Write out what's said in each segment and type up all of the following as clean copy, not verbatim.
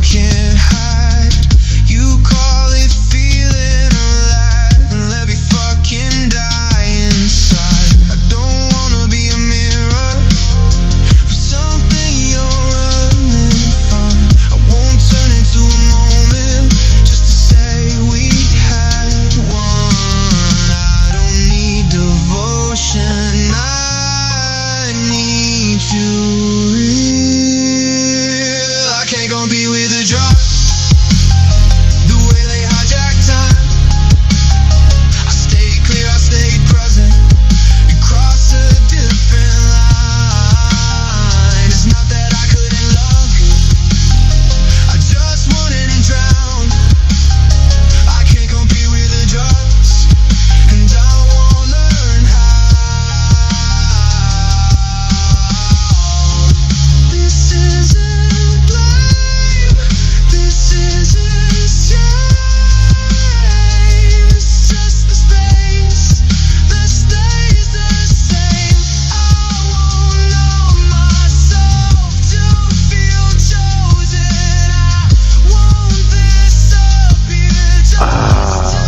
can't hide. You call it feeling alive, and let me fucking die inside. I don't wanna be a mirror for something you're running from. I won't turn into a moment just to say we had one. I don't need devotion, I need you real. I can't go be with the drug, the way they hijack time. I stayed clear, I stayed present. You crossed a different line. It's not that I couldn't love you, I just wanted to drown. I can't compete with the drugs, and I won't learn how. This isn't life, this isn't shame. It's just the space that stays the same. I won't know myself to feel chosen. I won't disappear just to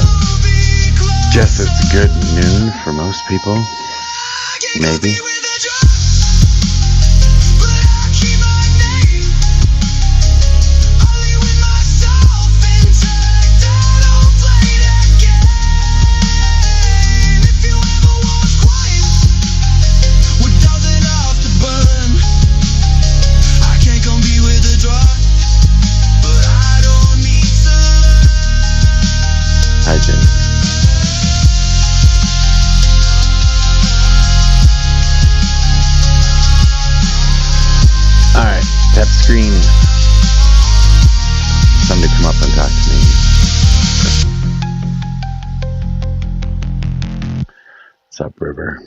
be close. Guess it's good noon for most people. Maybe. Hi, Jim. Alright, tap screen. Somebody come up and talk to me. What's up, River?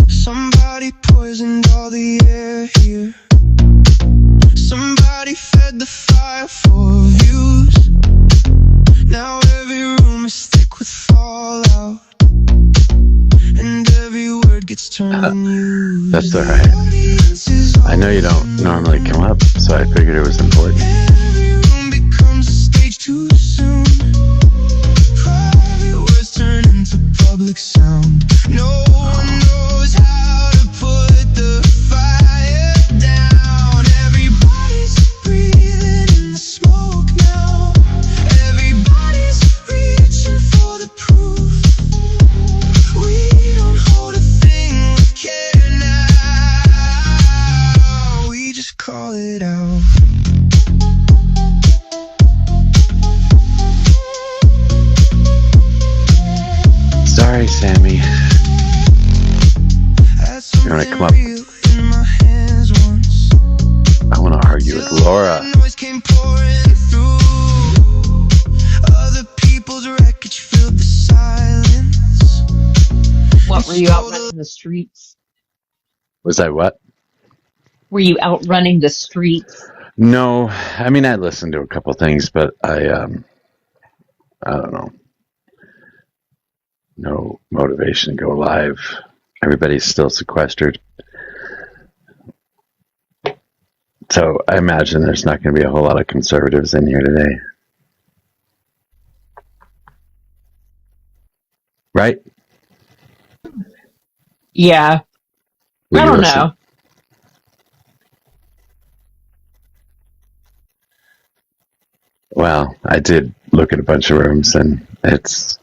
Somebody poisoned all the air here. Somebody fed the fire for views. Now every room is thick with fallout, and every word gets turned in use. That's alright. I know you don't normally come up, so I figured it was important. Every room becomes a stage too soon. Private words turn into public sound. No one knows how to put the fire down. Everybody's breathing in the smoke now. Everybody's reaching for the proof. We don't hold a thing with care now. We just call it out. Sorry, Sammy. Had You wanna come up? something real in my hands once. I want to argue with Laura. Till the noise came pouring through. Other people's wreckage filled the silence. What, were you out running the streets? Was I what? Were you out running the streets? No, I mean I listened to a couple things, but I don't know. No motivation to go live. Everybody's still sequestered. So I imagine there's not going to be a whole lot of conservatives in here today. Right? Yeah. Will I you don't listen? know. Well, I did look at a bunch of rooms, and it's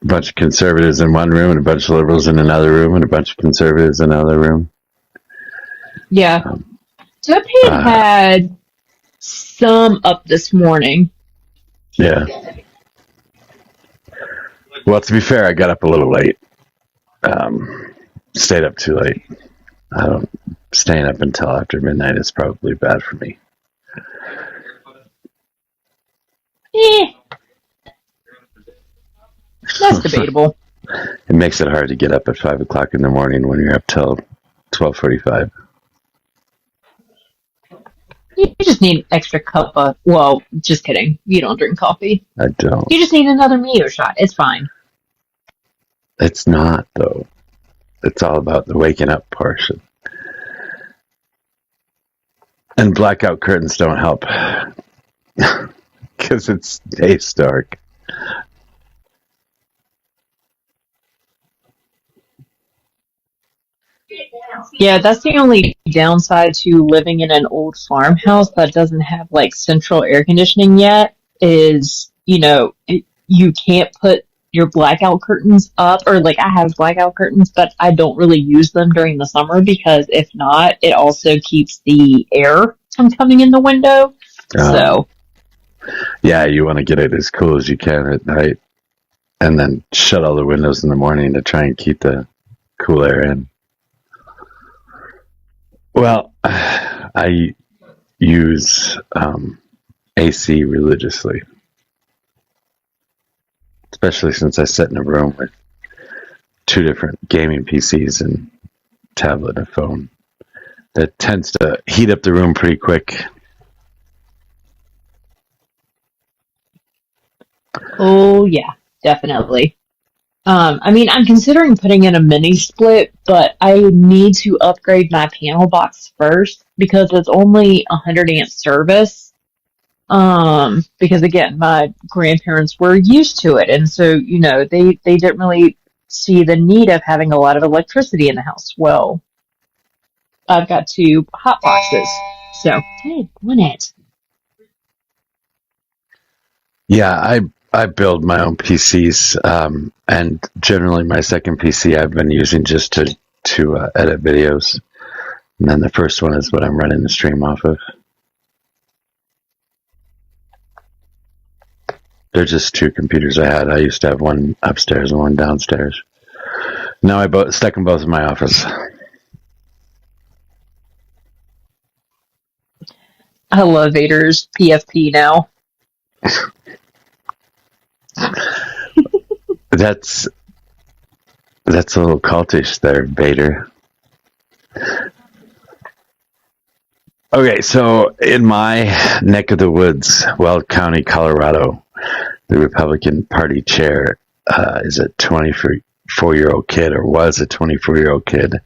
a bunch of conservatives in one room and a bunch of liberals in another room and a bunch of conservatives in another room. Yeah. Tophead had some up this morning. Yeah. Well, to be fair, I got up a little late. Stayed up too late. Staying up until after midnight is probably bad for me. That's debatable. It makes it hard to get up at 5 o'clock in the morning when you're up till 12:45. You just need an extra cup of, well, just kidding. You don't drink coffee. I don't. You just need another Mio shot. It's fine. It's not, though. It's all about the waking up portion. And blackout curtains don't help. Because it stays dark. Yeah, that's the only downside to living in an old farmhouse that doesn't have like central air conditioning yet is, you can't put your blackout curtains up, or like I have blackout curtains, but I don't really use them during the summer because if not, it also keeps the air from coming in the window. So, yeah, you want to get it as cool as you can at night and then shut all the windows in the morning to try and keep the cool air in. Well, I use AC religiously, especially since I sit in a room with two different gaming PCs and tablet and phone. That tends to heat up the room pretty quick. oh yeah, definitely. I'm considering putting in a mini split, but I need to upgrade my panel box first because it's only 100 amp service. Because again, my grandparents were used to it, and so they didn't really see the need of having a lot of electricity in the house. Well, I've got two hot boxes, so hey, win it. Yeah, I build my own PCs, and generally my second PC I've been using just to edit videos, and then the first one is what I'm running the stream off of. They're just two computers I had. I used to have one upstairs and one downstairs. Now I stuck them both in my office. I love Vader's PFP now. That's a little cultish there, Vader. Okay, so in my neck of the woods, Weld County, Colorado, the Republican Party chair is a 24-year-old kid, or was a 24-year-old kid,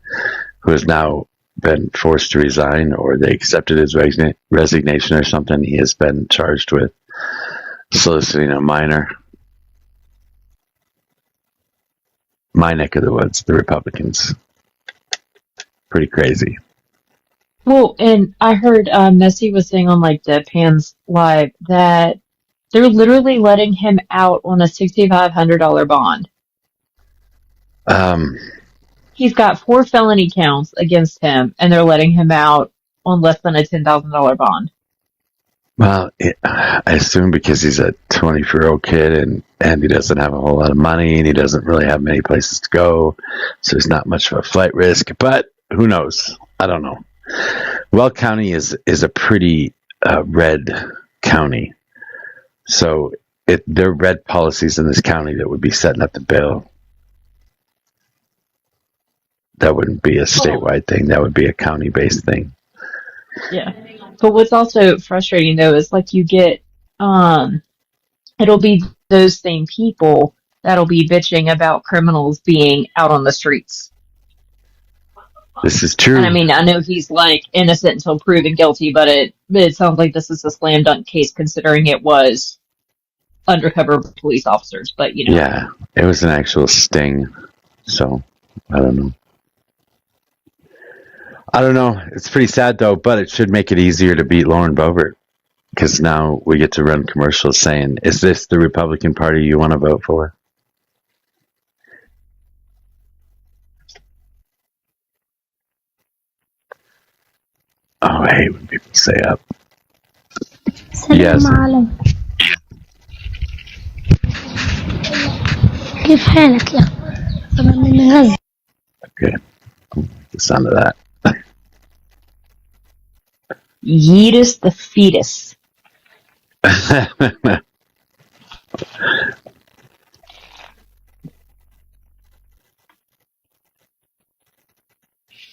who has now been forced to resign, or they accepted his resignation or something. He has been charged with soliciting a minor. My neck of the woods, the Republicans. Pretty crazy. Well, and I heard Nessie was saying on like Deadpan's Live that they're literally letting him out on a $6,500 bond. He's got 4 felony counts against him, and they're letting him out on less than a $10,000 bond. Well, I assume because he's a 24-year-old kid and he doesn't have a whole lot of money and he doesn't really have many places to go, so he's not much of a flight risk. But who knows? I don't know. Weld County is a pretty red county, so there are red policies in this county that would be setting up the bill. That wouldn't be a statewide thing. That would be a county-based thing. Yeah. But what's also frustrating though is like you get, it'll be those same people that'll be bitching about criminals being out on the streets. This is true. And I know he's like innocent until proven guilty, but it sounds like this is a slam dunk case considering it was undercover police officers. But yeah, it was an actual sting. So I don't know. It's pretty sad though, but it should make it easier to beat Lauren Boebert because now we get to run commercials saying, "Is this the Republican Party you want to vote for?" Oh, I hate when people say up. Yes. كيف حالك يا طبعا من غزة. Okay. The sound of that. Yeetus the fetus.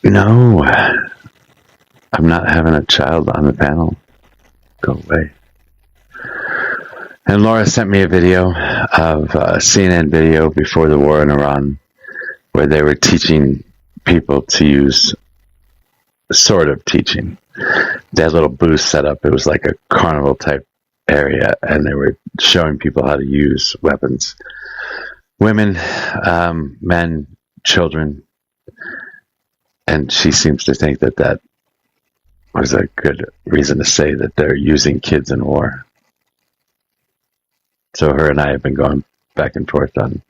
No, I'm not having a child on the panel. Go away. And Laura sent me a video of a CNN video before the war in Iran where they were teaching people to use, sort of teaching. They had little booths set up. It was like a carnival type area, and they were showing people how to use weapons. Women, men, children. And she seems to think that that was a good reason to say that they're using kids in war. So her and I have been going back and forth on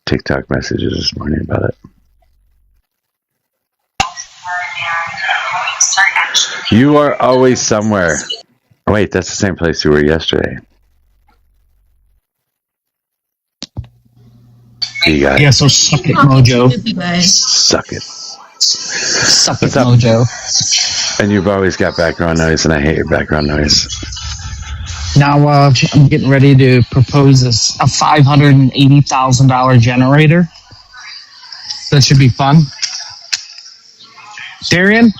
TikTok messages this morning about it. You are always somewhere. Wait, that's the same place you were yesterday. You got Yeah, so suck it, Mojo. suck it. Suck it, What's up? Mojo. And you've always got background noise, and I hate your background noise. Now I'm getting ready to propose this a $580,000 generator. That should be fun. Darian,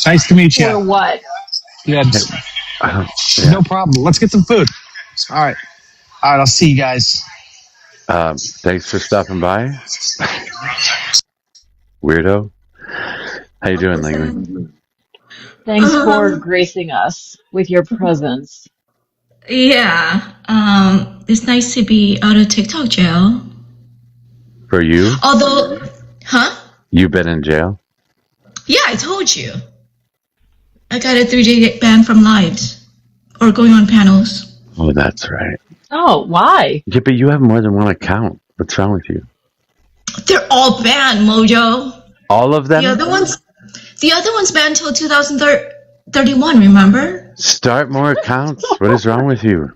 nice to meet For you. what? Yeah, Yeah. no problem. Let's get some food. All right. I'll see you guys. Thanks for stopping by. Weirdo. How you doing, Langley? Thanks for gracing us with your presence. Yeah, it's nice to be out of TikTok jail. For you? Although, You've been in jail? Yeah, I told you. I got a 3-day ban from lives or going on panels. Oh, that's right. Oh, why? Yeah, but you have more than one account. What's wrong with you? They're all banned, Mojo. All of them? The other ones banned till 2031. Remember? Start more accounts. What is wrong with you?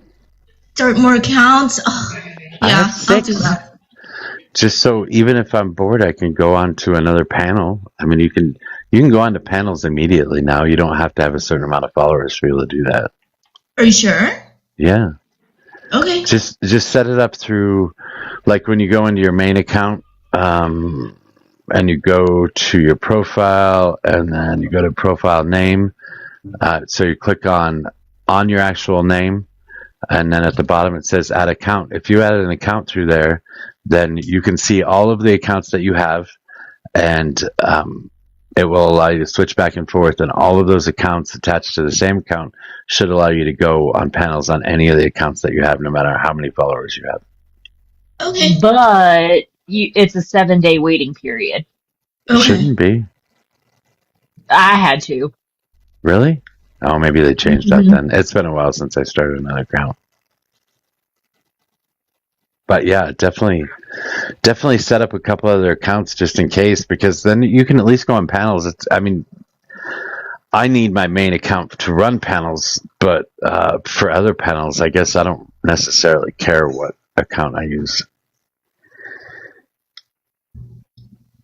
Start more accounts. Oh, I yeah, have 6. I'll do that. Just so even if I'm bored, I can go on to another panel. I mean, you can go on to panels immediately now. You don't have to have a certain amount of followers to be able to do that. Are you sure? Yeah. Okay. Just set it up through, like when you go into your main account, and you go to your profile, and then you go to profile name. So you click on your actual name, and then at the bottom it says add account. If you add an account through there, then you can see all of the accounts that you have, and it will allow you to switch back and forth, and all of those accounts attached to the same account should allow you to go on panels on any of the accounts that you have, no matter how many followers you have. Okay. But it's a 7-day waiting period. Okay. Shouldn't be. I had to. Really? Oh, maybe they changed that then. It's been a while since I started another account. But yeah, definitely set up a couple other accounts just in case, because then you can at least go on panels. I need my main account to run panels, but for other panels, I guess I don't necessarily care what account I use.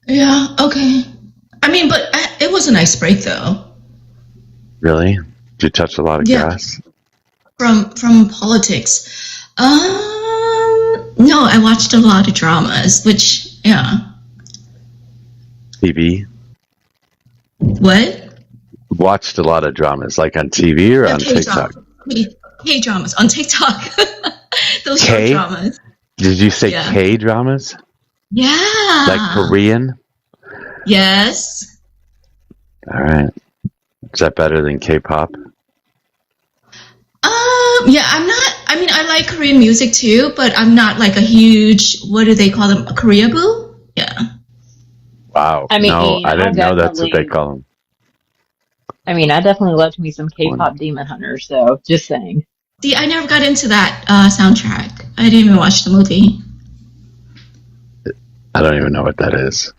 Yeah. Okay. I mean, but it was a nice break though. Really? Did you touch a lot of Yeah. grass? From politics. No, I watched a lot of dramas, which, yeah. TV? What? Watched a lot of dramas, like on TV or on TikTok? K-dramas on TikTok. Those K? short dramas. Did you say Yeah. K dramas? Yeah. Like Korean? Yes. All right. Is that better than K-pop? Yeah, I like Korean music too, but I'm not like a huge, what do they call them? A Korea boo? Yeah. Wow. I mean, no, I didn't know that's what they definitely- call them. I mean, I definitely loved me some K-pop Demon Hunters, so just saying. See, I never got into that soundtrack. I didn't even watch the movie. I don't even know what that is.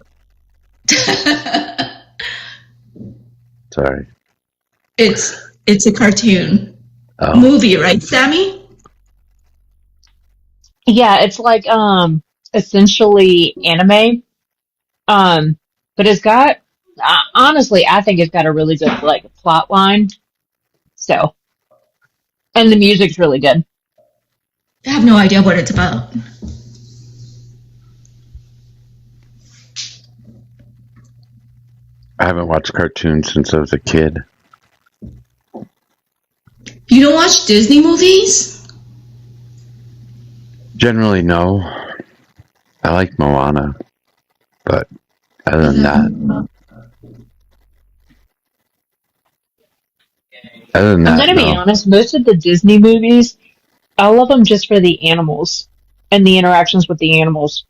Sorry. It's a cartoon. Oh, Movie, right, Sammy? Yeah, it's like essentially anime. But it's got honestly, I think it's got a really good like plot line. So, and the music's really good. I have no idea what it's about. I haven't watched cartoons since I was a kid. You don't watch Disney movies? Generally, no. I like Moana, but other than that, I'm gonna be no. honest. Most of the Disney movies, I love them just for the animals and the interactions with the animals.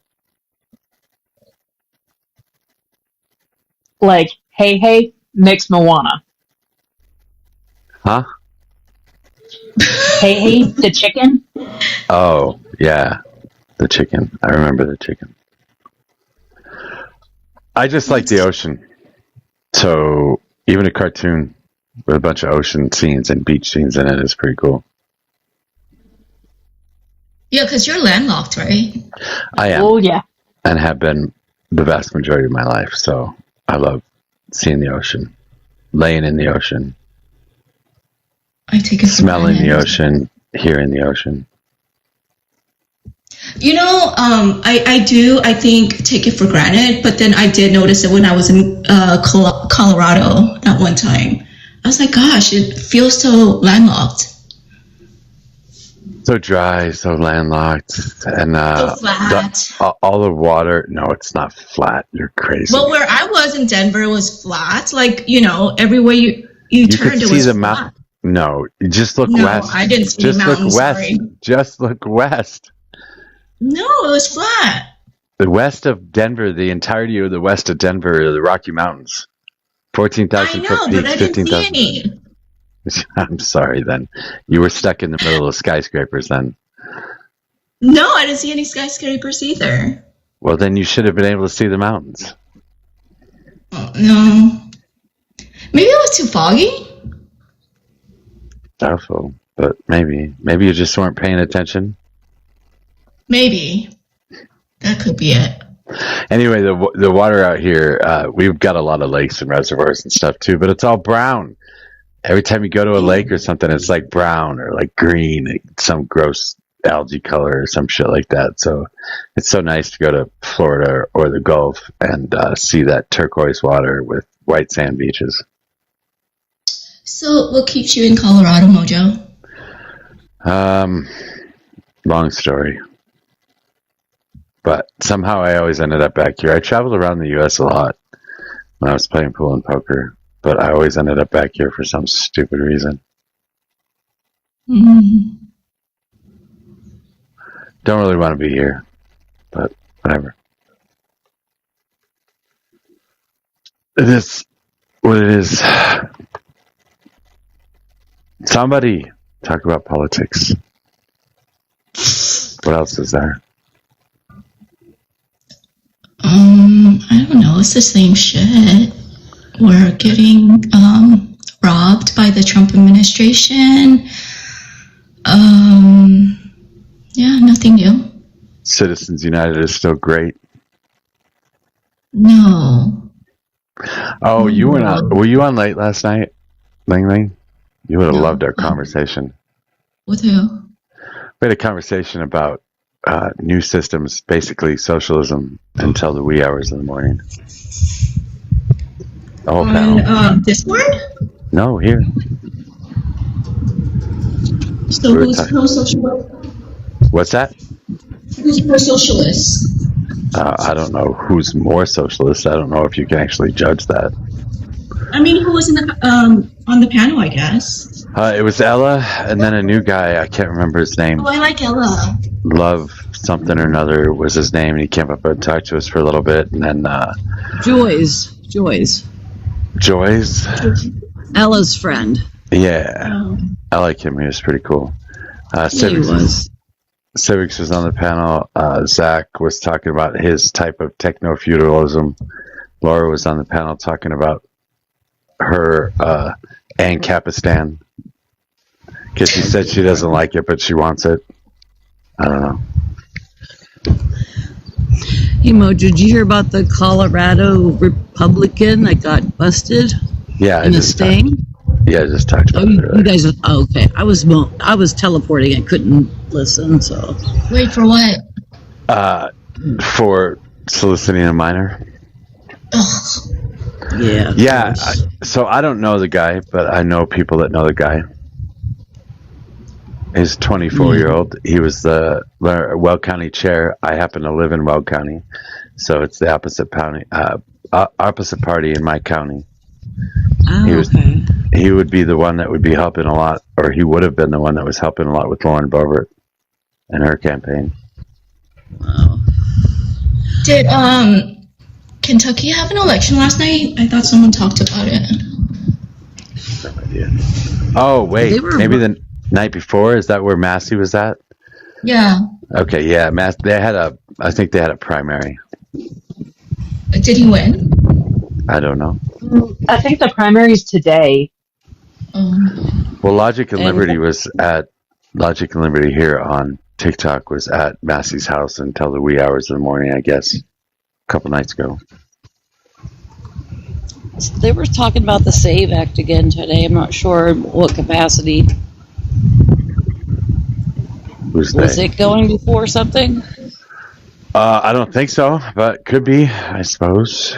Like, hey, mix Moana. Huh? Hey, the chicken. Oh, yeah. The chicken. I remember the chicken. I just like the ocean. So even a cartoon with a bunch of ocean scenes and beach scenes in it is pretty cool. Yeah, because you're landlocked, right? I am. Oh yeah. And have been the vast majority of my life. So I love seeing the ocean, laying in the ocean, I take it for smelling the granted. ocean, hearing the ocean. You know, I think, take it for granted, but then I did notice it when I was in Colorado at one time. I was like, gosh, it feels so landlocked. So dry, so landlocked, and So flat. all the water. No, it's not flat. You're crazy. But where I was in Denver, it was flat. Like, you know, everywhere you could turned, it see was the flat. mountain. No, you just look No, west. I didn't see Just the look mountains, west. sorry. Just look west. No, it was flat. The west of Denver, the entirety of the west of Denver are the Rocky Mountains. I 14,000 know, foot but peaks, I didn't see 15,000. any. I'm sorry then. You were stuck in the middle of skyscrapers then. No, I didn't see any skyscrapers either. Well, then you should have been able to see the mountains. Oh, no. Maybe it was too foggy? Doubtful, but maybe. Maybe you just weren't paying attention. Maybe. That could be it. Anyway, the water out here, we've got a lot of lakes and reservoirs and stuff too, but it's all brown. Every time you go to a lake or something, it's like brown or like green, some gross algae color or some shit like that. So it's so nice to go to Florida or the Gulf and see that turquoise water with white sand beaches. So, what keeps you in Colorado, Mojo? Long story. But somehow I always ended up back here. I traveled around the U.S. a lot when I was playing pool and poker, but I always ended up back here for some stupid reason. Mm. Don't really want to be here, but whatever. It is what it is. Somebody talk about politics. What else is there? I don't know. It's the same shit. We're getting robbed by the Trump administration. Yeah, nothing new. Citizens United is still great. No. Oh, you were not. Were you on late last night, Ling Ling? You would have No. loved our conversation. With who? We had a conversation about new systems, basically socialism, until the wee hours of the morning. The whole panel. On Discord? No, here. So We were who's talking- pro-socialist? What's that? Who's pro-socialist? I don't know who's more socialist. I don't know if you can actually judge that. I mean, who was in the on the panel? I guess. It was Ella, and then a new guy. I can't remember his name. Oh, I like Ella. Love something or another was his name, and he came up and talked to us for a little bit, and then Joy's. Joyce. Ella's friend. Yeah, Oh. I like him. He was pretty cool. He Civics was. Civics was on the panel. Zach was talking about his type of techno-feudalism. Laura was on the panel talking about her Ancapistan, because she said she doesn't like it, but she wants it. I don't know. Hey, Mojo, did you hear about the Colorado Republican that got busted Yeah, in a sting? I just talked Oh, about it you earlier. guys. Oh, okay. I was teleporting. I couldn't listen. So Wait for what? For soliciting a minor. Ugh. yeah. Yeah, so I don't know the guy, but I know people that know the guy. his 24-year-old. He was the Weld County chair. I happen to live in Weld County, so it's the opposite party in my county. Oh, okay. He would be the one that would be helping a lot, or he would have been the one that was helping a lot with Lauren Boebert and her campaign. Wow. Did Kentucky have an election last night? I thought someone talked about it. No idea. Oh wait, maybe the night before. Is that where Massey was at? Yeah. Okay, yeah. I think they had a primary. Did he win? I don't know. I think the primary's today. Well, Logic and Liberty here on TikTok was at Massey's house until the wee hours of the morning, I guess, a couple nights ago. They were talking about the SAVE Act again today. I'm not sure what capacity. Was it going before something? I don't think so, but could be, I suppose.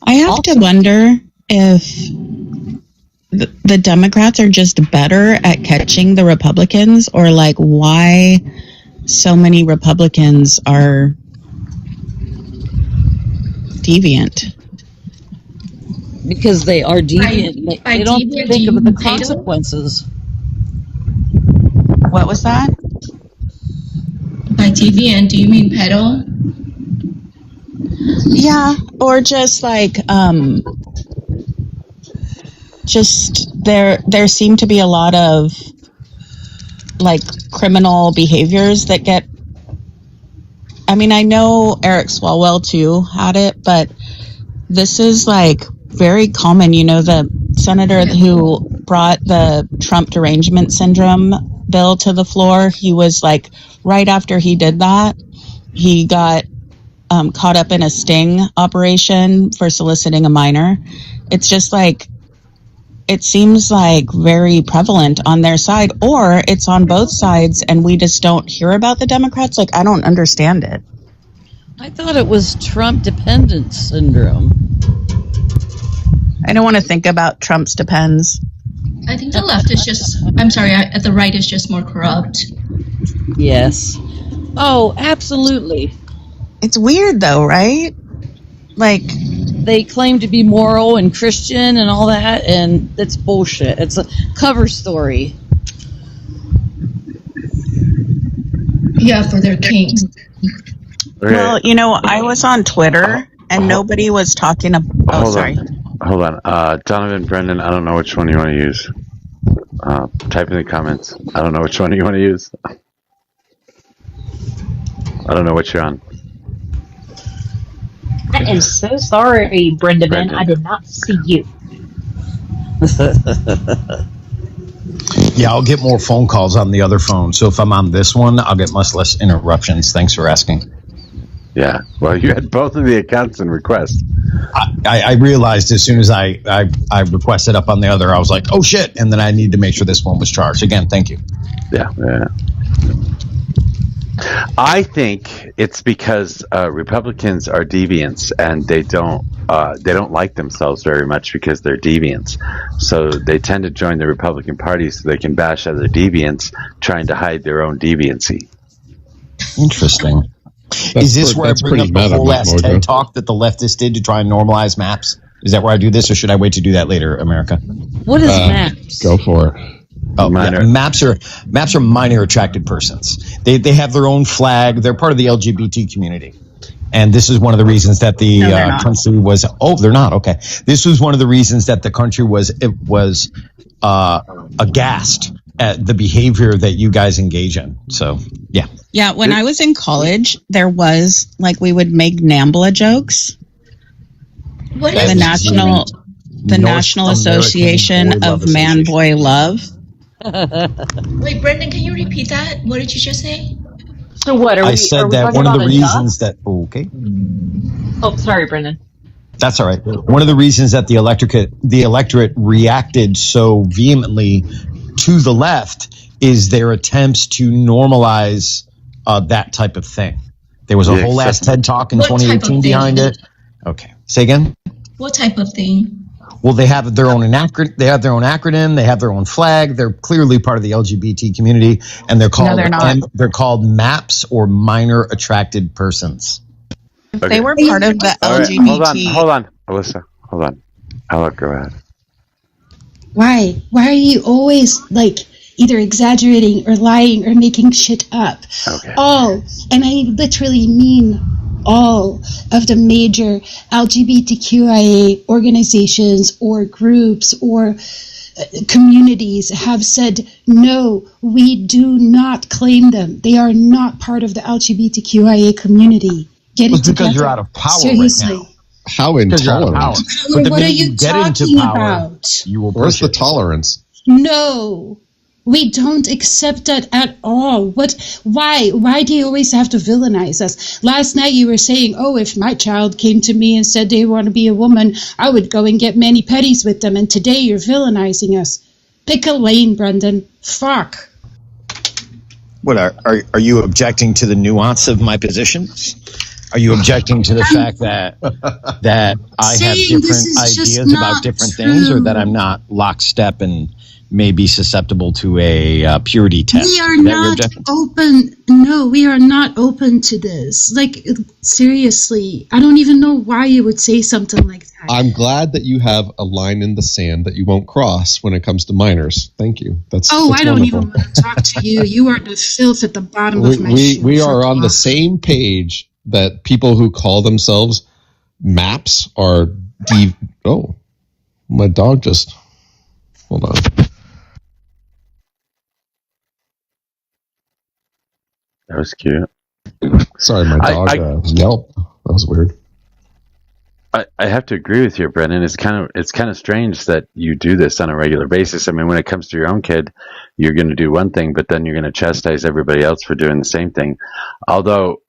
I have to wonder if the Democrats are just better at catching the Republicans, or like why so many Republicans are deviant. Because they are deviant. They don't think of the consequences. What was that? By deviant, do you mean pedo? Yeah, or just like just there seem to be a lot of like criminal behaviors that get. I mean, I know Eric Swalwell too had it, but this is like very common. You know, the senator who brought the Trump derangement syndrome bill to the floor, he was like, right after he did that, he got caught up in a sting operation for soliciting a minor. It's just like, it seems like very prevalent on their side, or it's on both sides and we just don't hear about the Democrats. Like, I don't understand it. I thought it was Trump dependent syndrome. I don't want to think about Trump's depends. I think the left is the right is just more corrupt. Yes. Oh, absolutely. It's weird though, right? Like, they claim to be moral and Christian and all that, and it's bullshit. It's a cover story. Yeah, for their king. Well, you know, I was on Twitter and nobody was talking about. Oh, sorry. Hold on. Donovan, Brendan, I don't know which one you want to use. Type in the comments. I don't know which one you want to use. I don't know what you're on. I am so sorry, Brendan. I did not see you. Yeah, I'll get more phone calls on the other phone. So if I'm on this one, I'll get much less interruptions. Thanks for asking. Yeah, well, you had both of the accounts in request. I realized as soon as I requested up on the other, I was like, oh shit, and then I need to make sure this one was charged. Again, thank you. Yeah. I think it's because Republicans are deviants and they don't like themselves very much because they're deviants. So they tend to join the Republican Party so they can bash other deviants trying to hide their own deviancy. Interesting. Is this where I bring up the whole last TED talk that the leftists did to try and normalize maps? Is that where I do this, or should I wait to do that later, America? What is maps? Go for it. Oh, yeah. Maps are minor attracted persons. They have their own flag. They're part of the LGBT community. And this is one of the reasons that the country was. Oh, they're not. Okay. This was one of the reasons that the country was aghast at the behavior that you guys engage in. So, yeah. Yeah. When I was in college, there was like we would make NAMBLA jokes. What is the National Association of Man Boy Love. Wait, Brendan, can you repeat that? What did you just say? So what are I said that one of the reasons that. Okay. Oh, sorry, Brendan. That's all right. One of the reasons that the electorate reacted so vehemently to the left is their attempts to normalize that type of thing. There was a whole ass TED talk in 2018 behind it. Okay. Say again? What type of thing? Well, they have their own acronym. They have their own acronym. They have their own flag. They're clearly part of the LGBT community, and they're called they're not. they're called MAPS, or minor attracted persons. If they were part of the All right, LGBT. hold on, Alyssa. Hold on. I'll go ahead. Why are you always like either exaggerating or lying or making shit up? Okay. All, and I literally mean all of the major LGBTQIA organizations or groups or communities have said, no, we do not claim them. They are not part of the LGBTQIA community. Get it It's because together. you're out of power Seriously. right now. How Because you're out of intolerant. power. What But the are minute you get into talking power, about? You will Where's push the it. tolerance? No, we don't accept that at all. Why do you always have to villainize us? Last night you were saying, oh, if my child came to me and said they want to be a woman, I would go and get mani-pedis with them. And today you're villainizing us. Pick a lane, Brendan. Fuck. What are you objecting to the nuance of my positions? Are you objecting to the fact that I have saying this different is just ideas about not different things, or true. that I'm not lockstep and may be susceptible to a purity test? We are Is that your not objection? open. No, we are not open to this. Like, seriously, I don't even know why you would say something like that. I'm glad that you have a line in the sand that you won't cross when it comes to minors. Thank you. That's I don't wonderful. even want to talk to you. You are the filth at the bottom of my shoe. We are Fuck on the off. same page that people who call themselves MAPS are Oh, my dog just... Hold on. That was cute. Sorry, my dog yelped. That was weird. I have to agree with you, Brendan. It's kind of strange that you do this on a regular basis. I mean, when it comes to your own kid, you're going to do one thing, but then you're going to chastise everybody else for doing the same thing. Although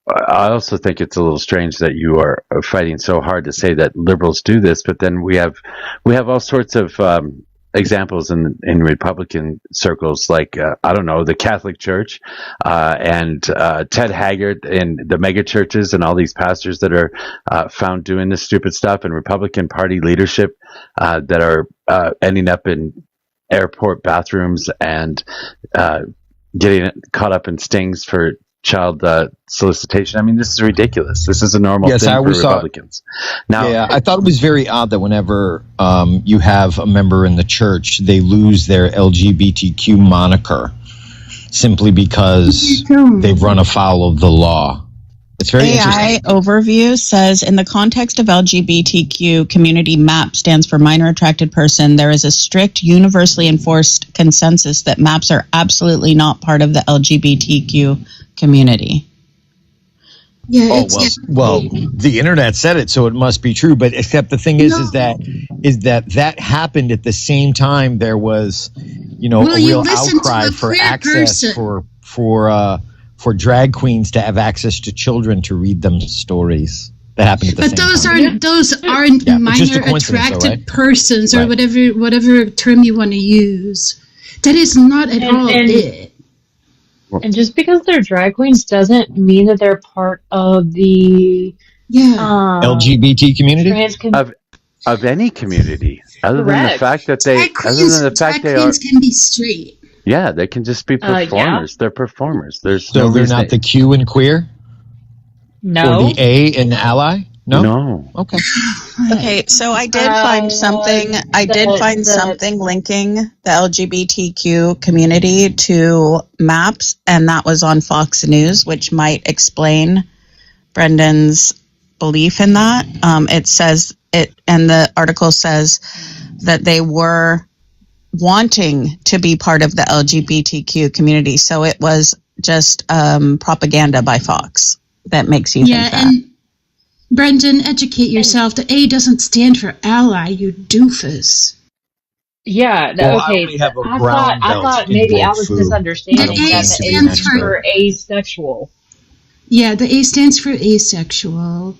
I also think it's a little strange that you are fighting so hard to say that liberals do this, but then we have all sorts of examples in Republican circles, like I don't know, the Catholic Church and Ted Haggard and the mega churches and all these pastors that are found doing this stupid stuff, and Republican Party leadership that are ending up in airport bathrooms and getting caught up in stings for child solicitation. I mean, this is ridiculous. This is a normal thing for Republicans. Now, I thought it was very odd that whenever you have a member in the church, they lose their LGBTQ moniker simply because they've run afoul of the law. It's very AI interesting. overview says, in the context of LGBTQ community, MAP stands for minor attracted person. There is a strict, universally enforced consensus that MAPs are absolutely not part of the LGBTQ community. Yeah, well, the internet said it, so it must be true. But except the thing is that happened at the same time there was, a real outcry for access for drag queens to have access to children to read them stories. That happened at the same time. Those aren't minor attracted persons or whatever term you want to use. That is not at all it. And just because they're drag queens doesn't mean that they're part of the LGBT community of any community, other than the fact that they drag queens can be straight. Yeah, they can just be performers. They're performers. They're not the Q in queer? No. Or the A in ally? No. Okay. Okay, so I did find something. I did find something linking the LGBTQ community to MAPS, and that was on Fox News, which might explain Brendan's belief in that. It says and the article says that they were wanting to be part of the LGBTQ community, so it was just propaganda by Fox that makes you think that. And Brendan, educate yourself. The A doesn't stand for ally, you doofus. Yeah, okay. I thought maybe I was misunderstanding that the A stands for asexual. Yeah, the A stands for asexual.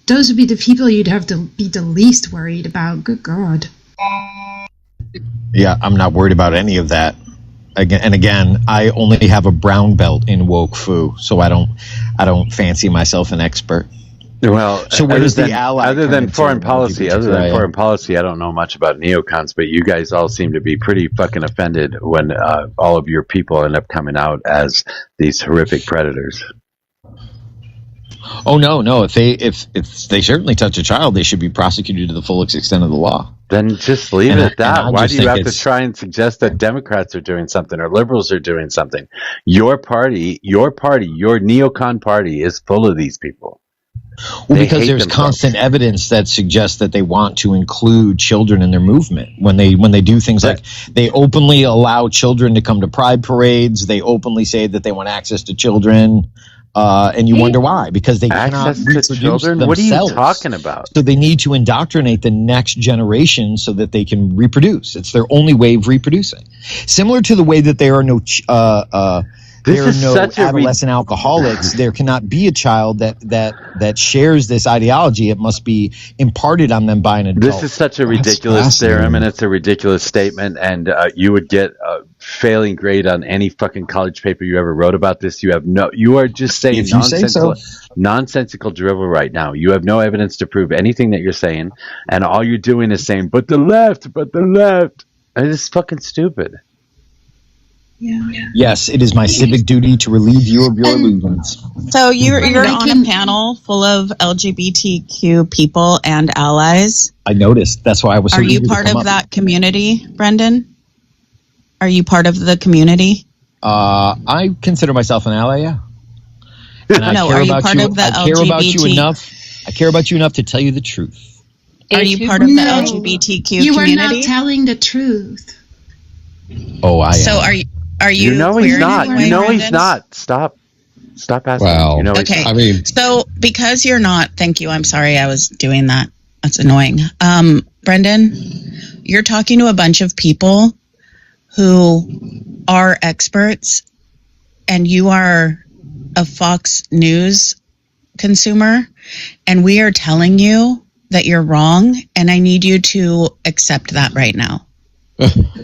Those would be the people you'd have to be the least worried about. Good God. Yeah, I'm not worried about any of that. Again, I only have a brown belt in woke foo, so I don't fancy myself an expert. Well, So where does the ally other come than into foreign policy? Other than LGBTQIA? foreign policy, I don't know much about neocons, but you guys all seem to be pretty fucking offended when all of your people end up coming out as these horrific predators. Oh no! If they certainly touch a child, they should be prosecuted to the fullest extent of the law. Then just leave And it at that. I Why just do you think have to try and suggest that Democrats are doing something or liberals are doing something? Your party, your neocon party is full of these people. Well, because there's constant evidence that suggests that they want to include children in their movement when they do things like they openly allow children to come to pride parades. They openly say that they want access to children. And you wonder why, because they cannot reproduce children. What are you talking about? So they need to indoctrinate the next generation so that they can reproduce. It's their only way of reproducing. Similar to the way that there are no adolescent alcoholics. There cannot be a child that shares this ideology. It must be imparted on them by an adult. This is such a ridiculous theorem, and it's a ridiculous statement, and you would get a failing grade on any fucking college paper you ever wrote about this. You are just saying nonsensical drivel right now. You have no evidence to prove anything that you're saying, and all you're doing is saying, but the left. And it's fucking stupid. Yeah. Yes, it is my civic duty to relieve you of your illusions. So you're on a panel full of LGBTQ people and allies. I noticed. That's why I was. Are you part of that community, Brendan? Are you part of the community? I consider myself an ally. Yeah. And I no, care are you about part you. of the I care about you enough. I care about you enough to tell you the truth. Are you part of the LGBTQ you community? You are not telling the truth. Oh, I am. So are you? You know he's not. You know he's not. Stop asking. Wow. You know okay. I mean, so because you're not. Thank you. I'm sorry. I was doing that. That's annoying. Brendan, you're talking to a bunch of people who are experts, and you are a Fox News consumer, and we are telling you that you're wrong, and I need you to accept that right now.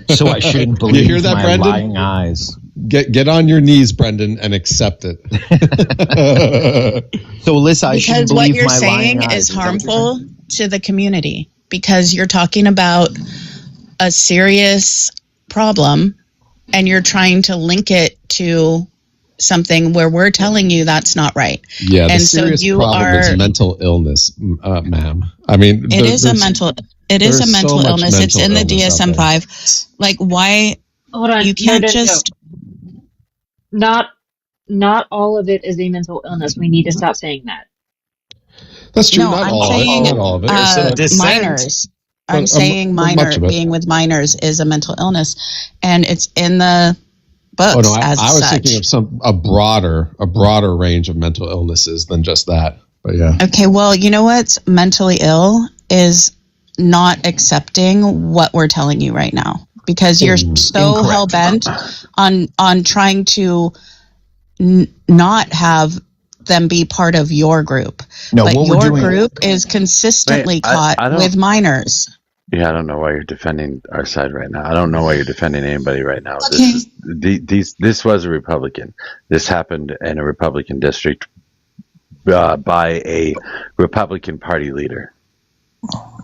So I shouldn't believe you hear that, my Brendan? lying eyes. Get on your knees, Brendan, and accept it. So Alyssa, I shouldn't because what believe you're my saying lying eyes. is harmful to the community, because you're talking about a serious problem and you're trying to link it to something where we're telling you that's not right. Yeah, the and serious so you problem are, is mental illness, ma'am. I mean, it is a mental illness. It's in the DSM-5. Like, why? Hold on, you can't just. Not all of it is a mental illness. We need to stop saying that. That's true. No, not I'm all. saying Not all of it. minors. I'm saying much of it. being with minors is a mental illness, and it's in the books. Oh no, as I was such. thinking of a broader range of mental illnesses than just that. But yeah. Okay, well, you know what's mentally ill is not accepting what we're telling you right now, because you're so hell bent on trying to not have them be part of your group. No, but what we're your doing- group is consistently caught I don't- with minors. Yeah, I don't know why you're defending our side right now. I don't know why you're defending anybody right now. Okay. This was a Republican. This happened in a Republican district by a Republican Party leader.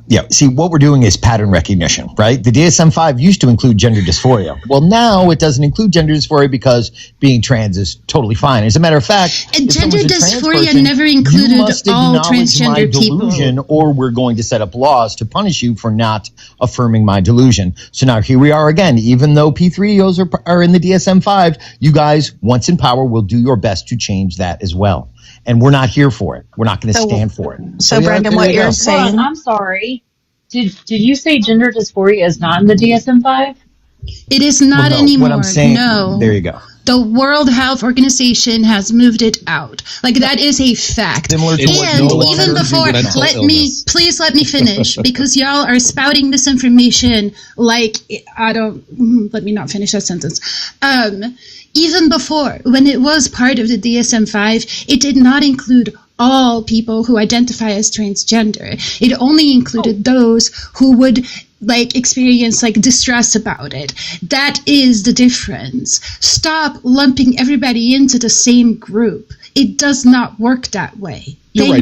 Yeah, see, what we're doing is pattern recognition, right? The DSM-5 used to include gender dysphoria. Well, now it doesn't include gender dysphoria because being trans is totally fine. As a matter of fact, And if gender someone's a trans dysphoria person, never you included must all acknowledge my transgender people. delusion, or we're going to set up laws to punish you for not affirming my delusion. So now here we are again. Even though P3Os are in the DSM-5, you guys, once in power, will do your best to change that as well. And we're not here for it. We're not going to stand for it. So, Brendan, what you're saying... Hold on, I'm sorry. Did you say gender dysphoria is not in the DSM-5? It is not Well, no, anymore. What I'm saying, no. There you go. The World Health Organization has moved it out. Like, that is a fact. Similar to what And no even longer before, do with mental please let me finish, because y'all are spouting this information like, let me not finish that sentence. Even before, when it was part of the DSM-5, it did not include all people who identify as transgender. It only included those who would experience distress about it. That is the difference. Stop lumping everybody into the same group. It does not work that way. You're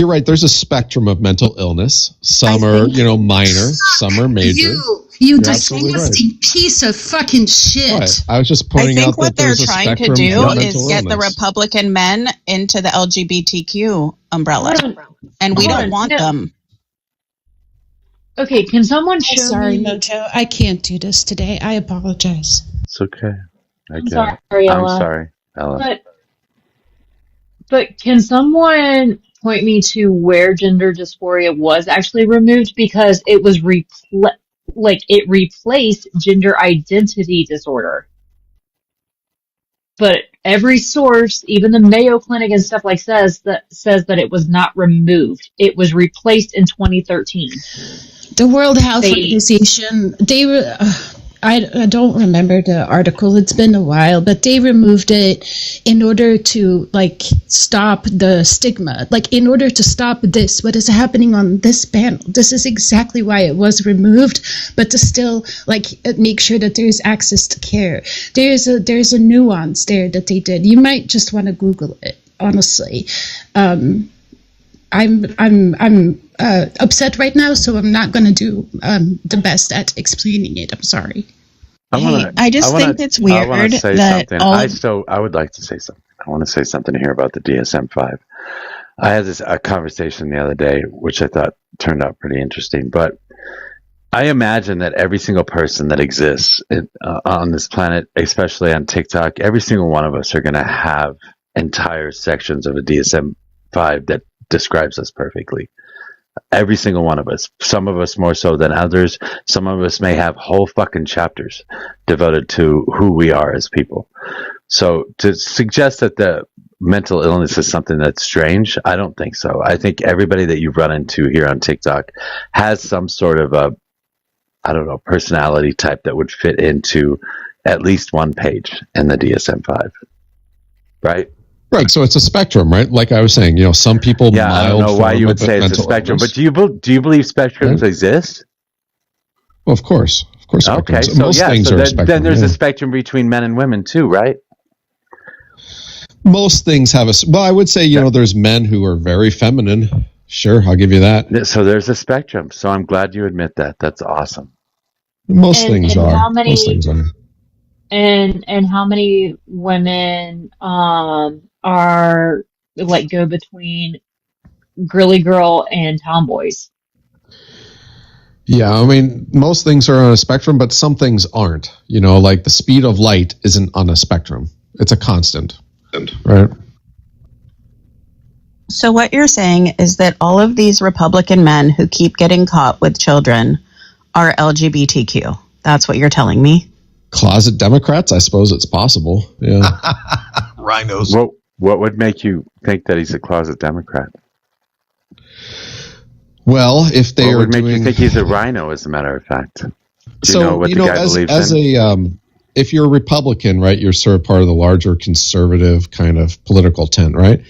right. There's a spectrum of mental illness. Some are, minor. Some are major. You disgusting piece of fucking shit. Right. I was just pointing out what that they're there's a trying to spectrum do of is mental get the illness. Republican men into the LGBTQ umbrella, and we don't want them. Okay, can someone show Sorry, me? Mojo. I can't do this today. I apologize. It's okay. I'm sorry, I'm Ella. sorry, Ella. But can someone point me to where gender dysphoria was actually removed? Because it was it replaced gender identity disorder. But every source, even the Mayo Clinic and stuff says that it was not removed. It was replaced in 2013. The World Health Organization, they were. I don't remember the article. It's been a while, but they removed it in order to stop the stigma. In order to stop this, what is happening on this panel? This is exactly why it was removed, but to still make sure that there's access to care. There's a nuance there that they did. You might just want to Google it. Honestly, I'm upset right now, so I'm not going to do the best at explaining it. I'm sorry. I just think it's weird that I would like to say something. I want to say something here about the DSM-5. I had a conversation the other day, which I thought turned out pretty interesting. But I imagine that every single person that exists on this planet, especially on TikTok, every single one of us are going to have entire sections of a DSM-5 that describes us perfectly. Every single one of us. Some of us more so than others. Some of us may have whole fucking chapters devoted to who we are as people. So to suggest that the mental illness is something that's strange, I don't think so. I think everybody that you've run into here on TikTok has some sort of personality type that would fit into at least one page in the DSM-5. Right? Right, so it's a spectrum, right? Like I was saying, some people. Yeah, I don't know why you would say it's a spectrum, but do you believe spectrums exist? Well, of course, Okay, spectrums. so Most things are a spectrum. then there's a spectrum between men and women too, right? Most things have I would say, there's men who are very feminine. Sure, I'll give you that. So there's a spectrum. So I'm glad you admit that. That's awesome. Most things are. And how many women are go between girly girl and tomboys? Yeah, I mean, most things are on a spectrum, but some things aren't. Like the speed of light isn't on a spectrum. It's a constant, right? So what you're saying is that all of these Republican men who keep getting caught with children are LGBTQ. That's what you're telling me? Closet Democrats? I suppose it's possible. Yeah. Rhinos. What would make you think that he's a closet Democrat? Well, if they would make you think he's a rhino, as a matter of fact? Do you know what the guy believes in? If you're a Republican, right, you're sort of part of the larger conservative kind of political tent, right?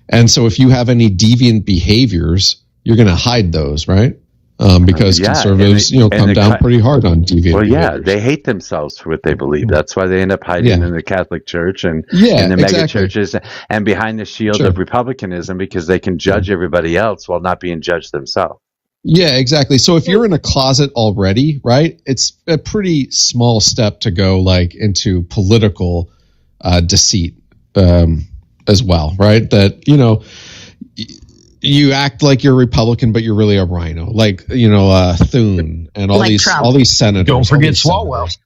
And so if you have any deviant behaviors, you're going to hide those, right? Because conservatives, come down pretty hard on deviant behaviors. They hate themselves for what they believe. That's why they end up hiding in the Catholic Church and in the mega churches and behind the shield of republicanism, because they can judge everybody else while not being judged themselves. Yeah, exactly. So if you're in a closet already, right, it's a pretty small step to go into political deceit as well, right? That, you act like you're a Republican, but you're really a rhino, Thune and all these senators. Don't forget Swalwell.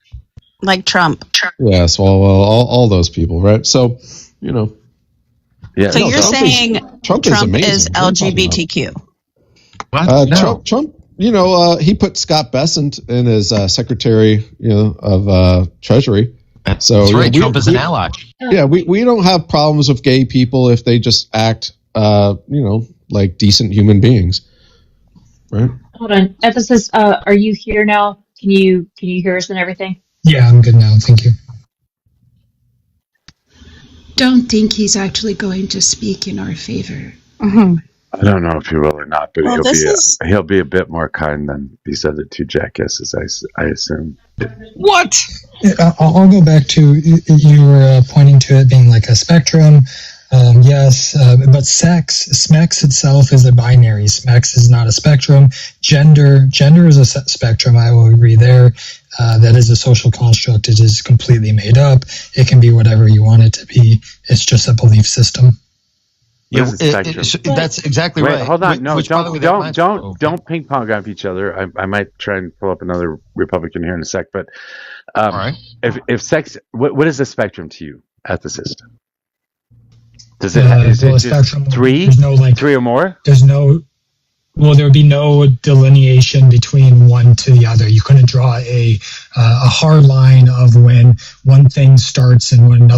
Like Trump. Yeah, Swalwell, all those people, right? So, Yeah. So you're saying Trump is LGBTQ? What? Trump, he put Scott Bessent in as Secretary, of Treasury. So that's right. Trump is an ally. Yeah, we don't have problems with gay people if they just act, like decent human beings, right? Hold on, Ephesus. Are you here now? Can you hear us and everything? Yeah, I'm good now. Thank you. Don't think he's actually going to speak in our favor. Mm-hmm. I don't know if he will or not, but he'll be a bit more kind than these other two jackasses, I assume. What? I'll go back to you were pointing to it being like a spectrum. Yes, but SMEX itself is a binary. SMEX is not a spectrum. Gender is a spectrum. I will agree there. That is a social construct. It is completely made up. It can be whatever you want it to be. It's just a belief system. Yeah, that's exactly right. Hold on, no, don't ping pong off each other. I might try and pull up another Republican here in a sec. But all right, if sex, what is the spectrum to you, ethicist? Does it is it just three? There's no three or more? There's no. Well, there would be no delineation between one to the other. You couldn't draw a hard line of when one thing starts and when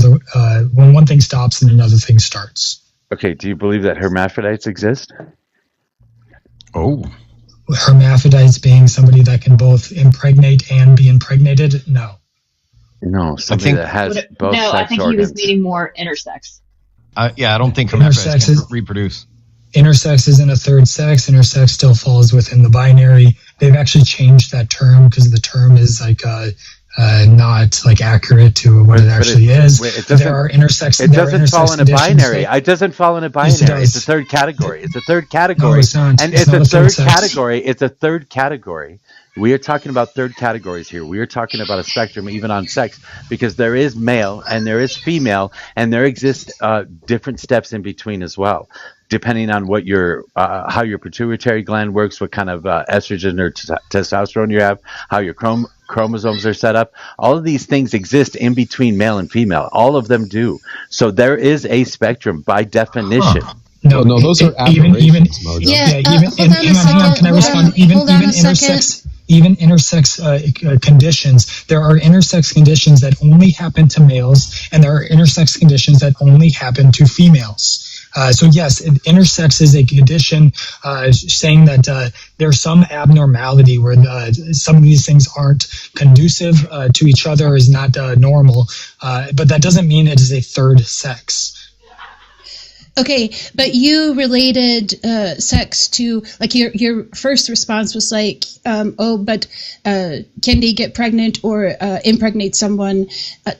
one thing stops and another thing starts. Okay. Do you believe that hermaphrodites exist? Oh, hermaphrodites being somebody that can both impregnate and be impregnated? No. No, somebody that has both sex organs. No, I think he was meaning more intersex. Yeah, I don't think hermaphrodites can reproduce. Intersex isn't a third sex. Intersex still falls within the binary. They've actually changed that term because the term is like not like accurate to what it actually is. There are intersex. It doesn't fall in a binary. It doesn't fall in a binary. It's a third category. It's a third category. No, it's not. And it's a third category. It's a third category. We are talking about third categories here. We are talking about a spectrum even on sex, because there is male and there is female, and there exist different steps in between as well, depending on what how your pituitary gland works, what kind of estrogen or testosterone you have, how your chromosomes are set up. All of these things exist in between male and female. All of them do. So there is a spectrum by definition. Huh. No, those are aberrations, Mojo. Hang on, can I respond? Even intersex conditions, there are intersex conditions that only happen to males, and there are intersex conditions that only happen to females. So yes, intersex is a condition saying that there's some abnormality where some of these things aren't conducive to each other, is not normal, but that doesn't mean it is a third sex. Okay, but you related sex to, like, your first response was like, but can they get pregnant or impregnate someone?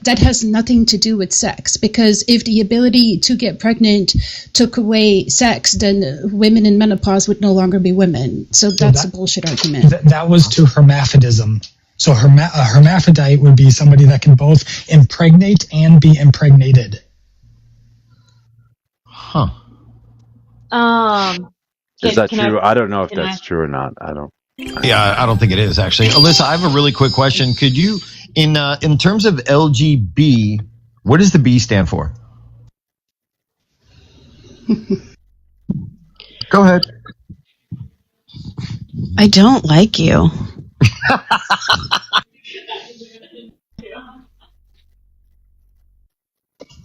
That has nothing to do with sex, because if the ability to get pregnant took away sex, then women in menopause would no longer be women. So that's a bullshit argument. That was to hermaphrodism. So a hermaphrodite would be somebody that can both impregnate and be impregnated. Huh. Is that true? I don't know if that's true or not. I don't think it is, actually. Alyssa, I have a really quick question. Could you, in terms of LGB, what does the B stand for? Go ahead. I don't like you.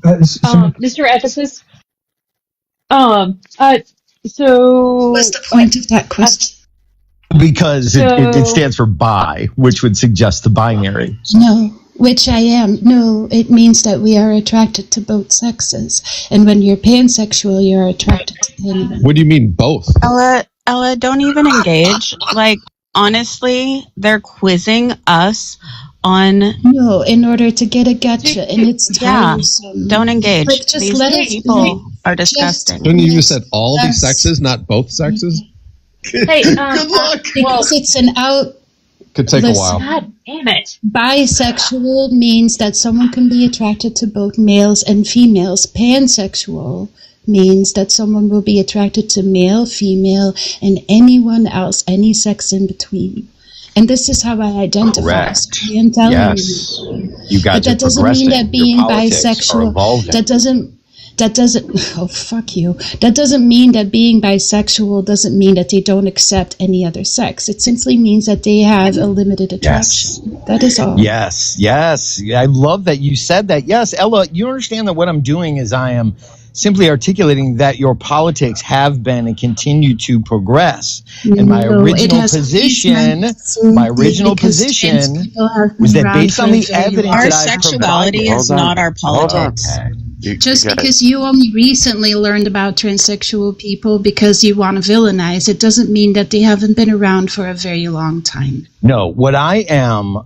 Mr. Ethicist? So what's the point of that question? Because it stands for bi, which would suggest the binary. No, which I am. No, it means that we are attracted to both sexes. And when you're pansexual, you're attracted to anyone. What do you mean both? Ella, don't even engage. Like, honestly, they're quizzing us on... No, in order to get a gotcha, and it's tiresome. Don't engage. But just These let us people are disgusting. Couldn't you just said all the sexes, not both sexes? Hey, good luck. Because it's an out... Could take a while. God damn it. Bisexual means that someone can be attracted to both males and females. Pansexual means that someone will be attracted to male, female, and anyone else, any sex in between. And this is how I identify. Correct. So I am telling yes. You guys but that doesn't mean that being bisexual. That doesn't. Oh, fuck you. That doesn't mean that being bisexual doesn't mean that they don't accept any other sex. It simply means that they have a limited attraction. Yes. That is all. Yes. I love that you said that. Yes, Ella, you understand that what I'm doing is I am simply articulating that your politics have been and continue to progress. And my original position was that based on the evidence our that sexuality is not our politics. Just because you only recently learned about transsexual people because you want to villainize, it doesn't mean that they haven't been around for a very long time. No, what I am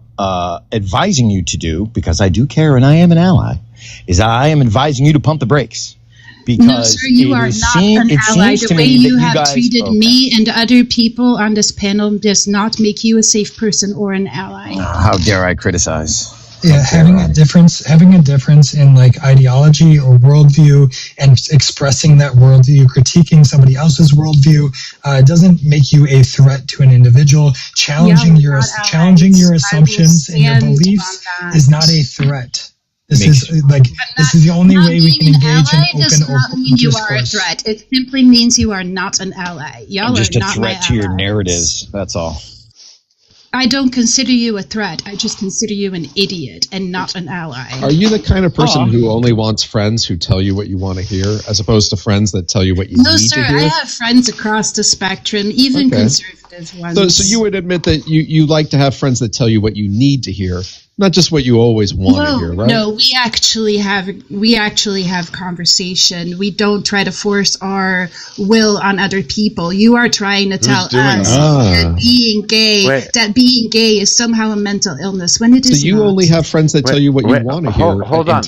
advising you to do, because I do care and I am an ally, is I am advising you to pump the brakes. because no, sir, you are not an ally. The way you have treated me and other people on this panel does not make you a safe person or an ally. How dare I criticize? Yeah, having a difference in like ideology or worldview and expressing that worldview, critiquing somebody else's worldview, doesn't make you a threat to an individual. Challenging your assumptions and your beliefs is not a threat. This is the only way we can engage in open does not mean you discourse. are a threat. It simply means you are not an ally. I'm just a threat to your narratives. That's all. I don't consider you a threat. I just consider you an idiot and not an ally. Are you the kind of person who only wants friends who tell you what you want to hear, as opposed to friends that tell you what you need to hear? No, sir. I have friends across the spectrum, even conservative ones. So you would admit that you like to have friends that tell you what you need to hear, not just what you always want to hear, right? No, we actually have conversation. We don't try to force our will on other people. You are trying to tell us that being gay is somehow a mental illness when it is. So you not. only have friends that tell you what you want to hear. Hold on.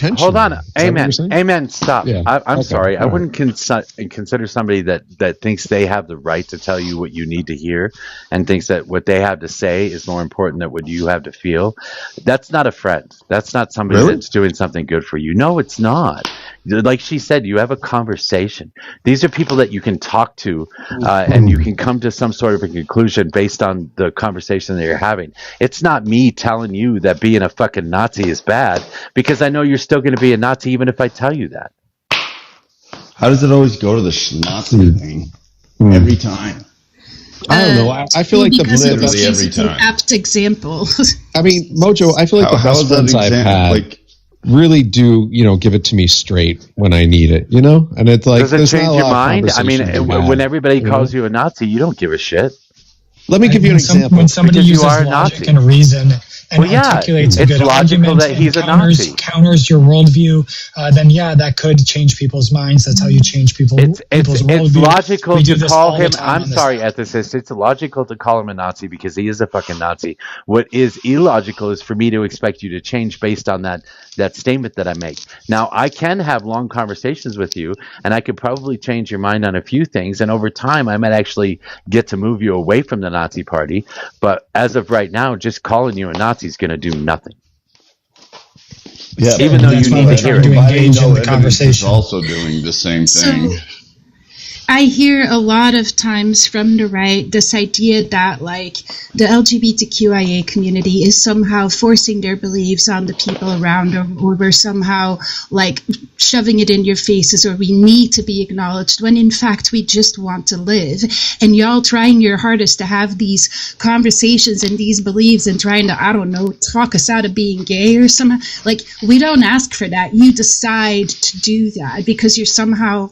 Amen. Stop. Yeah. I'm sorry. I wouldn't consider somebody that thinks they have the right to tell you what you need to hear and thinks that what they have to say is more important than what you have to feel. That's not a friend. That's not somebody that's doing something good for you. No, it's not. Like she said, you have a conversation. These are people that you can talk to, and you can come to some sort of a conclusion based on the conversation that you're having. It's not me telling you that being a fucking Nazi is bad, because I know you're still going to be a Nazi even if I tell you that. How does it always go to the Nazi thing every time? I don't know. I feel like literally every time. An apt example. I mean, Mojo, I feel like the best friends I've had really do, give it to me straight when I need it, And it's like, does it change your mind? I mean, when everybody calls you a Nazi, you don't give a shit. Let me give you an example. When somebody uses logic and reason and articulates a good argument that he's and counters your worldview, then that could change people's minds. That's how you change people's worldview. It's logical to call him. I'm sorry, ethicist. It's logical to call him a Nazi because he is a fucking Nazi. What is illogical is for me to expect you to change based on that statement that I make. Now, I can have long conversations with you, and I could probably change your mind on a few things, and over time, I might actually get to move you away from the Nazi party. But as of right now, just calling you a Nazi is going to do nothing. Yeah, even though you need to hear it. Engage in the conversation. Also doing the same thing. So, I hear a lot of times from the right this idea that the LGBTQIA community is somehow forcing their beliefs on the people around, or we're somehow shoving it in your faces, or we need to be acknowledged, when in fact we just want to live. And y'all trying your hardest to have these conversations and these beliefs and trying to, talk us out of being gay or somehow. We don't ask for that. You decide to do that because you're somehow,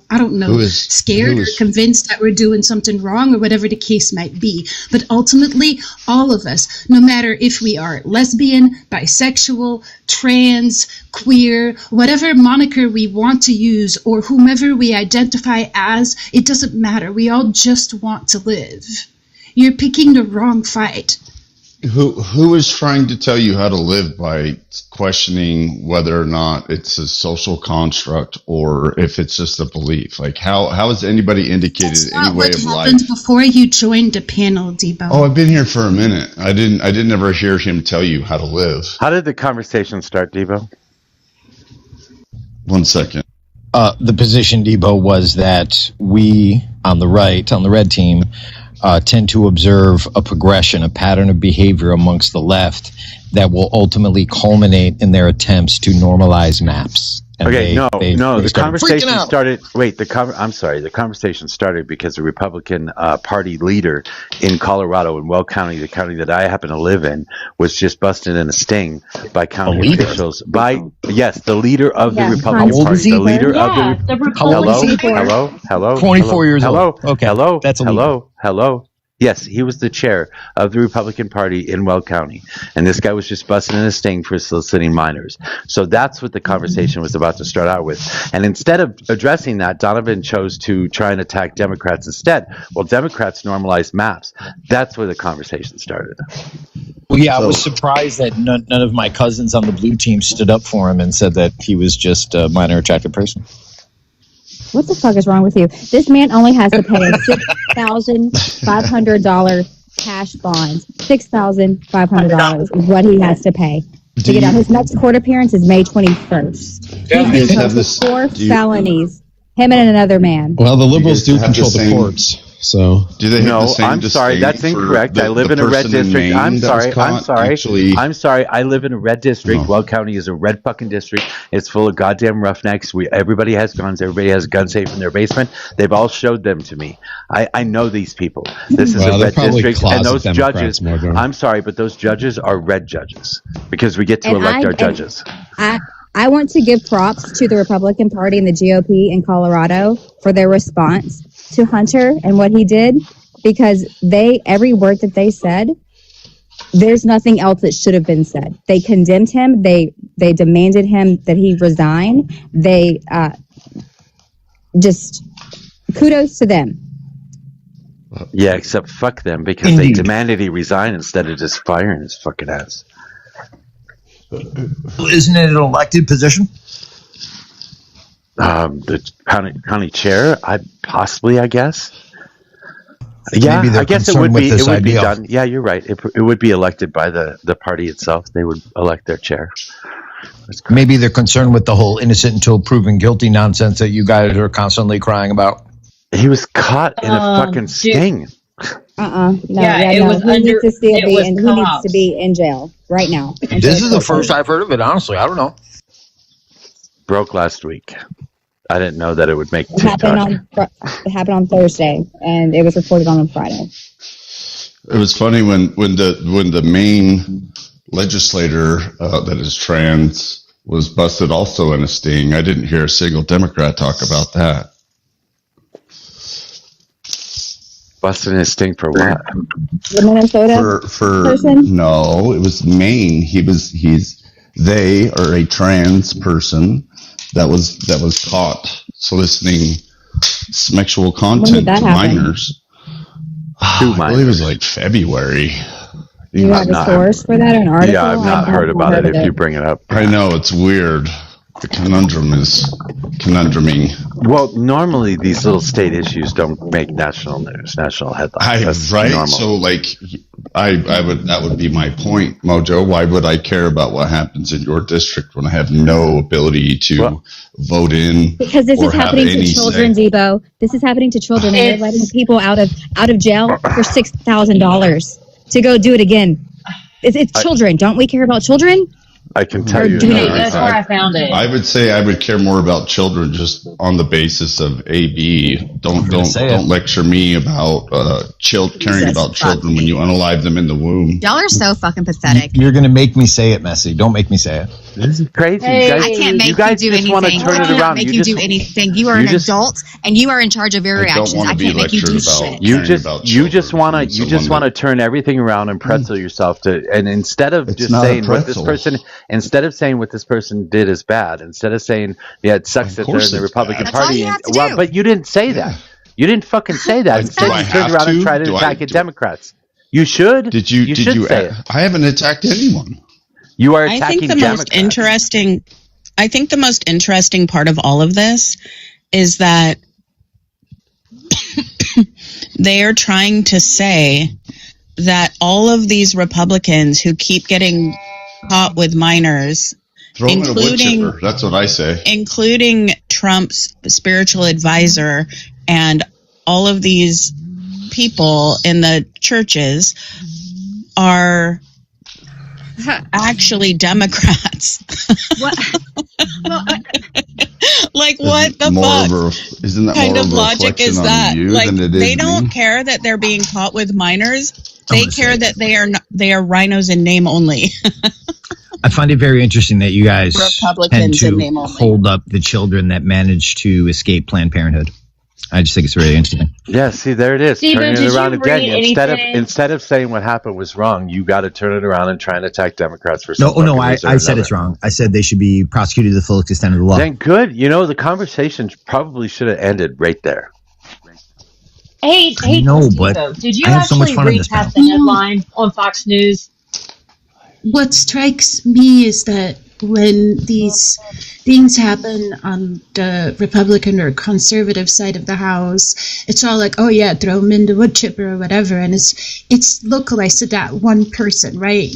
scared or convinced that we're doing something wrong or whatever the case might be. But ultimately, all of us, no matter if we are lesbian, bisexual, trans, queer, whatever moniker we want to use, or whomever we identify as, it doesn't matter. We all just want to live. You're picking the wrong fight. Who is trying to tell you how to live by questioning whether or not it's a social construct or if it's just a belief? How has anybody indicated any way of life? What happened before you joined the panel, Debo? Oh, I've been here for a minute. I didn't ever hear him tell you how to live. How did the conversation start, Debo? 1 second. The position, Debo, was that we on the right, on the red team, tend to observe a progression, a pattern of behavior amongst the left that will ultimately culminate in their attempts to normalize maps. And the conversation started. Wait, the conversation started because the Republican Party leader in Colorado, in Weld County, the county that I happen to live in, was just busted in a sting by county officials. The leader of the Republican Party, the leader of the Republican. Hello. 24 years old. Okay. Hello. Yes, he was the chair of the Republican Party in Weld County, and this guy was just busting in a sting for soliciting minors. So that's what the conversation was about to start out with. And instead of addressing that, Donovan chose to try and attack Democrats instead. Well, Democrats normalize maps. That's where the conversation started. Well, yeah, I was surprised that none of my cousins on the blue team stood up for him and said that he was just a minor attracted person. What the fuck is wrong with you? This man only has to pay a $6,500 cash bond. $6,500 is what he has to pay to get out. His next court appearance is May 21st. He's being charged with 4 felonies. Him and another man. Well, the liberals do control the courts. So do they? No, I'm sorry. That's incorrect. I live in a red district. I'm sorry. I'm sorry. I live in a red district. Weld County is a red fucking district. It's full of goddamn roughnecks. Everybody has guns. Everybody has a gun safe in their basement. They've all showed them to me. I know these people. This is a red district, and those judges. I'm sorry, but those judges are red judges because we get to elect our judges. I want to give props to the Republican Party and the GOP in Colorado for their response to Hunter and what he did, because every word that they said, there's nothing else that should have been said. They condemned him. They demanded him that he resign. They just kudos to them. Yeah, except fuck them because they demanded he resign instead of just firing his fucking ass. Isn't it an elected position? The county chair, I guess. Yeah, I guess it would be. It would be done. Yeah, you're right. It would be elected by the party itself. They would elect their chair. Maybe they're concerned with the whole innocent until proven guilty nonsense that you guys are constantly crying about. He was caught in a fucking sting. No. He needs to be in jail right now. This is the first I've heard of it. Honestly, I don't know. Broke last week. I didn't know that it would make it happened on Thursday, and it was reported on Friday. It was funny when the main legislator that is trans was busted also in a sting. I didn't hear a single Democrat talk about that. Busted in a sting for what? The Minnesota person? No, it was Maine. They are a trans person that was caught soliciting sexual content to minors. I believe it was like February. You have a source for that, an article? Yeah, I've not heard about it if you bring it up. I know, it's weird. The conundrum is conundruming. Well, normally these little state issues don't make national news, national headlines. Right? Normal. So, like, that would be my point, Mojo. Why would I care about what happens in your district when I have no ability to vote in? Because this is happening to children, Debo. This is happening to children. They're letting people out of jail for $6,000 to go do it again. It's children. Don't we care about children? I can tell you. That's where I found it. I would say I would care more about children just on the basis of AB. Don't lecture me about caring about children when you unalive them in the womb. Y'all are so fucking pathetic. You're going to make me say it, Messy. Don't make me say it. This is crazy. Hey, I can't make you do anything. I cannot make you do anything. You are an adult, and you are in charge of your reactions. I can't make you do shit. You just want to turn everything around and pretzel yourself and instead of just saying what this person. Instead of saying what this person did is bad, instead of saying, yeah, it sucks that they're in the Republican Party. But you didn't say that. You didn't fucking say that. Instead, you turned around and tried to attack Democrats. You should. Did you say it. I haven't attacked anyone. You are attacking Democrats. I think the most interesting part of all of this is that they are trying to say that all of these Republicans who keep getting caught with minors, including that's what I say, including Trump's spiritual advisor and all of these people in the churches, are actually Democrats. What? Like, what the fuck? Isn't that kind more of logic is that? Like, they don't me? care that they're being caught with minors. They care that they are rhinos in name only. I find it very interesting that you guys Republicans tend in name to only. hold up the children that managed to escape Planned Parenthood. I just think it's really interesting. Yeah, see, there it is. Steven, turning it around again. Anything? Instead of saying what happened was wrong, you got to turn it around and try and attack Democrats for I said it's wrong. I said they should be prosecuted to the full extent of the law. Then good. The conversation probably should have ended right there. Hey, no, but did you I have so much actually fun in read this past the headline on Fox News? What strikes me is that when these things happen on the Republican or conservative side of the House, it's all like, oh yeah, throw them in the wood chipper or whatever, and it's localized to that one person, right?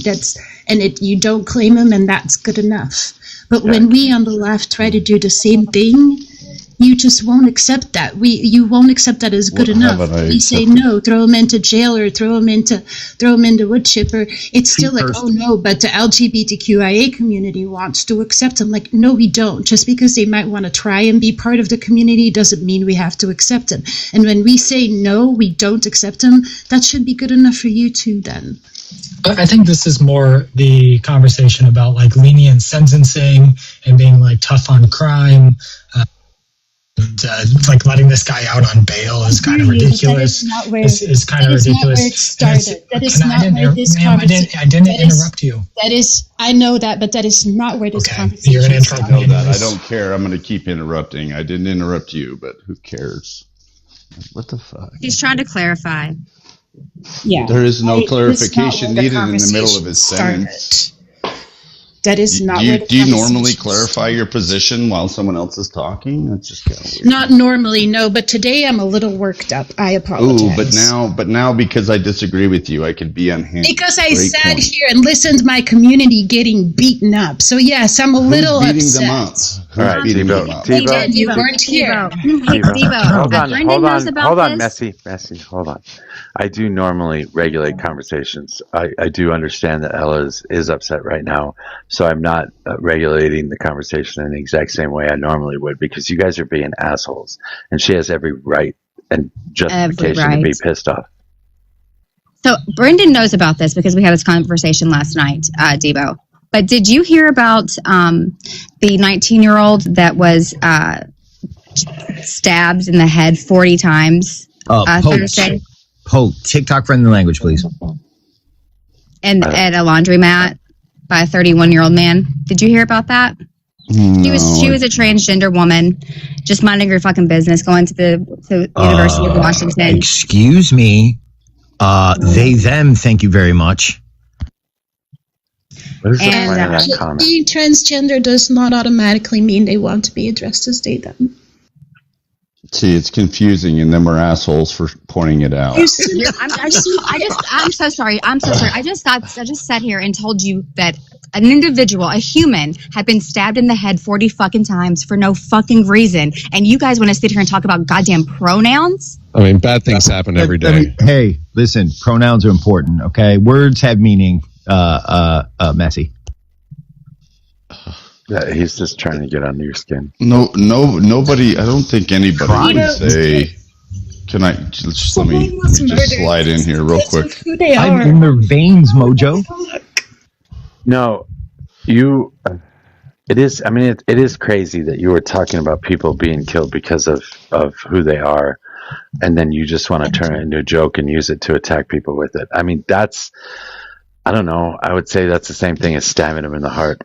You don't claim them, and that's good enough. But when we on the left try to do the same thing, you just won't accept that. You won't accept that as good enough. We say no, throw them into jail or throw them into wood chipper. It's still like, oh no, but the LGBTQIA community wants to accept them. Like, no, we don't. Just because they might want to try and be part of the community doesn't mean we have to accept them. And when we say no, we don't accept them, that should be good enough for you too then. I think this is more the conversation about like lenient sentencing and being like tough on crime. Like letting this guy out on bail is kind of ridiculous. Is kind of ridiculous. That is not where this conversation. I didn't interrupt you. That is, I know that, but that is not where this conversation. You're going to interrupt me. I know that. I don't care. I'm going to keep interrupting. I didn't interrupt you, but who cares? What the fuck? He's trying to clarify. Yeah. There is no clarification needed in the middle of his sentence. That is not. Do you normally clarify your position while someone else is talking? That's just kind of weird. Not normally, no. But today I'm a little worked up. I apologize. Ooh, but now because I disagree with you, I could be unhinged. Because I sat here and listened to my community getting beaten up. So yes, I'm a little upset. Beating them up? All right, Devo. You weren't here. Hold on, Messy, hold on. I do normally regulate conversations. I do understand that Ella is upset right now, so I'm not regulating the conversation in the exact same way I normally would, because you guys are being assholes, and she has every right and justification to be pissed off. So Brendan knows about this because we had this conversation last night, Debo. But did you hear about the 19-year-old that was stabbed in the head 40 times Thursday? TikTok friendly language, please. And at a laundromat by a 31-year-old man. Did you hear about that? No. She was a transgender woman, just minding her fucking business, going to the University of Washington. Excuse me. They, them, thank you very much. What is the point of that comment? Being transgender does not automatically mean they want to be addressed as they, them. See, it's confusing, and then we're assholes for pointing it out. I'm so sorry. I just sat here and told you that an individual, a human, had been stabbed in the head 40 fucking times for no fucking reason, and you guys want to sit here and talk about goddamn pronouns? I mean, bad things happen every day. Hey, listen, pronouns are important, okay? Words have meaning, Messy. Yeah, he's just trying to get under your skin. Nobody. I don't think anybody would say. Can I just let me just slide in here real quick? I'm in their veins, Mojo. No, you. It is. I mean, it is crazy that you were talking about people being killed because of who they are, and then you just want to turn it into a joke and use it to attack people with it. I mean, that's. I don't know. I would say that's the same thing as stabbing them in the heart.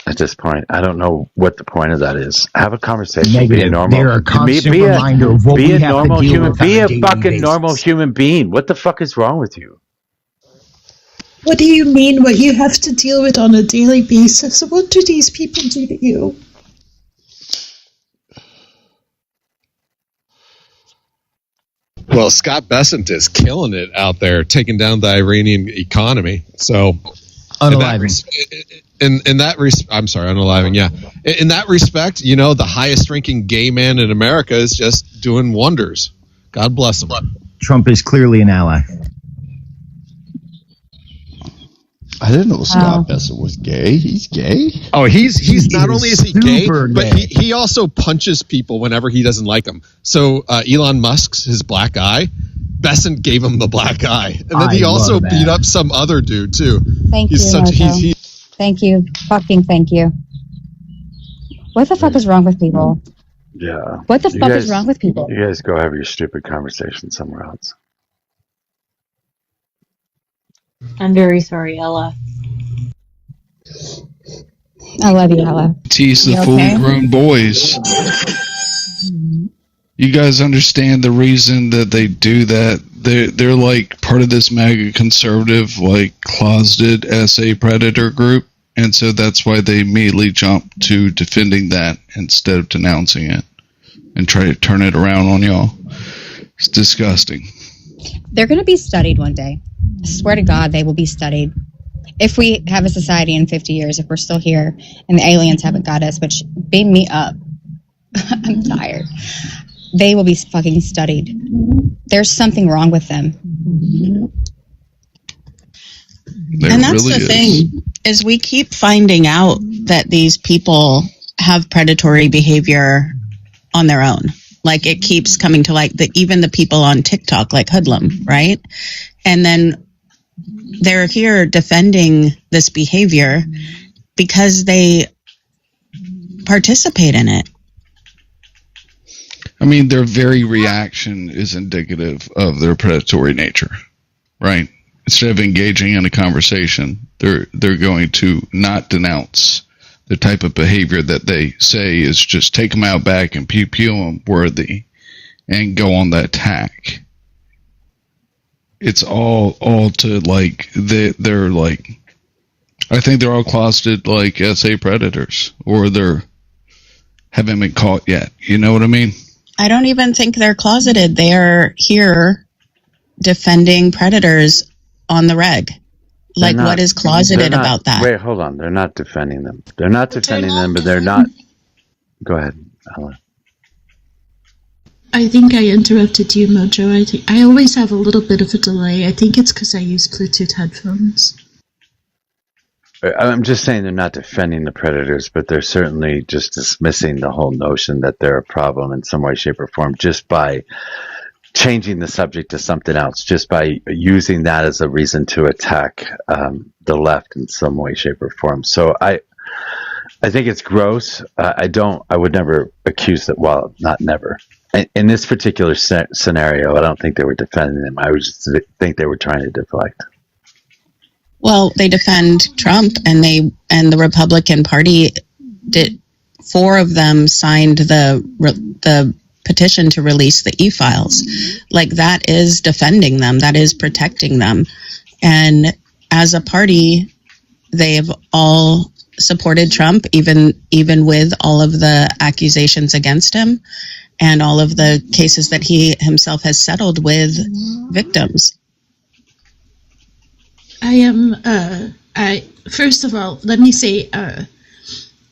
At this point, I don't know what the point of that is. Have a conversation. Negative. Be a normal. They're a constant reminder of what we have normal to deal human. with Be on a a fucking daily normal basis. human being. What the fuck is wrong with you? What do you mean what you have to deal with on a daily basis? What do these people do to you? Well, Scott Bessent is killing it out there, taking down the Iranian economy. So, unaliving. I'm sorry, unaliving. Yeah, in that respect, you know, the highest-ranking gay man in America is just doing wonders. God bless him. Trump is clearly an ally. I didn't know Scott Bessent was gay. He's gay? Oh, he's not only is he gay, super but gay. he also punches people whenever he doesn't like them. So Elon Musk's his black eye, Bessent gave him the black eye, and then he also beat up some other dude too. Thank you, Mojo. Thank you. Fucking thank you. What the fuck is wrong with people? Yeah. What the fuck is wrong with people? You guys go have your stupid conversation somewhere else. I'm very sorry, Ella. I love you, Ella. Tease the fully grown boys. You guys understand the reason that they do that? They're like part of this mega conservative, like closeted SA predator group, And so that's why they immediately jump to defending that instead of denouncing it and try to turn it around on y'all. It's disgusting. They're going to be studied one day. I swear to God, they will be studied. If we have a society in 50 years, if we're still here and the aliens haven't got us, which beam me up. I'm tired. They will be fucking studied. There's something wrong with them. And that's really the thing, is we keep finding out that these people have predatory behavior on their own. Like, it keeps coming to light that even the people on TikTok, like Hoodlum, right? And then they're here defending this behavior because they participate in it. I mean, their very reaction is indicative of their predatory nature, right? Instead of engaging in a conversation, they're going to not denounce the type of behavior that they say is just take them out back and pew them worthy and go on the attack. It's all to like, they're like, I think they're all closeted like SA predators, or they're haven't been caught yet. You know what I mean? I don't even think they're closeted. They're here defending predators on the reg. Like, what is closeted about that? Wait, hold on. They're not defending them. They're not defending them, but they're not. Go ahead, Ella. I think I interrupted you, Mojo. I always have a little bit of a delay. I think it's because I use Bluetooth headphones. I'm just saying they're not defending the predators, but they're certainly just dismissing the whole notion that they're a problem in some way, shape, or form just by changing the subject to something else, just by using that as a reason to attack the left in some way, shape, or form. So I think it's gross. I would never accuse that. Well, not never. In this particular scenario, I don't think they were defending them. I would just think they were trying to deflect. Well, they defend Trump, and the Republican Party did. 4 of them signed the petition to release the e-files. Like, that is defending them. That is protecting them. And as a party, they've all supported Trump, even with all of the accusations against him and all of the cases that he himself has settled with victims. First of all, let me say,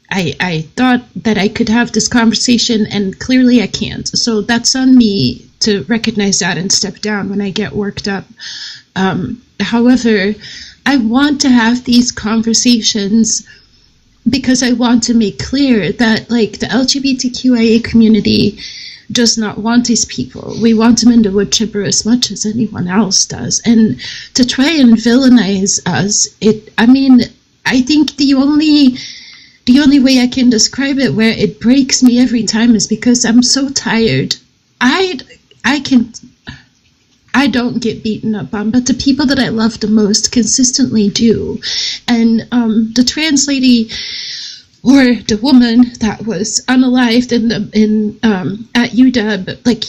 I thought that I could have this conversation, and clearly I can't. So that's on me to recognize that and step down when I get worked up. However, I want to have these conversations because I want to make clear that, like, the LGBTQIA community does not want these people. We want them in the wood chipper as much as anyone else does. And to try and villainize us, I think the only way I can describe it where it breaks me every time is because I'm so tired. I don't get beaten up on, but the people that I love the most consistently do. And the trans lady, or the woman that was unalived at UW, like,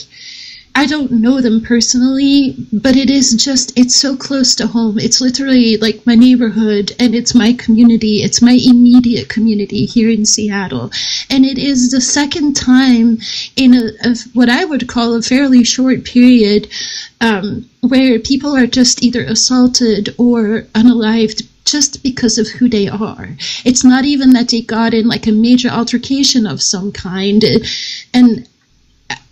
I don't know them personally, but it's so close to home. It's literally like my neighborhood, and it's my community. It's my immediate community here in Seattle. And it is the second time in what I would call a fairly short period where people are just either assaulted or unalived just because of who they are. It's not even that they got in like a major altercation of some kind. And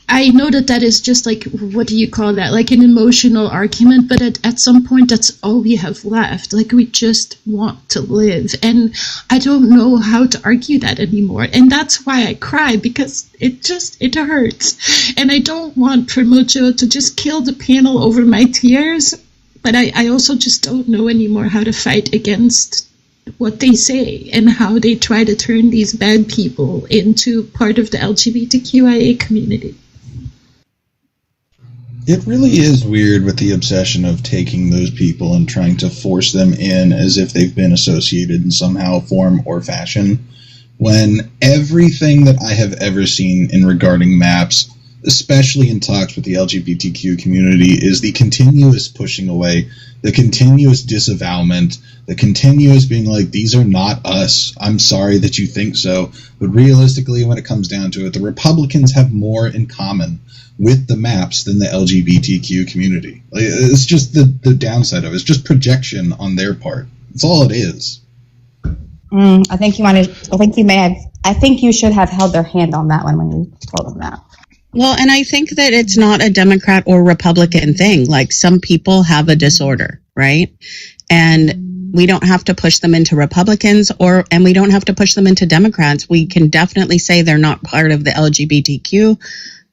I know that is just like, what do you call that? Like an emotional argument, but at some point that's all we have left. Like, we just want to live. And I don't know how to argue that anymore. And that's why I cry, because it hurts. And I don't want Mojo to just kill the panel over my tears. But I also just don't know anymore how to fight against what they say and how they try to turn these bad people into part of the LGBTQIA community. It really is weird with the obsession of taking those people and trying to force them in as if they've been associated in somehow, form, or fashion, when everything that I have ever seen in regarding maps especially in talks with the LGBTQ community, is the continuous pushing away, the continuous disavowalment, the continuous being like, these are not us. I'm sorry that you think so. But realistically, when it comes down to it, the Republicans have more in common with the maps than the LGBTQ community. Like, it's just the downside of it. It's just projection on their part. That's all it is. I think you should have held their hand on that one when you told them that. Well, and I think that it's not a Democrat or Republican thing. Like, some people have a disorder, right? And we don't have to push them into Republicans and we don't have to push them into Democrats. We can definitely say they're not part of the LGBTQ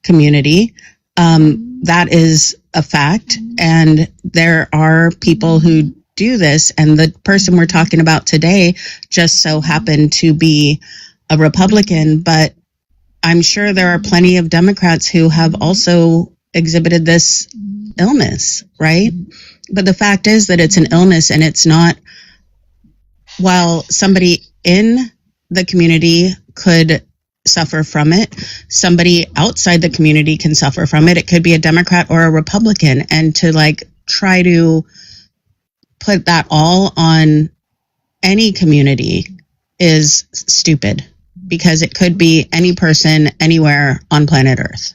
community. That is a fact. And there are people who do this, and the person we're talking about today just so happened to be a Republican, but I'm sure there are plenty of Democrats who have also exhibited this illness, right? But the fact is that it's an illness, and it's not, while somebody in the community could suffer from it, somebody outside the community can suffer from it. It could be a Democrat or a Republican, and to try to put that all on any community is stupid, because it could be any person anywhere on planet Earth.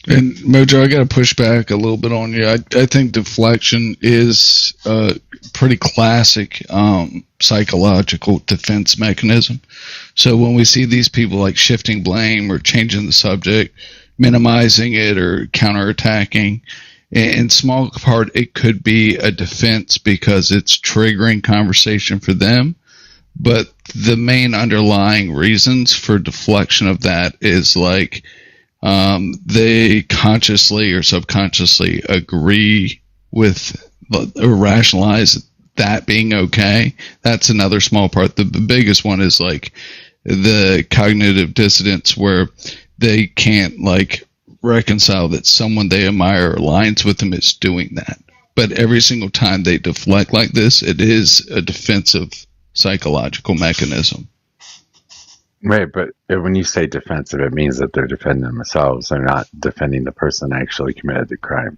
And Mojo, I got to push back a little bit on you. I think deflection is a pretty classic psychological defense mechanism. So when we see these people shifting blame or changing the subject, minimizing it or counterattacking, in small part, it could be a defense because it's triggering conversation for them. But the main underlying reasons for deflection of that is they consciously or subconsciously agree with or rationalize that being okay. That's another small part. The biggest one is the cognitive dissonance, where they can't reconcile that someone they admire or aligns with them is doing that. But every single time they deflect like this, it is a defensive psychological mechanism. Right, but when you say defensive, it means that they're defending themselves. They're not defending the person that actually committed the crime.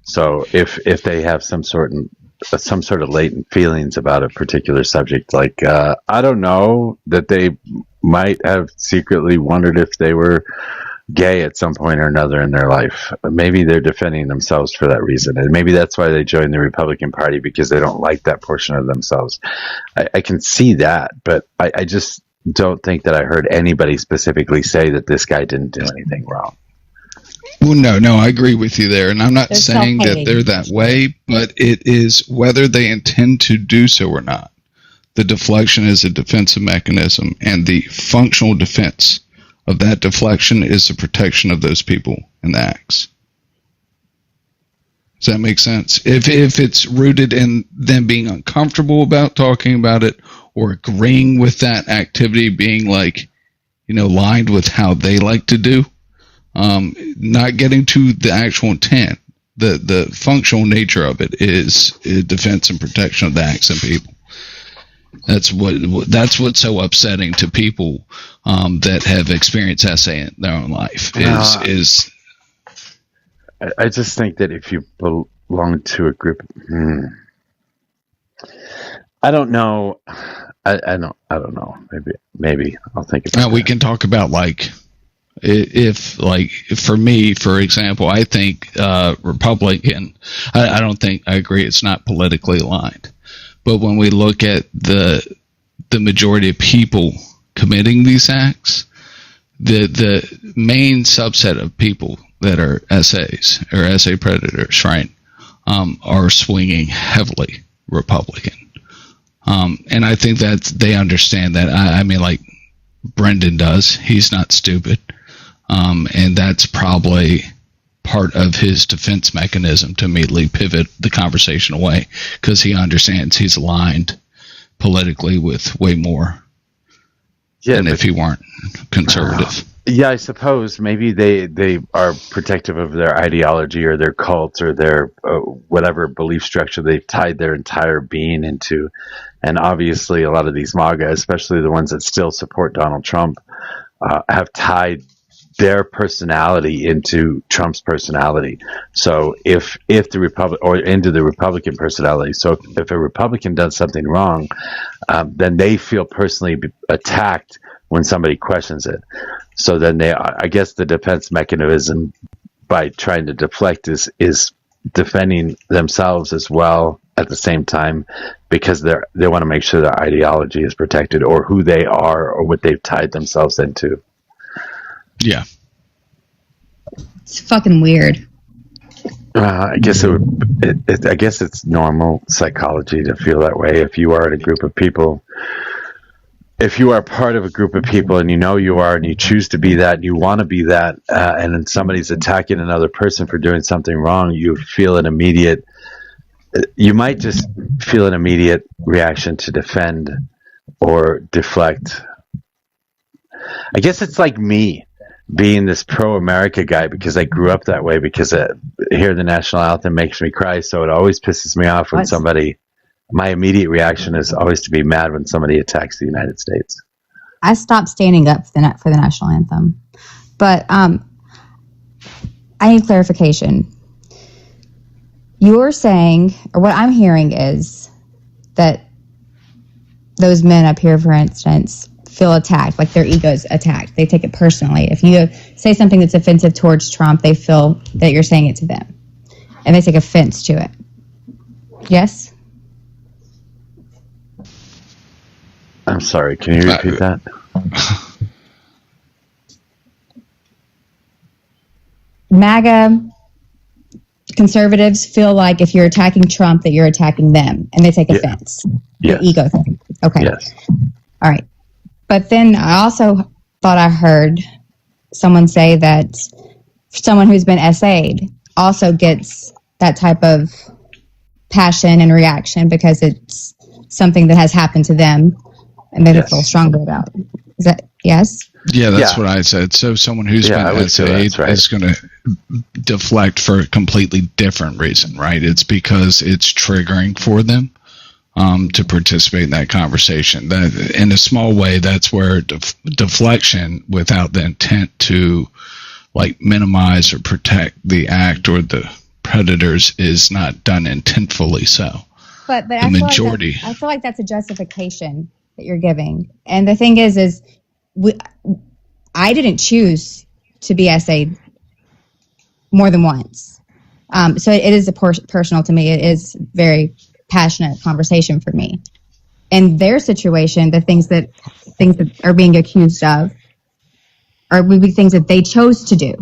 So if they have some sort of latent feelings about a particular subject, I don't know, that they might have secretly wondered if they were gay at some point or another in their life. Maybe they're defending themselves for that reason, and maybe that's why they joined the Republican Party, because they don't like that portion of themselves. I can see that, but I just don't think that I heard anybody specifically say that this guy didn't do anything wrong. Well, no, I agree with you there, and I'm not saying that they're that way, but it is whether they intend to do so or not. The deflection is a defensive mechanism, and the functional defense of that deflection is the protection of those people and the acts. Does that make sense? If it's rooted in them being uncomfortable about talking about it, or agreeing with that activity being lined with how they like to do, not getting to the actual intent, the functional nature of it is defense and protection of the acts and people. That's what's so upsetting to people that have experienced SA in their own life. I just think that if you belong to a group, I don't know. I don't know. Maybe I'll think about it. We can talk about if for me, for example, I think Republican. I don't think I agree. It's not politically aligned. But when we look at the majority of people committing these acts, the main subset of people that are SAs or SA predators, right, are swinging heavily Republican. And I think that they understand that. I mean, Brendan does. He's not stupid. And that's probably part of his defense mechanism to immediately pivot the conversation away, because he understands he's aligned politically with way more than if he weren't conservative. Yeah, I suppose maybe they are protective of their ideology or their cult or their whatever belief structure they've tied their entire being into. And obviously a lot of these MAGA, especially the ones that still support Donald Trump, have tied their personality into Trump's personality. So if the into the Republican personality. So if a Republican does something wrong, then they feel personally attacked when somebody questions it. So then I guess the defense mechanism by trying to deflect is defending themselves as well at the same time, because they want to make sure their ideology is protected, or who they are, or what they've tied themselves into. Yeah. It's fucking weird. I guess I guess it's normal psychology to feel that way. If you are in a group of people, if you are part of a group of people and you know you are, and you choose to be that, and you want to be that, and then somebody's attacking another person for doing something wrong, you might just feel an immediate reaction to defend or deflect. I guess it's like me being this pro-America guy because I grew up that way, because hearing the national anthem makes me cry, so it always pisses me off when my immediate reaction is always to be mad when somebody attacks the United States. I stopped standing up for the national anthem. But I need clarification. You're saying, or what I'm hearing is that those men up here, for instance, feel attacked, like their ego's attacked. They take it personally. If you say something that's offensive towards Trump, they feel that you're saying it to them, and they take offense to it. Yes? I'm sorry, can you repeat that? MAGA conservatives feel like if you're attacking Trump, that you're attacking them, and they take offense. Yes. The ego thing. Okay. Yes. All right. But then I also thought I heard someone say that someone who's been SA'd also gets that type of passion and reaction because it's something that has happened to them and they feel stronger about. Is that yes? Yeah, that's what I said. So someone who's been SA'd is going to deflect for a completely different reason, right? It's because it's triggering for them to participate in that conversation. That, in a small way, that's where deflection without the intent to like minimize or protect the act or the predators is not done intentfully. So, but the majority. I feel like that's a justification that you're giving. And the thing is I didn't choose to be SA'd more than once. So it is personal to me. It is very passionate conversation for me. In their situation, the things that are being accused of would be things that they chose to do.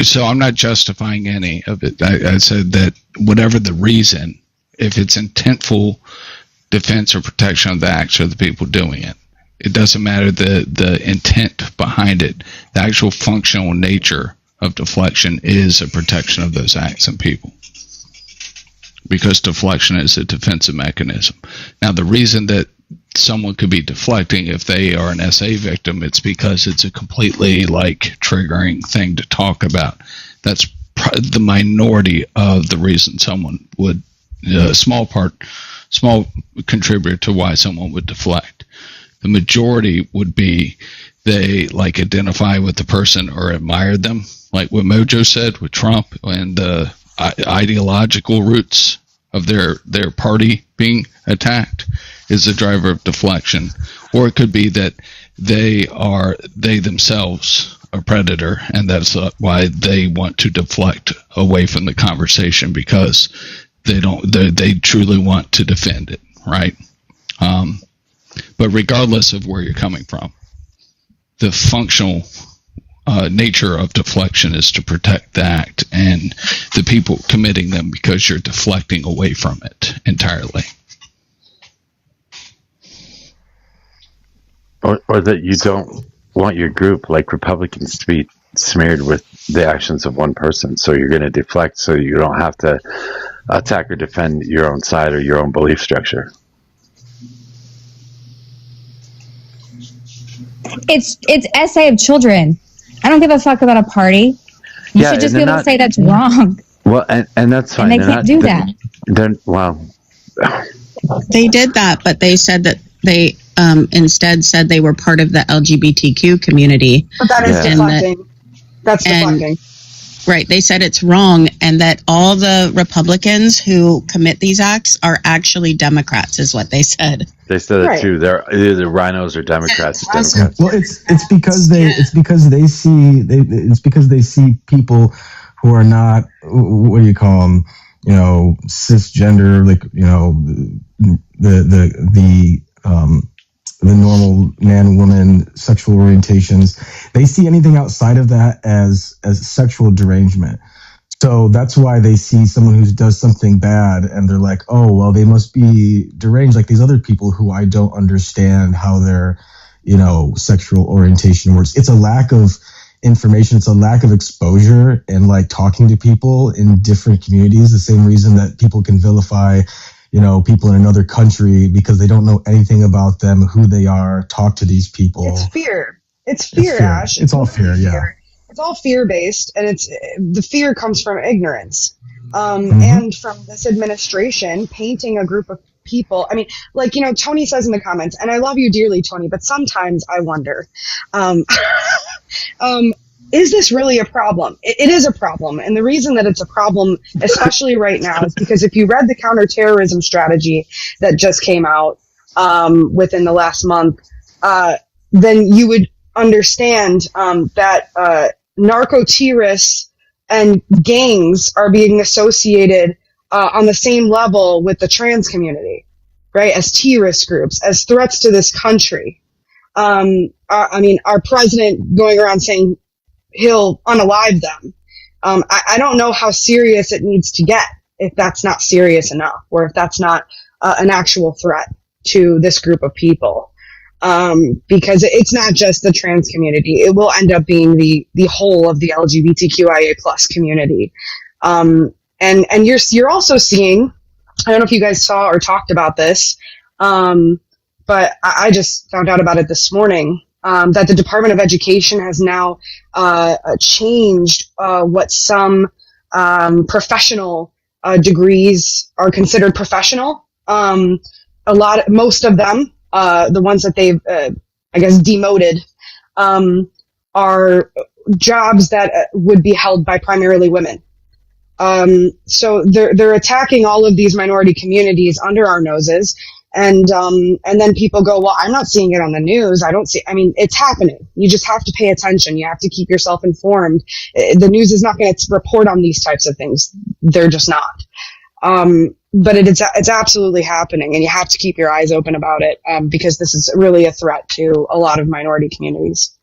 So I'm not justifying any of it. I said that whatever the reason, if it's intentful defense or protection of the acts of the people doing it, it doesn't matter the intent behind it. The actual functional nature of deflection is a protection of those acts and people, because deflection is a defensive mechanism. Now, the reason that someone could be deflecting if they are an SA victim, it's because it's a completely triggering thing to talk about. That's the minority of the reason someone would, small contributor to why someone would deflect. The majority would be they identify with the person or admire them, like what Mojo said with Trump and the ideological roots of their party being attacked is the driver of deflection. Or it could be that they themselves a predator, and that's why they want to deflect away from the conversation, because they truly want to defend it, right? But regardless of where you're coming from, the functional nature of deflection is to protect the act and the people committing them, because you're deflecting away from it entirely. Or that you don't want your group, like Republicans, to be smeared with the actions of one person. So you're going to deflect so you don't have to attack or defend your own side or your own belief structure. It's SA of children. I don't give a fuck about a party. You should just be able to say that's wrong. Well, and that's fine. And they can't do that. Well, they did that, but they said that they instead said they were part of the LGBTQ community. But that is deflecting. That's deflecting. Right. They said it's wrong, and that all the Republicans who commit these acts are actually Democrats, is what they said. They said it too. They're either rhinos or Democrats. Democrats. Well, it's because they see people who are not, what do you call them? Cisgender, like the normal man-woman sexual orientations. They see anything outside of that as sexual derangement. So that's why they see someone who does something bad and they're like, oh, well, they must be deranged like these other people who I don't understand how their, sexual orientation works. It's a lack of information. It's a lack of exposure and like talking to people in different communities. The same reason that people can vilify people in another country because they don't know anything about them, who they are, talk to these people. It's fear. It's fear, Ash. It's all fear, yeah. It's all fear-based, and the fear comes from ignorance. And from this administration painting a group of people. I mean, like, Tony says in the comments, and I love you dearly, Tony, but sometimes I wonder, is this really a problem? It is a problem. And the reason that it's a problem, especially right now, is because if you read the counterterrorism strategy that just came out within the last month, then you would understand that narco-terrorists and gangs are being associated on the same level with the trans community, right? As terrorist groups, as threats to this country. Our president going around saying he'll unalive them. I don't know how serious it needs to get if that's not serious enough, or if that's not an actual threat to this group of people. Because it's not just the trans community. It will end up being the whole of the LGBTQIA plus community. And you're also seeing, I don't know if you guys saw or talked about this, but I just found out about it this morning, that the Department of Education has now changed what some professional degrees are considered professional. Most of them, the ones that they've, demoted, are jobs that would be held by primarily women. So they're attacking all of these minority communities under our noses. And then people go, well, I'm not seeing it on the news. It's happening. You just have to pay attention. You have to keep yourself informed. The news is not going to report on these types of things. They're just not. But it's absolutely happening, and you have to keep your eyes open about it, because this is really a threat to a lot of minority communities.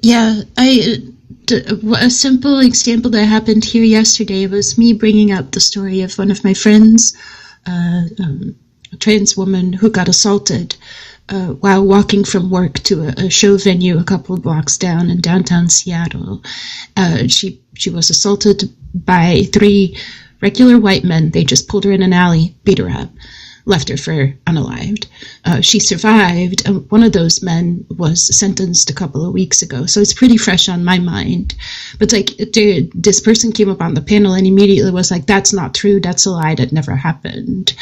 Yeah, a simple example that happened here yesterday was me bringing up the story of one of my friends, a trans woman who got assaulted while walking from work to a show venue a couple of blocks down in downtown Seattle. She was assaulted by 3 regular white men. They just pulled her in an alley, beat her up, left her for unalived. She survived. One of those men was sentenced a couple of weeks ago, so it's pretty fresh on my mind. But this person came up on the panel and immediately was like, that's not true, that's a lie, that never happened.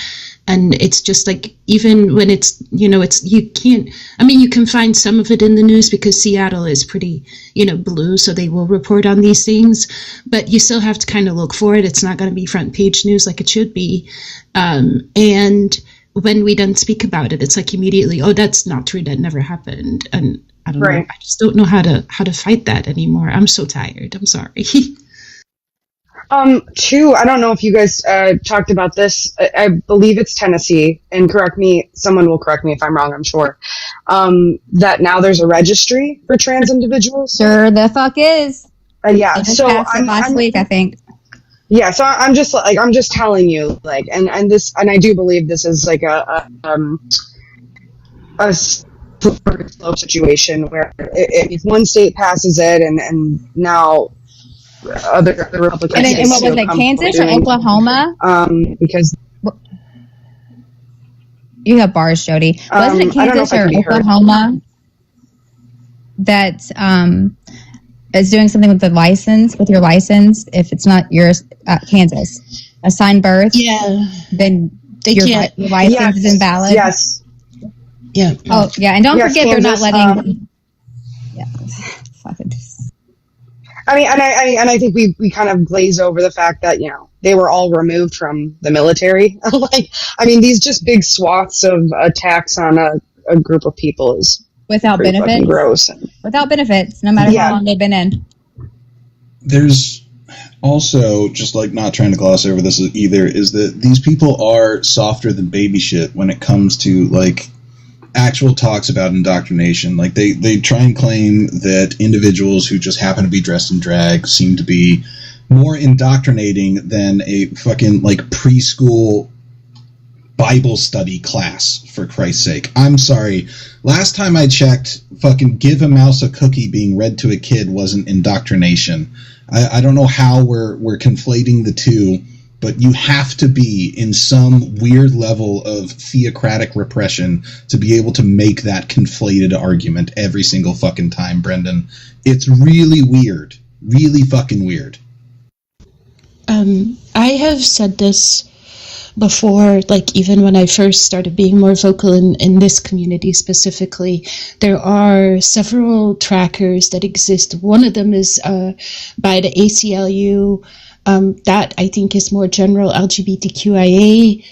And it's just like, even when it's, you can't, you can find some of it in the news because Seattle is pretty, blue, so they will report on these things, but you still have to kind of look for it. It's not going to be front page news like it should be. And when we don't speak about it, it's like immediately, oh, that's not true, that never happened. And I don't know, I just don't know how to fight that anymore. I'm so tired. I'm sorry. Two, I don't know if you guys talked about this. I believe it's Tennessee, and someone will correct me if I'm wrong, I'm sure. That now there's a registry for trans individuals. Sure the fuck is. Yeah, so last week, I think. Yeah, so I'm just telling you, and I do believe this is like a slippery slope situation where if one state passes it and now other Republicans. And what was it, Kansas or Oklahoma? Because you have bars, Jody. Wasn't it Kansas or Oklahoma that is doing something with your license? If it's not yours, Kansas, assigned birth. Yeah. Then they your license is invalid. Yes. Yeah. Oh, yeah, and don't Yes, forget Kansas, they're not letting. Yeah. Fucking. I mean, and I think we kind of glaze over the fact that, you know, they were all removed from the military. Like, I mean, these just big swaths of attacks on a group of people is Without pretty fucking benefits. gross. Without benefits, no matter Yeah. how long they've been in. There's also, just like not trying to gloss over this either, is that these people are softer than baby shit when it comes to like actual talks about indoctrination. Like they try and claim that individuals who just happen to be dressed in drag seem to be more indoctrinating than a fucking like preschool Bible study class, for Christ's sake. I'm sorry. Last time I checked, fucking give a mouse a cookie being read to a kid wasn't indoctrination. I don't know how we're conflating the two, but you have to be in some weird level of theocratic repression to be able to make that conflated argument every single fucking time, Brendan. It's really weird. Really fucking weird. I have said this before, like even when I first started being more vocal in this community specifically. There are several trackers that exist. One of them is by the ACLU. That I think is more general LGBTQIA.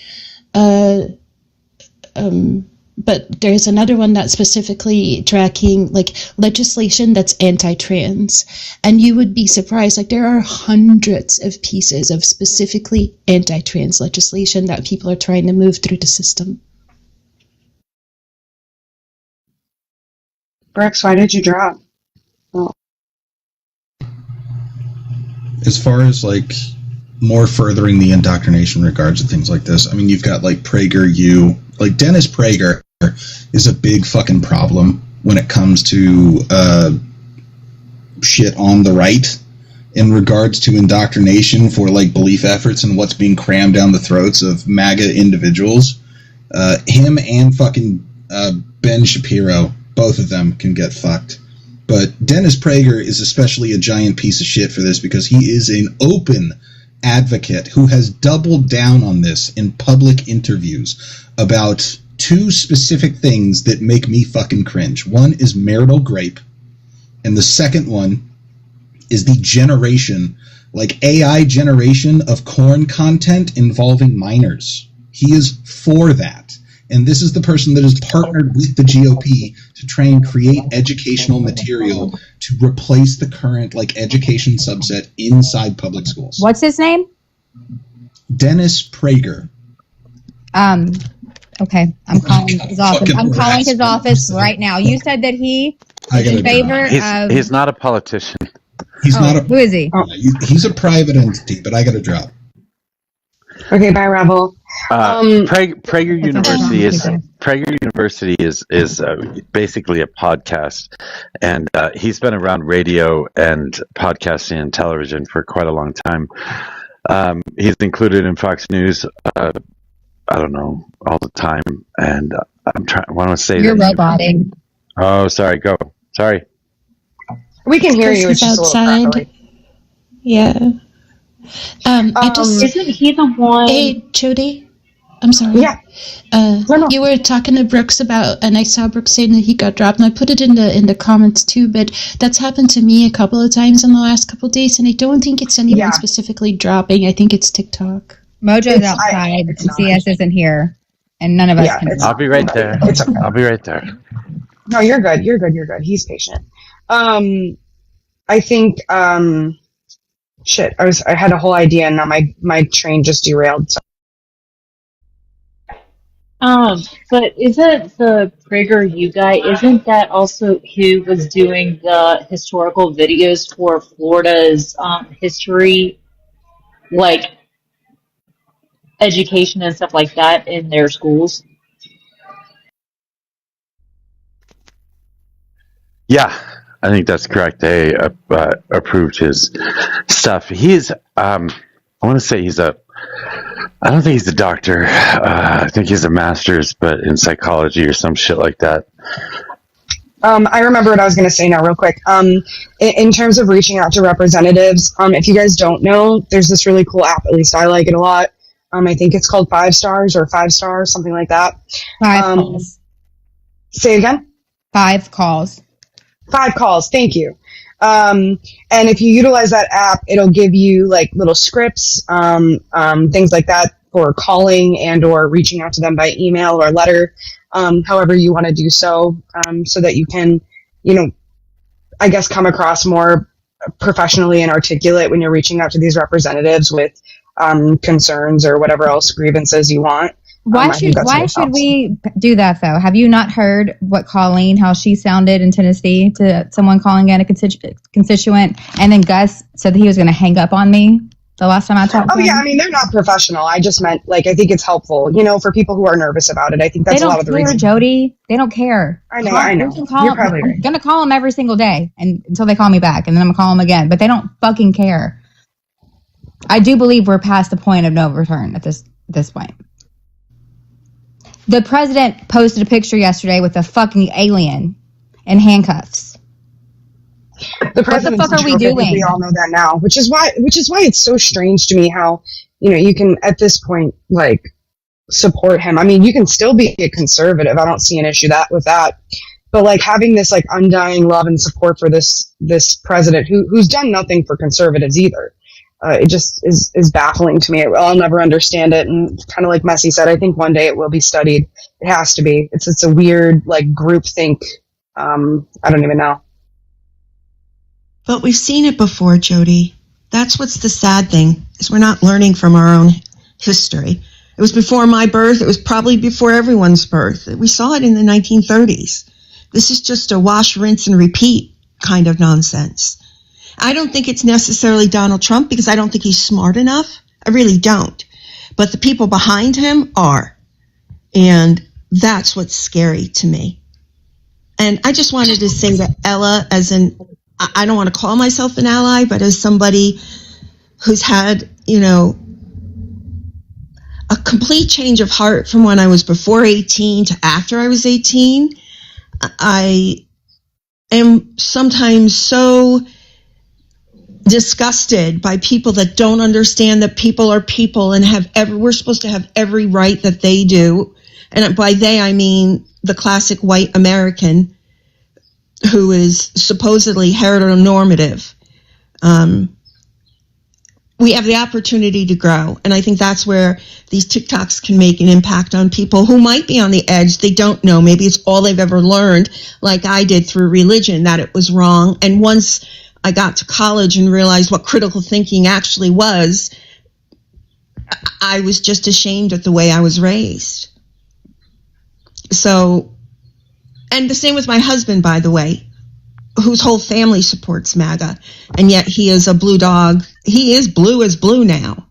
But there's another one that's specifically tracking like legislation that's anti-trans, and you would be surprised, like there are hundreds of pieces of specifically anti-trans legislation that people are trying to move through the system. Brooks, why did you drop? Oh. As far as like more furthering the indoctrination in regards to things like this, I mean, you've got like PragerU, like Dennis Prager is a big fucking problem when it comes to shit on the right in regards to indoctrination for like belief efforts and what's being crammed down the throats of MAGA individuals. Him and fucking Ben Shapiro, both of them can get fucked. But Dennis Prager is especially a giant piece of shit for this because he is an open advocate who has doubled down on this in public interviews about two specific things that make me fucking cringe. One is marital grape, and the second one is the generation, like AI generation of corn content involving minors. He is for that. And this is the person that has partnered with the GOP to try and create educational material to replace the current like education subset inside public schools. What's his name? Dennis Prager. Okay, I'm calling his office. I'm calling his office right now. You said that he is in favor of. He's not a politician. He's not a. Who is he? He's a private entity, but I got to drop. Okay, bye, Rebel. Prager University is basically a podcast, and he's been around radio and podcasting and television for quite a long time. He's included in Fox News. I don't know, all the time, and I'm trying. I want to say you're roboting. Oh, sorry. Go. Sorry. We can hear you. He's outside. Yeah. I just isn't he the one? Hey, Jody. I'm sorry. Yeah. You were talking to Brooks about, and I saw Brooks saying that he got dropped, and I put it in the comments too. But that's happened to me a couple of times in the last couple of days, and I don't think it's anyone specifically dropping. I think it's TikTok. Mojo's outside. CS isn't here, and none of us can. I'll be right there. I'll be right there. No, you're good. You're good. You're good. He's patient. I think. Shit. I had a whole idea, and now my train just derailed. So. But isn't the PragerU guy? Isn't that also who was doing the historical videos for Florida's history, like education and stuff like that in their schools? Yeah, I think that's correct. They approved his stuff. He's, I want to say I don't think he's a doctor. I think he's a master's, but in psychology or some shit like that. I remember what I was going to say now real quick. In terms of reaching out to representatives, if you guys don't know, there's this really cool app, at least I like it a lot. I think it's called 5 Stars or 5 Stars, something like that. Say again? 5 calls. 5 calls. Thank you. And if you utilize that app, it'll give you like little scripts, things like that for calling and or reaching out to them by email or letter, however you want to do so, so that you can, I guess, come across more professionally and articulate when you're reaching out to these representatives with concerns or whatever else grievances you want. Why should we do that though? Have you not heard what Colleen, how she sounded in Tennessee to someone calling in a constituent, and then Gus said that he was going to hang up on me the last time I talked to him? Oh yeah, I mean, they're not professional. I just meant, like, I think it's helpful, for people who are nervous about it. I think that's a lot of the reason. Jody. They don't care. I know. You're probably right. I'm going to call them every single day until they call me back, and then I'm going to call them again, but they don't fucking care. I do believe we're past the point of no return at this point. The president posted a picture yesterday with a fucking alien in handcuffs. The president's what the fuck are we doing? We all know that now, which is why it's so strange to me how, you can at this point, like, support him. I mean, you can still be a conservative. I don't see an issue with that. But like having this like undying love and support for this president who's done nothing for conservatives either. It just is baffling to me. I'll never understand it. And kind of like Messi said, I think one day it will be studied. It has to be. It's a weird like group think. I don't even know. But we've seen it before, Jody. That's what's the sad thing, is we're not learning from our own history. It was before my birth. It was probably before everyone's birth. We saw it in the 1930s. This is just a wash, rinse, and repeat kind of nonsense. I don't think it's necessarily Donald Trump because I don't think he's smart enough. I really don't. But the people behind him are. And that's what's scary to me. And I just wanted to say that Ella, I don't want to call myself an ally, but as somebody who's had, a complete change of heart from when I was before 18 to after I was 18, I am sometimes so disgusted by people that don't understand that people are people and we're supposed to have every right that they do. And by they, I mean the classic white American who is supposedly heteronormative. We have the opportunity to grow. And I think that's where these TikToks can make an impact on people who might be on the edge. They don't know. Maybe it's all they've ever learned, like I did through religion, that it was wrong. And once I got to college and realized what critical thinking actually was, I was just ashamed of the way I was raised. So, and the same with my husband, by the way, whose whole family supports MAGA, and yet he is a blue dog. He is blue as blue now.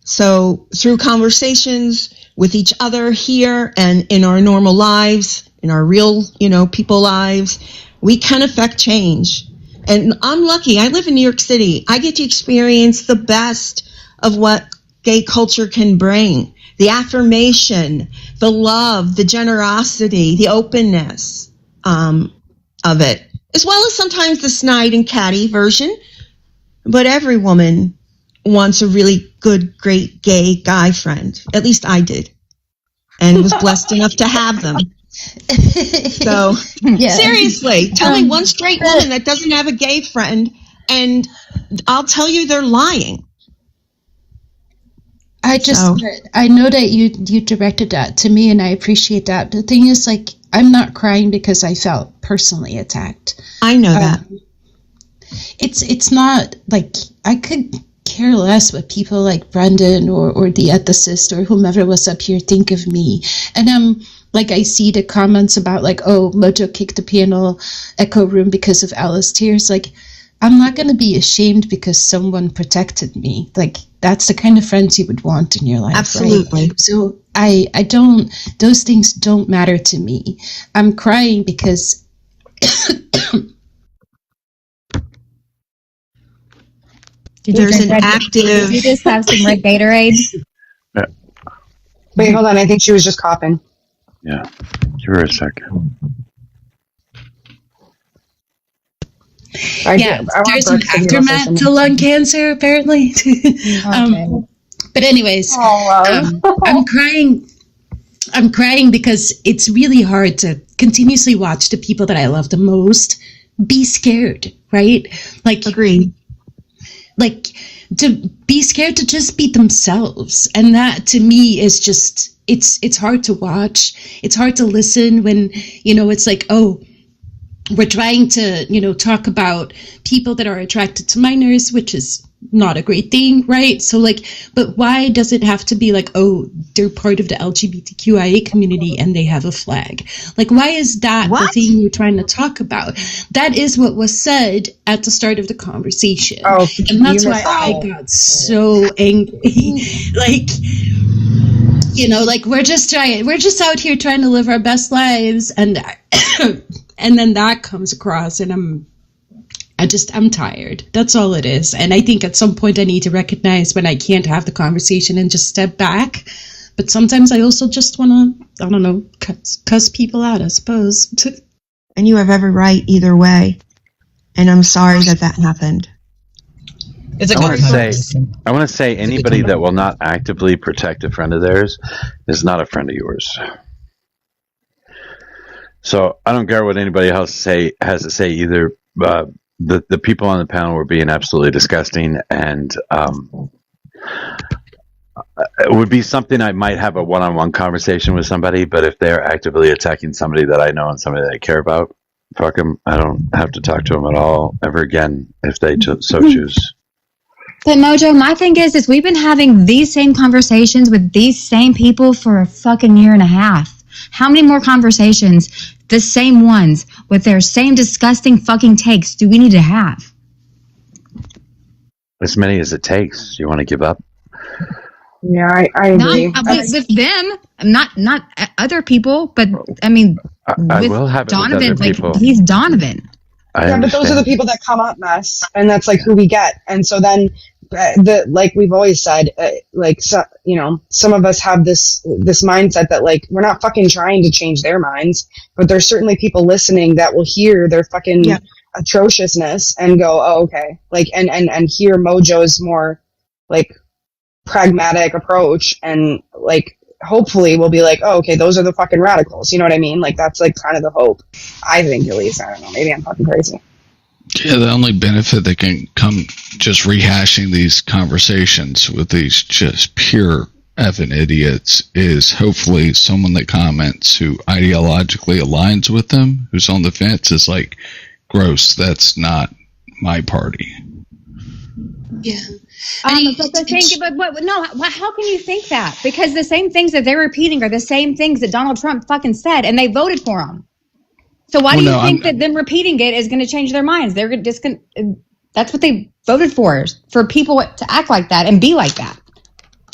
So through conversations with each other here and in our normal lives, in our real, people lives, we can affect change. And I'm lucky. I live in New York City. I get to experience the best of what gay culture can bring. The affirmation, the love, the generosity, the openness of it. As well as sometimes the snide and catty version. But every woman wants a really good, great gay guy friend. At least I did. And was blessed enough to have them. So, seriously, tell me one straight woman that doesn't have a gay friend, and I'll tell you they're lying. I know that you directed that to me, and I appreciate that. The thing is, like, I'm not crying because I felt personally attacked. I know that. It's not like I could care less what people like Brendan or the ethicist or whomever was up here think of me. And like I see the comments about like, oh, Mojo kicked the panel echo room because of Alice tears. Like, I'm not going to be ashamed because someone protected me. Like, that's the kind of friends you would want in your life. Absolutely. Right? So I don't, those things don't matter to me. I'm crying because there's an active. Did you just have some red Gatorade? Yeah. Wait, hold on. I think she was just coughing. Yeah. Give her a second. There's an aftermath to lung cancer, apparently. But anyways, I'm crying. I'm crying because it's really hard to continuously watch the people that I love the most be scared, right? Like, agreed. Like, to be scared to just be themselves. And that, to me, is just, it's hard to watch. It's hard to listen when, it's like, oh, we're trying to, talk about people that are attracted to minors, which is not a great thing, right? So, like, but why does it have to be like, oh, they're part of the LGBTQIA community and they have a flag? Like, why is that the thing we're trying to talk about? That is what was said at the start of the conversation. Oh, and that's why I got so angry. Like, like we're just out here trying to live our best lives, and and then that comes across, and I'm tired. That's all it is. And I think at some point I need to recognize when I can't have the conversation and just step back. But sometimes I also just want to, I don't know, cuss people out, I suppose. And you have every right either way. And I'm sorry that happened. I want to say anybody that will not actively protect a friend of theirs is not a friend of yours. So I don't care what anybody else has to say either. The people on the panel were being absolutely disgusting, and it would be something I might have a one-on-one conversation with somebody, but if they're actively attacking somebody that I know and somebody that I care about, fuck them. I don't have to talk to them at all ever again if they so choose. But Mojo, my thing is we've been having these same conversations with these same people for a fucking year and a half. How many more conversations, the same ones, with their same disgusting fucking takes, do we need to have? As many as it takes. You want to give up? Yeah, I agree. Not with them, not other people, but I mean, I will have it Donovan. with other people. Like, he's Donovan. Yeah, but those are the people that come up mess, and that's like who we get. And so then, like we've always said, some of us have this mindset that like we're not fucking trying to change their minds, but there's certainly people listening that will hear their fucking atrociousness and go, oh, okay, like and hear Mojo's more like pragmatic approach, and like hopefully we'll be like, oh, okay, those are the fucking radicals. You know what I mean? Like that's like kind of the hope. I think, at least. I don't know. Maybe I'm fucking crazy. Yeah, the only benefit that can come just rehashing these conversations with these just pure effing idiots is hopefully someone that comments who ideologically aligns with them, who's on the fence, is like, gross, that's not my party. Yeah. But the thing, how can you think that? Because the same things that they're repeating are the same things that Donald Trump fucking said, and they voted for him. So why do you think that them repeating it is going to change their minds? They're just going. That's what they voted for people to act like that and be like that.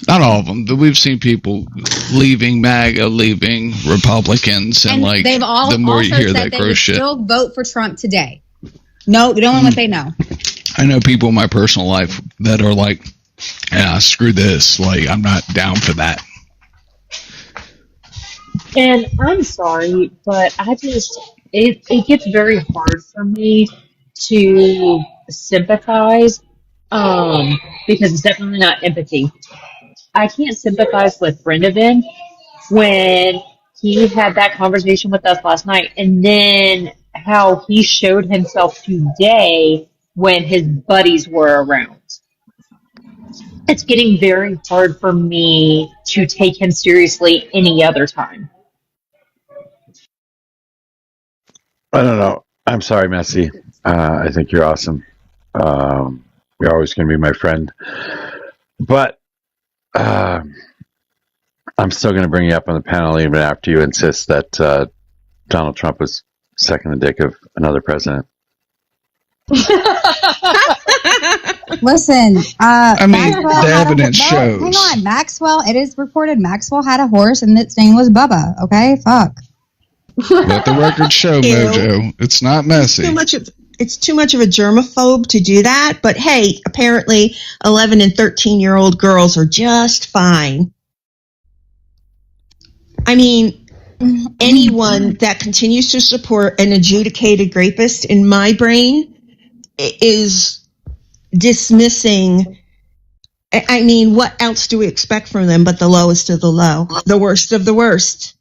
Not all of them. We've seen people leaving MAGA, leaving Republicans, and like they've all the more you also hear said that they gross would shit. still vote for Trump today. No, knowing what they know. I know people in my personal life that are like, yeah, screw this. Like, I'm not down for that. And I'm sorry, but it gets very hard for me to sympathize, because it's definitely not empathy. I can't sympathize with Brendan when he had that conversation with us last night, and then how he showed himself today when his buddies were around. It's getting very hard for me to take him seriously any other time. I don't know. I'm sorry, Messi. I think you're awesome. You're always going to be my friend. But I'm still going to bring you up on the panel even after you insist that Donald Trump was sucking the dick of another president. Listen, I mean, the evidence shows. Hang on, Maxwell. It is reported Maxwell had a horse and its name was Bubba. Okay, fuck. Let the record show, Mojo. It's not messy. It's too much of a germaphobe to do that. But hey, apparently 11 and 13-year-old girls are just fine. I mean, anyone that continues to support an adjudicated rapist, in my brain, is dismissing I mean, what else do we expect from them but the lowest of the low, the worst of the worst?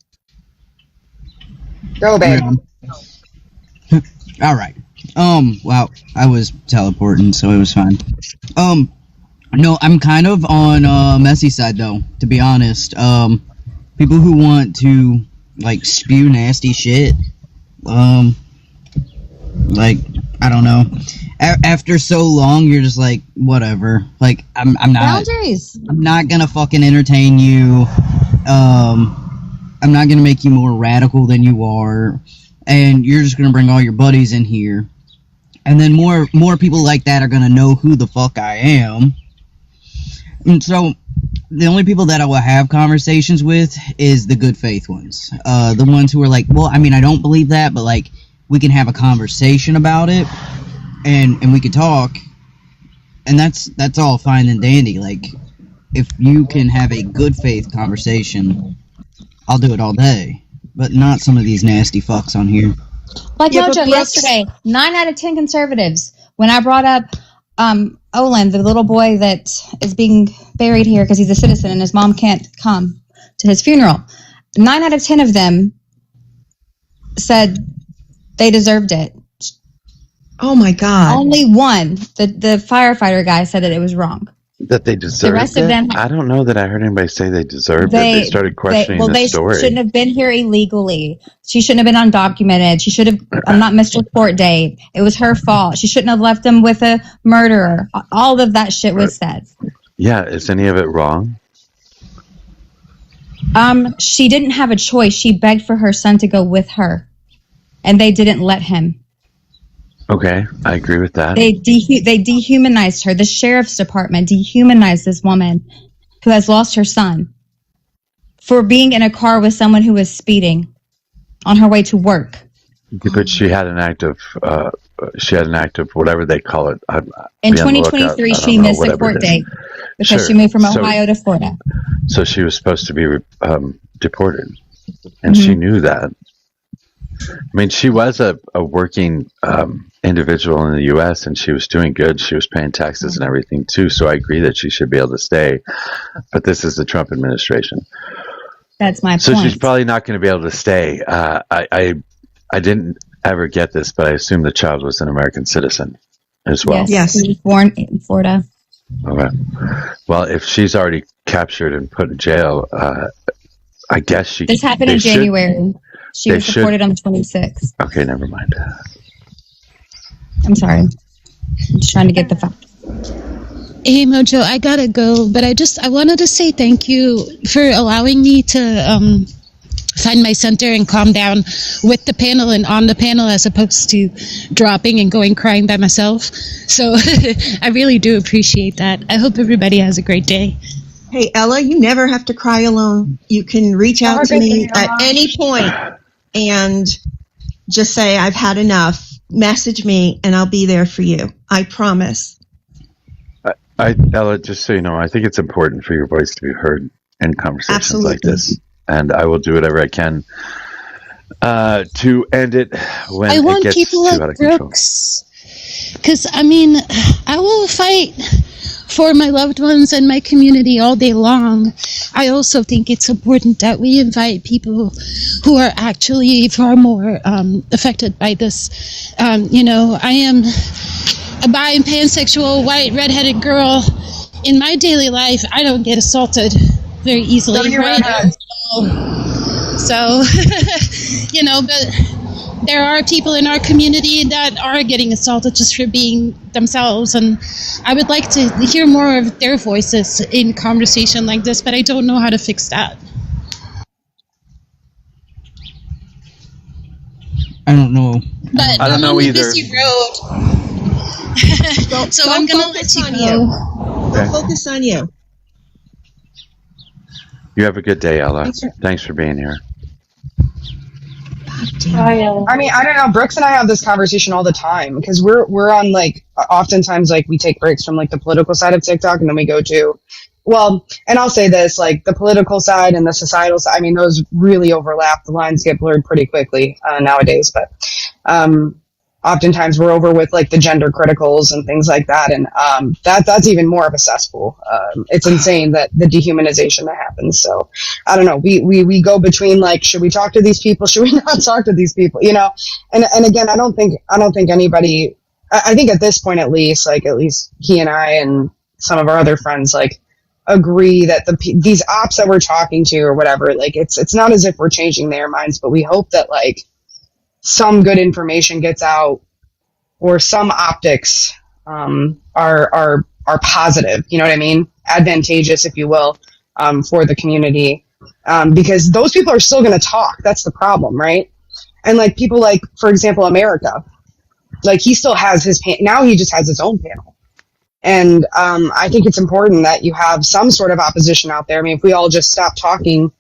Go, babe. All right. Well, I was teleporting, so it was fine. No, I'm kind of on Messi's side, though, to be honest. People who want to, like, spew nasty shit, like, I don't know. After so long, you're just like, whatever. Like, I'm not... Boundaries! I'm not gonna fucking entertain you. I'm not gonna make you more radical than you are. And you're just gonna bring all your buddies in here. And then more people like that are gonna know who the fuck I am. And so, the only people that I will have conversations with is the good faith ones. The ones who are like, well, I mean, I don't believe that, but, like, we can have a conversation about it, and we can talk, and that's all fine and dandy. Like, if you can have a good faith conversation, I'll do it all day. But not some of these nasty fucks on here. Like Yeah, but Mojo Brooks- yesterday, 9 out of 10 conservatives. When I brought up Olin, the little boy that is being buried here because he's a citizen and his mom can't come to his funeral, 9 out of 10 of them said they deserved it. Oh my God. Only one, the firefighter guy, said that it was wrong. That they deserved rest of it? them- I don't know that I heard anybody say they deserved it. They started questioning the they story. shouldn't have been here illegally. She shouldn't have been undocumented. She should have not missed her court date. It was her fault. She shouldn't have left them with a murderer. All of that shit was said. Yeah, is any of it wrong? She didn't have a choice. She begged for her son to go with her, and they didn't let him. Okay, I agree with that. They dehumanized her. The sheriff's department dehumanized this woman who has lost her son for being in a car with someone who was speeding on her way to work. But she had an active, whatever they call it. In 2023, she missed a court date because she moved from Ohio to Florida. So she was supposed to be deported, and she knew that. I mean, she was a working individual in the U.S., and she was doing good. She was paying taxes and everything, too. So I agree that she should be able to stay. But this is the Trump administration. That's my point. So she's probably not going to be able to stay. I didn't ever get this, but I assume the child was an American citizen as well. Yes. She was born in Florida. Okay. Well, if she's already captured and put in jail, I guess she... This happened in January. She was deported on the 26th. Okay, never mind. I'm sorry. I'm just trying to get the facts. Hey Mojo, I gotta go, but I wanted to say thank you for allowing me to find my center and calm down with the panel and on the panel as opposed to dropping and going crying by myself. So I really do appreciate that. I hope everybody has a great day. Hey, Ella, you never have to cry alone. You can reach out to me at any point and just say, I've had enough. Message me, and I'll be there for you. I promise. Ella, just so you know, I think it's important for your voice to be heard in conversations like this. And I will do whatever I can to end it when I it want gets people too like out of control. Brooks. Because, I mean, I will fight for my loved ones and my community all day long. I also think it's important that we invite people who are actually far more affected by this. You know, I am a bi and pansexual, white, redheaded girl. In my daily life, I don't get assaulted very easily. Right? So you know, but there are people in our community that are getting assaulted just for being themselves, and I would like to hear more of their voices in conversation like this, but I don't know how to fix that. I don't know. But I don't know on a either. busy road. So I'm going to let you go. Okay. Focus on you. You have a good day, Ella. Thanks for being here. I mean, I don't know. Brooks and I have this conversation all the time because we're on, like, oftentimes, like, we take breaks from, like, the political side of TikTok, and then we go to, well, and I'll say this, like, the political side and the societal side, I mean, those really overlap. The lines get blurred pretty quickly nowadays, but oftentimes we're over with like the gender criticals and things like that, and that's even more of a cesspool. It's insane that the dehumanization that happens. So I don't know. We go between like, should we talk to these people? Should we not talk to these people? You know, and again, I don't think anybody. I think at this point, at least he and I and some of our other friends like agree that these ops that we're talking to or whatever, like it's not as if we're changing their minds, but we hope that like some good information gets out, or some optics are positive. You know what I mean? Advantageous, if you will, for the community, because those people are still going to talk. That's the problem, right? And like people like, for example, America, like he still has his now he just has his own panel, and I think it's important that you have some sort of opposition out there. I mean, if we all just stop talking,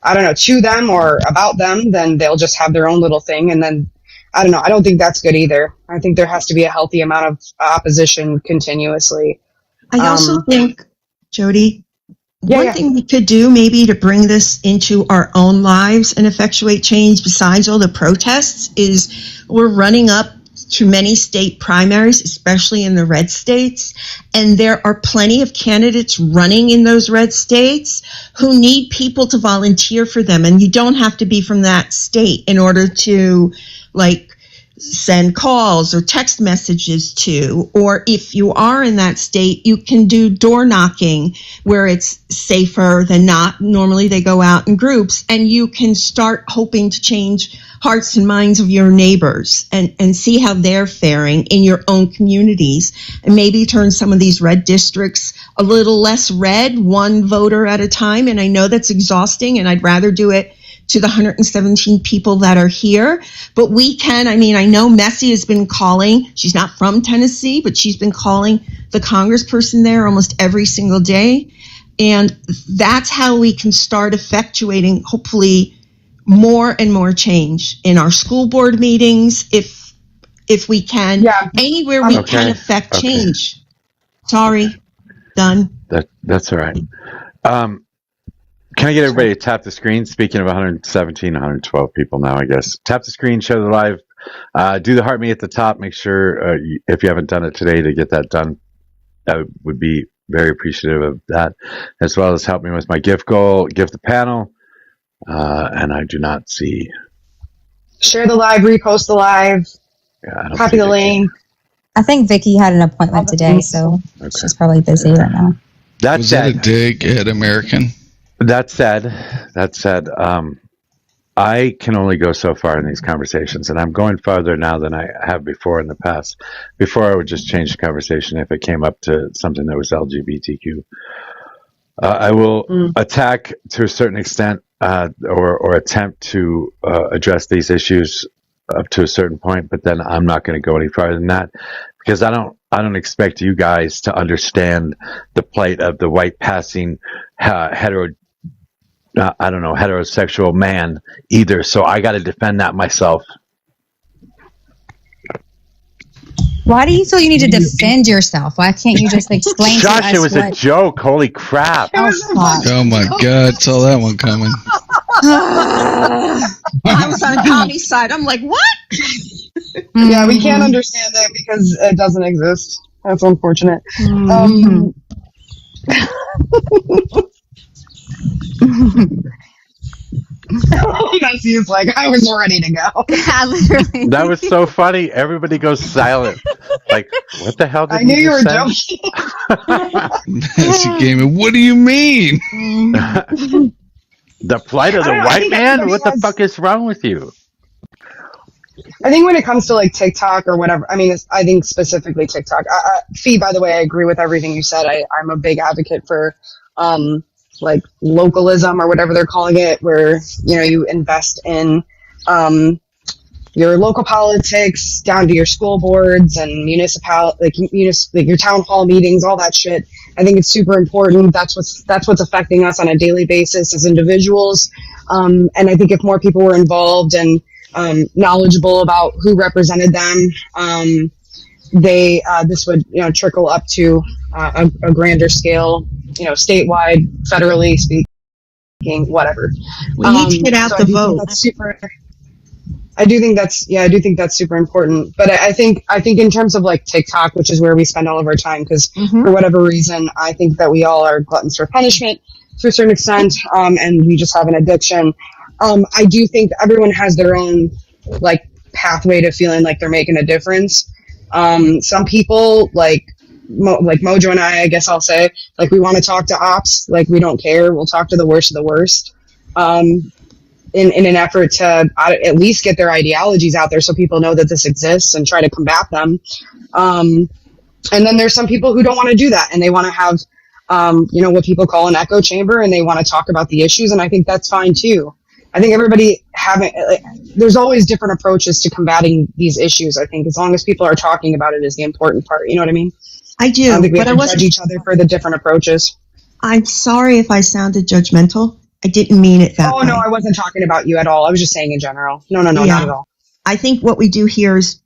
I don't know, to them or about them, then they'll just have their own little thing. And then, I don't know, I don't think that's good either. I think there has to be a healthy amount of opposition continuously. I also think, Jody, one thing we could do maybe to bring this into our own lives and effectuate change besides all the protests is we're running up to many state primaries, especially in the red states, and there are plenty of candidates running in those red states who need people to volunteer for them, and you don't have to be from that state in order to like send calls or text messages to, or if you are in that state, you can do door knocking where it's safer than not. Normally they go out in groups, and you can start hoping to change hearts and minds of your neighbors and see how they're faring in your own communities, and maybe turn some of these red districts a little less red, one voter at a time. And I know that's exhausting, and I'd rather do it to the 117 people that are here. But we can, I mean, I know Messi has been calling. She's not from Tennessee, but she's been calling the congressperson there almost every single day. And that's how we can start effectuating, hopefully, more and more change in our school board meetings, if we can, anywhere we can affect change. Sorry, done. That's all right. Can I get everybody to tap the screen? Speaking of 117, 112 people now, I guess. Tap the screen, show the live. Do the heart me at the top. Make sure, if you haven't done it today, to get that done. I would be very appreciative of that, as well as help me with my gift goal, gift the panel. And I do not see. Share the live, repost the live, copy the link. I think Vicky had an appointment today, so she's probably busy right now. Was that a dig at American? That said, I can only go so far in these conversations, and I'm going farther now than I have before in the past. Before, I would just change the conversation if it came up to something that was LGBTQ. I will attack to a certain extent, or attempt to address these issues up to a certain point, but then I'm not going to go any farther than that, because I don't expect you guys to understand the plight of the white passing heterosexual man either. So I got to defend that myself. Why do you feel you need to defend yourself? Why can't you just explain to us Josh, it was a joke. Holy crap. Oh my God. Saw that one coming. I was on Tommy's side. I'm like, what? Yeah, we can't understand that because it doesn't exist. That's unfortunate. Messi is like, I was ready to go. Literally. That was so funny. Everybody goes silent. Like, what the hell did I knew you were say? joking. Messi came in. What do you mean? The plight of the white man? What the fuck is wrong with you? I think when it comes to like TikTok or whatever, I mean, I think specifically TikTok. Fee, by the way, I agree with everything you said. I'm a big advocate for like localism or whatever they're calling it, where you invest in your local politics down to your school boards and like your town hall meetings, all that shit. I think it's super important. That's what's affecting us on a daily basis as individuals. And I think if more people were involved and knowledgeable about who represented them, this would trickle up to a grander scale, statewide, federally speaking, whatever. We need to get out the vote. That's super. I do think that's super important. But I think in terms of like TikTok, which is where we spend all of our time, because for whatever reason, I think that we all are gluttons for punishment to a certain extent, and we just have an addiction. I do think everyone has their own like pathway to feeling like they're making a difference. Some people like Mojo and I guess I'll say, like, we want to talk to ops, like we don't care. We'll talk to the worst of the worst. In an effort to at least get their ideologies out there so people know that this exists and try to combat them. And then there's some people who don't want to do that and they want to have, what people call an echo chamber, and they want to talk about the issues. And I think that's fine too. I think there's always different approaches to combating these issues. I think as long as people are talking about it is the important part. You know what I mean? I do. I don't think we but have to judge each other for the different approaches. I'm sorry if I sounded judgmental. I didn't mean it that way. Oh, no, I wasn't talking about you at all. I was just saying in general. No, not at all. I think what we do here is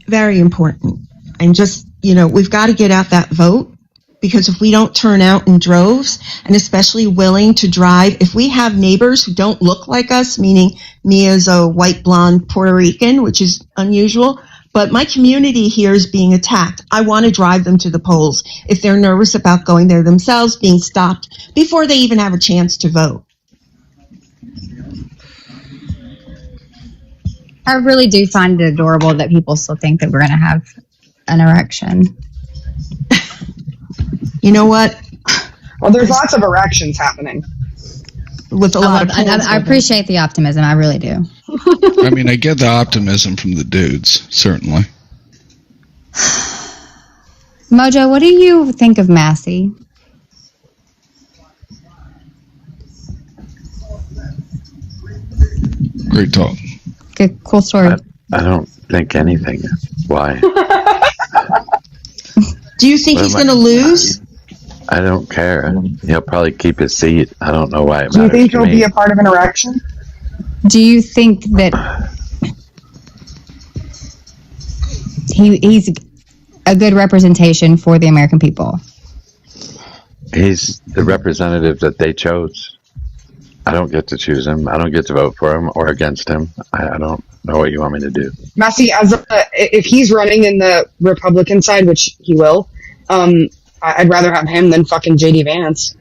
very important. And just, we've got to get out that vote, because if we don't turn out in droves, and especially willing to drive, if we have neighbors who don't look like us, meaning me as a white blonde Puerto Rican, which is unusual, but my community here is being attacked. I want to drive them to the polls if they're nervous about going there themselves, being stopped before they even have a chance to vote. I really do find it adorable that people still think that we're going to have an erection. You know what? Well, there's lots of erections happening. With a lot of I appreciate the optimism. I really do. I mean, I get the optimism from the dudes, certainly. Mojo, what do you think of Massey? Great talk. Good, cool story. I don't think anything. Why? Do you think he's going to lose? I don't care. He'll probably keep his seat. I don't know why it matters. Do you think he'll to me. be a part of an erection? Do you think that he's a good representation for the American people? He's the representative that they chose. I don't get to choose him. I don't get to vote for him or against him. I don't know what you want me to do. Massey, if he's running in the Republican side, which he will, I'd rather have him than fucking J.D. Vance.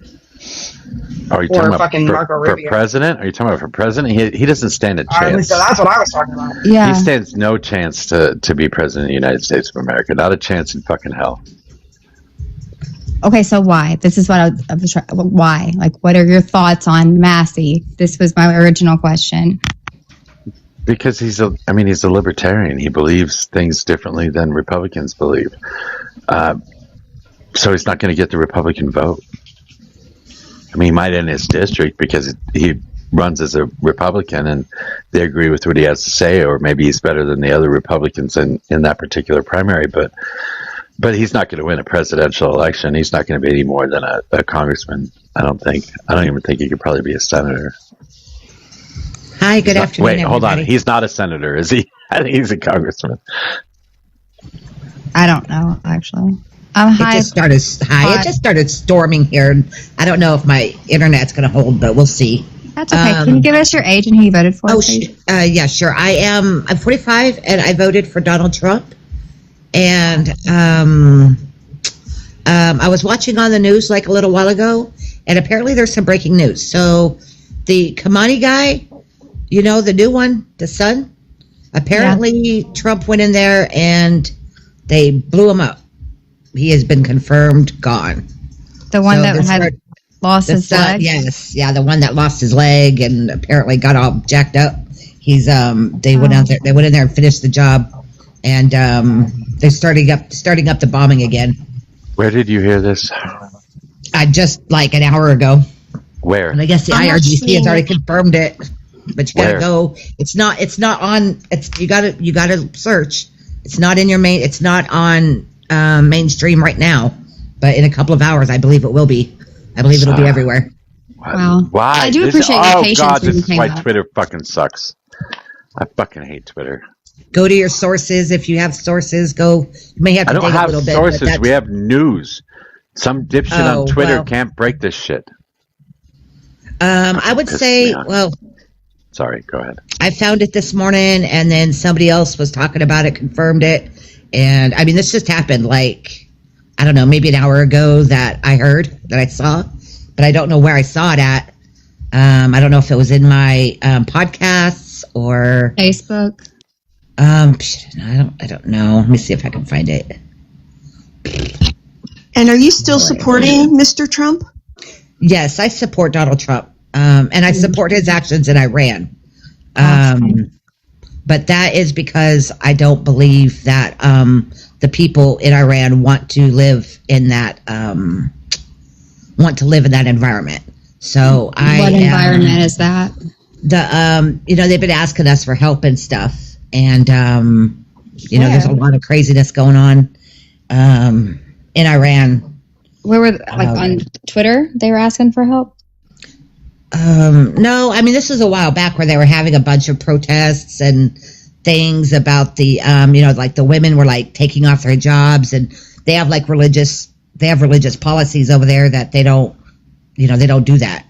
Are you or talking fucking about Marco for Rubio. president? Are you talking about for president? He doesn't stand a chance. At least that's what I was talking about. Yeah. He stands no chance to be president of the United States of America. Not a chance in fucking hell. Okay, so why? This is what why? Like, what are your thoughts on Massey? This was my original question. Because he's a libertarian. He believes things differently than Republicans believe. So he's not going to get the Republican vote. I mean, he might in his district because he runs as a Republican and they agree with what he has to say, or maybe he's better than the other Republicans in that particular primary, but he's not going to win a presidential election. He's not going to be any more than a congressman, I don't think. I don't even think he could probably be a senator. Hi, good afternoon, Wait, hold on. everybody. He's not a senator, is he? I think he's a congressman. I don't know, actually. It just started storming here. I don't know if my internet's going to hold, but we'll see. That's okay. Can you give us your age and who you voted for? Yeah, sure. I'm 45 and I voted for Donald Trump. And I was watching on the news like a little while ago, and apparently there's some breaking news. So the Kamani guy, the new one, the son, apparently Trump went in there and they blew him up. He has been confirmed gone. The one that had lost his leg? Yes. Yeah, the one that lost his leg and apparently got all jacked up. He's they went out there, they went in there and finished the job, and they're starting up the bombing again. Where did you hear this? Just like an hour ago. Where? And I guess the IRGC has already confirmed it. But you gotta Where? go. It's not on. You gotta search. It's not in your main. It's not on mainstream right now. But in a couple of hours, I believe it will be. I believe it'll be everywhere. Wow. Why? I do appreciate your patience God, when this you is came why up. Twitter fucking sucks. I fucking hate Twitter. Go to your sources if you have sources. Go. You may have to I don't dig a have little bit. sources. But We have news. Some dipshit Oh, on Twitter well. can't break this shit. I would Piss say, me off. well, Sorry, go ahead. I found it this morning, and then somebody else was talking about it, confirmed it. And I mean, this just happened like, I don't know, maybe an hour ago that I heard, that I saw, but I don't know where I saw it at. I don't know if it was in my podcasts or Facebook. I don't know. Let me see if I can find it. And are you still supporting Mr. Trump? Yes, I support Donald Trump, and I support his actions in Iran. But that is because I don't believe that the people in Iran want to live in that environment. So What environment is that? They've been asking us for help and stuff, and there's a lot of craziness going on in Iran. Where were on Twitter? They were asking for help. No, I mean, this was a while back where they were having a bunch of protests and things about the, like the women were like taking off their jobs, and they have like religious policies over there that they don't do that.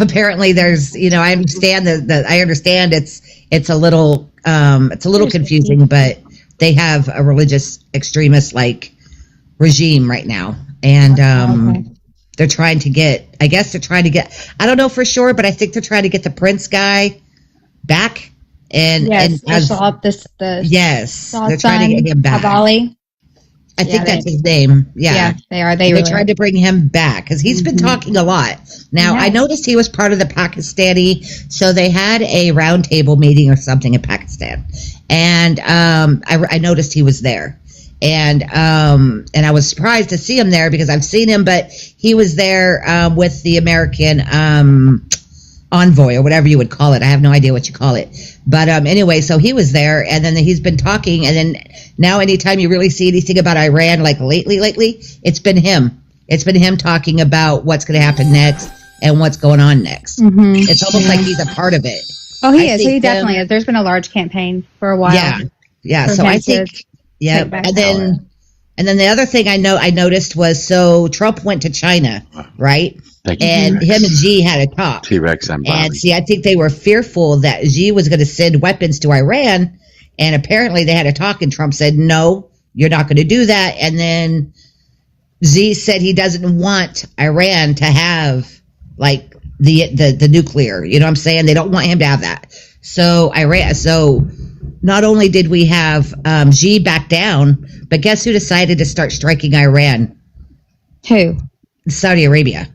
Apparently there's, I understand I understand it's a little confusing, but they have a religious extremist like regime right now. And, they're trying to get, I don't know for sure, but I think they're trying to get the Prince guy back. Yes, they're trying to get him back. Havali. I think that's his name. Yeah, they are. They tried to bring him back because he's been talking a lot. Now, I noticed he was part of the Pakistani, so they had a roundtable meeting or something in Pakistan, and I noticed he was there. And I was surprised to see him there because I've seen him, but he was there with the American envoy or whatever you would call it. I have no idea what you call it. But anyway, so he was there, and then he's been talking, and then now anytime you really see anything about Iran, like lately, it's been him. It's been him talking about what's going to happen next and what's going on next. Mm-hmm. It's almost like he's a part of it. Oh, he is. He definitely is. There's been a large campaign for a while. Yeah. So I think... Yeah, and then the other thing I noticed was, so Trump went to China, right? And him and Xi had a talk. T-Rex and Bobby. And see, I think they were fearful that Xi was going to send weapons to Iran, and apparently they had a talk, and Trump said, no, you're not going to do that. And then Xi said he doesn't want Iran to have like the nuclear. You know what I'm saying? They don't want him to have that. So not only did we have Xi back down, but guess who decided to start striking Iran? Who? Saudi Arabia.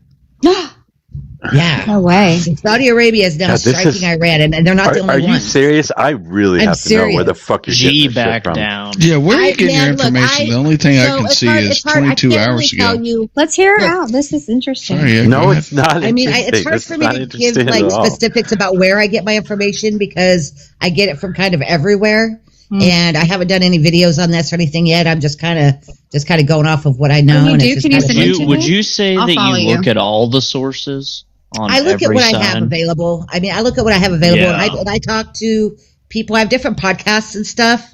Yeah. No way. Saudi Arabia is now striking Iran, and they're not the only ones. Are you serious? I really have to know where the fuck you're getting this shit from. Down. Yeah, where are you getting your information? The only thing I can see is 22 hours ago. Let's hear it out. This is interesting. Sorry, no, it's not. I mean, it's hard for me to give like specifics about where I get my information because I get it from kind of everywhere. And I haven't done any videos on this or anything yet. I'm just kind of going off of what I know. Would you say that you look at all the sources? I look at what I have available. I mean, I look at what I have available, and I talk to people. I have different podcasts and stuff,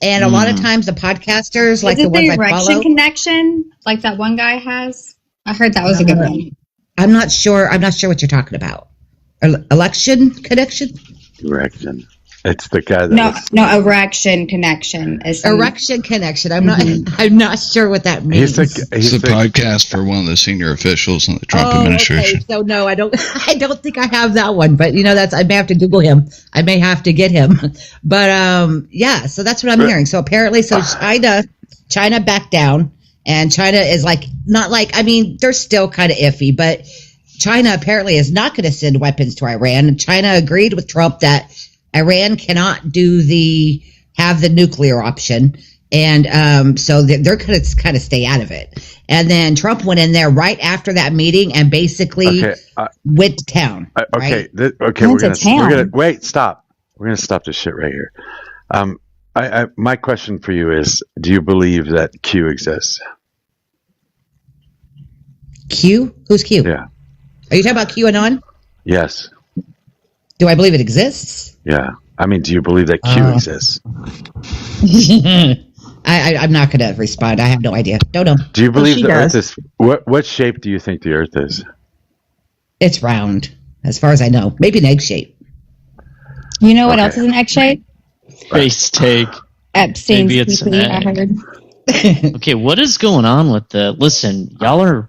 and a lot of times the podcasters, like the ones I follow, Erection Connection, like that one guy has. I heard that was a good one. I'm not sure what you're talking about. Election Connection. Erection. It's the guy that no, Erection Connection is Erection Connection. I'm not sure what that means. He's a podcast for one of the senior officials in the Trump administration. Okay. So no, I don't think I have that one, but I may have to Google him. I may have to get him. But so that's what I'm hearing. So apparently China backed down, and China is they're still kind of iffy, but China apparently is not going to send weapons to Iran. And China agreed with Trump that Iran cannot have the nuclear option, and so they're going to kind of stay out of it. And then Trump went in there right after that meeting and basically went to town. We're gonna wait. Stop. We're gonna stop this shit right here. My question for you is: do you believe that Q exists? Q? Who's Q? Yeah. Are you talking about QAnon? Yes. Do I believe it exists? Yeah. I mean, do you believe that Q exists? I'm not going to respond. I have no idea. Don't know. Do you believe the Earth is... What shape do you think the Earth is? It's round, as far as I know. Maybe an egg shape. You know what else is an X shape? Face take. Epstein's Maybe it's an PP, I heard. Okay, what is going on with the? Listen, y'all are.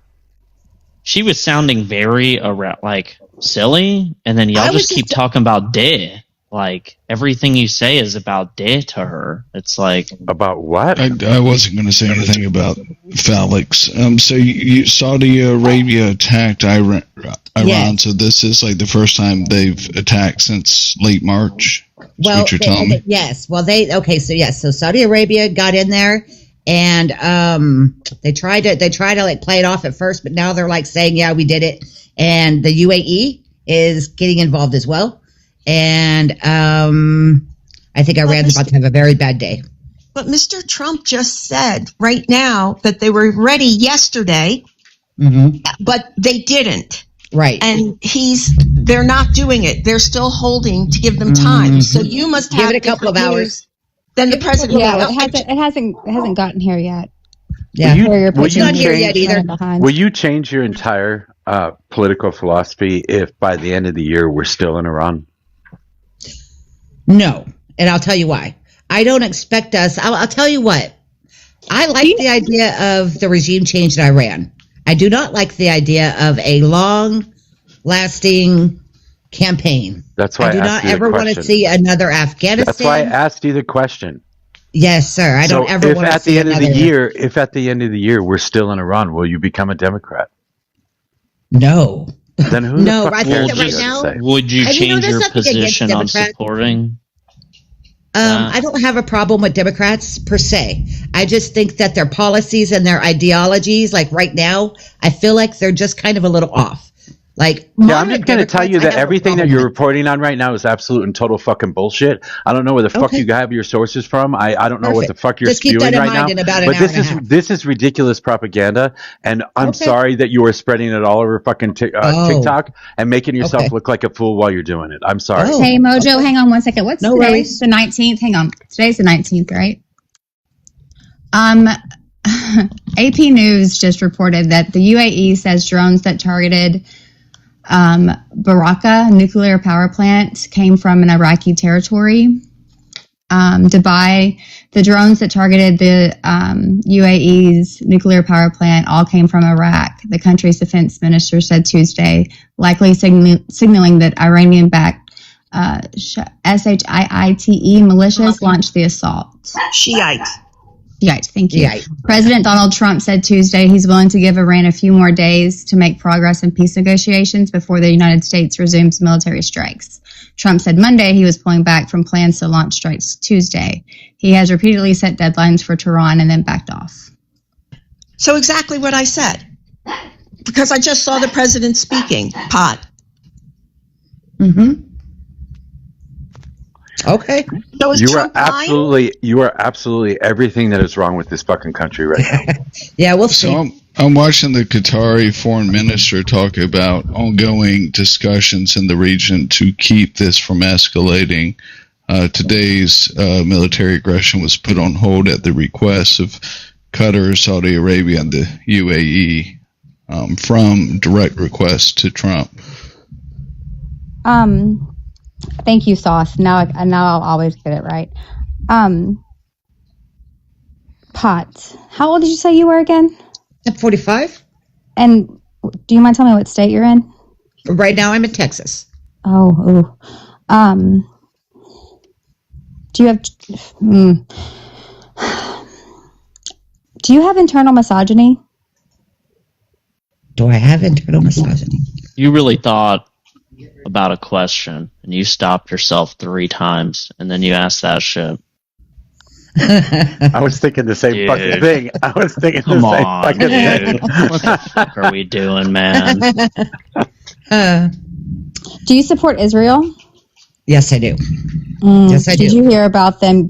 She was sounding very like silly, and then y'all just keep talking about death. Like everything you say is about death to her. It's like about what? I wasn't going to say anything about phallics. So Saudi Arabia attacked Iran. Yes. So this is like the first time they've attacked since late March. That's Well, what you're telling me. yes. Well, so Saudi Arabia got in there, and they tried to like play it off at first, but now they're like saying, yeah, we did it, and the UAE is getting involved as well, and I think Iran's about to have a very bad day. But Mr. Trump just said right now that they were ready yesterday, but they didn't. Right. And they're not doing it. They're still holding to give them time. So you must Give have it a couple of different hours. news than the president. Yeah, it hasn't gotten here yet. Yeah. Will you change your entire political philosophy if by the end of the year we're still in Iran? No, and I'll tell you why. I don't expect us. I'll tell you what. I like the idea of the regime change in Iran. I do not like the idea of a long-lasting campaign. That's why I do not ever want to see another Afghanistan. That's why I asked you the question. Yes, sir. I don't ever want to see another. If at the end of the year we're still in Iran, will you become a Democrat? No. Then who? No, the fuck I think will that right now. Would you change there's your nothing against position on Democrats. supporting? I don't have a problem with Democrats per se. I just think that their policies and their ideologies, like right now, I feel like they're just kind of a little off. Like, yeah, I'm just going to tell you that everything that you're reporting on right now is absolute and total fucking bullshit. I don't know where the fuck you have your sources from. I don't know what the fuck you're Just keep spewing that in right now. mind in about an But hour and a half. this is ridiculous propaganda, and I'm sorry that you are spreading it all over fucking TikTok and making yourself look like a fool while you're doing it. I'm sorry. Hey, Mojo, hang on one second. What's today's the 19th? Hang on. Today's the 19th, right? AP News just reported that the UAE says drones that targeted Baraka nuclear power plant came from an Iraqi territory. Dubai, the drones that targeted the UAE's nuclear power plant all came from Iraq, the country's defense minister said Tuesday, likely signaling that Iranian-backed SHIITE militias launched the assault. Shiite. Thank you. Shiite. President Donald Trump said Tuesday he's willing to give Iran a few more days to make progress in peace negotiations before the United States resumes military strikes. Trump said Monday he was pulling back from plans to launch strikes Tuesday. He has repeatedly set deadlines for Tehran and then backed off. So exactly what I said. Because I just saw the president speaking. Pot. Okay. So is You Trump lying? are absolutely everything that is wrong with this fucking country right now. Yeah, we'll see. So I'm watching the Qatari foreign minister talk about ongoing discussions in the region to keep this from escalating. Today's military aggression was put on hold at the request of Qatar, Saudi Arabia, and the UAE from direct request to Trump. Thank you, Sauce. Now I'll always get it right. Pot. How old did you say you were again? I'm 45. And do you mind telling me what state you're in? Right now, I'm in Texas. Oh. Do you have? Do you have internal misogyny? Do I have internal misogyny? You really thought about a question and you stopped yourself 3 times and then you asked that shit. I was thinking the same fucking thing. I was thinking Come the same on, fucking dude. thing. What the fuck are we doing, man? Do you support Israel? Yes, I do. Yes, I do. Did you hear about them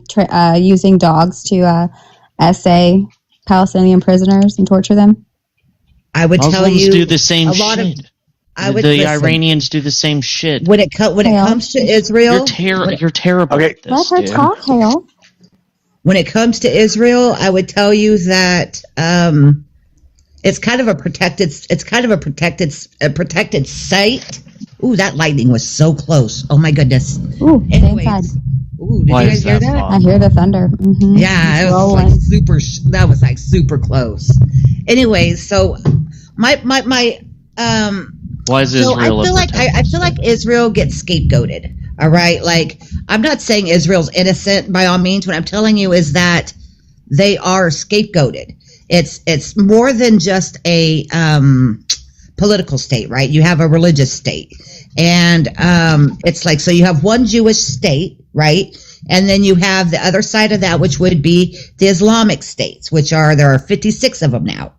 using dogs to essay Palestinian prisoners and torture them? I would tell Muslims you do the same a lot shit. of. I would the listen. Iranians do the same shit. When it comes to Israel, You're terrible. Okay. At this, Let her dude. talk, Hale. when it comes to Israel, I would tell you that it's kind of a protected site. Ooh, that lightning was so close. Oh my goodness. Ooh, Anyways. inside. Ooh, did you guys hear that? I hear the thunder. Mm-hmm. Yeah, it was like super. That was like super close. Anyways, so my Why is so Israel? I feel like Israel gets scapegoated. All right, like I'm not saying Israel's innocent by all means. What I'm telling you is that they are scapegoated. It's more than just a political state, right? You have a religious state, and it's like, so you have one Jewish state, right? And then you have the other side of that, which would be the Islamic states, there are 56 of them now.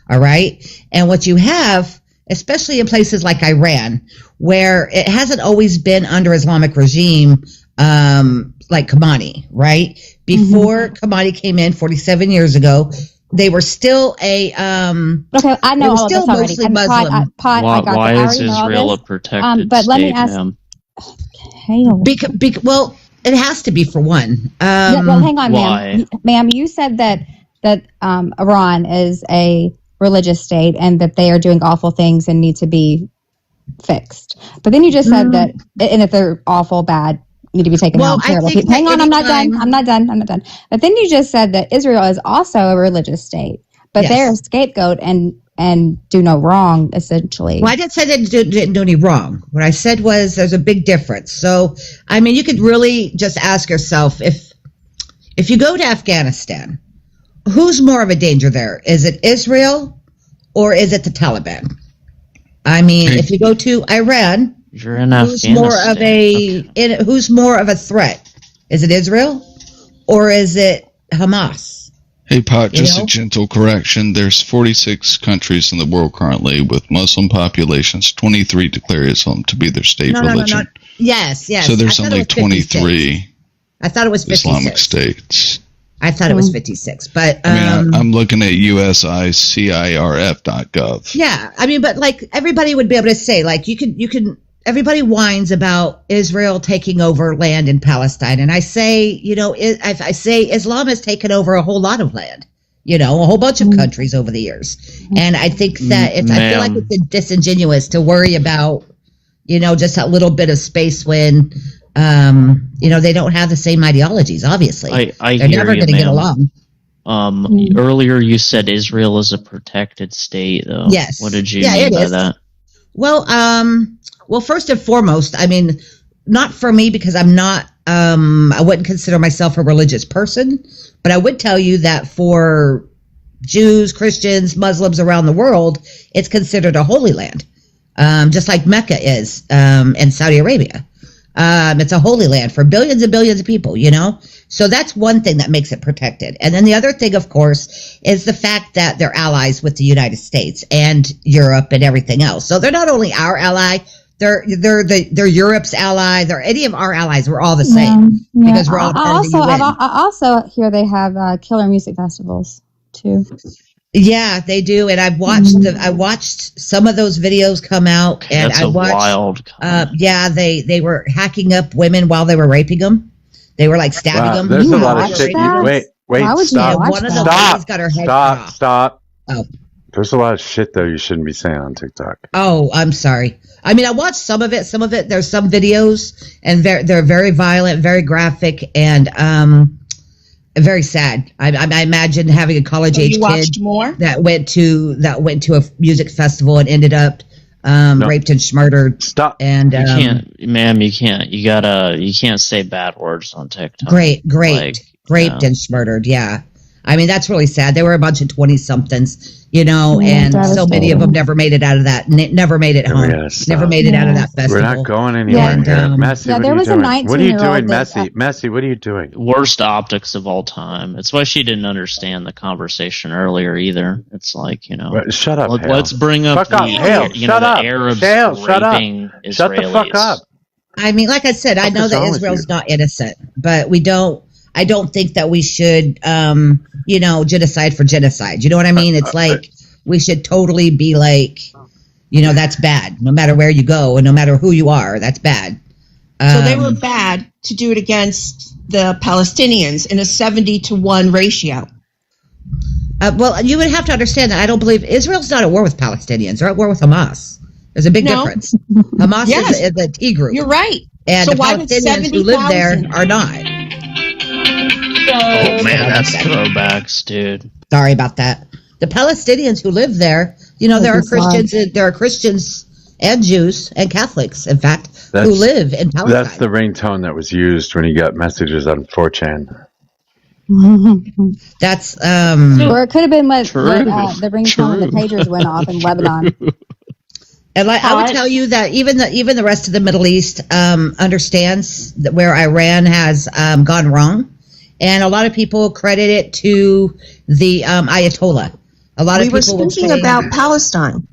All right. And what you have, especially in places like Iran, where it hasn't always been under Islamic regime, like Khomeini, right? Before Khomeini came in 47 years ago, they were still okay, I know all of this already. Muslim. Why is Israel a protected but let me state, ask. ma'am? Well, it has to be for one. Well, hang on, why? ma'am. You said that Iran is a religious state and that they are doing awful things and need to be fixed. But then you just said that, and if they're awful, bad, need to be taken out. Terrible. Hang on, I'm not done. But then you just said that Israel is also a religious state, but they're a scapegoat and do no wrong, essentially. Well, I didn't say they didn't do any wrong. What I said was there's a big difference. So, I mean, you could really just ask yourself, if you go to Afghanistan, who's more of a danger there? Is it Israel or is it the Taliban? I mean, if you go to Iran, you're in who's more of a threat? Is it Israel or is it Hamas? Hey, Pot, just a gentle correction. There's 46 countries in the world currently with Muslim populations. 23 declare Islam to be their state religion. No. Yes. So there's only 23 I thought it was 56. Islamic states. I thought it was 56, but I mean, I'm looking at USICIRF.gov. Yeah, I mean, but like everybody would be able to say, like you can. Everybody whines about Israel taking over land in Palestine, and I say, I say Islam has taken over a whole lot of land, a whole bunch of countries over the years, and I think that I feel like it's disingenuous to worry about, just a little bit of space when. They don't have the same ideologies, obviously. They're never going to get along. Earlier you said Israel is a protected state, though. Yes. What did you mean by that? Well, first and foremost, I mean, not for me because I'm not, I wouldn't consider myself a religious person, but I would tell you that for Jews, Christians, Muslims around the world, it's considered a holy land, just like Mecca is in Saudi Arabia. It's a holy land for billions and billions of people, So that's one thing that makes it protected. And then the other thing, of course, is the fact that they're allies with the United States and Europe and everything else. So they're not only our ally, they're Europe's ally. They're any of our allies. We're all the same because we're all part of the UN. I also hear they have killer music festivals too. Yeah, they do, and I've watched I watched some of those videos come out, and That's I watched. Wild. They were hacking up women while they were raping them. They were like stabbing them. There's a lot of shit. Wait, stop. One of the ladies got her head off. Stop. Oh. There's a lot of shit though you shouldn't be saying on TikTok. Oh, I'm sorry. I mean, I watched some of it. Some of it, there's some videos, and they're very violent, very graphic, and very sad. I imagine having a college age kid that went to a music festival and ended up raped and murdered. Stop. And you can't, ma'am. You can't. You can't say bad words on TikTok. Raped and murdered. Yeah. I mean, that's really sad. They were a bunch of 20-somethings, and so many of them never made it out of that. Never made it home. Never made it out of that festival. We're not going anywhere here. Messy, there was a 19-year-old. What are you doing, Messy? Messy, what are you doing? Worst optics of all time. That's why she didn't understand the conversation earlier either. It's like, shut up. Let's bring up the Arabs raping Israelis. Shut the fuck up. I mean, like I said, I know that Israel's not innocent, but I don't think that we should, genocide for genocide. You know what I mean? It's like we should totally be like, that's bad. No matter where you go and no matter who you are, that's bad. So they were bad to do it against the Palestinians in a 70-1 ratio. Well, you would have to understand that I don't believe Israel's not at war with Palestinians. They're at war with Hamas. There's a big No. difference. Hamas Yes. is a T group. You're right. And So the why did Palestinians who live there 70,000? are not. Oh man, that's throwbacks, dude. Sorry about that. The Palestinians who live there, you know, there are Christians. There are Christians and Jews and Catholics, in fact, who live in Palestine. That's the ringtone that was used when he got messages on 4chan. That's or it could have been what the ringtone when the pagers went off in Lebanon. And I would tell you that even the rest of the Middle East understands that where Iran has gone wrong, and a lot of people credit it to the Ayatollah. A lot of We were people speaking about Palestine.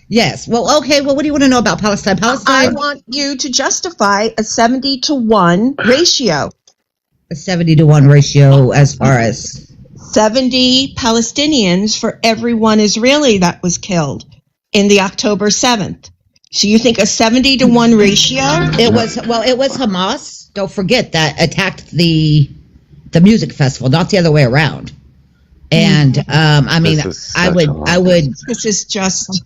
Yes. Well, okay. Well, what do you want to know about Palestine? I want you to justify a 70-to-1 ratio. A 70-to-1 ratio as far as 70 Palestinians for every one Israeli that was killed in the October 7th. So you think a 70-to-1 ratio? It was Hamas. Don't forget that attacked the music festival, not the other way around. And I mean, I would. This is just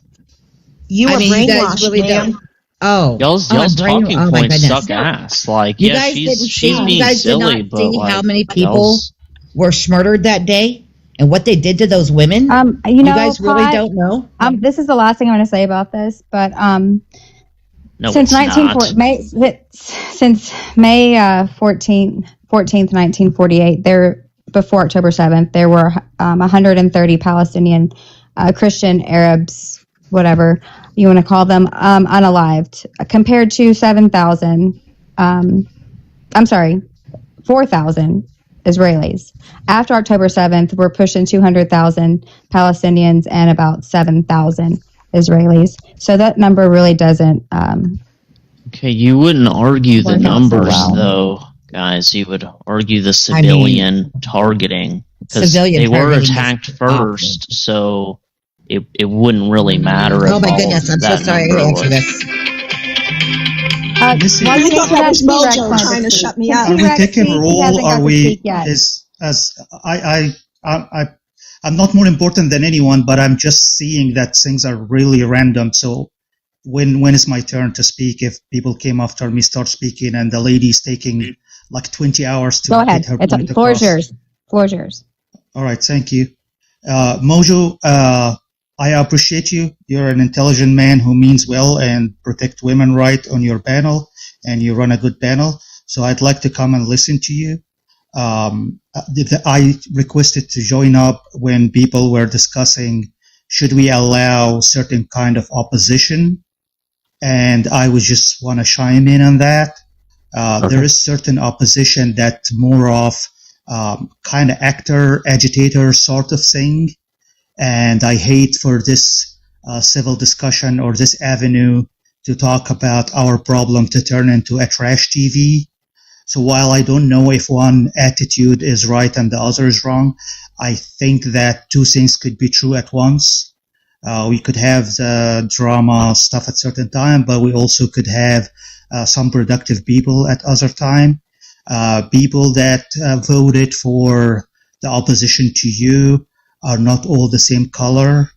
you I are mean, you guys brainwashed, really man. don't. Oh, Y'all's talking points suck ass. Like, you yeah, guys didn't she's see. being You guys silly, did not but see like, how many people y'all's- were murdered that day and what they did to those women. You know, guys really Pot, don't know. This is the last thing I'm going to say about this, but No, since it's not. May 14th, 1948, there before October 7th, there were 130 Palestinian Christian Arabs, whatever you want to call them, unalived, compared to 4,000 Israelis. After October 7th, we're pushing 200,000 Palestinians and about 7,000 Israelis. So that number really doesn't. Okay, you wouldn't argue the Work out so numbers, well. though, guys. You would argue the civilian targeting. Because Civilian they were targeting is attacked first, so it wouldn't really matter if Oh my all goodness! I'm so that sorry to number answer was. this. I thought that was Mojo trying to shut me up. Are we taking roll? Are we? Yet. I'm not more important than anyone, but I'm just seeing that things are really random. So when is my turn to speak? If people came after me, start speaking, and the lady's taking like 20 hours to Go ahead. get her It's point floor is across. yours. Floor is yours. All right, thank you. Mojo, I appreciate you. You're an intelligent man who means well and protect women right on your panel, and you run a good panel. So I'd like to come and listen to you. I requested to join up when people were discussing should we allow certain kind of opposition, and I would just want to chime in on that. There is certain opposition that more of kind of actor, agitator sort of thing. And I hate for this civil discussion or this avenue to talk about our problem to turn into a trash TV. So while I don't know if one attitude is right and the other is wrong, I think that two things could be true at once. We could have the drama stuff at certain time, but we also could have some productive people at other time. People that voted for the opposition to you are not all the same color,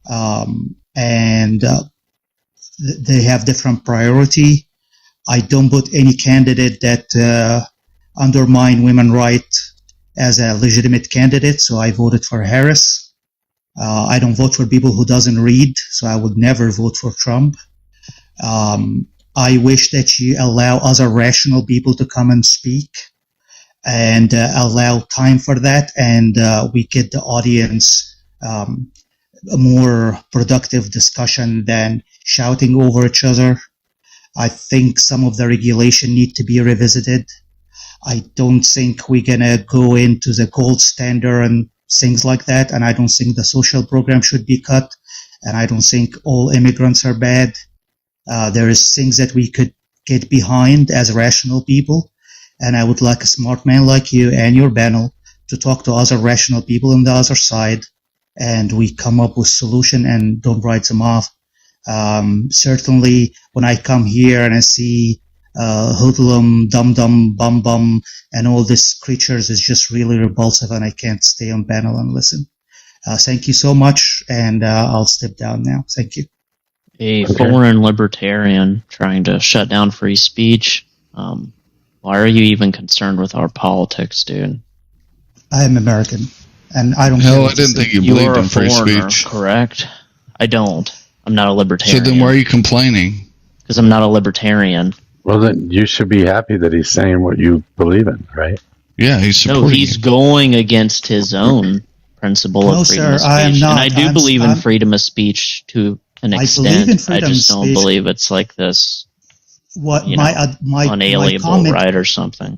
and they have different priority. I don't put any candidate that undermine women's rights as a legitimate candidate, so I voted for Harris. I don't vote for people who doesn't read, so I would never vote for Trump. I wish that you allow other rational people to come and speak and allow time for that, and we get the audience a more productive discussion than shouting over each other. I think some of the regulation need to be revisited. I don't think we're gonna go into the gold standard and things like that, and I don't think the social program should be cut, and I don't think all immigrants are bad. There is things that we could get behind as rational people, and I would like a smart man like you and your panel to talk to other rational people on the other side, and we come up with solution and don't write them off. Certainly, when I come here and I see hoodlum, dum-dum, bum-bum, and all these creatures is just really repulsive, and I can't stay on panel and listen. Thank you so much, and I'll step down now. Thank you. a foreign libertarian trying to shut down free speech. Why are you even concerned with our politics, dude? I am American, and I don't. Hell, I didn't think you believed in free foreigner, speech. Correct? I don't. I'm not a libertarian. So then why are you complaining? Because I'm not a libertarian. Well, then you should be happy that he's saying what you believe in, right? Yeah, he's supporting No, he's going against his own principle of freedom of speech. I am not. And I do believe in freedom of speech to an extent. believe in freedom I just of don't speech. believe it's like this, What my unalienable comment, right or something.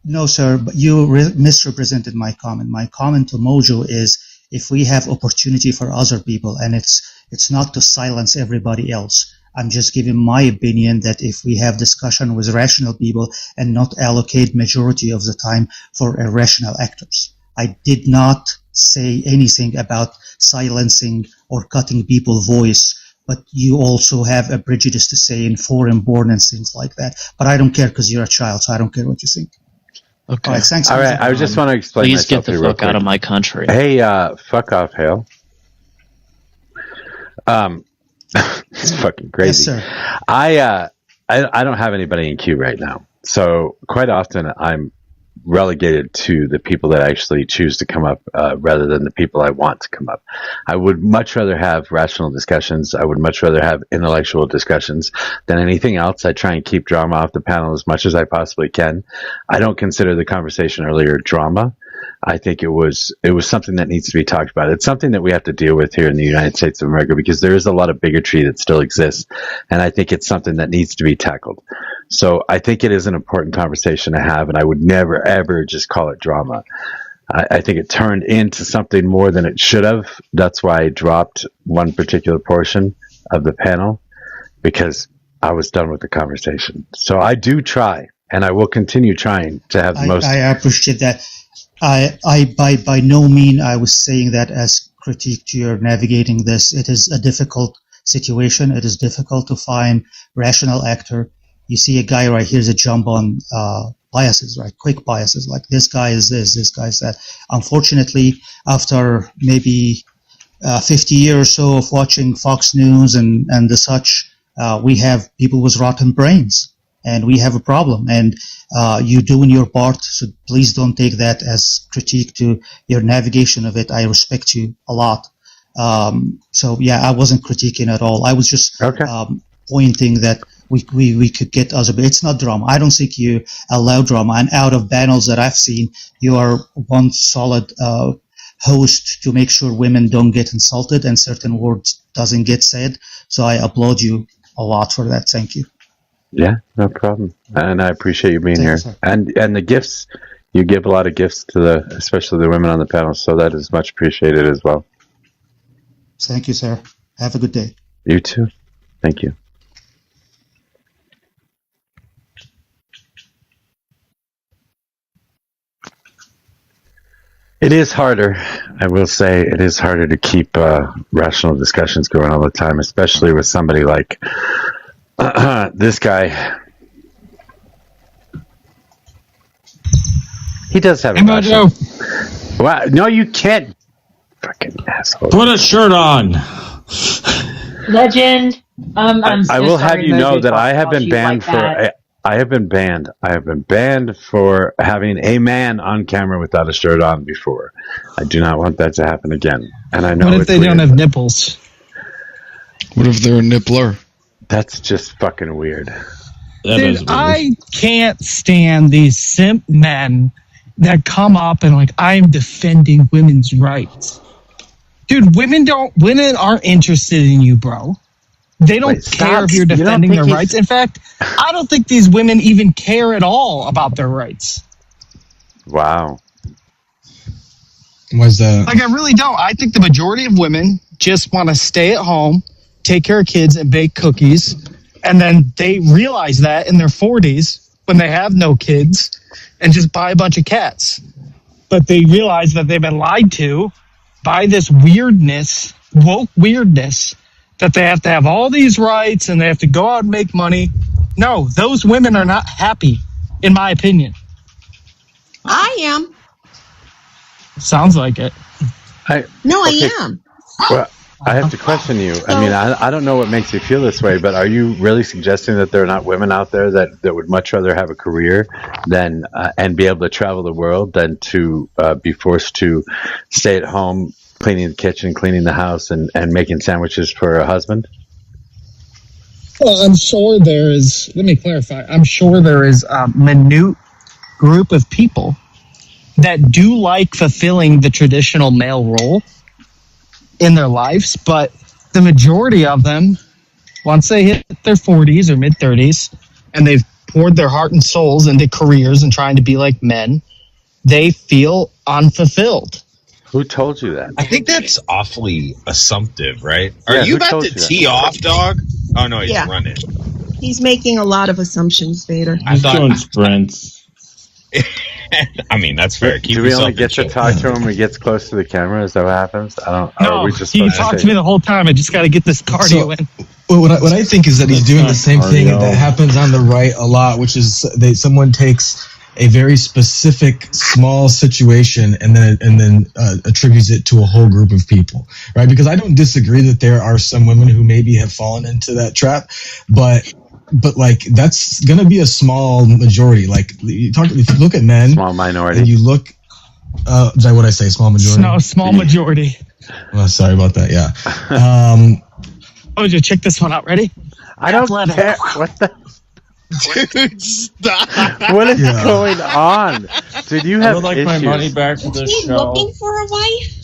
No, sir, but you misrepresented my comment. My comment to Mojo is if we have opportunity for other people, and it's not to silence everybody else. I'm just giving my opinion that if we have discussion with rational people and not allocate majority of the time for irrational actors. I did not say anything about silencing or cutting people's voice, but you also have a prejudice to say in foreign-born and things like that. But I don't care because you're a child, so I don't care what you think. Okay. All right, thanks. All right, I just want to explain Please myself get the here real fuck out quick. of my country. Hey, fuck off, Hale. It's fucking crazy. Yes, sir. I don't have anybody in queue right now, so quite often I'm relegated to the people that actually choose to come up rather than the people I want to come up. I would much rather have rational discussions. I would much rather have intellectual discussions than anything else. I try and keep drama off the panel as much as I possibly can. I don't consider the conversation earlier drama. I think it was something that needs to be talked about. It's something that we have to deal with here in the United States of America because there is a lot of bigotry that still exists, and I think it's something that needs to be tackled. So I think it is an important conversation to have, and I would never, ever just call it drama. I think it turned into something more than it should have. That's why I dropped one particular portion of the panel, because I was done with the conversation. So I do try, and I will continue trying to have the most... I appreciate that. I by no means I was saying that as critique to your navigating this. It is a difficult situation. It is difficult to find rational actor. You see a guy right here's a jump on biases, right? Quick biases, like this guy is this guy is that. Unfortunately, after maybe 50 years or so of watching Fox News and the such, we have people with rotten brains. And we have a problem, and you doing your part, so please don't take that as critique to your navigation of it. I respect you a lot. So yeah, I wasn't critiquing at all. I was just pointing that we could get other, but it's not drama. I don't think you allow drama, and out of panels that I've seen, you are one solid host to make sure women don't get insulted and certain words doesn't get said. So I applaud you a lot for that. Thank you. Yeah, no problem. And I appreciate you being here. And the gifts, you give a lot of gifts to especially the women on the panel, so that is much appreciated as well. Thank you, sir. Have a good day. You too. Thank you. It is harder, I will say, it is harder to keep rational discussions going all the time, especially with somebody like this guy. He does have a Mojo. Wow, no, you can't. Fucking asshole. Put a shirt on. Legend. I'm so I will have sorry you know Mojo that I talks have about been you banned like that. I have been banned. I have been banned for having a man on camera without a shirt on before. I do not want that to happen again. And I know. What if they don't have nipples? What if they're a nippler? That's just fucking weird. Dude, I can't stand these simp men that come up and like, I'm defending women's rights. Dude, women aren't interested in you, bro. They don't care if you're defending their rights. In fact, I don't think these women even care at all about their rights. Wow. Why's that? Like, I really don't. I think the majority of women just want to stay at home, take care of kids, and bake cookies. And then they realize that in their 40s when they have no kids and just buy a bunch of cats. But they realize that they've been lied to by this weirdness, woke weirdness, that they have to have all these rights and they have to go out and make money. No, those women are not happy, in my opinion. I am. Sounds like it. I am. Well, I have to question you. I mean, I don't know what makes you feel this way, but are you really suggesting that there are not women out there that would much rather have a career than and be able to travel the world than to be forced to stay at home, cleaning the kitchen, cleaning the house, and making sandwiches for a husband? Well, I'm sure there is, let me clarify, I'm sure there is a minute group of people that do like fulfilling the traditional male role in their lives, but the majority of them, once they hit their 40s or mid 30s and they've poured their heart and souls into careers and trying to be like men, they feel unfulfilled. Who told you that? I think that's awfully assumptive, right? Are Yeah, you who about told to you that? tee off, dog? Oh no, he's Yeah. running. He's making a lot of assumptions, Vader. I thought- doing sprints. I mean, that's fair. Keep Do we yourself only in get to check. talk to him when he gets close to the camera? Is that what happens? I don't. Or No, are we just you supposed talked to to say- me the whole time. I just got to get this cardio in. Well, what I think is that he's doing the same thing cardio. that happens on the right a lot, which is someone takes a very specific small situation and then attributes it to a whole group of people, right? Because I don't disagree that there are some women who maybe have fallen into that trap, but like that's going to be a small majority. Like if you look at men, small minority, and you look, is that what I say? Small majority. No, small majority. Well, sorry about that. Yeah. Mojo, check this one out. Ready? I don't Athletic. care. What the? Dude, stop. What is going on? Dude, you I have would like issues. my money back for this show. for a wife?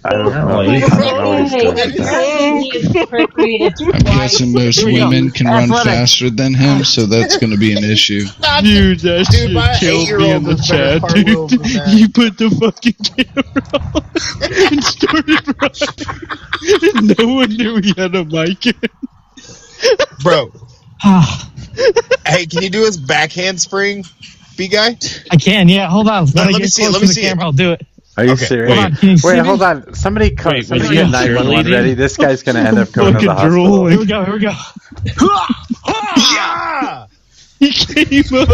I don't know. Really? I don't know what he's doing. I'm guessing most Here we go. women can run Athletic. faster than him, so that's going to be an issue. Dude, that shit killed me in the chat, dude. You put the fucking camera on and started running. And no one knew he had a mic in. Bro. Hey, can you do his back handspring, B-guy? I can, yeah. Hold on. When I let me get see it, close let to me the see it. camera, I'll do it. Are you Okay, serious? Hold on, can you see Wait, me? hold on. Somebody get was he 911 cheerleading? ready. This guy's going to end up going to the Fucking hospital. drooling. Here we go, here we go. Yeah! He came up.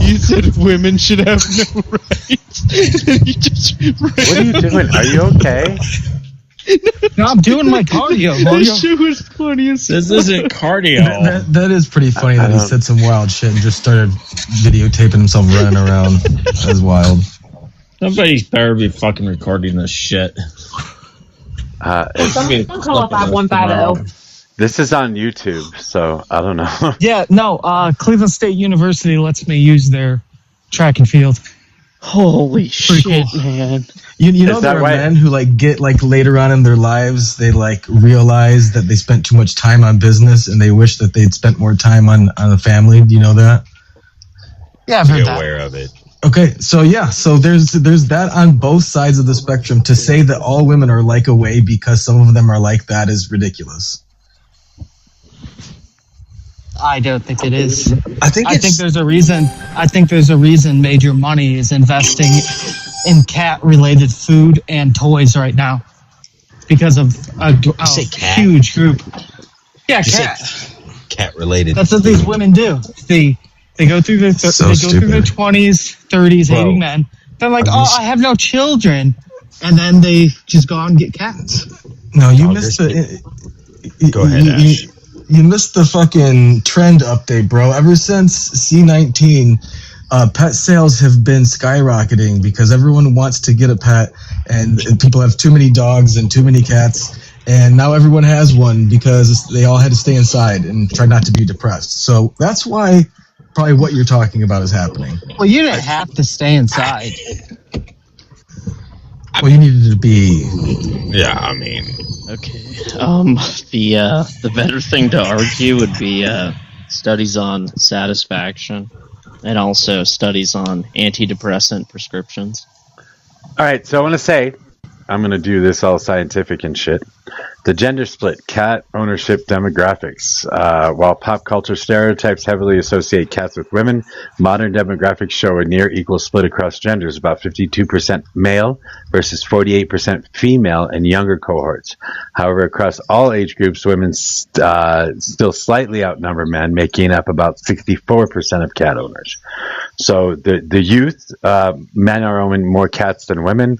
He said women should have no rights. And he just What are you doing? Are you okay? No, I'm doing my cardio, This Mojo. shit was funny as This isn't cardio. That is pretty funny that he said some wild shit and just started videotaping himself running around. That was wild. Somebody's better be fucking recording this shit. It's- Don't call up 5150. this is on YouTube, so I don't know. Yeah, no, Cleveland State University lets me use their track and field. Holy Pretty shit, cool. man. You know Is that there are right? men who get later on in their lives they realize that they spent too much time on business and they wish that they'd spent more time on the family. Do you know that? Yeah, I've heard Be that. aware of it. Okay, so there's that on both sides of the spectrum. To say that all women are like a way because some of them are like that is ridiculous. I don't think it is. I think there's a reason. I think there's a reason Major Money is investing in cat-related food and toys right now because of a say cat? huge group. Yeah, You say cat. cat related. That's what these women do. They go through their So they go through their stupid. 20s, 30s, Bro. hating men. They're like, Are oh, you- I have no children, and then they just go out and get cats. No, you Oh, missed there's- the. Go ahead, Ash. You missed the fucking trend update, bro. Ever since C19, pet sales have been skyrocketing because everyone wants to get a pet, and people have too many dogs and too many cats, and now everyone has one because they all had to stay inside and try not to be depressed. So that's why probably what you're talking about is happening. Well, you didn't have to stay inside. Well, you needed to be. Yeah, I mean, Okay. The better thing to argue would be studies on satisfaction and also studies on antidepressant prescriptions. All right, so I want to say, I'm going to do this all scientific and shit. The gender split, cat ownership demographics. While pop culture stereotypes heavily associate cats with women, modern demographics show a near equal split across genders, about 52% male versus 48% female in younger cohorts. However, across all age groups, women still slightly outnumber men, making up about 64% of cat owners. So the youth, men are owning more cats than women,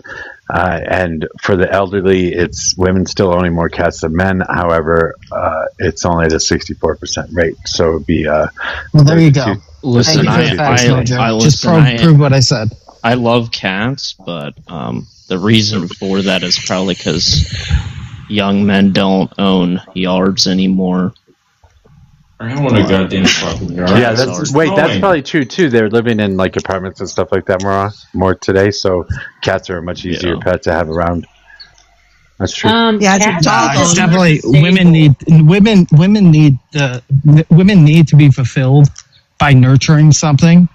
and for the elderly, it's women still owning more cats than men. However, it's only at a 64% rate. So it'd be Well, there you go. Listen, Thank you for the facts, Mojo. Just listen, prove what I said. I love cats, but the reason for that is probably because young men don't own yards anymore. I want a goddamn fucking yard. Yeah, that's probably true too. They're living in like apartments and stuff like that more today. So cats are a much easier pet to have around. That's true. Yeah, it's definitely women need to be fulfilled by nurturing something.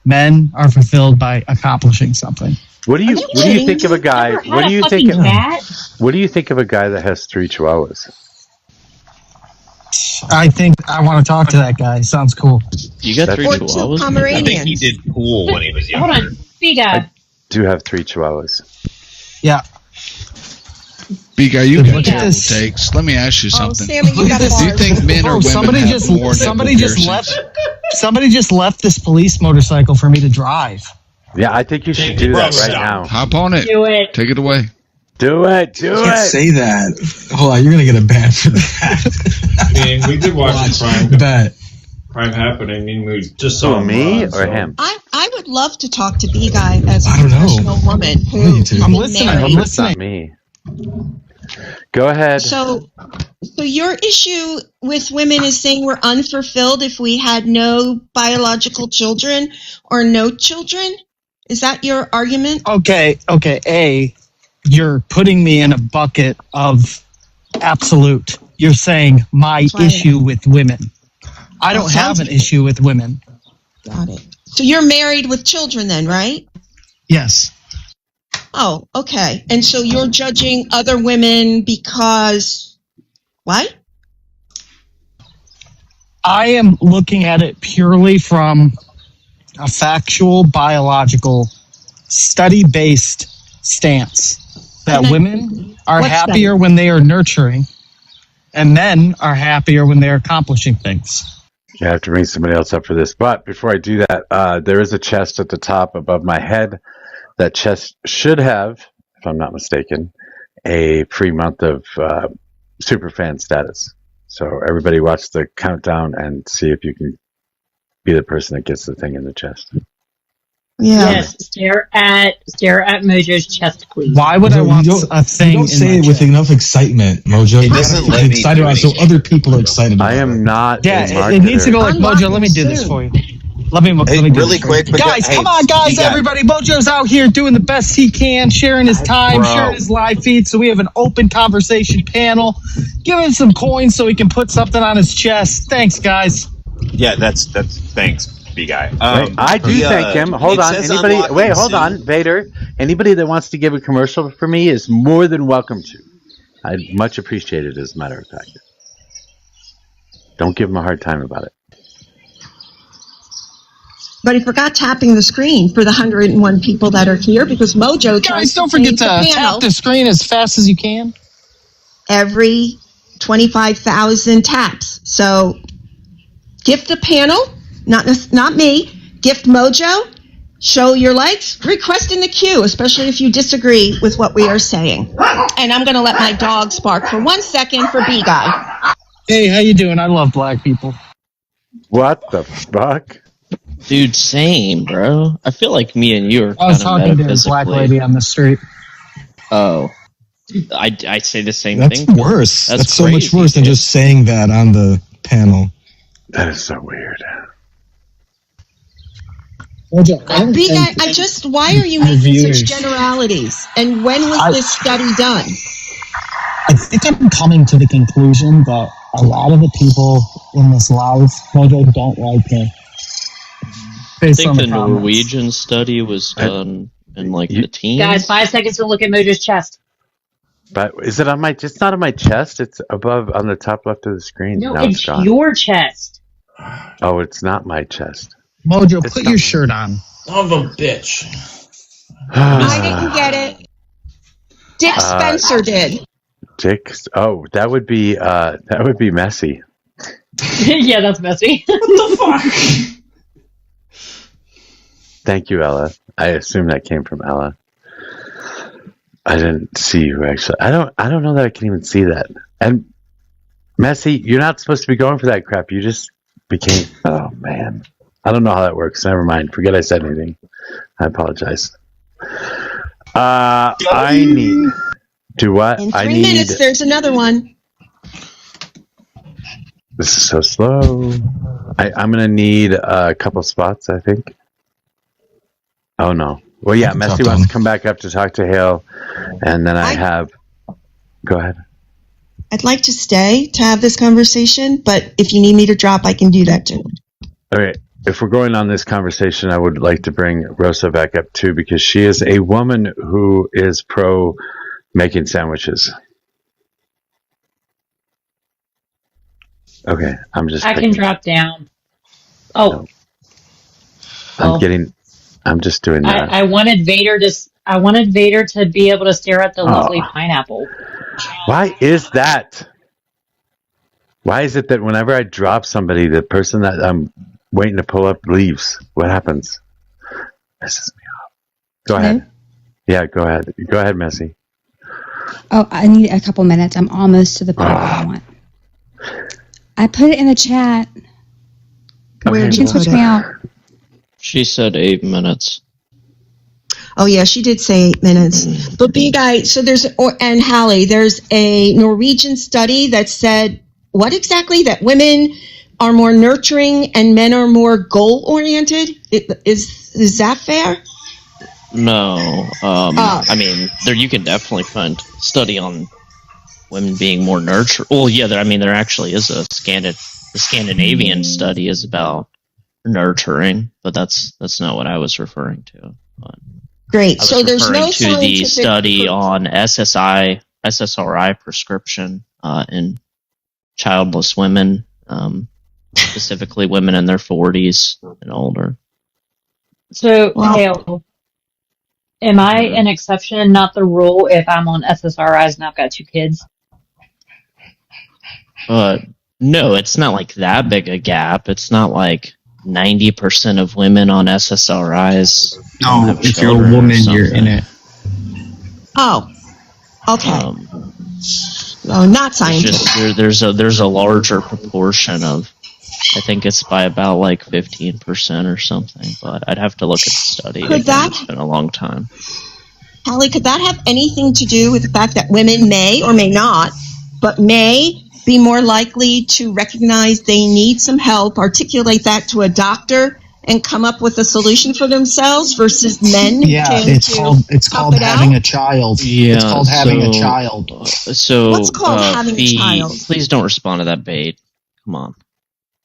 Men are fulfilled by accomplishing something. What do you think of a guy? What do you think of a guy that has 3 chihuahuas? I think I want to talk to that guy. Sounds cool. You got 3 chihuahuas? Pomeranians. I think he did pool when he was young. Hold on, B-Guy. I do have 3 chihuahuas. Yeah. Big guy, you got terrible takes. Let me ask you something. Sammy, you got Do you think men or women somebody have just more somebody nipple just piercings? somebody just left this police motorcycle for me to drive. Yeah, I think you should do that right now. Hop on it. Do it. Take it away. Do it. You can't say that. Hold on, you're gonna get a ban for that. I mean, we did watch the Bet. crime happening. I mean, we just saw me him or him? I would love to talk to B Guy as a I don't know. professional woman who Me too. I'm been listening. married. I'm listening. Not me. Go ahead. So your issue with women is saying we're unfulfilled if we had no biological children or no children? Is that your argument? Okay. A, you're putting me in a bucket of absolute. You're saying my That's right. issue with women. I don't That have sounds an good. issue with women. Got it. So you're married with children then, right? Yes. Oh, okay. And so you're judging other women because what? I am looking at it purely from a factual, biological, study-based stance that And then- women are What happier study? when they are nurturing and men are happier when they're accomplishing things. I have to bring somebody else up for this. But before I do that, there is a chest at the top above my head. That chest should have, if I'm not mistaken, a free month of superfan status. So everybody watch the countdown and see if you can be the person that gets the thing in the chest. Yeah. Yes, stare at Mojo's chest, please. Why would I want a thing You don't in say my it with chest? enough excitement, Mojo. You doesn't gotta let get me excited do about it so anything. other people are excited about I it. am not Yeah, a marketer. it needs to go like Unlock Mojo. Let me do this soon. for you. Let me Hey, do really this. quick, but guys. hey, Come on, guys! you got- Everybody, Mojo's out here doing the best he can, sharing his time, Bro. sharing his live feed. So we have an open conversation panel. Give him some coins so he can put something on his chest. Thanks, guys. Yeah, that's thanks, big guy. Wait, I do thank him. Hold it on. says Anybody? unlocking Wait, hold soon. on, Vader. Anybody that wants to give a commercial for me is more than welcome to. I'd much appreciate it, as a matter of fact. Don't give him a hard time about it. But he forgot tapping the screen for the 101 people that are here because Mojo tries Guys, don't to forget change to the panel tap the screen as fast as you can. every 25,000 taps. So gift the panel, not me. Gift Mojo. Show your likes. Request in the queue, especially if you disagree with what we are saying. And I'm going to let my dogs bark for 1 second for B Guy. Hey, how you doing? I love black people. What the fuck? Dude, same, bro. I feel like me and you are I was kind talking of to this black metaphysically. lady on the street. Oh. I say the same That's thing. worse. That's so much crazy, worse than dude. just saying that on the panel. That is so weird. B Guy, why are you making viewers. such generalities? And when was this study done? I think I'm coming to the conclusion that a lot of the people in this live Mojo don't like me. I Based think on the comments. Norwegian study was done in like the teens. Guys, 5 seconds to look at Mojo's chest. But is it on my? It's not on my chest. It's above on the top left of the screen. No, Now it's gone. your chest. Oh, it's not my chest. Mojo, It's put not- your shirt on. Son of a bitch. I didn't get it. Dick Spencer did. Dick. Oh, that would be messy. Yeah, that's messy. What the fuck? Thank you, Ella. I assume that came from Ella. I didn't see you actually. I don't know that I can even see that. And Messy, you're not supposed to be going for that crap. You just became. Oh man, I don't know how that works. Never mind. Forget I said anything. I apologize. I need. Do what? In 3 I need. minutes, there's another one. This is so slow. I'm gonna need a couple spots, I think. Oh no. Well, yeah, Messy wants to come back up to talk to Hale, and then I have. Go ahead. I'd like to stay to have this conversation, but if you need me to drop, I can do that too. All right. If we're going on this conversation, I would like to bring Rosa back up too, because she is a woman who is pro making sandwiches. Okay, I can drop down. Oh. I'm just doing that. I wanted Vader to be able to stare at the lovely pineapple. Why is that? Why is it that whenever I drop somebody, the person that I'm waiting to pull up leaves? What happens? Pisses me off. Go ahead. Yeah, go ahead. Go ahead, Messy. Oh, I need a couple minutes. I'm almost to the part I want. I put it in the chat. Where you did can you put switch it? me out. She said 8 minutes. Oh yeah, she did say 8 minutes. But B guy, so and Hallie, there's a Norwegian study that said what exactly? That women are more nurturing and men are more goal oriented. Is that fair? No. I mean, you can definitely find study on women being more nurture. Well, yeah, there actually is the Scandinavian study is about nurturing, but that's not what I was referring to. Great. I was So there's no referring to the scientific study on SSRI pruscription in childless women, specifically women in their 40s and older. So, Hale, am I an exception, not the rule, if I'm on SSRIs and I've got 2 kids? No, it's not like that big a gap. It's not like 90% of women on SSRIs. No, if you're a woman, you're in it. Oh, okay. Not scientific. There's a larger proportion of, I think it's by about like 15% or something, but I'd have to look at the study. It's been a long time. Hallie, could that have anything to do with the fact that women may or may not, but may be more likely to recognize they need some help, articulate that to a doctor, and come up with a solution for themselves versus men? Yeah, it's called having a child. Yeah, it's called having a child. So what's called having a child? Please don't respond to that bait. Come on.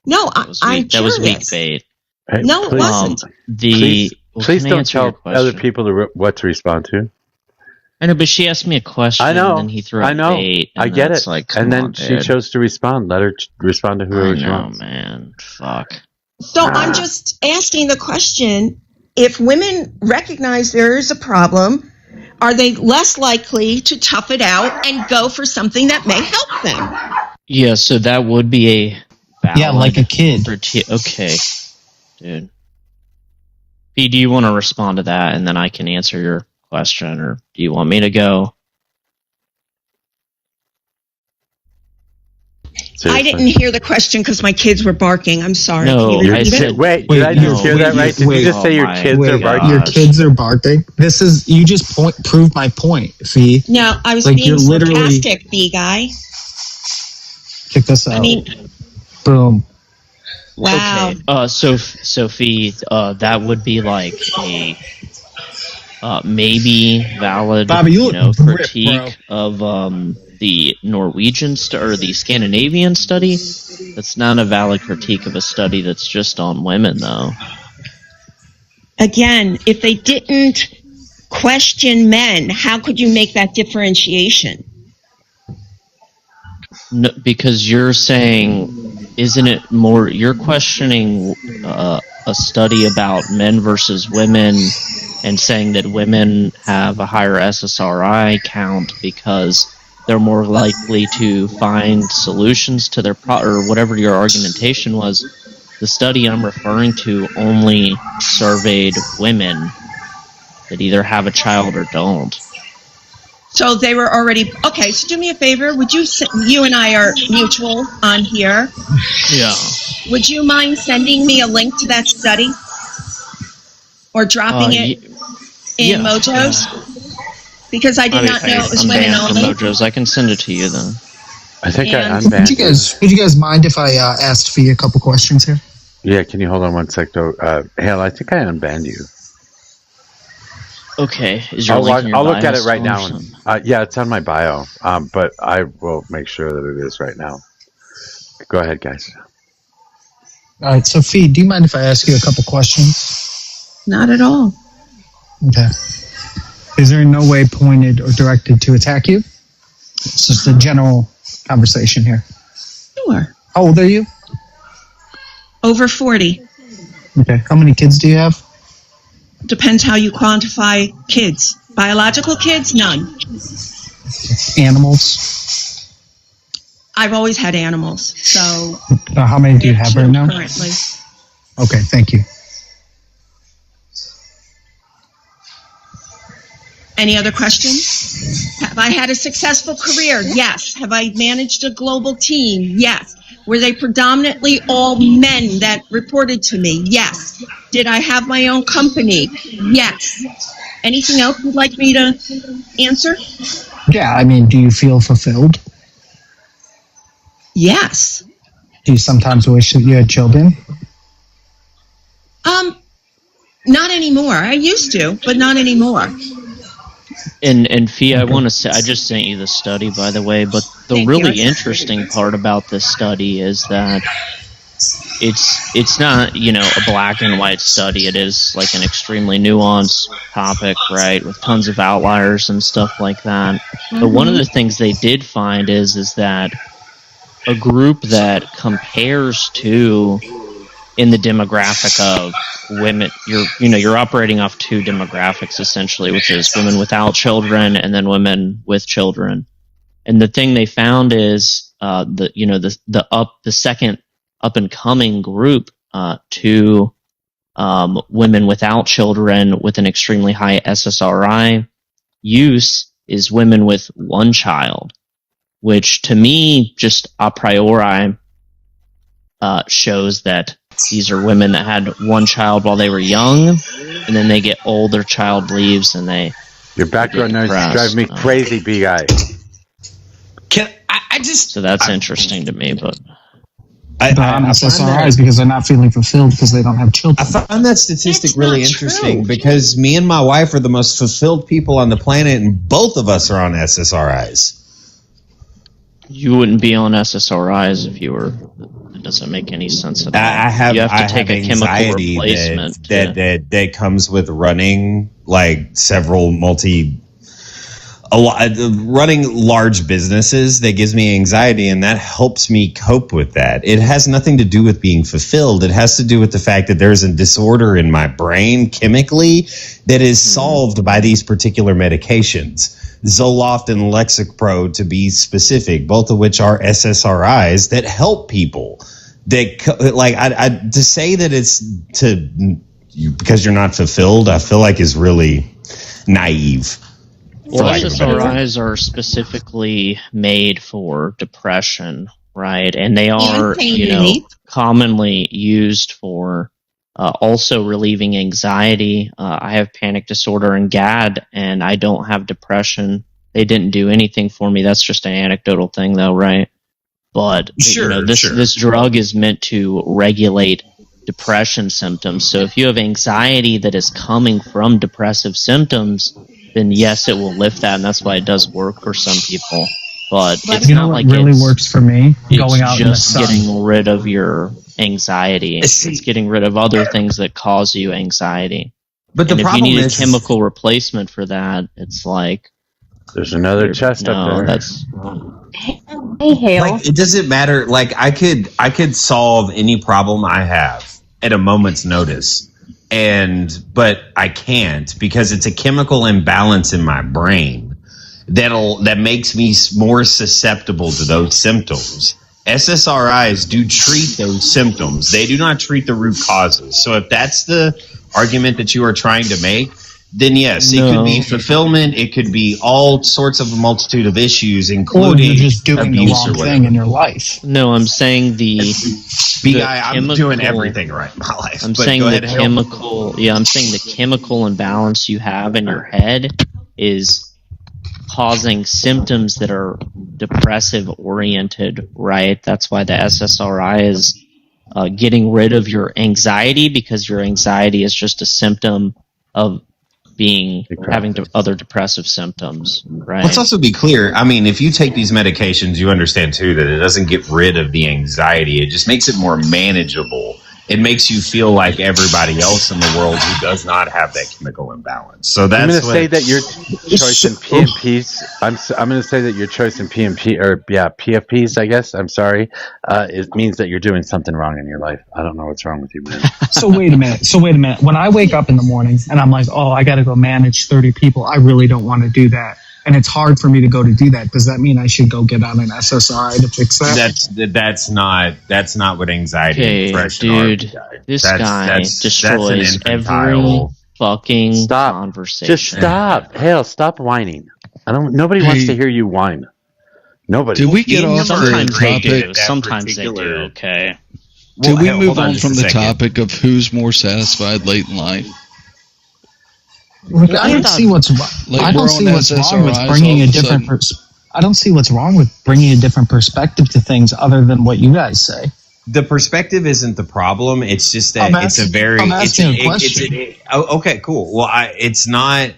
No, I'm that was weak curious. bait. Hey, No, it wasn't. Please don't tell other people what to respond to. I know, but she asked me a question, and then he threw a bait. I get it. Like, and then on, she chose to respond. Let her respond to whoever she wants. Man. Fuck. So I'm just asking the question, if women recognize there is a problem, are they less likely to tough it out and go for something that may help them? Yeah, so that would be a valid like a kid. Okay, dude. P, do you want to respond to that, and then I can answer your question, or do you want me to go? Seriously? I didn't hear the question because my kids were barking. I'm sorry. No, Can you repeat it? Did I just hear that right? Did you just say your kids are barking? Your kids are barking? You just proved my point, Fee. No, I was like being sarcastic, B-guy. Check this out. I mean, boom. Wow. Okay. So Sophie, that would be like a maybe valid, Bobby, critique of the Norwegian or the Scandinavian study. That's not a valid critique of a study that's just on women, though. Again, if they didn't question men, how could you make that differentiation? No, because you're saying, isn't it more? You're questioning a study about men versus women, and saying that women have a higher SSRI count because they're more likely to find solutions to their or whatever your argumentation was. the study I'm referring to only surveyed women that either have a child or don't. So they were already okay. So do me a favor. Would you and I are mutual on here. Yeah. Would you mind sending me a link to that study or dropping it in Mojo's? Because I did not know it was women only. Mojo's. I can send it to you then. I think I And- unbanned Would you guys mind if I asked Fee a couple questions here? Yeah, can you hold on one sec, though? Hale, I think I unbanned you. Okay, is your I'll, link in your I'll look bio at it right still or now. something? Yeah, it's on my bio, but I will make sure that it is right now. Go ahead, guys. All right, so Fee, do you mind if I ask you a couple questions? Not at all. Okay. Is there in no way pointed or directed to attack you? It's just a general conversation here. Sure. How old are you? Over 40. Okay. How many kids do you have? Depends how you quantify kids. Biological kids, none. Animals? I've always had animals, so How many do you have right now? currently. Okay, thank you. Any other questions? Have I had a successful career? Yes. Have I managed a global team? Yes. Were they predominantly all men that reported to me? Yes. Did I have my own company? Yes. Anything else you'd like me to answer? Yeah, I mean, do you feel fulfilled? Yes. Do you sometimes wish that you had children? Not anymore. I used to, but not anymore. And Fee, I want to say, I just sent you the study, by the way, but the Thank really you. interesting part about this study is that it's not, a black and white study. It is like an extremely nuanced topic, right, with tons of outliers and stuff like that. But one of the things they did find is that a group that compares to, in the demographic of women, you're operating off two demographics essentially, which is women without children and then women with children. And the thing they found is the second up and coming group to women without children with an extremely high SSRI use is women with one child, which to me just a priori shows that these are women that had one child while they were young, and then they get old, their child leaves, and they. Your background noise drives me crazy, big guy. So that's interesting to me, but. They're on SSRIs because they're not feeling fulfilled because they don't have children. I find that statistic really interesting because me and my wife are the most fulfilled people on the planet, and both of us are on SSRIs. You wouldn't be on SSRIs if you were. It doesn't make any sense at all. You have to take a chemical replacement that comes with running like running large businesses. That gives me anxiety, and that helps me cope with that. It has nothing to do with being fulfilled. It has to do with the fact that there's a disorder in my brain chemically that is solved by these particular medications. Zoloft and Lexapro, to be specific, both of which are SSRIs that help people. To say that it's because you're not fulfilled, I feel like is really naive. Well, SSRIs are specifically made for depression, right? And they are, commonly used for also relieving anxiety. I have panic disorder and GAD, and I don't have depression. They didn't do anything for me. That's just an anecdotal thing, though, right? But this drug is meant to regulate depression symptoms. So if you have anxiety that is coming from depressive symptoms, then yes, it will lift that, and that's why it does work for some people. But it's not like really works for me going out in the just sun. getting rid of your anxiety. It's getting rid of other things that cause you anxiety. But the and if problem you need is a chemical replacement for that, it's like there's another chest up there. That's Hey, Hale. Like, it doesn't matter. Like I could solve any problem I have at a moment's notice, but I can't because it's a chemical imbalance in my brain that makes me more susceptible to those symptoms. SSRIs do treat those symptoms. They do not treat the root causes. So if that's the argument that you are trying to make, then yes, it could be fulfillment. It could be all sorts of a multitude of issues, including or you're just doing the abuse wrong or thing in your life. No, I'm saying I'm doing everything right in my life. I'm but saying go the ahead, Hale. chemical. Yeah, I'm saying the chemical imbalance you have in your head is causing symptoms that are depressive oriented, right? That's why the SSRI is getting rid of your anxiety, because your anxiety is just a symptom of having other depressive symptoms, right? Let's also be clear. I mean, if you take these medications, you understand too that it doesn't get rid of the anxiety. It just makes it more manageable. It makes you feel like everybody else in the world who does not have that chemical imbalance. So that's I'm going to say that your choice in PMPs. I'm going to say that your choice in PMP PFPs. I guess I'm sorry. It means that you're doing something wrong in your life. I don't know what's wrong with you, man. So wait a minute. When I wake up in the morning and I'm like, oh, I got to go manage 30 people, I really don't want to do that. And it's hard for me to go to do that. Does that mean I should go get on an SSRI to fix that? That's not what anxiety and depression dude, are. this guy destroys every fucking conversation. Just stop. Hell, stop whining. Nobody wants to hear you whine. Nobody. Did we get off the topic? Sometimes they do. Okay. Did we move on from the topic of who's more satisfied late in life? I don't see what's wrong. I don't see what's wrong with bringing a different. I don't see what's wrong with bringing a different perspective to things, other than what you guys say. The perspective isn't the problem. It's just that it's a very. I'm asking a question. Okay, cool. Well, it's not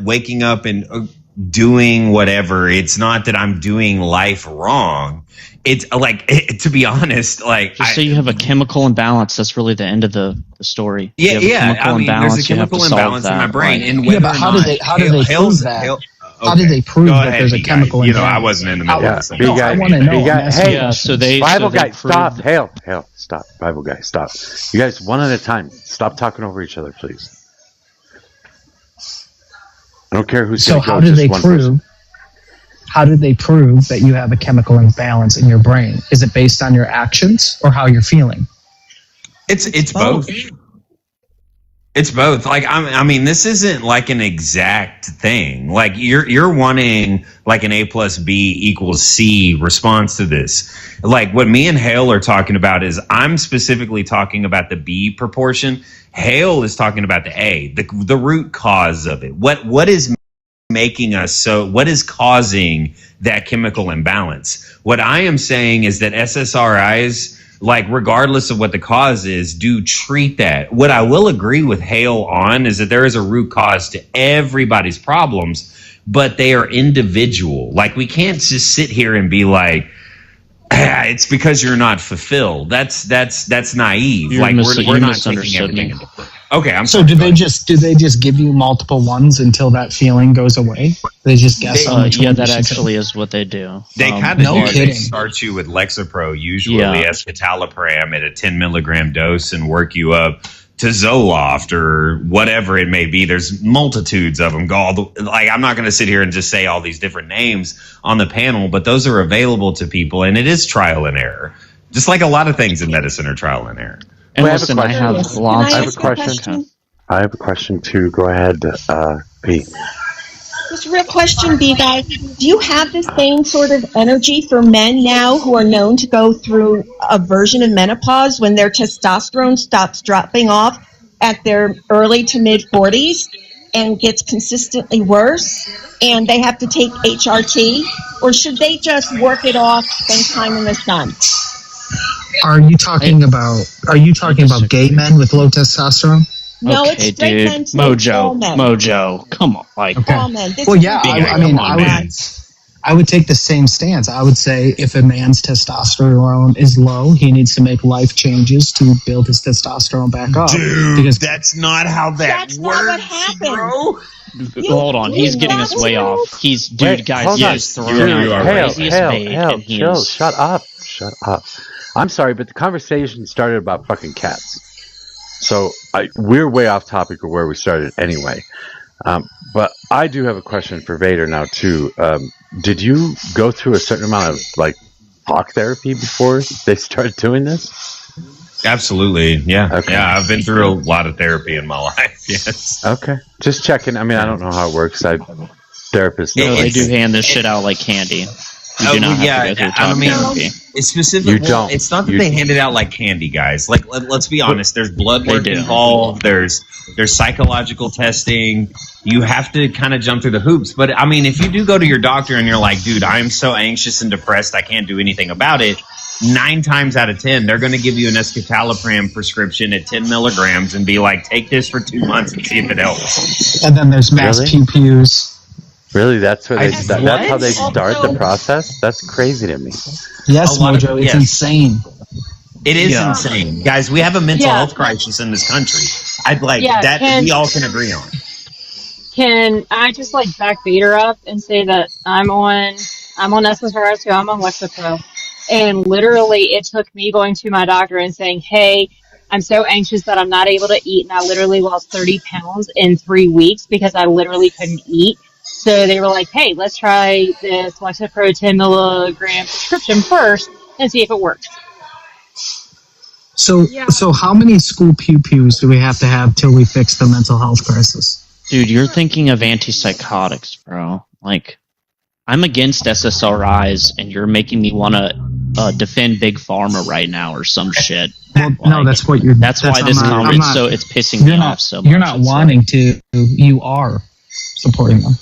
waking up and doing whatever. It's not that I'm doing life wrong. It's like, to be honest, like just so you have a chemical imbalance. That's really the end of the story. Yeah. I mean, there's a chemical imbalance in my brain, and but how do they prove that? How do they prove that there's a chemical imbalance? I wasn't in the middle of this. I want to know. Hey, Bible guy, stop. Hale, stop. Bible guy, stop. You guys, one at a time. Stop talking over each other, please. I don't care who's. So how do they prove? How do they prove that you have a chemical imbalance in your brain? Is it based on your actions or how you're feeling? It's both. It's both. Like I mean, this isn't like an exact thing. Like you're wanting like an A plus B equals C response to this. Like what me and Hale are talking about is I'm specifically talking about the B proportion. Hale is talking about the A, the root cause of it. What is making us so? What is causing that chemical imbalance? What I am saying is that SSRIs, like regardless of what the cause is, do treat that. What I will agree with Hale on is that there is a root cause to everybody's problems, but they are individual. Like we can't just sit here and be like, it's because you're not fulfilled. That's naive. Like we're not taking everything into account. Okay, I'm sorry. So do they just give you multiple ones until that feeling goes away? They just guess on which one. That actually is what they do. They kind of do. They start you with Lexapro, usually escitalopram at a 10 milligram dose, and work you up to Zoloft or whatever it may be. There's multitudes of them. I'm not going to sit here and just say all these different names on the panel, but those are available to people, and it is trial and error. Just like a lot of things in medicine are trial and error. And listen, I have a question. I have a question too. Go ahead, P. Just a real question, B guy. Do you have the same sort of energy for men now who are known to go through a version of menopause when their testosterone stops dropping off at their early to mid 40s and gets consistently worse, and they have to take HRT? Or should they just work it off, spend time in the sun? Are you talking about gay men with low testosterone? No, okay, it's straight men. Mojo, come on, like. Okay. I would take the same stance. I would say if a man's testosterone is low, he needs to make life changes to build his testosterone back up. Dude, because that's not how that's works, not what happens, bro. Hold on, he's getting us way off. Chill, shut up. I'm sorry, but the conversation started about fucking cats. So we're way off topic of where we started anyway. But I do have a question for Vader now too. Did you go through a certain amount of like talk therapy before they start doing this? Absolutely, yeah. Okay. Yeah, I've been through a lot of therapy in my life. Yes. Okay, just checking. I mean, I don't know how it works. Therapists. No, they do hand this shit out like candy. You do not have to go through talk therapy. It's specific. You don't. It's not that You they don't. hand it out like candy, guys. Like, let's be honest. There's blood work involved. There's psychological testing. You have to kind of jump through the hoops. But I mean, if you do go to your doctor and you're like, dude, I'm so anxious and depressed, I can't do anything about it. 9 times out of 10, they're going to give you an escitalopram prescription at 10 milligrams and be like, take this for 2 months and see if it helps. And then there's mass pew-pews. Really? That's where that's how they What? start the process? That's crazy to me. Yes, A lot of- Mojo, it's yes. insane. It is Yeah. insane, guys. We have a mental Yeah. health crisis in this country. I'd like Yeah, that. We all can agree on. Can I just like back Vader up and say that I'm on SSRIs too, I'm on Lexapro. And literally it took me going to my doctor and saying, hey, I'm so anxious that I'm not able to eat, and I literally lost 30 pounds in 3 weeks because I literally couldn't eat. So they were like, hey, let's try this Lexapro 10 milligram prescription first and see if it works. So how many school pew-pews do we have to have till we fix the mental health crisis? Dude, you're thinking of antipsychotics, bro. Like, I'm against SSRIs, and you're making me want to defend Big Pharma right now or some shit. Well, no, that's what you're. That's why this comment so it's pissing me off so much. You're not wanting to. You are supporting them.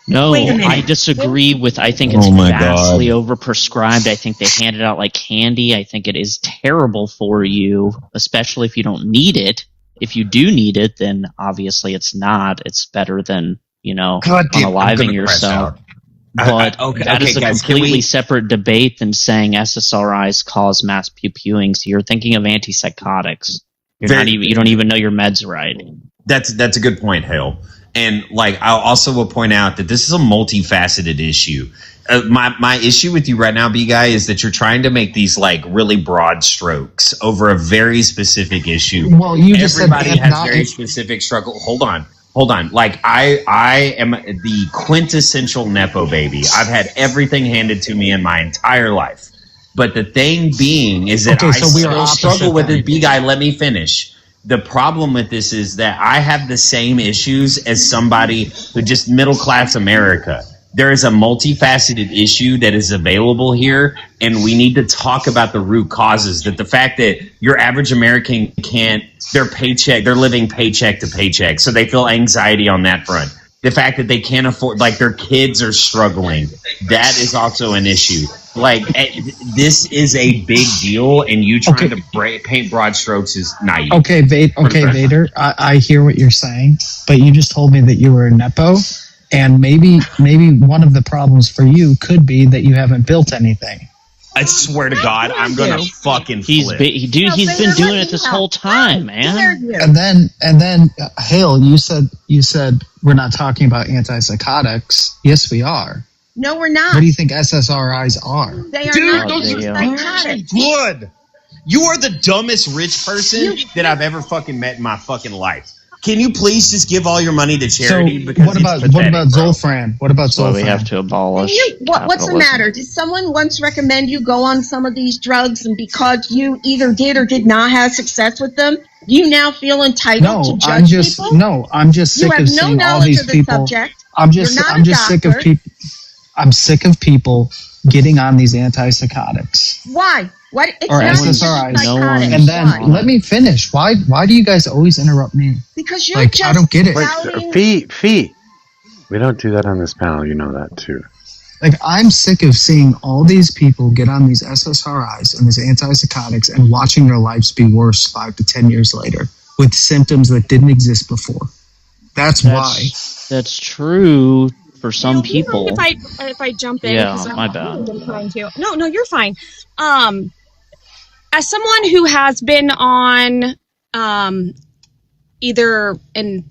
No, Wait a minute. I disagree with. I think it's Oh my vastly overprescribed. I think they hand it out like candy. I think it is terrible for you, especially if you don't need it. If you do need it, then obviously it's not. It's better than, unaliving yourself. But that is a guys, completely separate debate than saying SSRIs cause mass pupewing. So you're thinking of antipsychotics. You don't even know your meds right. That's a good point, Hale. And I also will point out that this is a multifaceted issue. My issue with you right now, B-Guy, is that you're trying to make these really broad strokes over a very specific issue. Well, you just said everybody has very specific struggle. Hold on. I am the quintessential Nepo baby. I've had everything handed to me in my entire life. But the thing being is that I still struggle with it. B-Guy, let me finish. The problem with this is that I have the same issues as somebody who just middle-class America. There is a multifaceted issue that is available here, and we need to talk about the root causes. That the fact that your average American they're living paycheck to paycheck, so they feel anxiety on that front. The fact that they can't afford, their kids are struggling, that is also an issue. This is a big deal, and you trying to paint broad strokes is naive. Okay, Vader, I hear what you're saying, but you just told me that you were a Nepo, and maybe one of the problems for you could be that you haven't built anything. I swear to God, I'm gonna fucking flip. He's been doing it this whole time, man. And then, Hale, you said we're not talking about antipsychotics. Yes, we are. No, we're not. What do you think SSRIs are? They are Dude, not those are psychotic. good. You are the dumbest rich person that I've ever fucking met in my fucking life. Can you please just give all your money to charity? So what about Zolfran? What about Zolfran? Well, we have to abolish. What's the matter? Did someone once recommend you go on some of these drugs, and because you either did or did not have success with them, do you now feel entitled to judge people? No, I'm just sick of seeing all these people. I'm just sick of people. I'm sick of people getting on these antipsychotics. Why? What? It's Or not just SSRIs. psychotic. And then let me finish. Why do you guys always interrupt me? Because you're just I don't get it. Fee. We don't do that on this panel. You know that too. I'm sick of seeing all these people get on these SSRIs and these antipsychotics and watching their lives be worse 5 to 10 years later with symptoms that didn't exist before. That's why. That's true for some people. If I jump in, Yeah, 'cause my I've bad. been trying to. No, you're fine. As someone who has been on either an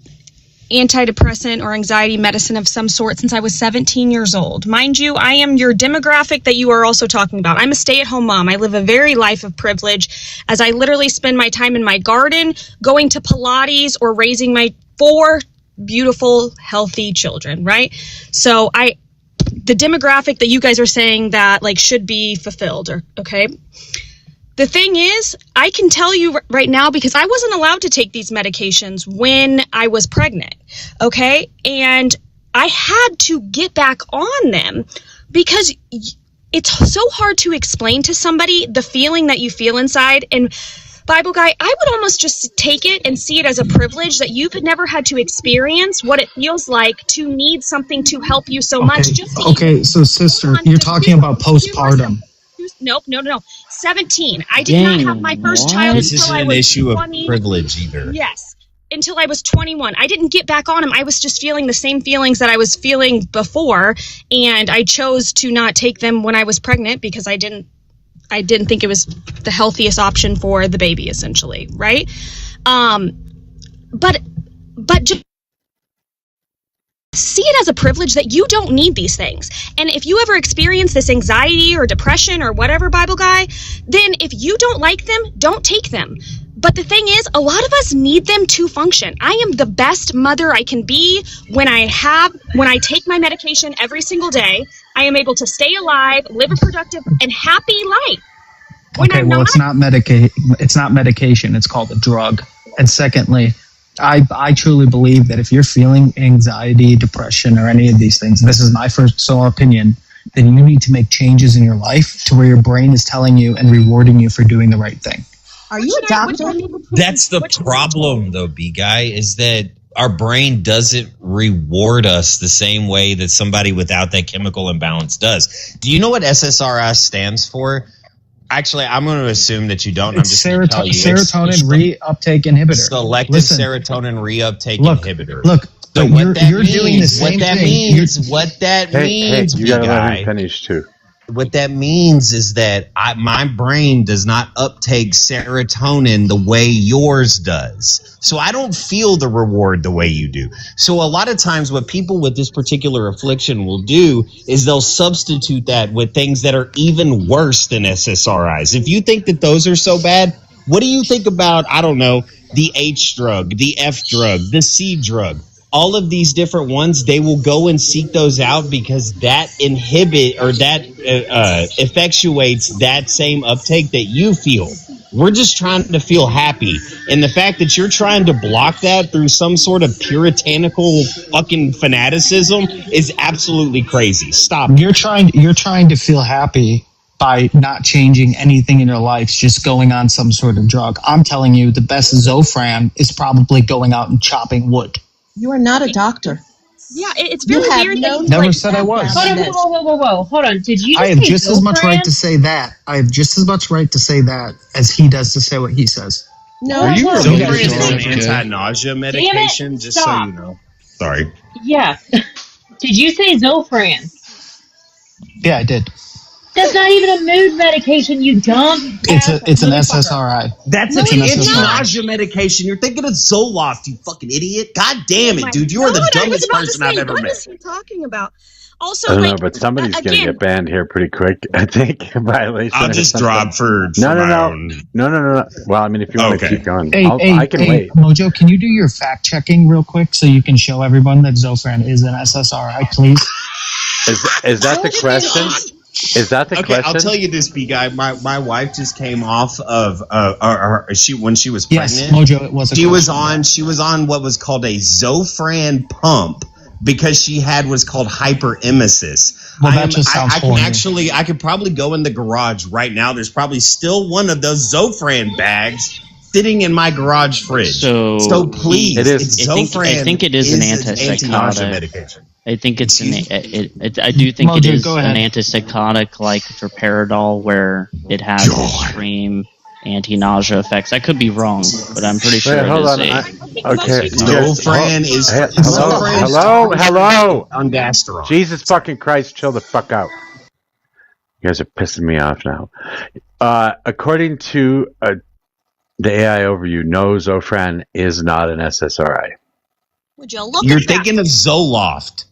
antidepressant or anxiety medicine of some sort since I was 17 years old. Mind you, I am your demographic that you are also talking about. I'm a stay-at-home mom. I live a very life of privilege, as I literally spend my time in my garden, going to Pilates, or raising my 4 beautiful, healthy children, right? So the demographic that you guys are saying that like should be fulfilled, or okay. The thing is, I can tell you right now, because I wasn't allowed to take these medications when I was pregnant, okay? And I had to get back on them because it's so hard to explain to somebody the feeling that you feel inside. And Bible Guy, I would almost just take it and see it as a privilege that you've never had to experience what it feels like to need something to help you so much. Okay, so sister, you're talking about postpartum. Nope, no. 17. I did not have my first child This until isn't I an was issue 20. of privilege either. Yes, until I was 21. I didn't get back on him. I was just feeling the same feelings that I was feeling before, and I chose to not take them when I was pregnant because I didn't think it was the healthiest option for the baby, essentially, right? But just see it as a privilege that you don't need these things. And if you ever experience this anxiety or depression or whatever, Bible Guy, then if you don't like them, don't take them. But the thing is, a lot of us need them to function. I am the best mother I can be when I take my medication every single day. I am able to stay alive, live a productive and happy life. Okay, well, it's not medication. It's called a drug. And secondly, I truly believe that if you're feeling anxiety, depression, or any of these things, this is my personal opinion, then you need to make changes in your life to where your brain is telling you and rewarding you for doing the right thing. Are you a doctor? That's the problem, though, B-Guy, is that our brain doesn't reward us the same way that somebody without that chemical imbalance does. Do you know what SSRI stands for? Actually, I'm going to assume that you don't. I'm just going to tell you. Serotonin reuptake inhibitor. Selective serotonin reuptake inhibitor. Look, so you're doing the same thing. What that means, you gotta let him finish too. What that means is that my brain does not uptake serotonin the way yours does. So I don't feel the reward the way you do. So a lot of times what people with this particular affliction will do is they'll substitute that with things that are even worse than SSRIs. If you think that those are so bad, what do you think about, I don't know, the H drug, the F drug, the C drug? All of these different ones, they will go and seek those out because that effectuates that same uptake that you feel. We're just trying to feel happy. And the fact that you're trying to block that through some sort of puritanical fucking fanaticism is absolutely crazy. Stop. You're trying to feel happy by not changing anything in your life, just going on some sort of drug. I'm telling you, the best Zofran is probably going out and chopping wood. You are not a doctor. Yeah, it's very weird. Never said I was. Whoa. Hold on. Did you? I have just as much Zofran? right to say that. I have just as much right to say that as he does to say what he says. No, Are you no, really no. is an anti-nausea medication? Just Stop. so you know. Sorry. Yeah. Did you say Zofran? Yeah, I did. That's not even a mood medication, you dumb. It's an SSRI. That's It's an an SSRI. anti-nausea medication. You're thinking of Zoloft, you fucking idiot. God damn it, dude. You are the dumbest person I've ever What met. is he talking about? I Also, don't like, know, but somebody's going to again, get banned here pretty quick. I think violation. I'll or just something. drop for No. my own. No. Well, I mean, if you want to keep going, I can Hey, wait. Mojo, can you do your fact checking real quick so you can show everyone that Zofran is an SSRI, please? Is that the question? Is that the question? I'll tell you this, B-Guy. My wife just came off of when she was Yes, pregnant. Mojo, it was a She was question. on what was called a Zofran pump because she had what's called hyperemesis. Well, that just sounds horny. I could probably go in the garage right now. There's probably still one of those Zofran bags sitting in my garage fridge. So please, it's Zofran. I think it is an anti-nausea antipsychotic. medication. I think it's I do think it Mojo, is go an ahead. antipsychotic like Droperidol, where it has extreme anti-nausea effects. I could be wrong, but I'm pretty sure Wait, hold on. it is Okay. Zofran is Hello. ondansetron. Jesus fucking Christ, chill the fuck out. You guys are pissing me off now. According to the AI overview, no, Zofran is not an SSRI. would you look You're at that? thinking of Zoloft.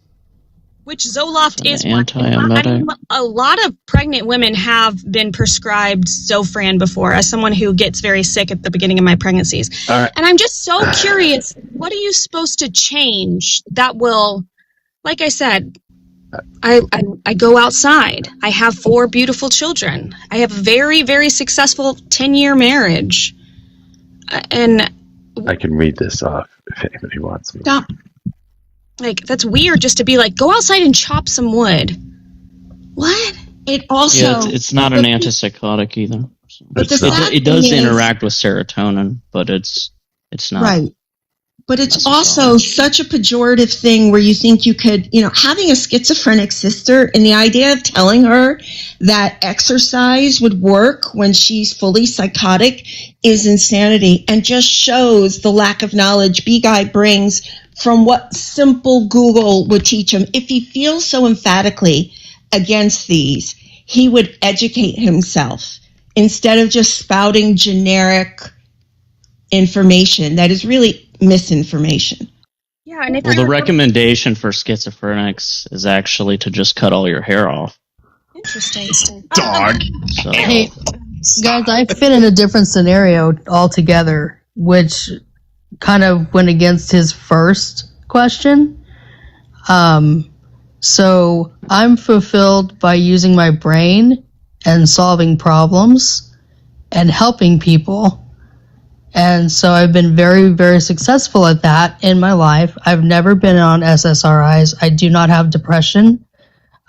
Which Zoloft is An one. antiemetic. I mean, a lot of pregnant women have been prescribed Zofran before, as someone who gets very sick at the beginning of my pregnancies. All right. And I'm just so curious, what are you supposed to change that will, like I said, I go outside. I have 4 beautiful children. I have a very, very successful 10-year marriage. And I can read this off if anybody wants me. Stop. like, that's weird just to be like, go outside and chop some wood. What? It also Yeah, it's not an antipsychotic either. So. But the It does thing is- interact with serotonin, but it's not. right. But it's also such a pejorative thing where you think you could, having a schizophrenic sister and the idea of telling her that exercise would work when she's fully psychotic is insanity and just shows the lack of knowledge B-Guy brings from what simple Google would teach him. If he feels so emphatically against these, he would educate himself instead of just spouting generic information that is really misinformation. Yeah, and if Well, the recommendation for schizophrenics is actually to just cut all your hair off. Interesting. Dog. So, Hey, guys, I fit in a different scenario altogether, which kind of went against his first question. So I'm fulfilled by using my brain and solving problems and helping people. And so I've been very, very successful at that in my life. I've never been on SSRIs. I do not have depression.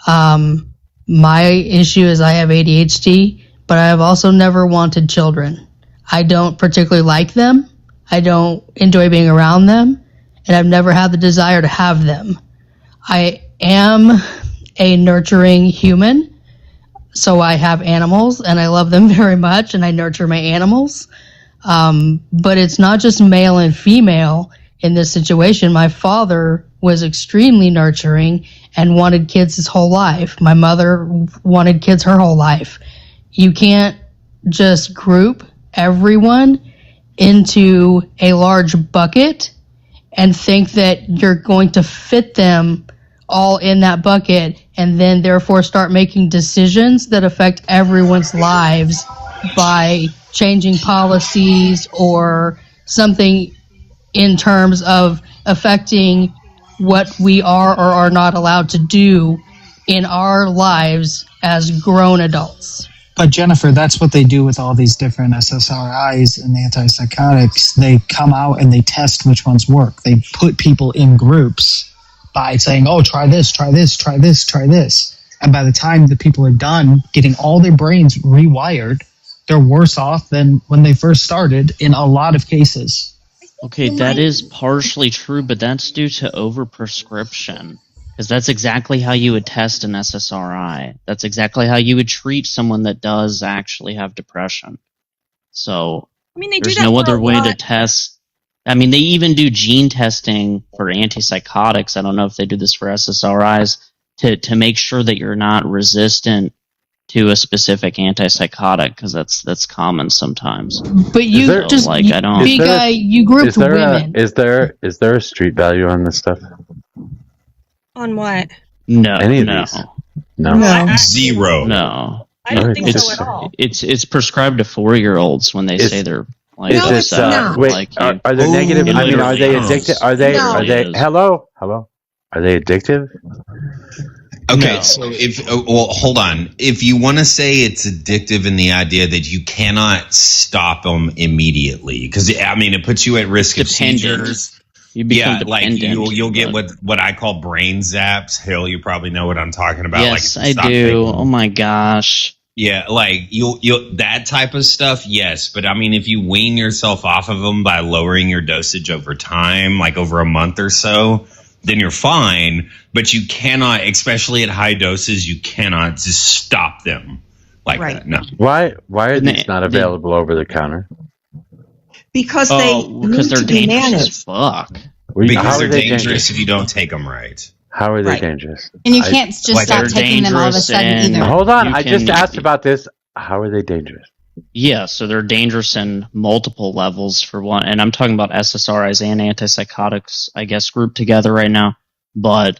My issue is I have ADHD, but I have also never wanted children. I don't particularly like them. I don't enjoy being around them, and I've never had the desire to have them. I am a nurturing human, so I have animals, and I love them very much, and I nurture my animals. But it's not just male and female in this situation. My father was extremely nurturing and wanted kids his whole life. My mother wanted kids her whole life. You can't just group everyone into a large bucket and think that you're going to fit them all in that bucket and then therefore start making decisions that affect everyone's lives by changing policies or something in terms of affecting what we are or are not allowed to do in our lives as grown adults. But Jennifer, that's what they do with all these different SSRIs and antipsychotics. They come out and they test which ones work. They put people in groups by saying, oh, try this, try this, try this, try this. And by the time the people are done getting all their brains rewired, they're worse off than when they first started in a lot of cases. Okay, that is partially true, but that's due to overprescription. Because that's exactly how you would test an SSRI. That's exactly how you would treat someone that does actually have depression. So I mean, they do there's that no for other a way to lot. test. I mean, they even do gene testing for antipsychotics. I don't know if they do this for SSRIs to make sure that you're not resistant to a specific antipsychotic, because that's common sometimes. But you So, just, like, I don't. big guy, you group women. Is there a street value on this stuff? On what? No, Any of no, these? No. Zero. no. I don't think It's so at all. it's prescribed to 4-year-olds when they say they're like No, it's upset. not. Wait, Like, are they negative? it I mean, are they literally addicted? Are they? No. Are they? It is. Hello. Are they addictive? Okay, No. so hold on. If you want to say it's addictive in the idea that you cannot stop them immediately, because I mean it puts you at risk of Dependent. seizures. You become Yeah, like dependent. you'll get what I call brain zaps. Hill, you probably know what I'm talking about. Yes, like I stop do. taking- Oh my gosh. Yeah, like you'll that type of stuff. Yes, but I mean, if you wean yourself off of them by lowering your dosage over time, like over a month or so, then you're fine. But you cannot, especially at high doses, you cannot just stop them like Right. that. No. Why are these not They- available over the counter? Because Oh, they because need they're to be dangerous as managed. fuck. How Because are they're they dangerous if you don't take them right. How are they Right. dangerous? And you I- can't just like, stop they're taking them all of a dangerous sudden and- either. Hold on, You I just can- asked about this. How are they dangerous? Yeah, so they're dangerous in multiple levels for one, and I'm talking about SSRIs and antipsychotics, I guess, grouped together right now. But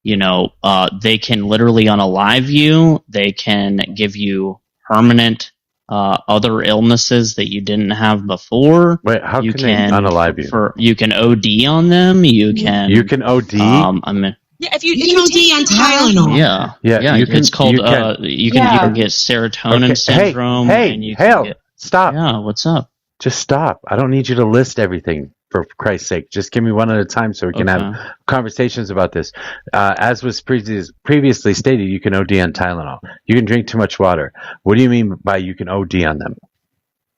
they can literally unalive you. They can give you permanent other illnesses that you didn't have before. Wait, how You can they unalive you? You can OD on them. You can OD? I mean, Yeah, if you OD on Tylenol. Yeah. You can, It's called you can, you can get serotonin syndrome. Hey, and you Hale, can get, stop. Yeah, what's up? Just stop. I don't need you to list everything, for Christ's sake. Just give me one at a time so we can have conversations about this. As was previously stated, you can OD on Tylenol. You can drink too much water. What do you mean by you can OD on them?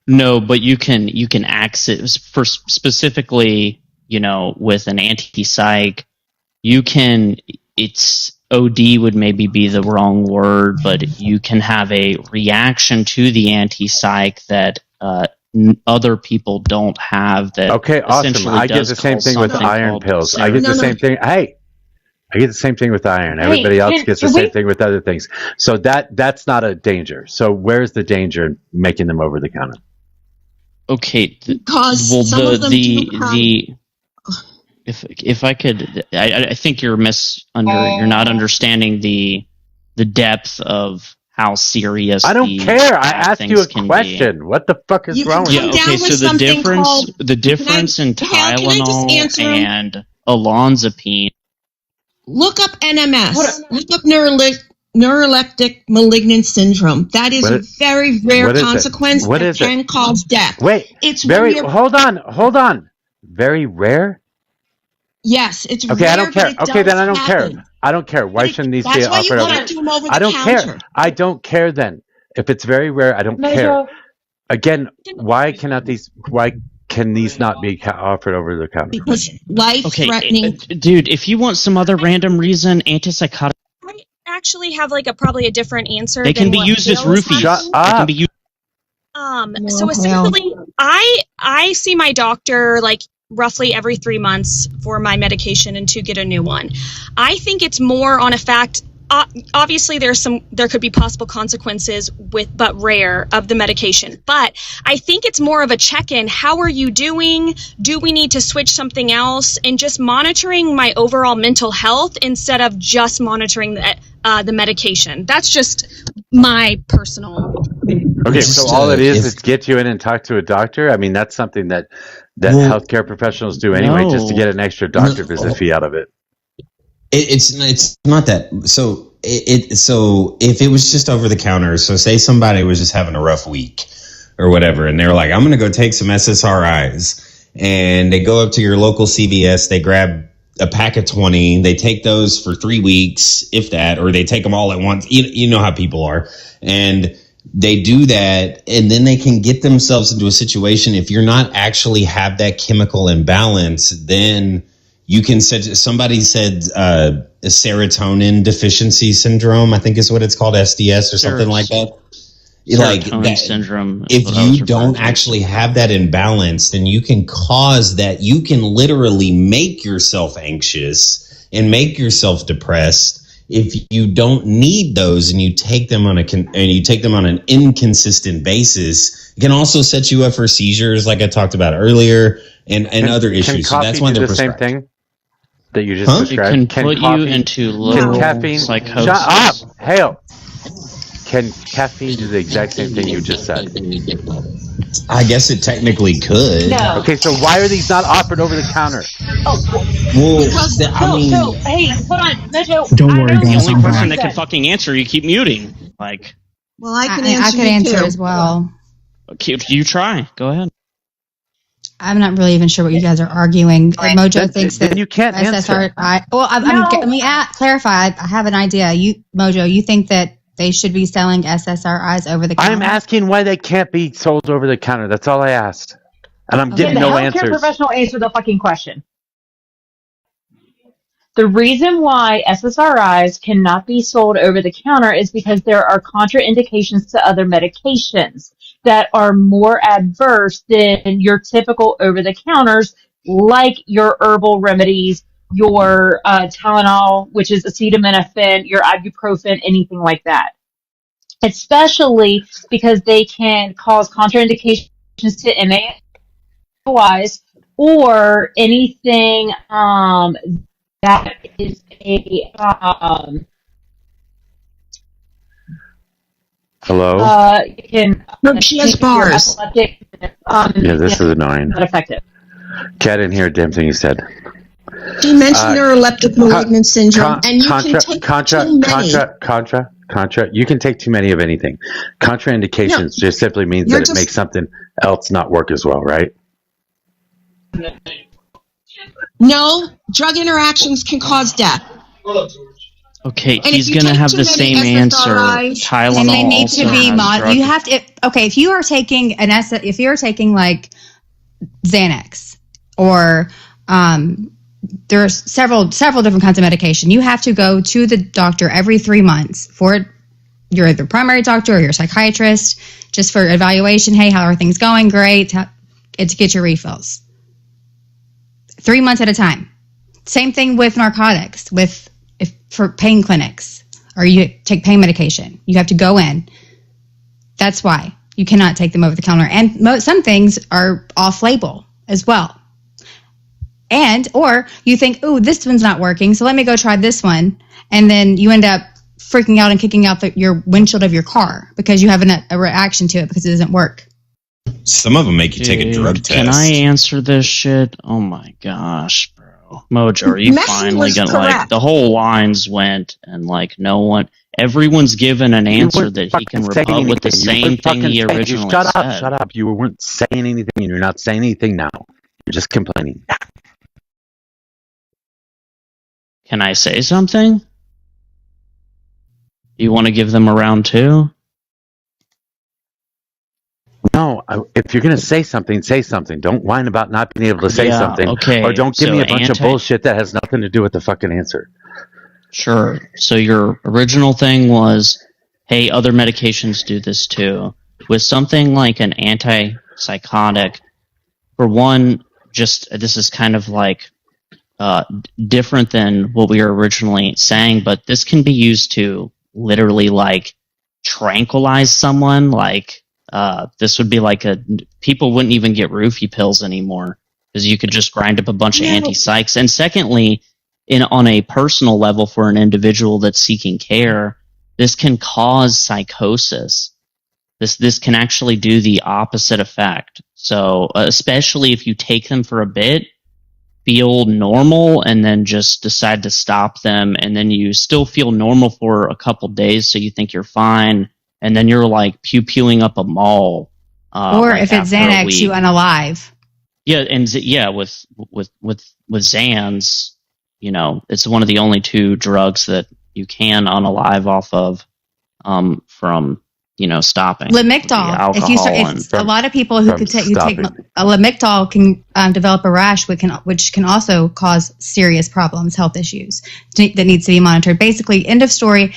No, but you can access for specifically, with an anti-psych, you can. It's OD would maybe be the wrong word, but you can have a reaction to the anti-psych that other people don't have. That awesome. I get the same thing with iron pills. I get the same thing. Hey, I get the same thing with iron. Everybody else gets the same thing with other things. So that's not a danger. So where's the danger in making them over the counter? Okay. Because some of them do have... If I could, I think you're not understanding the depth of how serious. I don't care. I asked you a question. Be. What the fuck is wrong with you? Okay, so the difference in Tylenol and olanzapine. Look up NMS. Look up neuroleptic malignant syndrome. That is a very rare consequence that can cause death. Wait, it's hold on. Very rare? Yes, it's okay. Rare, I don't care. Okay, then I don't care. I don't care. Why shouldn't these be offered over? I don't care. I don't care. Then, if it's very rare, I don't care. Again, why can these not be offered over the counter? Because life-threatening. Dude, if you want some other random reason, antipsychotic. I actually have probably a different answer. They can be used as roofies. Shut up. They can be used. So essentially, I see my doctor roughly every 3 months for my medication and to get a new one. I think it's more on a fact. Obviously, there could be possible consequences but rare of the medication. But I think it's more of a check-in. How are you doing? Do we need to switch something else? And just monitoring my overall mental health instead of just monitoring the medication. That's just my personal. Okay, so all it is get you in and talk to a doctor. I mean, that's something that healthcare professionals do anyway, just to get an extra doctor visit fee out of it. It's not that. So if it was just over the counter, so say somebody was just having a rough week or whatever, and they're like, I'm going to go take some SSRIs, and they go up to your local CVS, they grab a pack of 20, they take those for 3 weeks, if that, or they take them all at once. You know how people are, and they do that, and then they can get themselves into a situation. If you're not actually have that chemical imbalance, then you can somebody said a serotonin deficiency syndrome, I think is what it's called, SDS or something like that. Serotonin syndrome. If you don't actually have that imbalance, then you can cause that. You can literally make yourself anxious and make yourself depressed if you don't need those, and you take them on an inconsistent basis. It can also set you up for seizures, like I talked about earlier, and other issues. So that's why they're the same thing that you just described. It can put you into low psychosis. Shut up, Hale. Can caffeine do the exact same thing you just said? I guess it technically could. No. Okay, so why are these not offered over the counter? Well, hey, hold on, Mojo. Don't worry, The guys. only person that can fucking answer, you keep muting. Well, I could answer as well. Okay, you try. Go ahead. I'm not really even sure what you guys are arguing. Mojo thinks that you can't answer. Let me clarify. I have an idea. Mojo, you think that they should be selling SSRIs over the counter? I'm asking why they can't be sold over the counter. That's all I asked. And I'm getting no answers. The healthcare professional answer the fucking question. The reason why SSRIs cannot be sold over the counter is because there are contraindications to other medications that are more adverse than your typical over-the-counters, like your herbal remedies, your Tylenol, which is acetaminophen, your ibuprofen, anything like that. Especially because they can cause contraindications to MAOIs or anything that is a hello? She has bars. Yeah, this is annoying. Not effective. Cat didn't hear a damn thing you said. She mentioned neuroleptic malignant syndrome, and you can take too many. Contra. You can take too many of anything. Contraindications just simply means that it makes something else not work as well, right? No, drug interactions can cause death. Okay, And he's if you going to take have too the many same answer. SSRIs, Tylenol And they need to also be has drug- you have to if you are taking if you're taking like Xanax or there's several different kinds of medication, you have to go to the doctor every 3 months for your either primary doctor or your psychiatrist just for evaluation. Hey, how are things going? Great. To get your refills 3 months at a time. Same thing with narcotics, for pain clinics, or you take pain medication. You have to go in. That's why you cannot take them over the counter. And some things are off label as well. Or you think, oh, this one's not working, so let me go try this one. And then you end up freaking out and kicking out your windshield of your car because you have a reaction to it because it doesn't work. Some of them make you take a drug test. Can I answer this shit? Oh my gosh, bro. Mojo, are you finally gonna the whole lines went and everyone's given an answer that he can rebut with the same thing he originally said. Shut up. You weren't saying anything and you're not saying anything now. You're just complaining. Can I say something? You want to give them a round two? No, if you're going to say something, say something. Don't whine about not being able to say something. Okay. Or don't give me a bunch of bullshit that has nothing to do with the fucking answer. Sure. So your original thing was, hey, other medications do this too. With something like an antipsychotic, for one, this is kind of different than what we were originally saying, but this can be used to literally tranquilize someone. This would be people wouldn't even get roofie pills anymore because you could just grind up a bunch of anti-psychs. And secondly, on a personal level for an individual that's seeking care, this can cause psychosis. This can actually do the opposite effect. So especially if you take them for a bit, feel normal, and then just decide to stop them, and then you still feel normal for a couple days, so you think you're fine, and then you're pew-pewing up a mall. Or if it's Xanax, you unalive. Yeah, and with Xans, it's one of the only two drugs that you can unalive off of from stopping. Lamictal. If a lot of people who could take a Lamictal can develop a rash, which can also cause serious problems, health issues that needs to be monitored. Basically, end of story.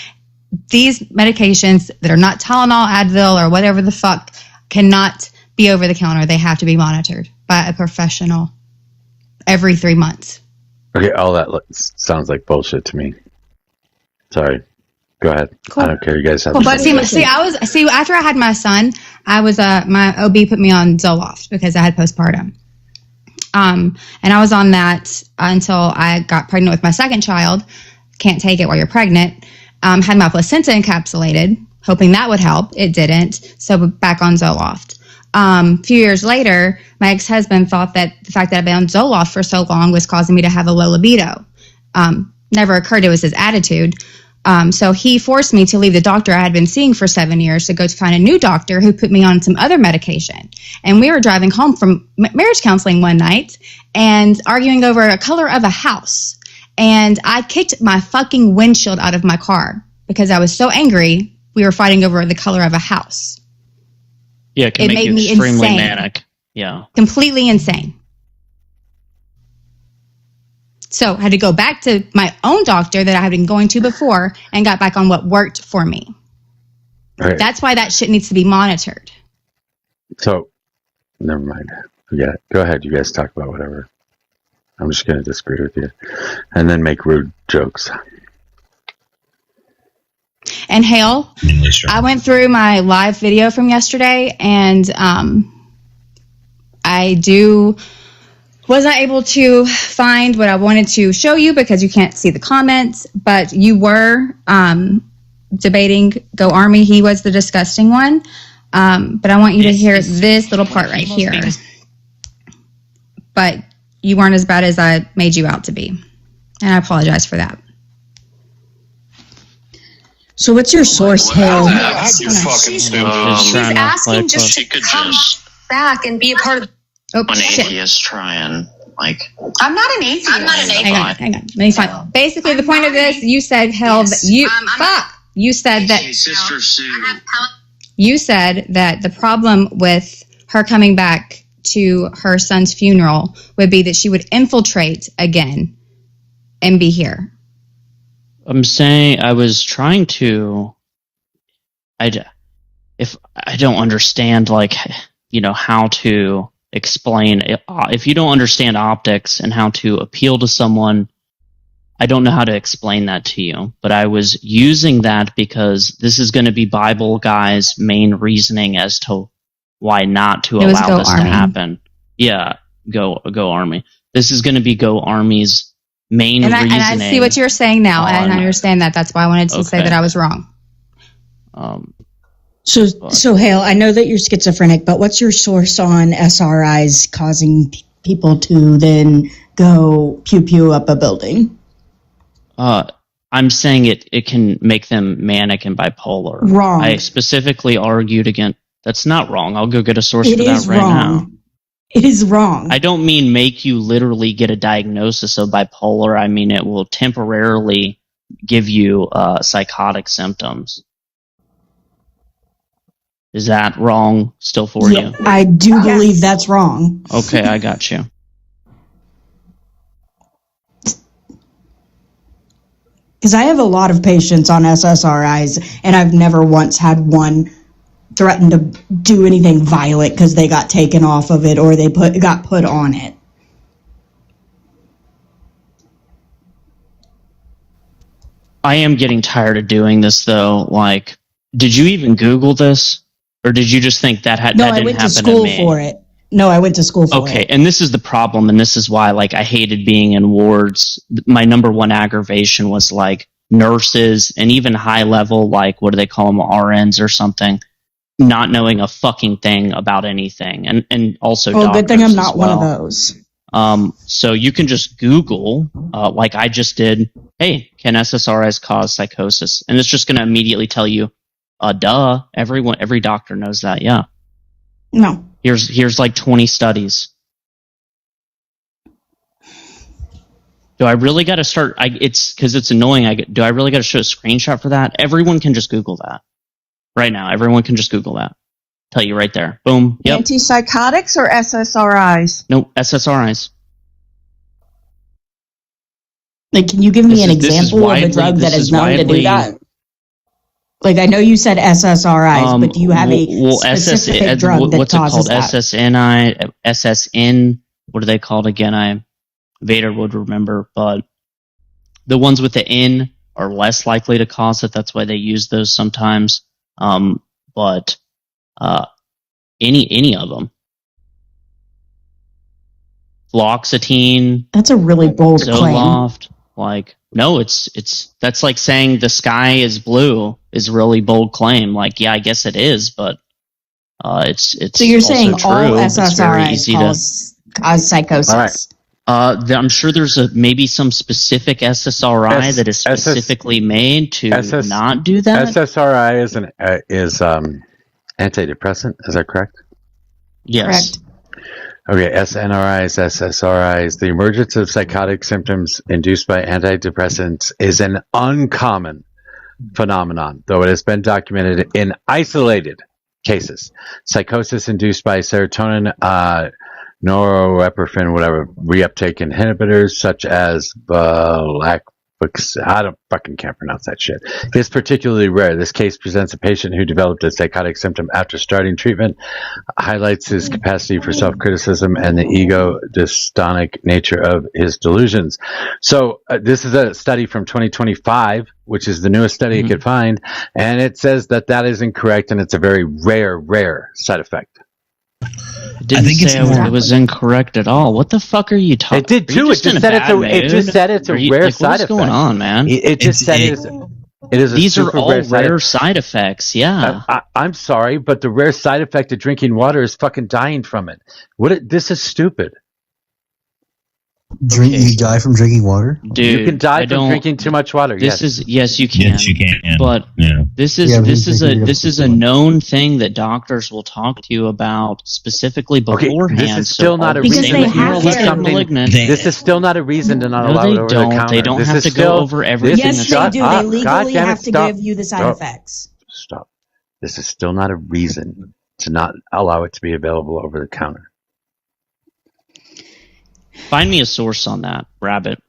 These medications that are not Tylenol, Advil, or whatever the fuck cannot be over the counter. They have to be monitored by a professional every 3 months. Okay, all that sounds like bullshit to me. Sorry. Go ahead. Cool. I don't care. You guys have. Cool, but after I had my son, I was my OB put me on Zoloft because I had postpartum. And I was on that until I got pregnant with my second child. Can't take it while you're pregnant. Had my placenta encapsulated, hoping that would help. It didn't. So back on Zoloft. A few years later, my ex-husband thought that the fact that I'd been on Zoloft for so long was causing me to have a low libido. Never occurred it was his attitude. So he forced me to leave the doctor I had been seeing for 7 years to go to find a new doctor who put me on some other medication. And we were driving home from marriage counseling one night and arguing over a color of a house. And I kicked my fucking windshield out of my car because I was so angry we were fighting over the color of a house. Yeah, it can make you extremely manic. Yeah. Completely insane. So I had to go back to my own doctor that I had been going to before and got back on what worked for me. Right. That's why that shit needs to be monitored. So, never mind. Yeah, go ahead. You guys talk about whatever. I'm just going to disagree with you. And then make rude jokes. And Hale, I went through my live video from yesterday, and wasn't able to find what I wanted to show you because you can't see the comments, but you were debating Go Army. He was the disgusting one. But I want you to hear this little part right here. But you weren't as bad as I made you out to be. And I apologize for that. So what's your source, Hale? You're fucking stupid. She's asking just to come back and be a part of... An atheist trying, like... I'm not an atheist. Hang on. Let me find. Basically, the point of this, you said, Hale, you said that... Sister Sue. You said that the problem with her coming back to her son's funeral would be that she would infiltrate again and be here. I'm saying I was trying to. If I don't understand, like, you know, how to explain. If you don't understand optics and how to appeal to someone, I don't know how to explain that to you. But I was using that because this is going to be Bible Guy's main reasoning as to why not to allow this to happen. Yeah, go Army. This is going to be Go Army's main reasoning. And I see what you're saying now, and I understand that. That's why I wanted to say that I was wrong. So Hale, I know that you're schizophrenic, but what's your source on SRIs causing people to then go pew up a building? I'm saying it can make them manic and bipolar. Wrong. I specifically argued against. That's not wrong. I'll go get a source for that right now. It is wrong. I don't mean make you literally get a diagnosis of bipolar. I mean it will temporarily give you psychotic symptoms. Is that wrong still for you? I do believe that's wrong. Okay, I got you. Because I have a lot of patients on SSRIs, and I've never once had one threaten to do anything violent because they got taken off of it or they got put on it. I am getting tired of doing this, though. Like, did you even Google this? Or did you just think that No, that I didn't went to happen school me? for it. No, I went to school for it. Okay, and this is the problem, and this is why, like, I hated being in wards. My number one aggravation was, like, nurses and even high level, like, what do they call them, RNs or something, not knowing a fucking thing about anything, and also good thing I'm doctors not as well. one of those. So you can just Google, like I just did, hey, can SSRIs cause psychosis? And it's just going to immediately tell you, duh, every doctor knows that, yeah. No. Here's like 20 studies. Do I really got to start? It's because it's annoying. Do I really got to show a screenshot for that? Everyone can just Google that right now. Everyone can just Google that. Tell you right there. Boom. Yep. Antipsychotics or SSRIs? Nope. SSRIs. Like, can you give me an example of a drug that is known to do that? Like, I know you said SSRIs, but do you have a specific drug that causes that? SSNI, SSN, what are they called again? Vader would remember, but the ones with the N are less likely to cause it. That's why they use those sometimes. But any of them. Fluoxetine. That's a really bold Zoloft. Like, no, it's that's like saying the sky is blue is a really bold claim. Like, yeah, I guess it is, but it's so you're also saying true. all It's very SSRIs easy cause psychosis? All right. I'm sure there's maybe some specific SSRI that is specifically made to not do that. SSRI is antidepressant. Is that correct? Yes. Correct. Okay, SNRIs, SSRIs. The emergence of psychotic symptoms induced by antidepressants is an uncommon phenomenon, though it has been documented in isolated cases. Psychosis induced by serotonin, norepinephrine, whatever, reuptake inhibitors such as I can't pronounce that shit. It's particularly rare. This case presents a patient who developed a psychotic symptom after starting treatment, highlights his capacity for self-criticism and the ego-dystonic nature of his delusions. So this is a study from 2025, which is the newest study it could find, and it says that is incorrect, and it's a very rare side effect. It didn't say it was incorrect at all. What the fuck are you talking? It did too. It just said it's a rare side effect. What's going on, man? It just said it is. These are all rare side effects. Yeah. I'm sorry, but the rare side effect of drinking water is fucking dying from it. This is stupid. You die from drinking water? Dude, you can die from drinking too much water. This yes. yes, you can. Yes, you can. But Yeah. this is a known thing that doctors will talk to you about specifically beforehand. This is still not a reason. This is still not a reason to not allow it over the counter. They don't have to go over everything. Yes, they do. They legally have to give you the side effects. Stop. This is still not a reason to not allow it to be available over the counter. Find me a source on that, Rabbit.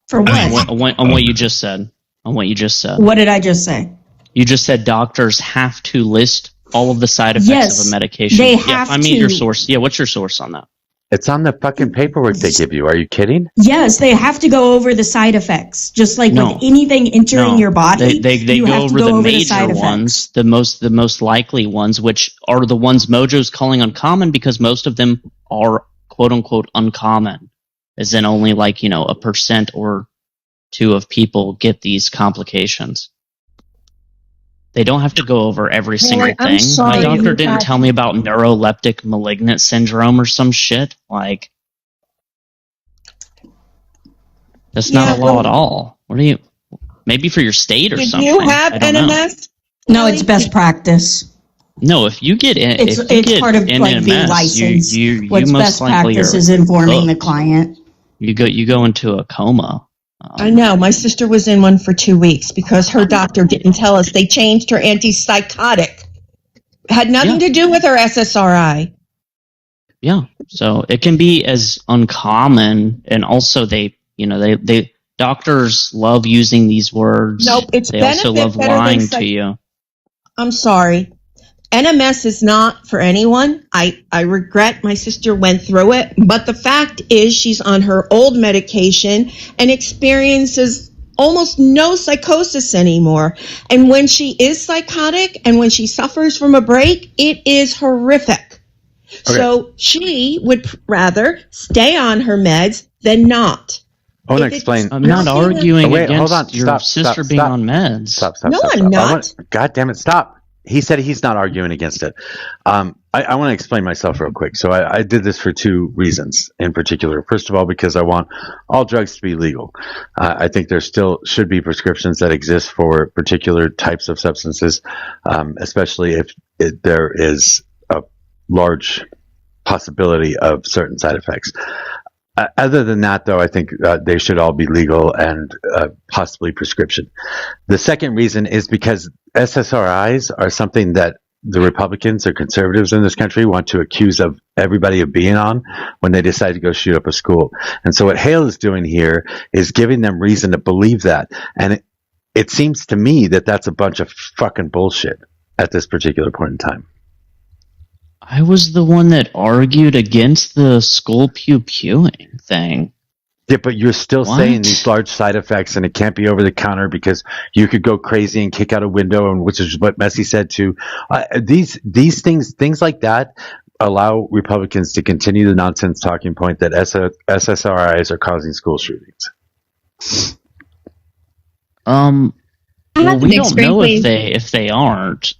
For what? On what you just said. On what you just said. What did I just say? You just said doctors have to list all of the side effects of a medication. They have find me your source. Yeah, what's your source on that? It's on the fucking paperwork they give you. Are you kidding? Yes, they have to go over the side effects, just like with anything entering your body. They you go have over to go the over major side ones, the most likely ones, which are the ones Mojo's calling uncommon because most of them are quote unquote uncommon, as in only like 1% or 2% of people get these complications. They don't have to go over every single thing. My doctor didn't tell me about neuroleptic malignant syndrome or some shit. Like, that's not a law at all. What do you? Maybe for your state or something. Do you have NMS? No, it's best practice. No, if you get in, it's part of like being licensed. You What's most best likely practice are is informing the hooked. client. You go into a coma. I know. My sister was in one for 2 weeks because her doctor didn't tell us. They changed her antipsychotic. Had nothing to do with her SSRI. Yeah, so it can be as uncommon, and also they doctors love using these words. Nope, it's they also benefit love better than lying to you. I'm sorry. NMS is not for anyone. I regret my sister went through it, but the fact is she's on her old medication and experiences almost no psychosis anymore. And when she is psychotic and when she suffers from a break, it is horrific. Okay. So she would rather stay on her meds than not. I want to explain. I'm not arguing against your sister being on meds. Stop. No, I'm not. God damn it, stop. He said he's not arguing against it. I want to explain myself real quick. So I did this for 2 reasons in particular. First of all, because I want all drugs to be legal. I think there still should be prescriptions that exist for particular types of substances, especially if there is a large possibility of certain side effects. Other than that, though, I think they should all be legal and possibly prescription. The second reason is because SSRIs are something that the Republicans or conservatives in this country want to accuse of everybody of being on when they decide to go shoot up a school. And so what Hale is doing here is giving them reason to believe that. And it seems to me that that's a bunch of fucking bullshit at this particular point in time. I was the one that argued against the school pew-pewing thing. Yeah, but you're still saying these large side effects and it can't be over the counter because you could go crazy and kick out a window, and which is what Messi said too. These things like that allow Republicans to continue the nonsense talking point that SSRIs are causing school shootings. Well, we don't know if they aren't.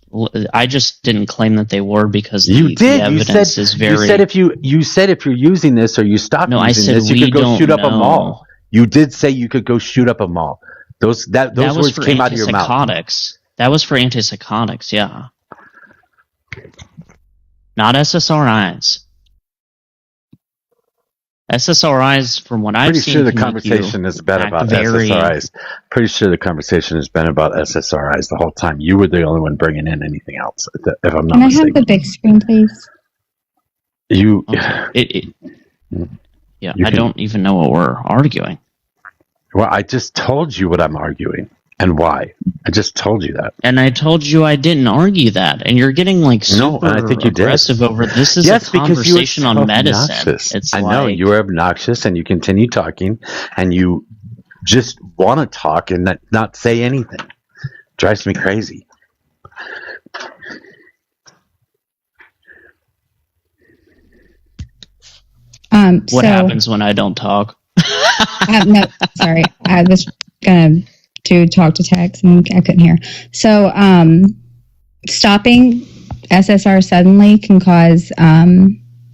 I just didn't claim that they were because the evidence is very. You said if you're using this or you stop using this, you could go shoot up a mall. You did say you could go shoot up a mall. Those words came out of your mouth. That was for antipsychotics, yeah. Not SSRIs. SSRIs, from what I've seen, pretty sure the conversation has been about SSRIs. Pretty sure the conversation has been about SSRIs the whole time. You were the only one bringing in anything else, if I'm not mistaken. Can I have the big screen, please? I don't even know what we're arguing. Well, I just told you what I'm arguing and why. I just told you that. And I told you I didn't argue that. And you're getting super I think you aggressive over this. Is a conversation on medicine. It's I know you were obnoxious and you continue talking and you just want to talk and not say anything. Drives me crazy. What happens when I don't talk? No, sorry. I was going to talk to text and I couldn't hear. So, stopping SSR suddenly can cause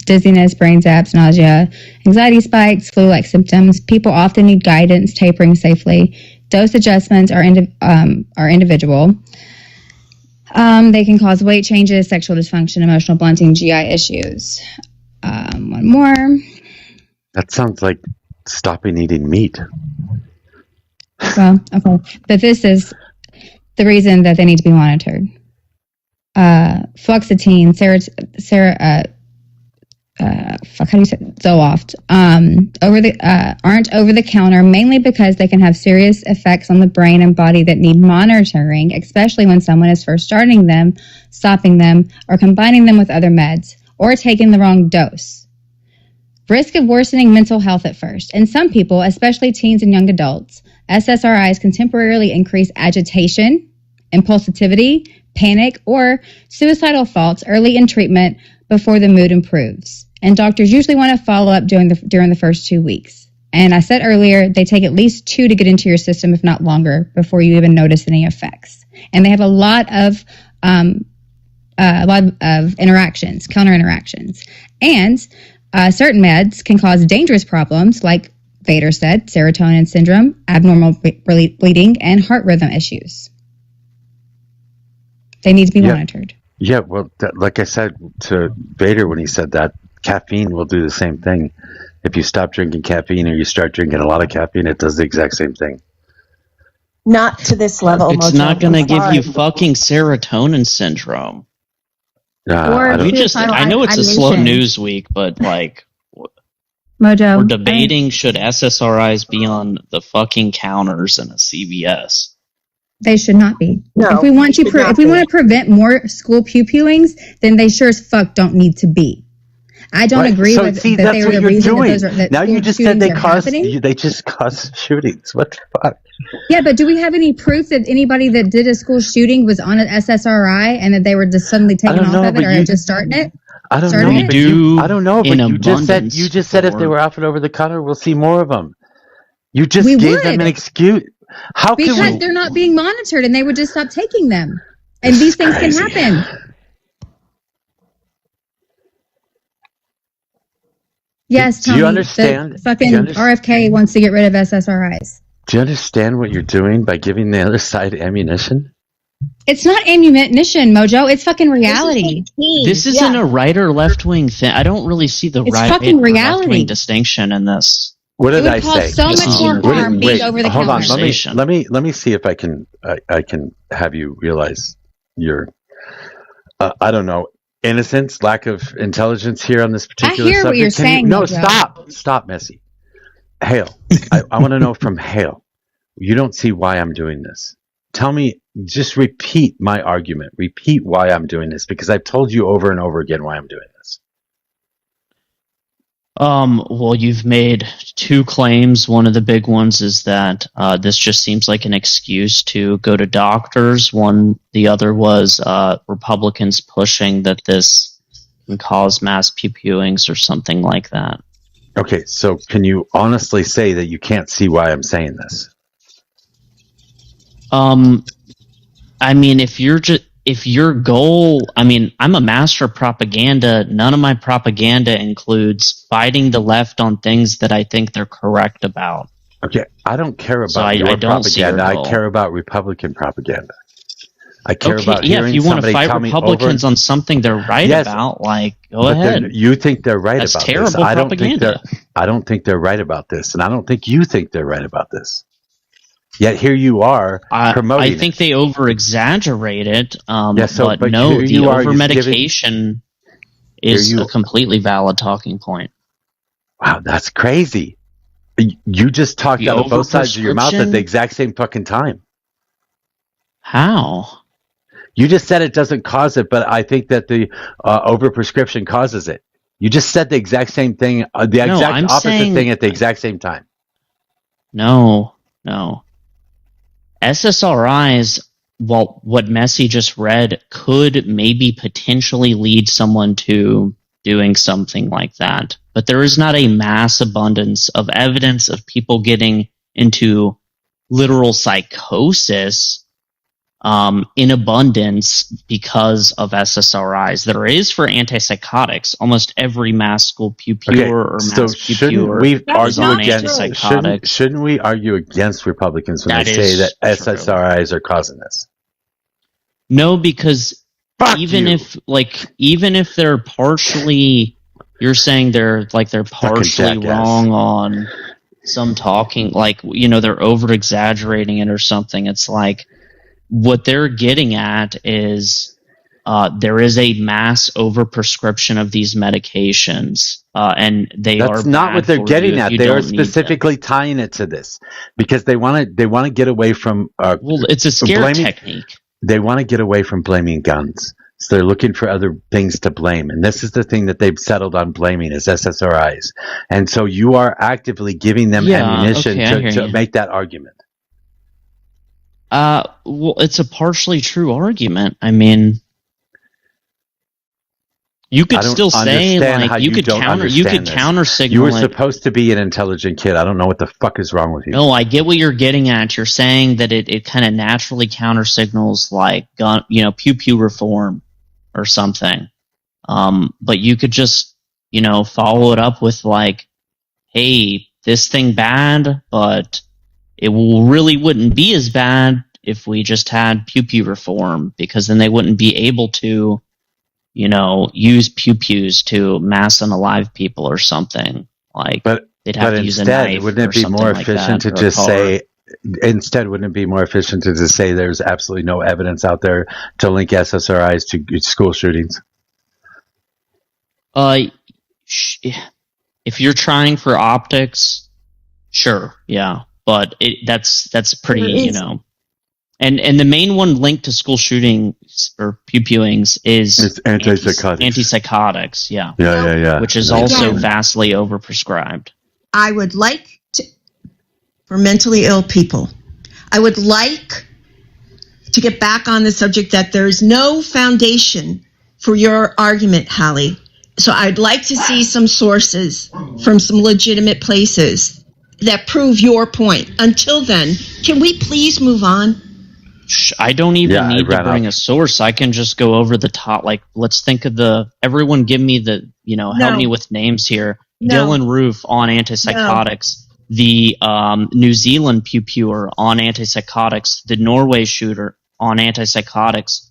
dizziness, brain zaps, nausea, anxiety spikes, flu-like symptoms. People often need guidance, tapering safely. Dose adjustments are individual. They can cause weight changes, sexual dysfunction, emotional blunting, GI issues. One more. That sounds like stopping eating meat. Well, okay. But this is the reason that they need to be monitored. Fluoxetine, Zoloft, aren't over the counter, mainly because they can have serious effects on the brain and body that need monitoring, especially when someone is first starting them, stopping them, or combining them with other meds, or taking the wrong dose. Risk of worsening mental health at first. In some people, especially teens and young adults, SSRIs can temporarily increase agitation, impulsivity, panic, or suicidal thoughts early in treatment before the mood improves. And doctors usually want to follow up during the first 2 weeks. And I said earlier, they take at least 2 to get into your system, if not longer, before you even notice any effects. And they have a lot of interactions, counter interactions. And certain meds can cause dangerous problems like Vader said, serotonin syndrome, abnormal bleeding, and heart rhythm issues. They need to be monitored. Yeah, well, like I said to Vader when he said that, caffeine will do the same thing. If you stop drinking caffeine or you start drinking a lot of caffeine, it does the exact same thing. Not to this level, It's Mojo. not going to I'm give sorry. you fucking serotonin syndrome. Or I know it's a slow news week, but like, Mojo, we're debating should SSRIs be on the fucking counters in a CVS. They should not be. No, if we want they to, should not if we be. want to prevent more school pew-pewings, then they sure as fuck don't need to be. I don't agree with that that's they were what the you're reason doing. that those are that Now you school just said shootings are happening. they just cause shootings. What the fuck? Yeah, but do we have any proof that anybody that did a school shooting was on an SSRI and that they were just suddenly taken off of it or just starting it? I don't Starting know. it? But I don't know. But you just said if they were offered over the counter, we'll see more of them. You just gave them an excuse. How Because can we? they're not being monitored and they would just stop taking them. And these things can happen. Yes, Tony. Do you understand? Fucking RFK wants to get rid of SSRIs. Do you understand what you're doing by giving the other side ammunition? It's not ammunition, Mojo. It's fucking reality. This isn't a right or left wing thing. I don't really see the It's right fucking or reality. left wing distinction in this. What did I cause say? so much more harm being over the hold counter. on. Let me see if I can have you realize your I don't know, innocence, lack of intelligence here on this particular subject. I hear what you're saying. No, Mojo. stop, Missy. Hale, I want to know from Hale. You don't see why I'm doing this. Tell me, just repeat my argument. Repeat why I'm doing this, because I've told you over and over again why I'm doing this. Well, you've made 2 claims. One of the big ones is that this just seems like an excuse to go to doctors. The other was Republicans pushing that this can cause mass pew-pewings or something like that. Okay, so can you honestly say that you can't see why I'm saying this? I mean, if your goal, I mean, I'm a master of propaganda. None of my propaganda includes fighting the left on things that I think they're correct about. Okay, I don't care about your propaganda. I care about Republican propaganda. I care about hearing if you want to somebody fight tell me Republicans on something they're right about, like, go ahead. You think they're right That's about terrible this. propaganda. I don't think they're right about this, and I don't think you think they're right about this. Yet here you are promoting I think they over-exaggerate it, but no, here the you are, over-medication is a completely valid talking point. Wow, that's crazy. You just talked out of both sides of your mouth at the exact same fucking time. How? You just said it doesn't cause it, but I think that the overprescription causes it. You just said the exact same thing, opposite thing at the exact same time. No. SSRIs, well, what Messi just read could maybe potentially lead someone to doing something like that. But there is not a mass abundance of evidence of people getting into literal psychosis in abundance because of SSRIs. There is for antipsychotics. Almost every mass school pupil or mass pupil is on antipsychotics. Shouldn't we argue against Republicans when That they say is that true. SSRIs are causing this? No, because even if they're partially, you're saying they're partially wrong on some talking, they're over exaggerating it or something. It's like what they're getting at is there is a mass overprescription of these medications, and That's not what they're getting at. They are specifically tying it to this because they want to get away from. It's a scare technique. They want to get away from blaming guns. So they're looking for other things to blame. And this is the thing that they've settled on blaming is SSRIs. And so you are actively giving them ammunition to make that argument. Well, it's a partially true argument. I mean, you could still say you could counter signal. You were supposed to be an intelligent kid. I don't know what the fuck is wrong with you. No, I get what you're getting at. You're saying that it kind of naturally counter signals like gun, pew pew reform or something. But you could just follow it up with like, hey, this thing bad, but it really wouldn't be as bad if we just had pew pew reform, because then they wouldn't be able to use pew-pews to mass unalive people or something. They'd have to use a knife. Wouldn't it be more efficient to just say? Instead, wouldn't it be more efficient to just say there's absolutely no evidence out there to link SSRIs to school shootings? If you're trying for optics, sure, yeah, but that's pretty, And the main one linked to school shootings or pew-pewings is antipsychotics. Yeah. Which is also vastly overprescribed. I would like to, for mentally ill people, I would like to get back on the subject that there's no foundation for your argument, Hallie. So I'd like to see some sources from some legitimate places that prove your point. Until then, can we please move on? I don't even need to bring a source. I can just go over the top. Let's think of everyone give me help me with names here. No. Dylan Roof on antipsychotics. No. The New Zealand pew-pewer on antipsychotics. The Norway shooter on antipsychotics.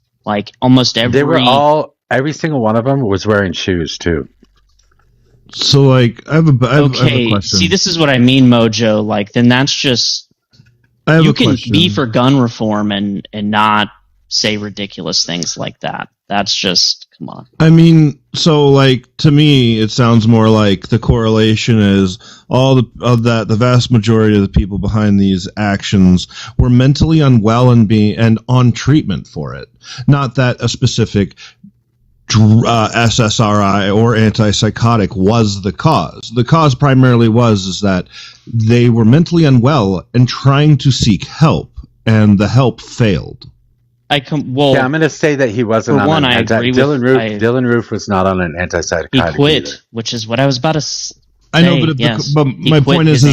Almost every single one of them was wearing shoes too. So I have a question. See, this is what I mean, Mojo. Then that's just... You can be for gun reform and not say ridiculous things like that. That's just, come on. I mean, so to me, it sounds more like the correlation is the vast majority of the people behind these actions were mentally unwell and on treatment for it. Not that a specific SSRI or antipsychotic was the cause. The cause primarily is that they were mentally unwell and trying to seek help, and the help failed. I'm going to say that he wasn't on an Dylan Roof was not on an antipsychotic. He quit, either. Which is what I was about to say. I know, but my point is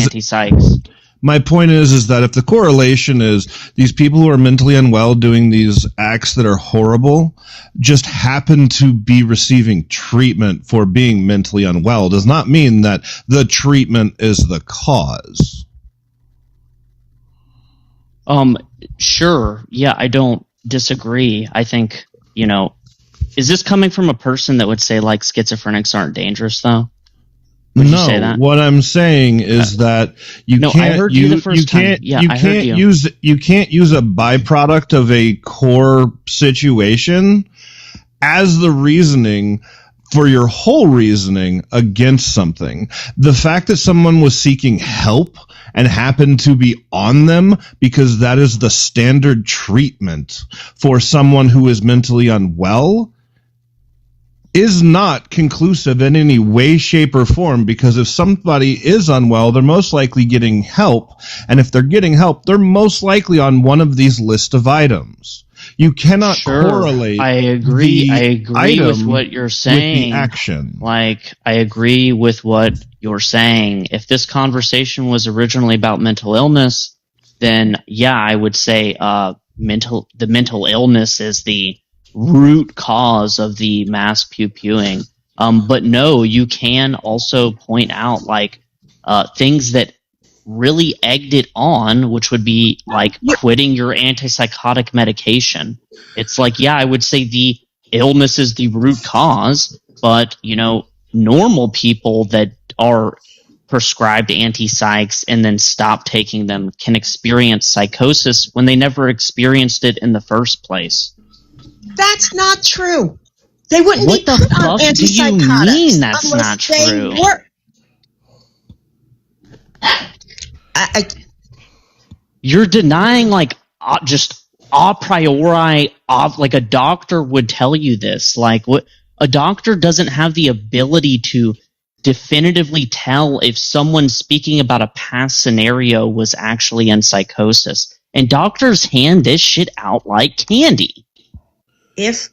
my point is that if the correlation is these people who are mentally unwell doing these acts that are horrible just happen to be receiving treatment for being mentally unwell, does not mean that the treatment is the cause. Sure. Yeah, I don't disagree. I think, is this coming from a person that would say schizophrenics aren't dangerous though? No, what I'm saying is that you can't use a byproduct of a core situation as the reasoning for your whole reasoning against something. The fact that someone was seeking help and happened to be on them because that is the standard treatment for someone who is mentally unwell is not conclusive in any way, shape, or form, because if somebody is unwell, they're most likely getting help, and if they're getting help, they're most likely on one of these list of items. You cannot correlate. I agree with what you're saying. With the action. I agree with what you're saying. If this conversation was originally about mental illness, then I would say the mental illness is the root cause of the mass pew-pewing. But no, you can also point out like things that really egged it on, which would be like quitting your antipsychotic medication. It's like, yeah, I would say the illness is the root cause, but normal people that are prescribed antipsychs and then stop taking them can experience psychosis when they never experienced it in the first place. That's not true. They wouldn't What be the put on fuck do you antipsychotics mean that's unless not they true? were- You're denying like just a priori of like a doctor would tell you this. Like what a doctor doesn't have the ability to definitively tell if someone speaking about a past scenario was actually in psychosis. And doctors hand this shit out like candy. If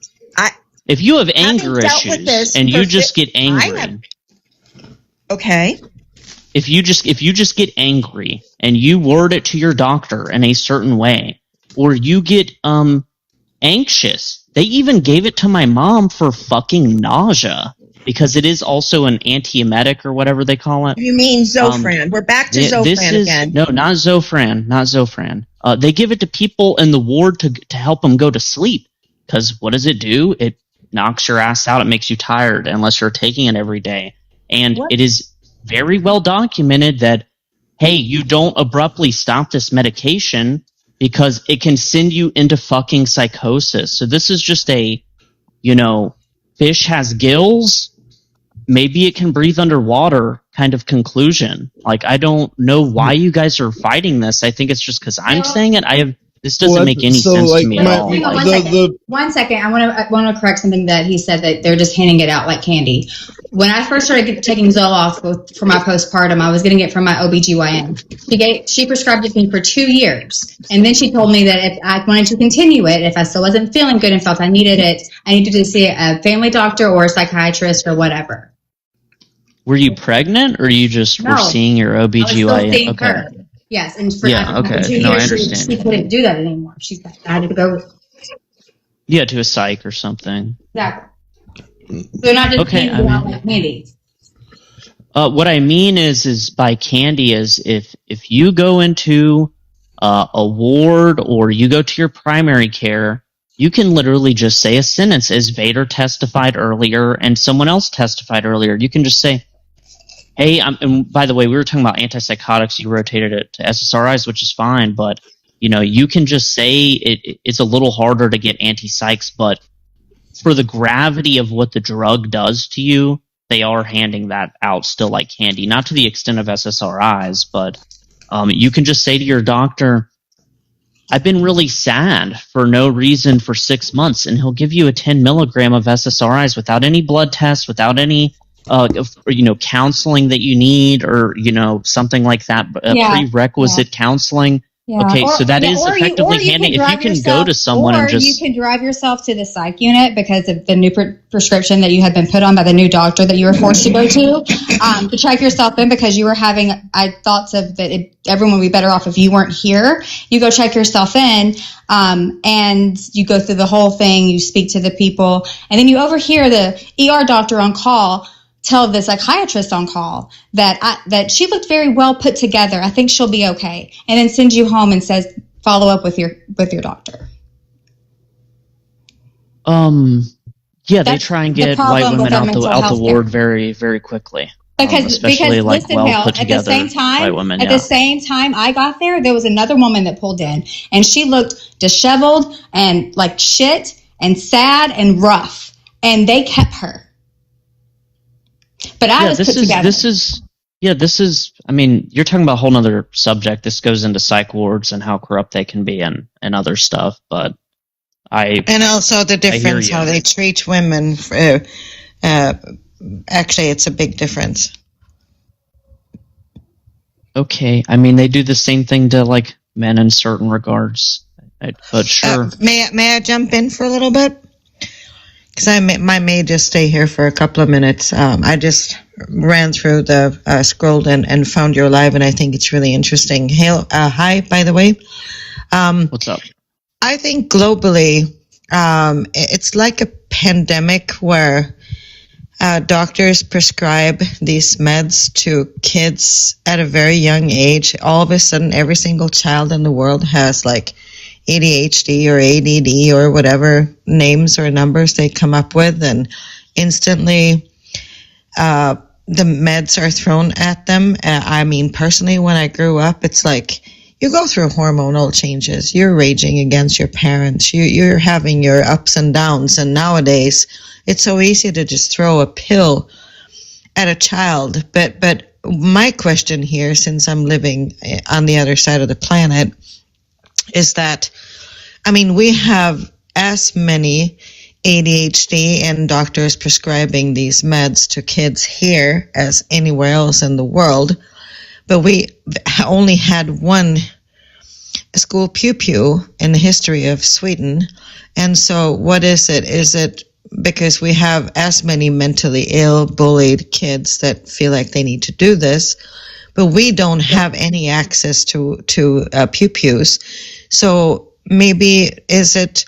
you have anger dealt with issues this and you for just get angry, okay. if you just get angry and you word it to your doctor in a certain way, or you get anxious. They even gave it to my mom for fucking nausea because it is also an antiemetic or whatever they call it. You mean Zofran? We're back to Zofran again. No, not Zofran. They give it to people in the ward to help them go to sleep. Because what does it do? It knocks your ass out. It makes you tired unless you're taking it every day. And it is very well documented that, hey, you don't abruptly stop this medication because it can send you into fucking psychosis. So this is just a, fish has gills, maybe it can breathe underwater kind of conclusion. Like, I don't know why you guys are fighting this. I think it's just because I'm saying it. This doesn't make any sense to me at all. Hang on, 1 second. I want to correct something that he said, that they're just handing it out like candy. When I first started taking Zoloft for my postpartum, I was getting it from my OBGYN. She prescribed it to me for 2 years. And then she told me that if I wanted to continue it, if I still wasn't feeling good and felt I needed it, I needed to see a family doctor or a psychiatrist or whatever. Were you pregnant or you just were seeing your OBGYN? I was still seeing her. Yes, and for 2 years, she couldn't do that anymore. I had to go. Yeah, to a psych or something. Exactly. So they're not just handing out like candy. What I mean is by candy is if you go into a ward or you go to your primary care, you can literally just say a sentence, as Vader testified earlier and someone else testified earlier. You can just say, hey, and by the way, we were talking about antipsychotics. You rotated it to SSRIs, which is fine, but you can just say it's a little harder to get antipsychs, but for the gravity of what the drug does to you, they are handing that out still like candy. Not to the extent of SSRIs, but you can just say to your doctor, I've been really sad for no reason for 6 months, and he'll give you a 10 milligram of SSRIs without any blood tests, without any counseling that you need, or something like that, prerequisite counseling. Yeah. Okay, so that is effectively handing. If you can go to someone and just, you can drive yourself to the psych unit because of the new prescription that you had been put on by the new doctor that you were forced to go to check yourself in because you were having thoughts of that everyone would be better off if you weren't here. You go check yourself in, and you go through the whole thing. You speak to the people, and then you overhear the ER doctor on call tell the psychiatrist on call that she looked very well put together. I think she'll be okay. And then sends you home and says, follow up with your doctor. Yeah, they try and get white women out the ward very, very quickly. Because listen, Hale, at the same time I got there was another woman that pulled in, and she looked disheveled and like shit and sad and rough, and they kept her. But this is, I mean, you're talking about a whole nother subject. This goes into psych wards and how corrupt they can be and other stuff, but and also the difference how they treat women. Actually, it's a big difference. Okay, I mean, they do the same thing to like men in certain regards, but sure. May I jump in for a little bit? Because I may just stay here for a couple of minutes. I just ran through scrolled and found your live, and I think it's really interesting. Hi, by the way. What's up? I think globally, it's like a pandemic where doctors prescribe these meds to kids at a very young age. All of a sudden, every single child in the world has like ADHD or ADD or whatever names or numbers they come up with, and instantly the meds are thrown at them. I mean, personally, when I grew up, it's like you go through hormonal changes. You're raging against your parents. You're having your ups and downs. And nowadays, it's so easy to just throw a pill at a child. But my question here, since I'm living on the other side of the planet, is that, I mean, we have as many ADHD and doctors prescribing these meds to kids here as anywhere else in the world. But we only had one school pew-pew in the history of Sweden. And so what is it? Is it because we have as many mentally ill, bullied kids that feel like they need to do this, but we don't have any access to pew-pews? So maybe is it,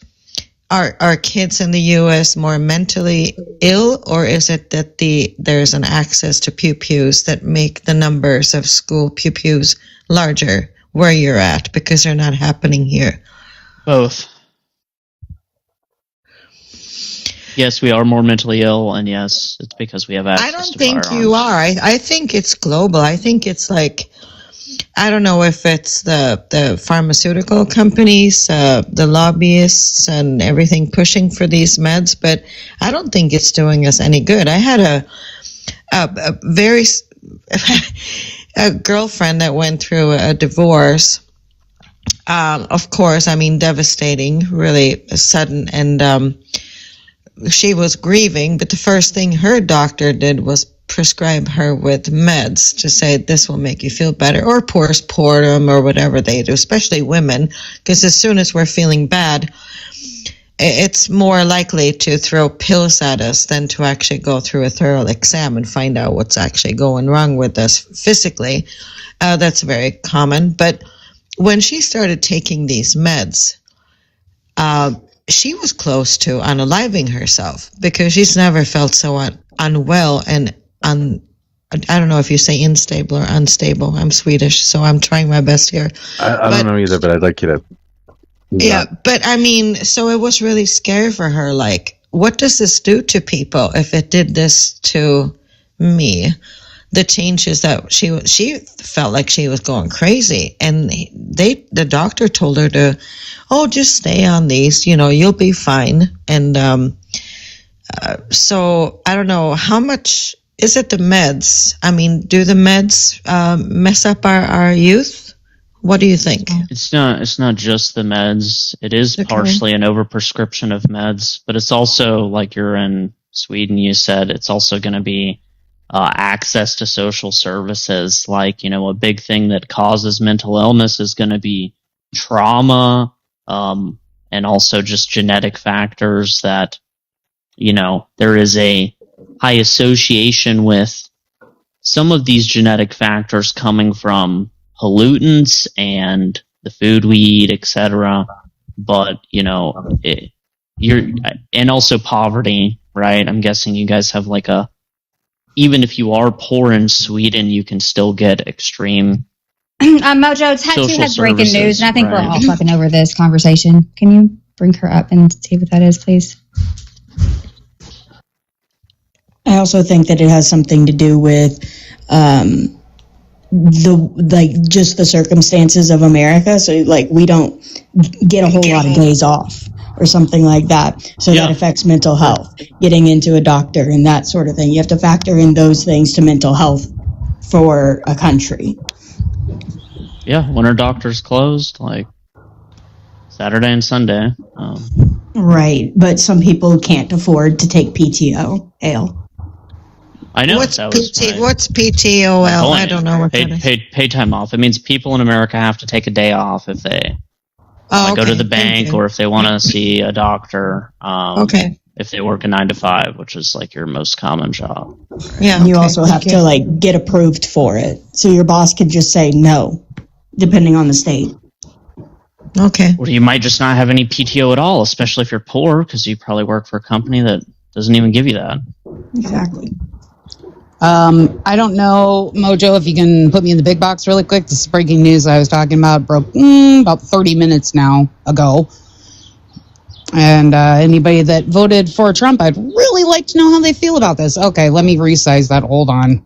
are kids in the U.S. more mentally ill, or is it that there's an access to pew-pews that make the numbers of school pew-pews larger where you're at because they're not happening here? Both. Yes, we are more mentally ill, and yes, it's because we have access I don't to think firearms. you are. I think it's global. I think it's like, I don't know if it's the pharmaceutical companies, the lobbyists and everything pushing for these meds, but I don't think it's doing us any good. I had a very a girlfriend that went through a divorce. Of course, I mean, devastating, really sudden, and she was grieving, but the first thing her doctor did was prescribe her with meds to say this will make you feel better, or postpartum, or whatever they do, especially women, because as soon as we're feeling bad, it's more likely to throw pills at us than to actually go through a thorough exam and find out what's actually going wrong with us physically. That's very common. But when she started taking these meds, she was close to unaliving herself because she's never felt so unwell and I don't know if you say unstable or unstable. I'm Swedish, so I'm trying my best here. I don't know either, but I'd like you to. Yeah, but I mean, so it was really scary for her. Like, what does this do to people if it did this to me? The changes that she felt like she was going crazy, and the doctor told her to, just stay on these, you'll be fine. And so I don't know, how much is it the meds? I mean, do the meds mess up our youth? What do you think? It's not just the meds. It is partially an overprescription of meds, but it's also, like you're in Sweden, you said, it's also going to be access to social services. Like, a big thing that causes mental illness is going to be trauma, and also just genetic factors that, there is a high association with some of these genetic factors coming from pollutants and the food we eat, etc. But, and also poverty, right? I'm guessing you guys have like even if you are poor in Sweden, you can still get extreme. Mojo, Tattoo has breaking news, and I think we're all fucking over this conversation. Can you bring her up and see what that is, please? I also think that it has something to do with just the circumstances of America. So like we don't get a whole lot of days off or something like that. So that affects mental health, getting into a doctor and that sort of thing. You have to factor in those things to mental health for a country. Yeah, when our doctor's closed, like Saturday and Sunday. Right, but some people can't afford to take PTO. I know. What's PTOL? I don't know what that is. Paid time off. It means people in America have to take a day off if they go to the bank or if they want to see a doctor. If they work a 9 to 5, which is like your most common job. Yeah. You also have to like get approved for it. So your boss can just say no, depending on the state. Okay. Or you might just not have any PTO at all, especially if you're poor, because you probably work for a company that doesn't even give you that. Exactly. I don't know, Mojo, if you can put me in the big box really quick. This is breaking news I was talking about. Broke about 30 minutes ago. And anybody that voted for Trump, I'd really like to know how they feel about this. Okay, let me resize that. Hold on.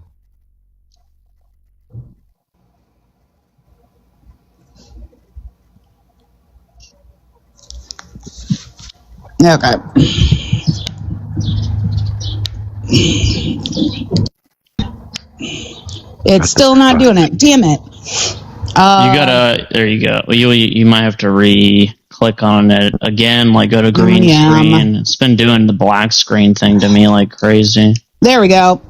Okay. It's still not doing it. Damn it. You gotta. There you go. You might have to click on it again. Like go to green screen. It's been doing the black screen thing to me like crazy. There we go.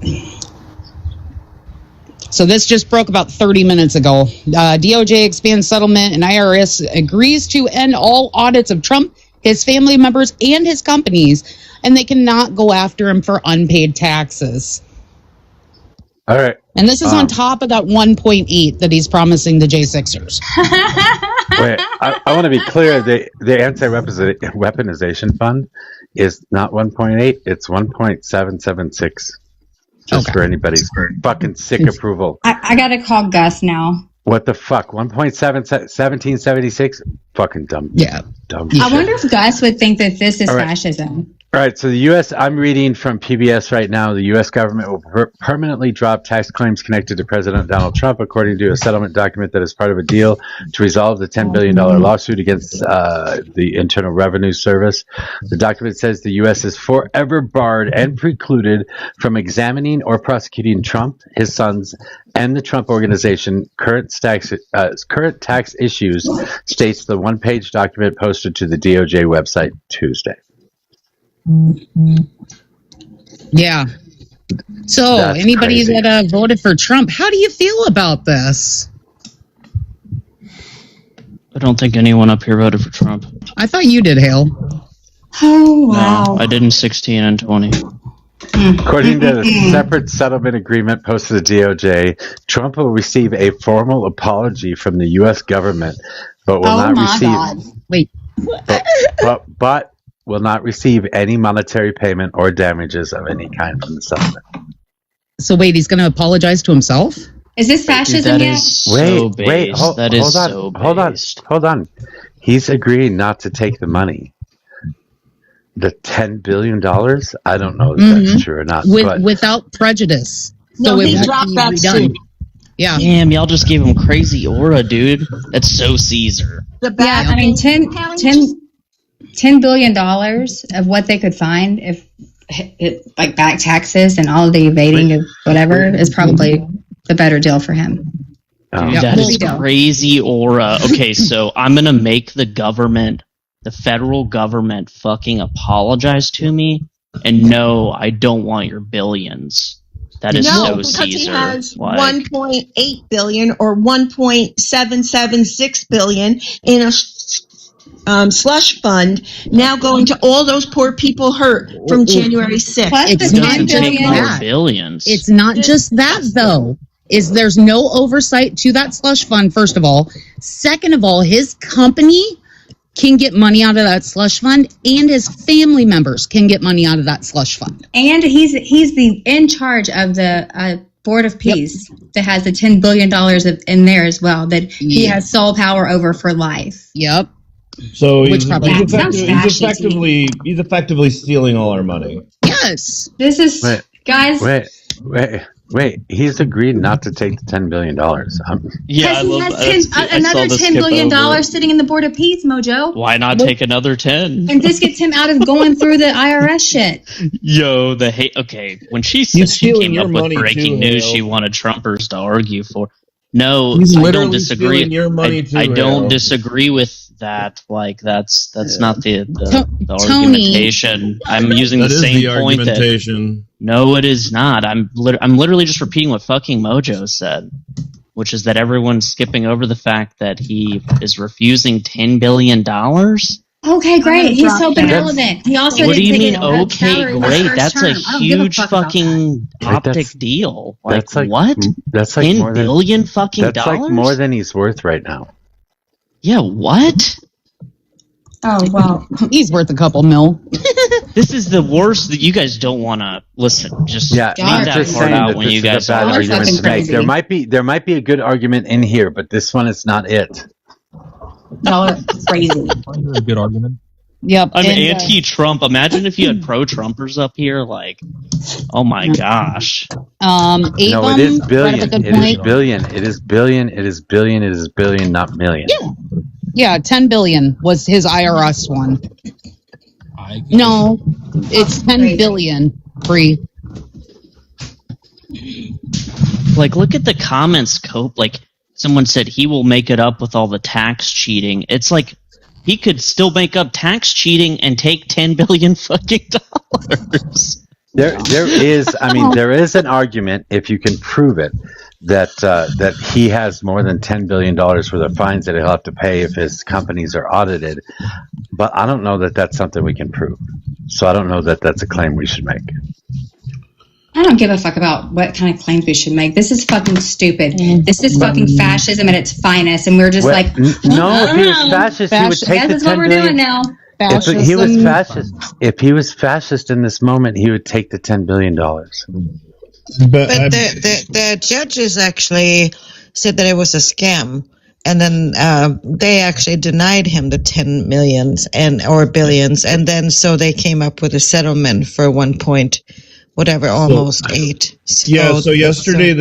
So this just broke about 30 minutes ago. DOJ expands settlement and IRS agrees to end all audits of Trump, his family members, and his companies, and they cannot go after him for unpaid taxes. All right. And this is on top of that 1.8 that he's promising the J6ers. Wait, I want to be clear. The anti-weaponization fund is not 1.8. It's 1.776. Just for anybody's fucking sick approval. I gotta call Gus now. What the fuck? 1776? Fucking dumb. Yeah. Dumb I shit. wonder if Gus would think that this is All right. fascism. All right, so the U.S., I'm reading from PBS right now, the U.S. government will permanently drop tax claims connected to President Donald Trump, according to a settlement document that is part of a deal to resolve the $10 billion lawsuit against the Internal Revenue Service. The document says the U.S. is forever barred and precluded from examining or prosecuting Trump, his sons, and the Trump Organization current tax issues, states the one-page document posted to the DOJ website Tuesday. Yeah. So, That's anybody crazy. that voted for Trump, how do you feel about this? I don't think anyone up here voted for Trump. I thought you did, Hale. Oh, No, I did in 16 and 20. According to the separate settlement agreement posted to the DOJ, Trump will receive a formal apology from the U.S. government, but will not receive. Wait. But will not receive any monetary payment or damages of any kind from the settlement. So wait, he's going to apologize to himself? Is this fascism yet? Hold on. He's agreeing not to take the money. The $10 billion? I don't know if that's true or not. Without prejudice. No, So it he won't dropped be that redone. suit. Yeah. Damn, y'all just gave him crazy aura, dude. That's so Caesar. The Yeah, I mean, $10 billion of what they could find if like back taxes and all the evading of whatever is probably the better deal for him. Dude, that is crazy aura. Okay, so I'm going to make the federal government fucking apologize to me. And no, I don't want your billions. That is so because Caesar. he has Like, 1.8 billion or 1.776 billion in a slush fund now going to all those poor people hurt from January 6th. It's not just that. billions. It's not just that, though. There's no oversight to that slush fund, first of all. Second of all, his company can get money out of that slush fund, and his family members can get money out of that slush fund. And he's in charge of the Board of Peace that has the $10 billion in there as well that he has sole power over for life. Yep. So Which probably sounds fascist. he's effectively stealing all our money. Yes. This is guys. Wait. He's agreed not to take the $10 billion. Yeah, I He love has that. another $10 billion sitting in the Board of Peace, Mojo. Why not take another 10? And this gets him out of going through the IRS shit. Yo, the hate. Okay, when she said she stealing came up your with money breaking too, news, Hale. she wanted Trumpers to argue for. No, He's I literally don't disagree. stealing your money too, I don't Hale. disagree with that. Like that's not the Tony. argumentation. I'm using That the is same the point. argumentation. No, it is not. I'm literally just repeating what fucking Mojo said, which is that everyone's skipping over the fact that he is refusing $10 billion. Okay, great. He's so benevolent. He also What do didn't you take mean? a Okay, salary his great. first That's term. a I don't give a huge fuck about fucking optic deal. Like, that's like what? That's like $10 more than billion fucking that's dollars? like more than he's worth right now. Yeah, what? Oh, well. He's worth a couple mil. This is the worst that you guys don't want to listen. Just leave that just part saying out that when this you is a guys bad are argument to make. There might be a good argument in here, but this one is not it. No, it's crazy. A good argument. Yep. I'm anti-Trump. Imagine if you had pro-Trumpers up here. Like, oh my gosh. No, it is billion. It is billion. It is billion. It is billion. It is billion, not million. Yeah, 10 billion was his IRS one. No, it's 10 billion free. Like, look at the comments, Cope. Like, someone said he will make it up with all the tax cheating. It's like he could still make up tax cheating and take 10 billion fucking dollars. There is. I mean, there is an argument if you can prove it that he has more than $10 billion worth of fines that he'll have to pay if his companies are audited. But I don't know that that's something we can prove. So I don't know that that's a claim we should make. I don't give a fuck about what kind of claims we should make. This is fucking stupid. This is fucking fascism at its finest, and we're just No, like, if he was fascist, he would take the 10 billion. That's what we're doing now. If he was fascist, in this moment, he would take the $10 billion. But the judges actually said that it was a scam, and then they actually denied him the 10 millions or billions, and then so they came up with a settlement for 1 point whatever, almost 8. So yesterday,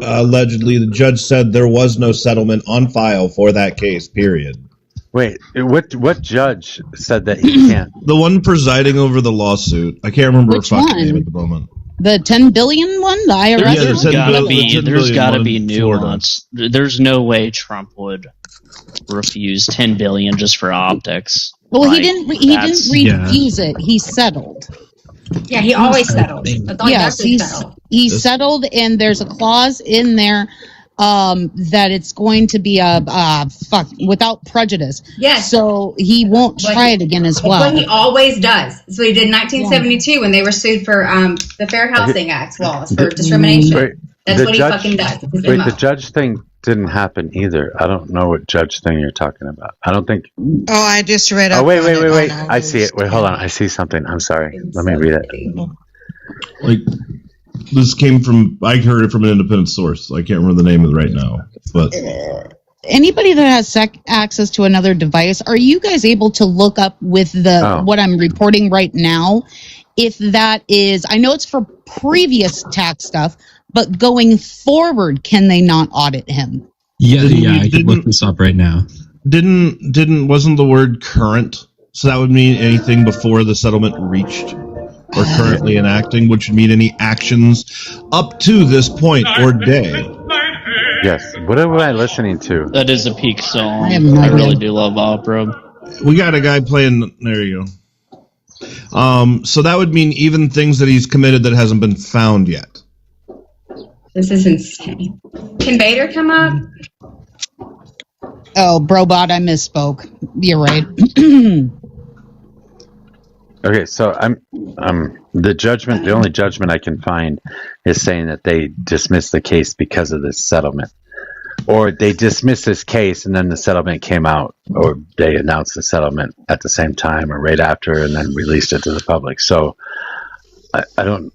allegedly the judge said there was no settlement on file for that case. Period. Wait, what judge said that he can't? The one presiding over the lawsuit. I can't remember her fucking name at the moment. The 10 billion one, the IRS. There's gotta be nuance. There's no way Trump would refuse 10 billion just for optics. Well, he didn't refuse it. He settled. Yeah, he always settled. Yes, he settled, and there's a clause in there that it's going to be without prejudice. Yes. So he won't try it again as well. That's what he always does. That's what he did in 1972 when they were sued for the Fair Housing Act laws for discrimination. That's what he fucking does. The judge thing didn't happen either. I don't know what judge thing you're talking about. I don't think. Oh, I just read. Oh, wait. I see it. Wait, hold on. I see something. I'm sorry. Let me read it. Like, this came from, I heard it from an independent source. I can't remember the name of it right now. But anybody that has access to another device, are you guys able to look up with what I'm reporting right now? If that is, I know it's for previous tax stuff, but going forward, can they not audit him? Yeah, I can look this up right now. Wasn't the word current? So that would mean anything before the settlement reached or currently enacting, which would mean any actions up to this point or day. Yes. What am I listening to? That is a peak song. I really do love opera. We got a guy playing. There you go. So that would mean even things that he's committed that hasn't been found yet. This is insane. Can Bader come up? Oh, Brobot, I misspoke. You're right. Okay, so the only judgment I can find is saying that they dismissed the case because of this settlement. Or they dismissed this case and then the settlement came out, or they announced the settlement at the same time or right after and then released it to the public. So I don't.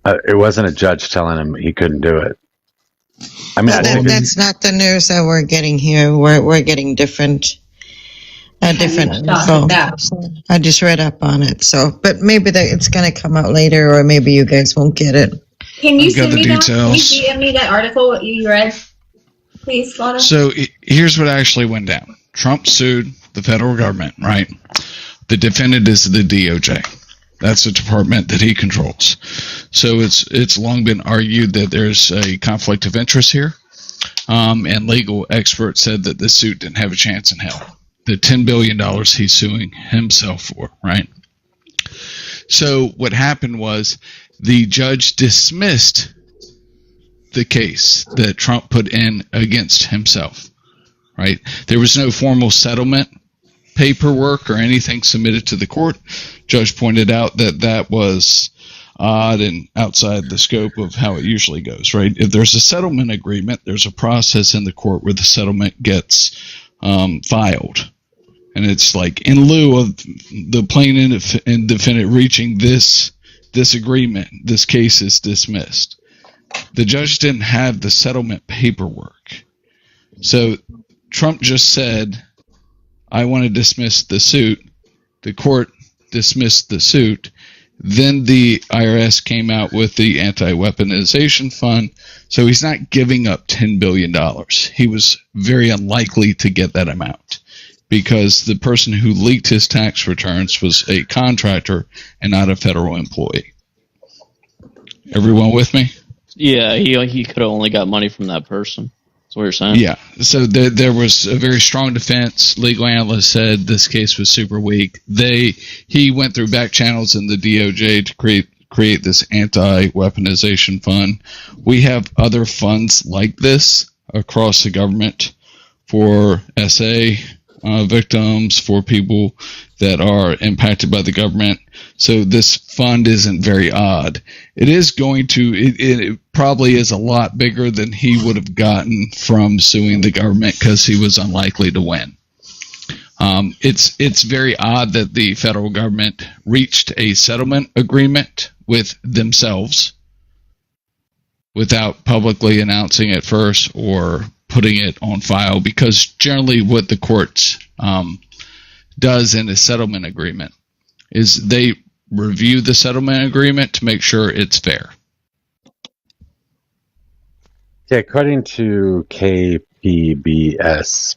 It wasn't a judge telling him he couldn't do it. I mean, that's not the news that we're getting here. We're getting different info. I just read up on it. So, but maybe it's going to come out later, or maybe you guys won't get it. Can you send me that? Can you DM me that article you read, please, Lana? So here's what actually went down. Trump sued the federal government, right? The defendant is the DOJ. That's the department that he controls. So it's long been argued that there's a conflict of interest here, and legal experts said that this suit didn't have a chance in hell. The $10 billion he's suing himself for, right? So what happened was the judge dismissed the case that Trump put in against himself, right? There was no formal settlement paperwork or anything submitted to the court. Judge pointed out that was odd and outside the scope of how it usually goes, right? If there's a settlement agreement, there's a process in the court where the settlement gets filed. And it's like, in lieu of the plaintiff and defendant reaching this agreement, this case is dismissed. The judge didn't have the settlement paperwork. So Trump just said, I want to dismiss the suit. The court dismissed the suit. Then the IRS came out with the anti-weaponization fund. So he's not giving up $10 billion. He was very unlikely to get that amount because the person who leaked his tax returns was a contractor and not a federal employee. Everyone with me? Yeah, he could have only got money from that person. That's what you're saying? Yeah. So there was a very strong defense. Legal analysts said this case was super weak. He went through back channels in the DOJ to create this anti-weaponization fund. We have other funds like this across the government for SA victims, for people that are impacted by the government. So this fund isn't very odd. It is going to, it probably is a lot bigger than he would have gotten from suing the government because he was unlikely to win. It's very odd that the federal government reached a settlement agreement with themselves without publicly announcing it first or putting it on file, because generally what the courts does in a settlement agreement is they review the settlement agreement to make sure it's fair. Yeah, according to PBS,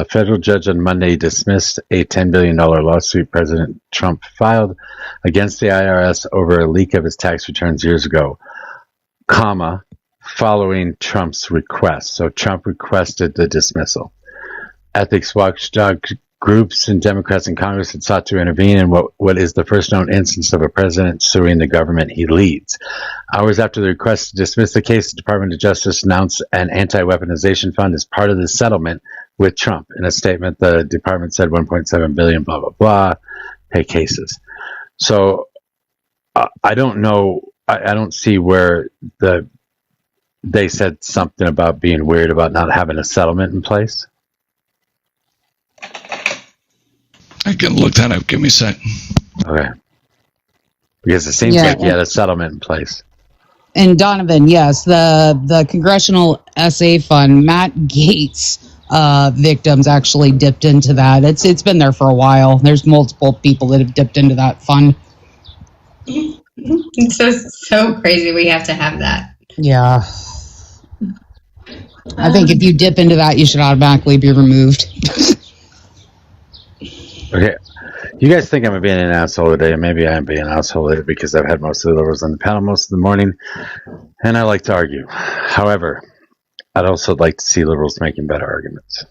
federal judge on Monday dismissed a $10 billion lawsuit President Trump filed against the IRS over a leak of his tax returns years ago, following Trump's request. So Trump requested the dismissal. Ethics watchdog groups and Democrats in Congress had sought to intervene in what is the first known instance of a president suing the government he leads. Hours after the request to dismiss the case, the Department of Justice announced an anti-weaponization fund as part of the settlement with Trump. In a statement, the department said $1.7 billion, blah, blah, blah, pay cases. So I don't know. I don't see where they said something about being weird about not having a settlement in place. I can look that up. Give me a sec. Okay. Because it seems like you had a settlement in place. And Donovan, yes, the Congressional SA Fund, Matt Gaetz victims actually dipped into that. It's been there for a while. There's multiple people that have dipped into that fund. It's so crazy we have to have that. Yeah. I think if you dip into that, you should automatically be removed. Okay. You guys think I'm being an asshole today, and maybe I am being an asshole today because I've had most of the liberals on the panel most of the morning, and I like to argue. However, I'd also like to see liberals making better arguments.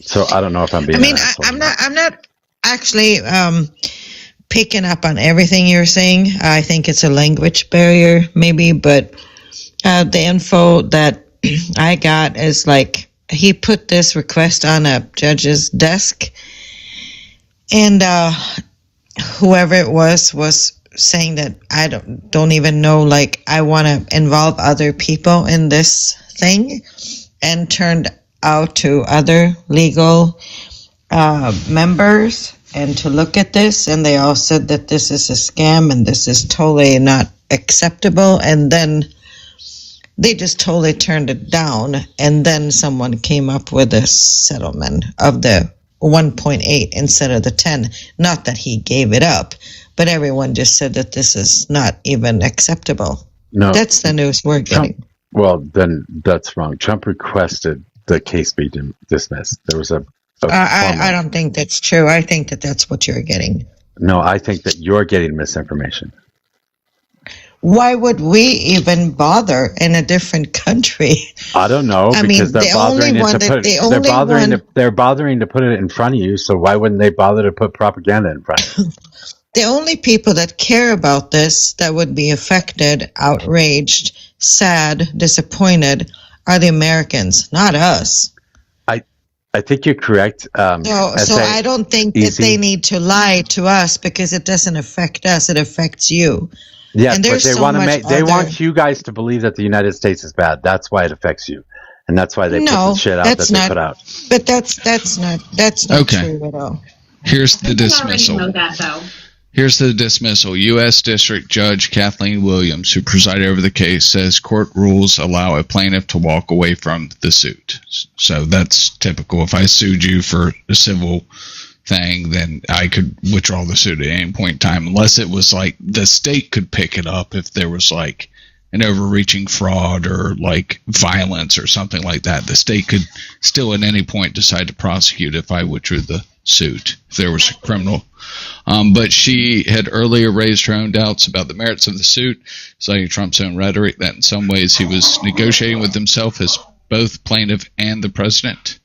So I don't know if I'm being an asshole. I'm not actually picking up on everything you're saying. I think it's a language barrier, maybe, but the info that I got is like, he put this request on a judge's desk, and whoever it was saying that I don't even know, like, I want to involve other people in this thing, and turned out to other legal members and to look at this, and they all said that this is a scam and this is totally not acceptable, and then they just totally turned it down, and then someone came up with a settlement of the 1.8 instead of the 10. Not that he gave it up, but everyone just said that this is not even acceptable. No, that's the news we're getting. Well, then that's wrong. Trump requested the case be dismissed. There was I don't think that's true. I think that that's what you're getting. No, I think that you're getting misinformation. Why would we even bother in a different country? I don't know, because they're bothering to put it in front of you, so why wouldn't they bother to put propaganda in front of you? The only people that care about this, that would be affected, outraged, sad, disappointed, are the Americans, not us. I think you're correct. So I don't think that they need to lie to us because it doesn't affect us; it affects you. Yes, and but there's they so want to much make. They other- want you guys to believe that the United States is bad. That's why it affects you, and that's why they put No, the shit out that's that they not- put out. But that's not Okay. true at all. Here's the I dismissal. already know that, though. Here's the dismissal. U.S. District Judge Kathleen Williams, who presided over the case, says court rules allow a plaintiff to walk away from the suit. So that's typical. If I sued you for a civil thing, then I could withdraw the suit at any point in time, unless it was like the state could pick it up if there was like an overreaching fraud or like violence or something like that. The state could still at any point decide to prosecute if I withdrew the suit, if there was a criminal. But she had earlier raised her own doubts about the merits of the suit, citing Trump's own rhetoric that in some ways he was negotiating with himself as both plaintiff and the president.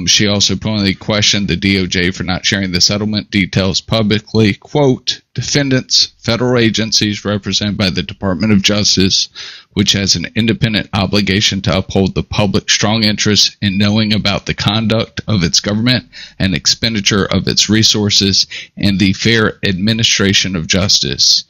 She also pointedly questioned the DOJ for not sharing the settlement details publicly. Quote, defendants, federal agencies represented by the Department of Justice, which has an independent obligation to uphold the public's strong interest in knowing about the conduct of its government and expenditure of its resources and the fair administration of justice.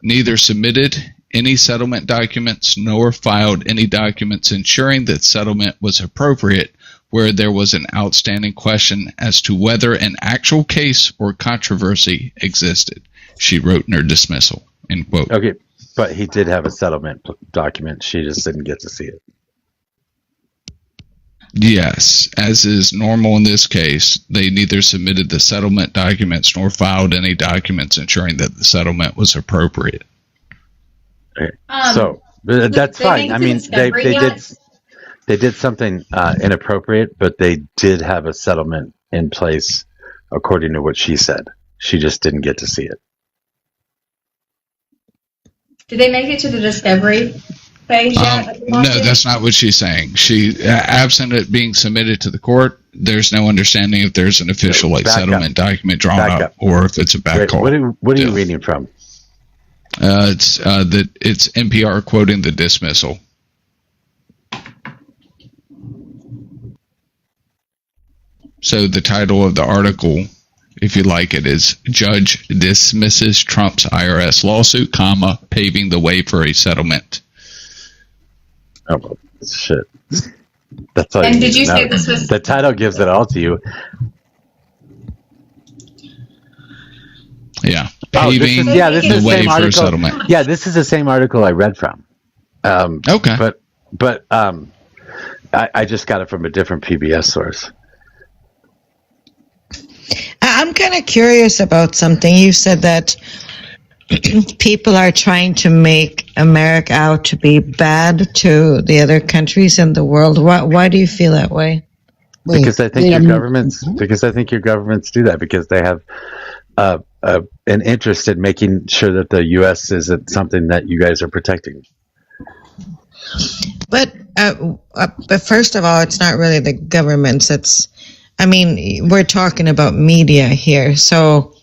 Neither submitted any settlement documents nor filed any documents ensuring that settlement was appropriate where there was an outstanding question as to whether an actual case or controversy existed, she wrote in her dismissal, end quote. Okay, but he did have a settlement document. She just didn't get to see it. Yes, as is normal in this case, they neither submitted the settlement documents nor filed any documents ensuring that the settlement was appropriate. Okay. So that's fine. I mean, they did something inappropriate, but they did have a settlement in place, according to what she said. She just didn't get to see it. Did they make it to the discovery phase yet? No, that's not what she's saying. She, absent it being submitted to the court, there's no understanding if there's an official settlement document drawn up or if it's a back call. What are you reading from? It's NPR quoting the dismissal. So the title of the article, if you like it, is Judge Dismisses Trump's IRS Lawsuit, paving the way for a settlement. Oh, well, shit. That's all. And did you say this was... The title gives it all to you. Yeah. Paving this is the way for a settlement. Yeah, this is the same article I read from. Okay. But I just got it from a different PBS source. I'm kind of curious about something. You said that people are trying to make America out to be bad to the other countries in the world. Why do you feel that way? Because I think your governments do that because they have an interest in making sure that the U.S. isn't something that you guys are protecting. But first of all, it's not really the governments. We're talking about media here, so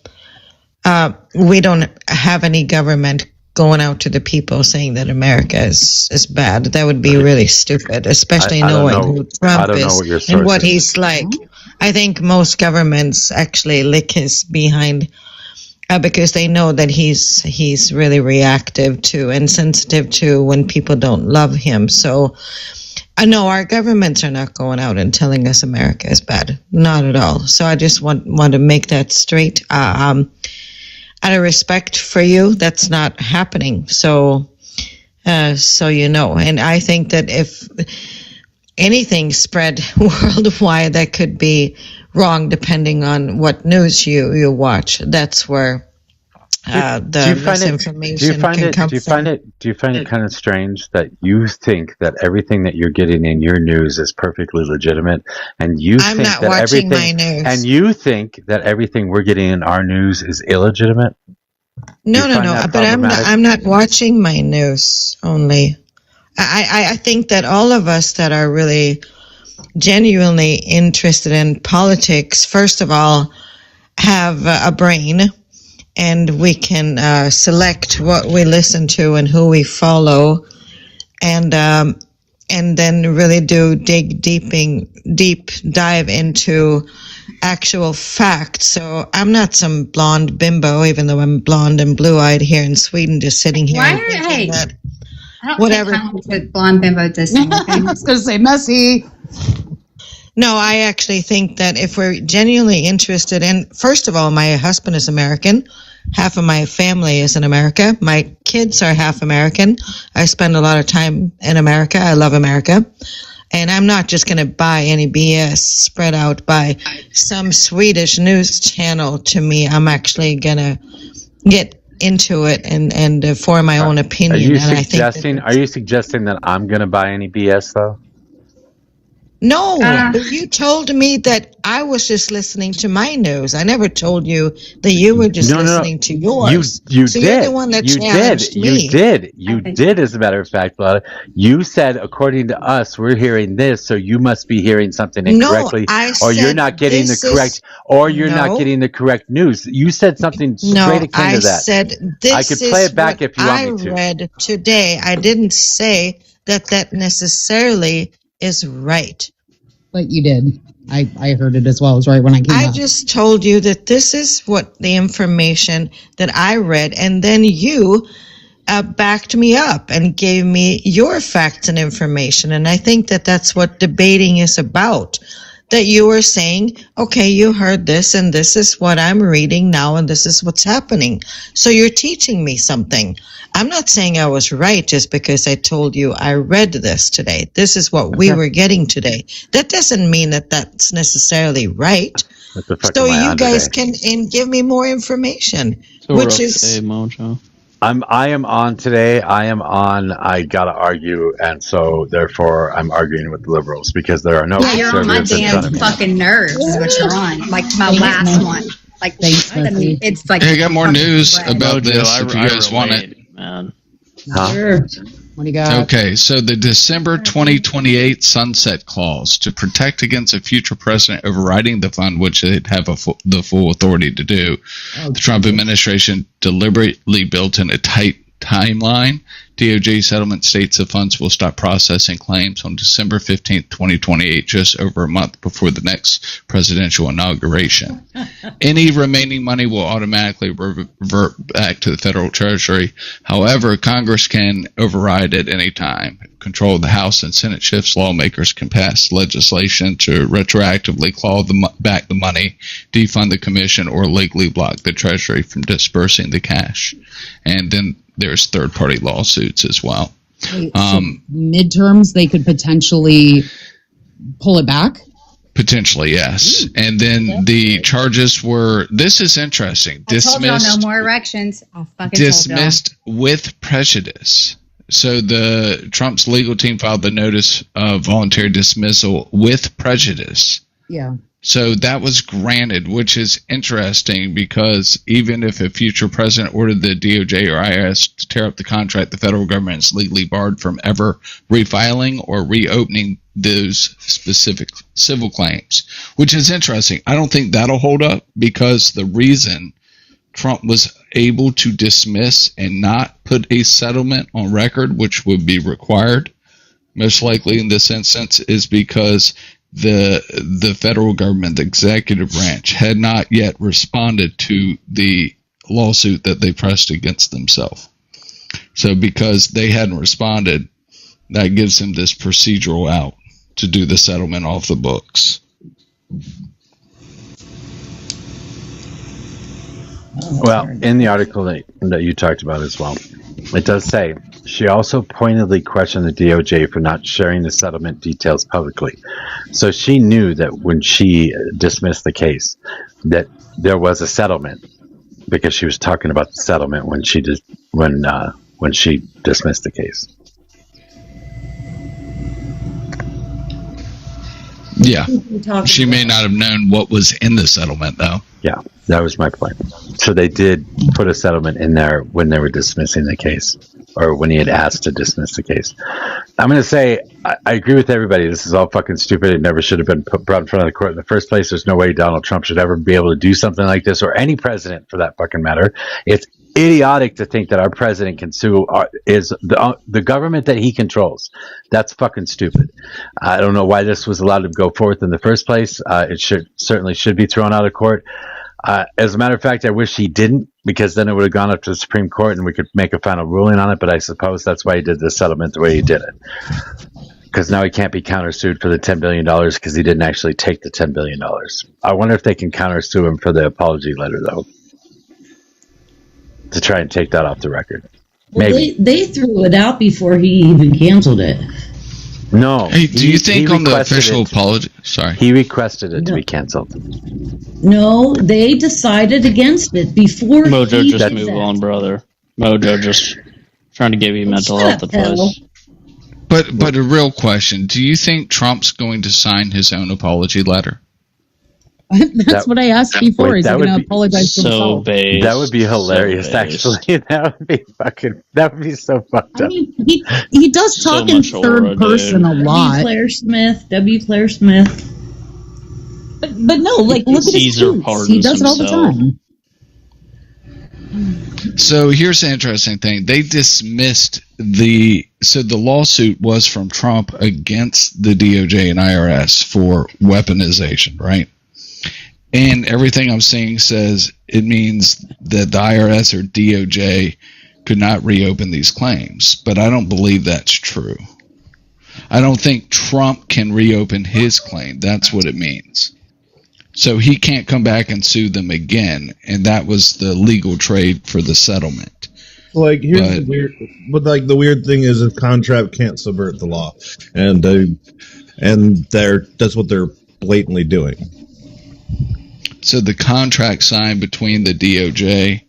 we don't have any government going out to the people saying that America is bad. That would be really stupid, especially knowing who Trump is and what he's like. I think most governments actually lick his behind because they know that he's really reactive to and sensitive to when people don't love him. So I know our governments are not going out and telling us America is bad. Not at all. So I just want to make that straight. Out of respect for you, that's not happening. So you know. And I think that if anything spread worldwide, that could be wrong depending on what news you watch. That's where the misinformation can come from. Do you find it kind of strange that you think that everything that you're getting in your news is perfectly legitimate, and I'm not watching my news, and you think that everything we're getting in our news is illegitimate? No. But I'm not watching my news only. I think that all of us that are really genuinely interested in politics, first of all, have a brain. And we can select what we listen to and who we follow, and and then really do deep dive into actual facts. So I'm not some blonde bimbo, even though I'm blonde and blue-eyed here in Sweden, just sitting here. Why and are thinking hey? that I don't whatever. take comments with blonde bimbo dissing. I was going to say messy. No, I actually think that if we're genuinely interested in, first of all, my husband is American. Half of my family is in America. My kids are half American. I spend a lot of time in America. I love America. And I'm not just going to buy any BS spread out by some Swedish news channel to me. I'm actually going to get into it and form my own opinion. Are you suggesting that I'm going to buy any BS, though? No, you told me that I was just listening to my news. I never told you that you were just listening to yours. You so did. You're the one that challenged me. You did, as a matter of fact, Lotta. You said, according to us, we're hearing this, so you must be hearing something incorrectly, or you're not getting the correct, not getting the correct news. You said something straight akin to that. I said this. I could play it back if you want me to. I read today. I didn't say that necessarily is right. But you did. I heard it as well. It was right when I came I up. just told you that this is what the information that I read, and then you backed me up and gave me your facts and information. And I think that that's what debating is about. That you were saying, okay, you heard this, and this is what I'm reading now, and this is what's happening. So you're teaching me something. I'm not saying I was right just because I told you I read this today. This is what we were getting today. That doesn't mean that that's necessarily right. So you guys can give me more information, which is Mojo. I am on today. I gotta argue, and so therefore I'm arguing with the liberals because there are no you're on my damn fucking nerves is what you're on. Like my last one. Like it's like I got more news about this if you guys want it. Man. Sure. What do you got? Okay, so the December 2028 sunset clause to protect against a future president overriding the fund, which they'd have the full authority to do. The Trump administration deliberately built in a tight timeline. DOJ settlement states the funds will stop processing claims on December 15th, 2028, just over a month before the next presidential inauguration. Any remaining money will automatically revert back to the federal treasury. However, Congress can override at any time. Control of the House and Senate shifts. Lawmakers can pass legislation to retroactively claw back the money, defund the commission, or legally block the treasury from dispersing the cash. And then there's third-party lawsuits as well. Wait, so midterms, they could potentially pull it back? Potentially, yes. And then the charges were, this is interesting, dismissed. No more erections. I fucking dismissed with prejudice. So the Trump's legal team filed the notice of voluntary dismissal with prejudice. Yeah. So that was granted, which is interesting because even if a future president ordered the DOJ or IRS to tear up the contract, the federal government is legally barred from ever refiling or reopening those specific civil claims, which is interesting. I don't think that'll hold up because the reason Trump was able to dismiss and not put a settlement on record, which would be required, most likely in this instance, is because the federal government, the executive branch, had not yet responded to the lawsuit that they pressed against themselves. So because they hadn't responded, that gives them this procedural out to do the settlement off the books. Well, in the article that you talked about as well, it does say she also pointedly questioned the DOJ for not sharing the settlement details publicly. So she knew that when she dismissed the case, that there was a settlement because she was talking about the settlement when she dismissed the case. Yeah, she may not have known what was in the settlement, though. Yeah, that was my point. So they did put a settlement in there when they were dismissing the case, or when he had asked to dismiss the case. I'm going to say, I agree with everybody. This is all fucking stupid. It never should have been brought in front of the court in the first place. There's no way Donald Trump should ever be able to do something like this, or any president for that fucking matter. It's idiotic to think that our president can sue is the government that he controls. That's fucking stupid. I don't know why this was allowed to go forth in the first place. It certainly should be thrown out of court. As a matter of fact, I wish he didn't, because then it would have gone up to the Supreme Court and we could make a final ruling on it. But I suppose that's why he did the settlement the way he did it, because now he can't be countersued for the $10 billion because he didn't actually take the $10 billion. I wonder if they can countersue him for the apology letter, though, to try and take that off the record. Well, Maybe. they threw it out before he even canceled it. No. Hey, do you think on the official apology? Sorry. He requested it to be canceled. No, they decided against it before Mojo, he just did move that. on, brother. Mojo, just trying to give you mental health advice. But a real question: do you think Trump's going to sign his own apology letter? That's what I asked before. Is he going to apologize to himself? That would be hilarious, actually. That would be so fucked up. I mean, he does talk in third person a lot. W. Claire Smith. But no, like, look at his tweets. He does it all the time. So here's the interesting thing. They dismissed the lawsuit was from Trump against the DOJ and IRS for weaponization, right? And everything I'm seeing says it means that the IRS or DOJ could not reopen these claims. But I don't believe that's true. I don't think Trump can reopen his claim. That's what it means. So he can't come back and sue them again. And that was the legal trade for the settlement. Like, here's the weird thing is a contract can't subvert the law. And that's what they're blatantly doing. So the contract signed between the DOJ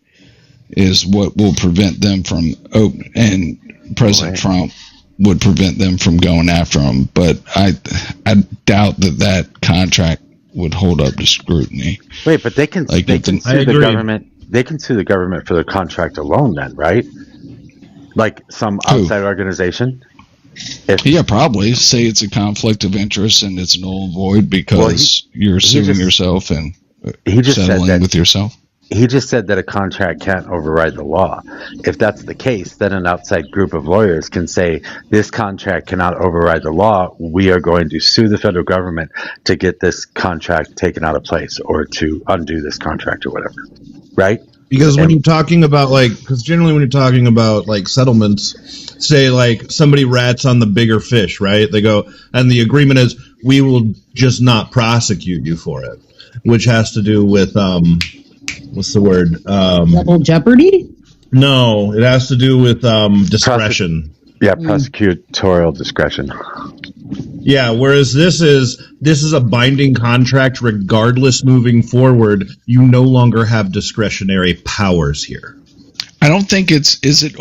is what will prevent them from open, and President Trump would prevent them from going after him. But I doubt that contract would hold up to scrutiny. Wait, but they can sue the government. They can sue the government for the contract alone, then, right? Like some outside organization. Yeah, probably. Say it's a conflict of interest and it's null and void because you're suing yourself and settling with yourself. He just said that a contract can't override the law. If that's the case, then an outside group of lawyers can say, this contract cannot override the law. We are going to sue the federal government to get this contract taken out of place or to undo this contract or whatever. Right? Because when you're talking about, because generally when you're talking about, settlements, say, somebody rats on the bigger fish, right? They go, and the agreement is, we will just not prosecute you for it, which has to do with, what's the word? Double jeopardy? No, it has to do with discretion. Prosecutorial discretion. Yeah, whereas this is a binding contract regardless moving forward. You no longer have discretionary powers here. I don't think is it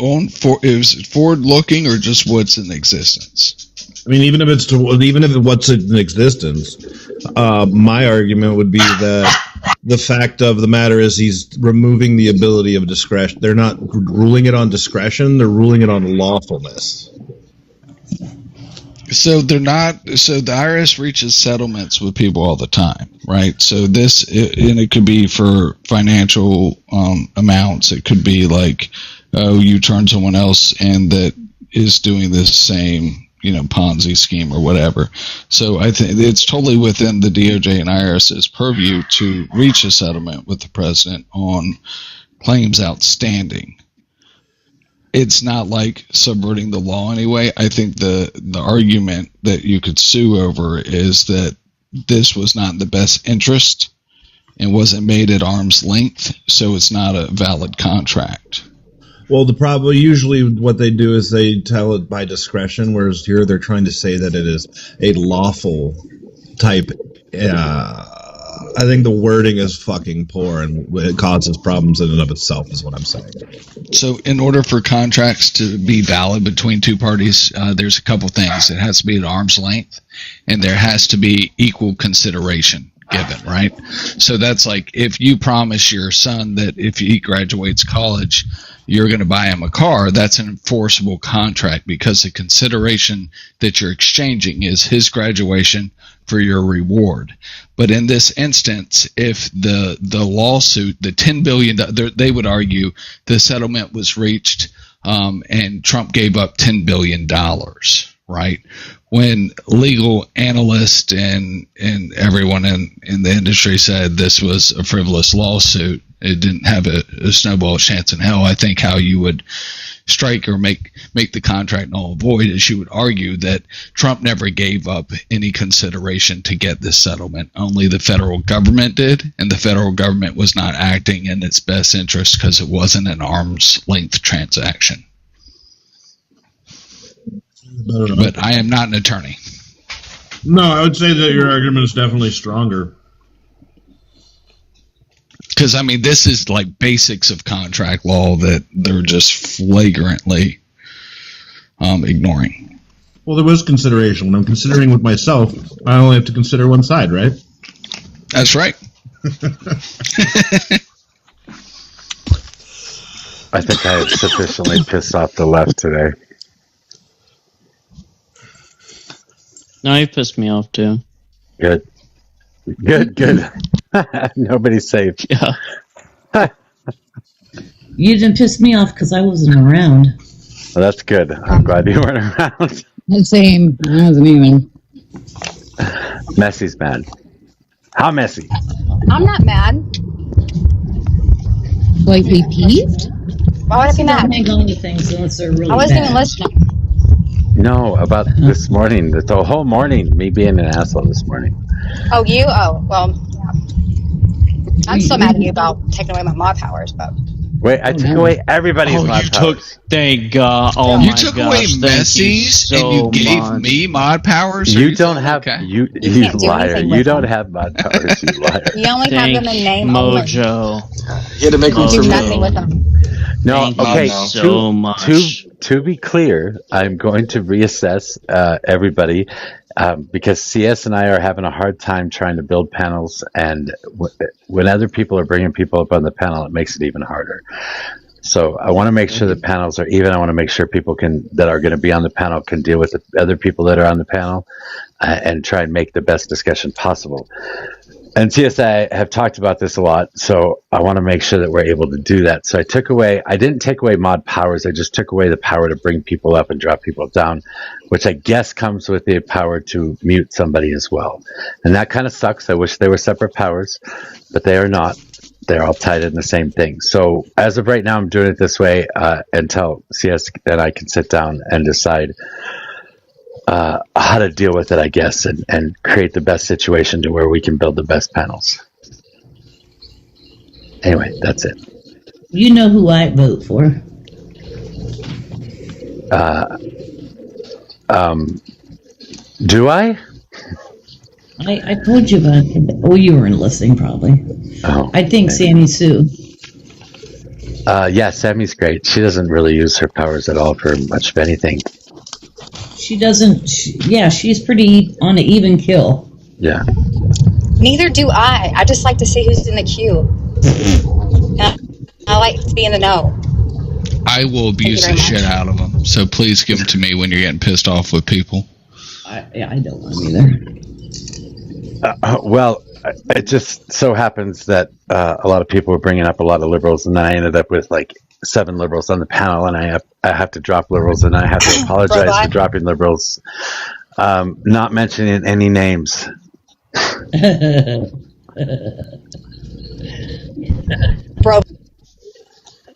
forward looking or just what's in existence? I mean, even if it's what's in existence, my argument would be that the fact of the matter is he's removing the ability of discretion. They're not ruling it on discretion; they're ruling it on lawfulness. So they're not. So the IRS reaches settlements with people all the time, right? So and it could be for financial amounts. It could be like, oh, you turn someone else in that is doing this same, Ponzi scheme or whatever. So I think it's totally within the DOJ and IRS's purview to reach a settlement with the president on claims outstanding. It's not like subverting the law anyway. I think the argument that you could sue over is that this was not in the best interest and wasn't made at arm's length, so it's not a valid contract. Well, the problem usually what they do is they tell it by discretion, whereas here they're trying to say that it is a lawful type. I think the wording is fucking poor and it causes problems in and of itself, is what I'm saying. So in order for contracts to be valid between two parties, there's a couple things. It has to be at arm's length, and there has to be equal consideration given, right? So that's like if you promise your son that if he graduates college, you're going to buy him a car, that's an enforceable contract because the consideration that you're exchanging is his graduation for your reward. But in this instance, if the lawsuit, the $10 billion, they would argue the settlement was reached and Trump gave up $10 billion, right? When legal analysts and everyone in the industry said this was a frivolous lawsuit, it didn't have a snowball chance in hell. I think how you would strike or make the contract null and void is you would argue that Trump never gave up any consideration to get this settlement. Only the federal government did, and the federal government was not acting in its best interest because it wasn't an arm's length transaction. But I am not an attorney. No, I would say that your argument is definitely stronger. Because, I mean, this is like basics of contract law that they're just flagrantly ignoring. Well, there was consideration. When I'm considering with myself, I only have to consider one side, right? That's right. I think I have sufficiently pissed off the left today. No, you pissed me off too. Good. Nobody's safe. Yeah. You didn't piss me off because I wasn't around. Well, that's good. I'm glad you weren't around. Same. I wasn't even. Messy's mad. How messy? I'm not mad. Slightly peeved? Why would I be mad? Don't go into things unless they're really I wasn't bad. even listening. No, about this morning. The whole morning, me being an asshole this morning. Oh, you? Oh, well, yeah. I'm still mad at you about taking away my mod powers, but. Wait, I took away everybody's mod powers. Thank God. Oh You my took gosh, away thank Messy's you so and you gave much. me mod powers? You don't have, okay. you can't do liar. anything You with don't them. have mod powers, you liar. You only have them in name Mojo. He had to make only. one You for do me. nothing with them. No, Thank you okay. so much. To be clear, I'm going to reassess everybody because CS and I are having a hard time trying to build panels, and when other people are bringing people up on the panel, it makes it even harder. So I want to make sure the panels are even. I want to make sure people that are going to be on the panel can deal with the other people that are on the panel and try and make the best discussion possible. And CSI have talked about this a lot, so I want to make sure that we're able to do that. So I didn't take away mod powers, I just took away the power to bring people up and drop people down, which I guess comes with the power to mute somebody as well. And that kind of sucks. I wish they were separate powers, but they are not. They're all tied in the same thing. So as of right now, I'm doing it this way until CS and I can sit down and decide how to deal with it, I guess, and create the best situation to where we can build the best panels. Anyway, that's it. You know who I vote for. Do I? I told you about it. Oh, you weren't listening, probably. Oh, I think Sammy Sue. yeah, Sammy's great. She doesn't really use her powers at all for much of anything. She doesn't. She's pretty on an even kill. Yeah. Neither do I. I just like to see who's in the queue. I like to be in the know. I will abuse the shit out of them. So please give them to me when you're getting pissed off with people. I don't want them either. Well, it just so happens that a lot of people were bringing up a lot of liberals, and then I ended up with like 7 liberals on the panel, and I have to drop liberals, and I have to apologize for dropping liberals, not mentioning any names. Bro.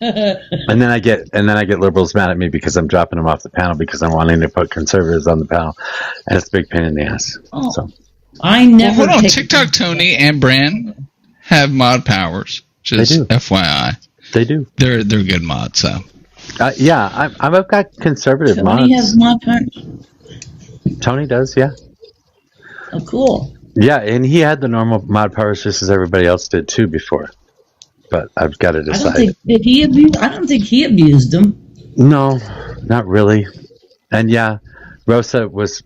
And then I get liberals mad at me because I'm dropping them off the panel because I'm wanting to put conservatives on the panel, and it's a big pain in the ass. Oh. So I never. Well, hold on, TikTok Tony and Bran have mod powers. Just They do. FYI, they do. They're good mods. So yeah, I've got conservative Tony mods. has mod powers. Tony does, yeah. Oh, cool. Yeah, and he had the normal mod powers just as everybody else did too before. But I've got to decide. I don't think he abused them. No, not really. And yeah, Rosa was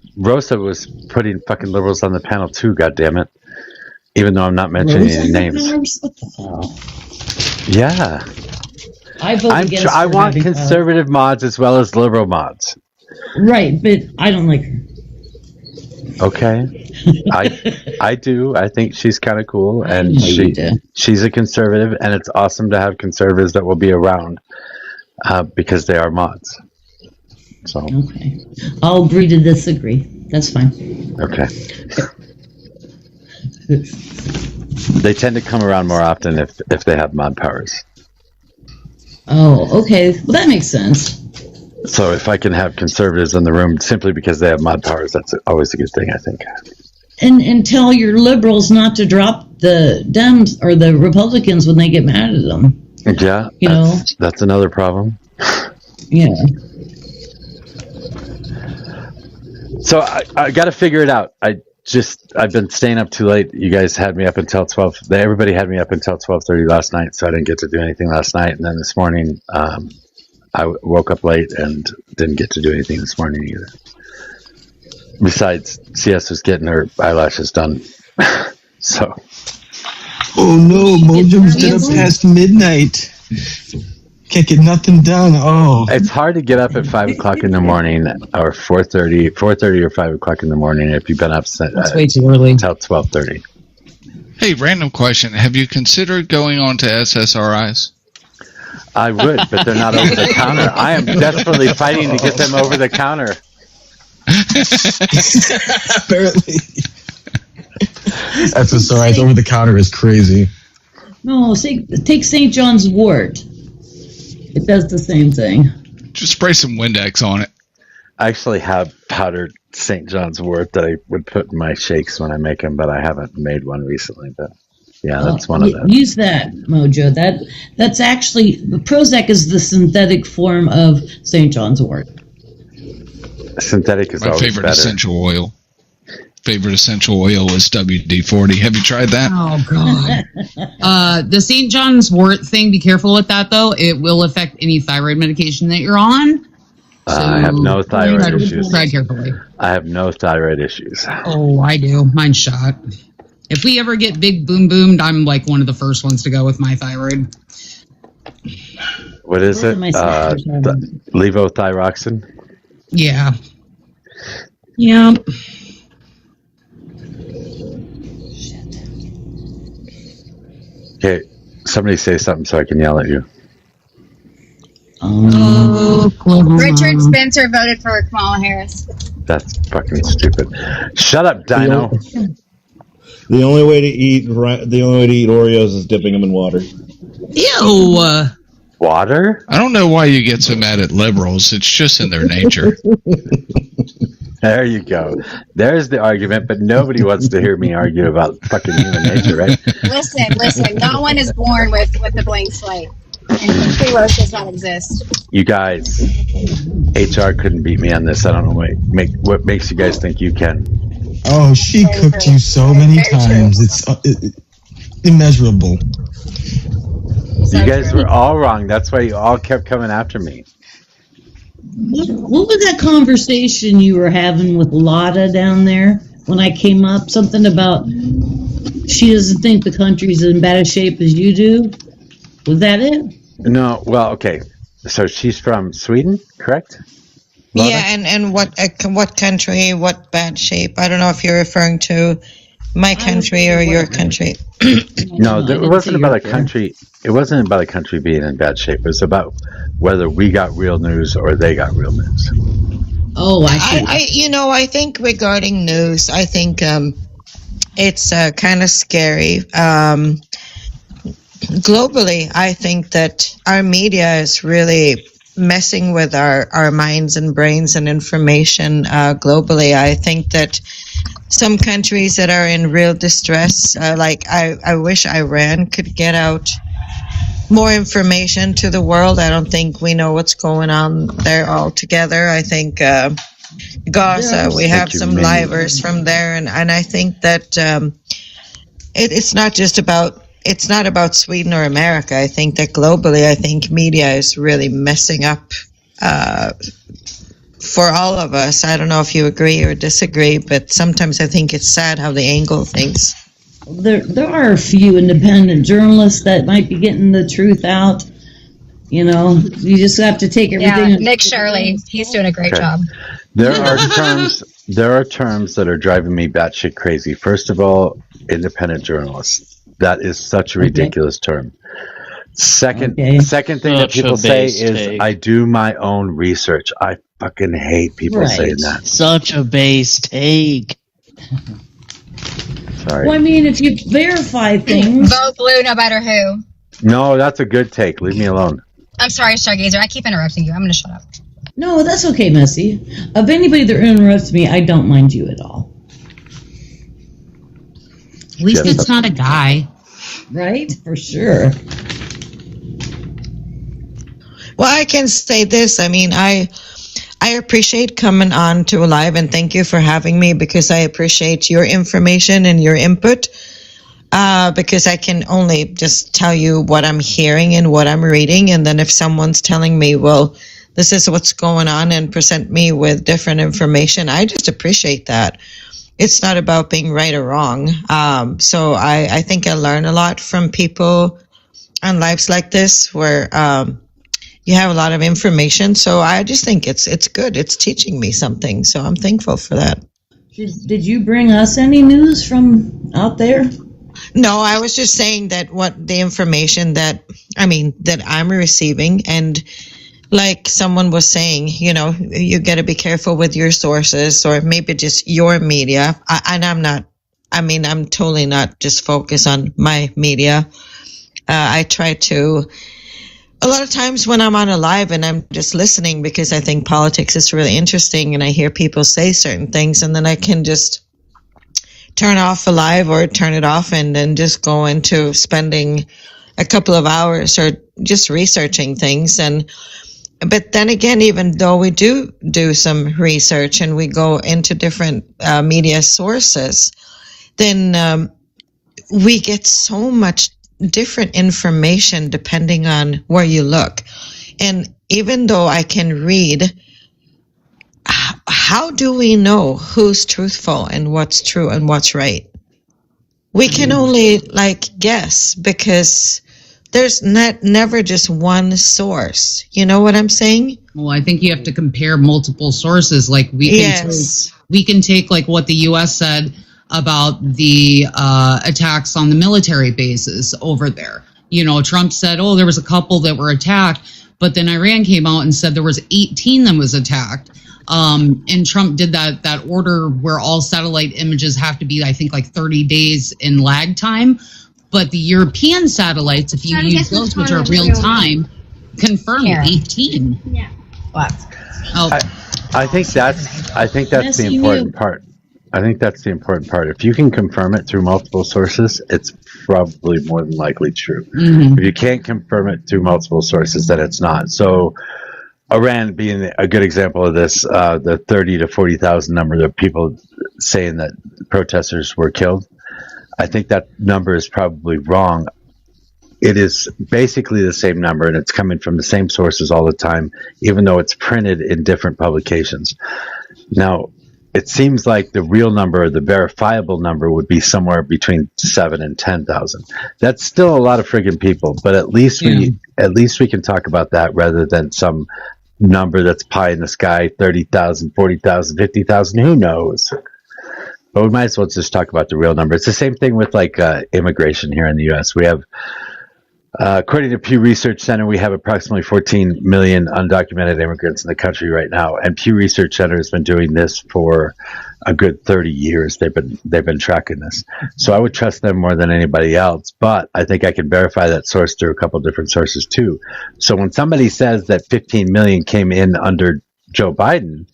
putting fucking liberals on the panel too. God damn it! Even though I'm not mentioning any names. What the hell? Yeah. I vote against I her want having conservative mods as well as liberal mods. Right, but I don't like her. Okay, I do. I think she's kind of cool, and know you do. she's a conservative, and it's awesome to have conservatives that will be around because they are mods. So Okay. I'll agree to disagree. That's fine. okay, they tend to come around more often if they have mod powers. Oh, okay. Well, that makes sense. So if I can have conservatives in the room simply because they have mod powers, that's always a good thing, I think. And tell your liberals not to drop the Dems or the Republicans when they get mad at them. Yeah, that's another problem. Yeah. So I got to figure it out. I've been staying up too late. You guys had me up until 12. Everybody had me up until 12:30 last night, so I didn't get to do anything last night. And then this morning, I woke up late and didn't get to do anything this morning either. Besides, CS was getting her eyelashes done. So. Oh no, Mojo's been up past midnight. Can't get nothing done. Oh. It's hard to get up at 5 o'clock in the morning or 4:30 or 5 o'clock in the morning if you've been up That's way too early. until 12:30. Hey, random question. Have you considered going on to SSRIs? I would, but they're not over the counter. I am desperately fighting to get them over the counter. Apparently. SSRIs over the counter is crazy. No, take St. John's wort. It does the same thing. Just spray some Windex on it. I actually have powdered St. John's wort that I would put in my shakes when I make them, but I haven't made one recently. But yeah, that's one of them. Use that, Mojo. That's actually Prozac is the synthetic form of St. John's wort. Synthetic is my always favorite better. essential oil. Favorite essential oil is WD-40. Have you tried that? Oh god. The St. John's wort thing. Be careful with that though. It will affect any thyroid medication that you're on. I have no thyroid issues. Try carefully. I have no thyroid issues. Oh, I do. Mine's shot. If we ever get big boom boomed, I'm like one of the first ones to go with my thyroid. What is it? Levothyroxine? Yeah. Yeah. Okay, somebody say something so I can yell at you. Richard Spencer voted for Kamala Harris. That's fucking stupid. Shut up, Dino. The only way to eat Oreos is dipping them in water. Ew. Water? I don't know why you get so mad at liberals. It's just in their nature. There you go. There's the argument, but nobody wants to hear me argue about fucking human nature, right? Listen. No one is born with a blank slate. And preload does not exist. You guys, HR couldn't beat me on this. I don't know what makes you guys think you can. Oh, she cooked you so many times. It's immeasurable. You guys were all wrong. That's why you all kept coming after me. What was that conversation you were having with Lotta down there when I came up? Something about she doesn't think the country's in bad a shape as you do? Was that it? No, well, okay. So she's from Sweden, correct? Lotta? Yeah, and what country, what bad shape? I don't know if you're referring to my country or your country. No, it wasn't about a country. It wasn't about a country being in bad shape. It was about whether we got real news or they got real news. Oh, I see. I think regarding news, I think it's kind of scary. Globally, I think that our media is really messing with our minds and brains and information globally. I think that some countries that are in real distress, like I wish Iran could get out more information to the world. I don't think we know what's going on there altogether. I think Gaza, we have some livers from there, and I think that it's not just about. It's not about Sweden or America. I think that globally, I think media is really messing up for all of us. I don't know if you agree or disagree, but sometimes I think it's sad how they angle things. There are a few independent journalists that might be getting the truth out, You know, you just have to take everything. Yeah, Nick Shirley, he's doing a great Okay. job. There are terms that are driving me batshit crazy. First of all, independent journalists. That is such a ridiculous term. Second thing that people say is, I do my own research. I fucking hate people saying that. Such a base take. Sorry. Well, I mean, if you verify things. Vote blue no matter who. No, that's a good take. Leave me alone. I'm sorry, Stargazer. I keep interrupting you. I'm going to shut up. No, that's okay, Messy. Of anybody that interrupts me, I don't mind you at all. At least it's not a guy. Right? For sure. Well, I can say this. I mean, I appreciate coming on to Live, and thank you for having me, because I appreciate your information and your input. Because I can only just tell you what I'm hearing and what I'm reading, and then if someone's telling me, well, this is what's going on, and present me with different information, I just appreciate that. It's not about being right or wrong. So I think I learn a lot from people on lives like this, where you have a lot of information. So I just think it's good. It's teaching me something. So I'm thankful for that. Did you bring us any news from out there? No, I was just saying that what the information that I'm receiving, and like someone was saying, you know, you got to be careful with your sources, or maybe just your media. I'm totally not just focused on my media. I try to, a lot of times when I'm on a live and I'm just listening, because I think politics is really interesting, and I hear people say certain things, and then I can just turn off a live or turn it off, and then just go into spending a couple of hours or just researching things. But then again, even though we do some research and we go into different media sources, then we get so much different information depending on where you look. And even though I can read, how do we know who's truthful and what's true and what's right? We can only guess, because there's never just one source. You know what I'm saying? Well, I think you have to compare multiple sources. Like we can take like what the U.S. said about the attacks on the military bases over there. You know, Trump said, oh, there was a couple that were attacked, but then Iran came out and said there was 18 that was attacked. And Trump did that order where all satellite images have to be, I think, like 30 days in lag time. But the European satellites, if you use those, which are real time, confirm 18. Yeah. What? Oh. I think that's the important part. I think that's the important part. If you can confirm it through multiple sources, it's probably more than likely true. Mm-hmm. If you can't confirm it through multiple sources, then it's not. So Iran being a good example of this, the 30 to 40,000 number of people saying that protesters were killed, I think that number is probably wrong. It is basically the same number, and it's coming from the same sources all the time, even though it's printed in different publications. Now, it seems like the real number, the verifiable number, would be somewhere between 7 and 10,000. That's still a lot of friggin' people, but at least we can talk about that rather than some number that's pie in the sky, 30,000, 40,000, 50,000, who knows? But we might as well just talk about the real number. It's the same thing with immigration here in the U.S. We have, according to Pew Research Center, we have approximately 14 million undocumented immigrants in the country right now. And Pew Research Center has been doing this for a good 30 years. They've been tracking this. So I would trust them more than anybody else. But I think I can verify that source through a couple of different sources too. So when somebody says that 15 million came in under Joe Biden,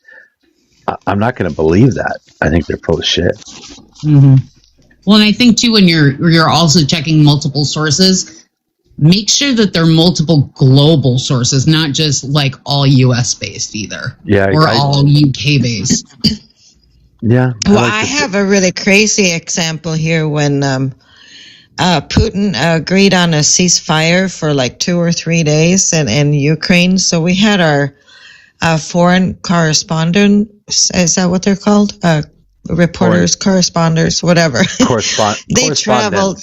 I'm not going to believe that. I think they're full of shit. Mm-hmm. Well, and I think too, when you're also checking multiple sources, make sure that they're multiple global sources, not just like all U.S. based either, or all UK based. Yeah. Well, I have a really crazy example here when Putin agreed on a ceasefire for like 2 or 3 days in Ukraine. So we had our foreign correspondents, is that what they're called? Reporters, corresponders, whatever. They traveled.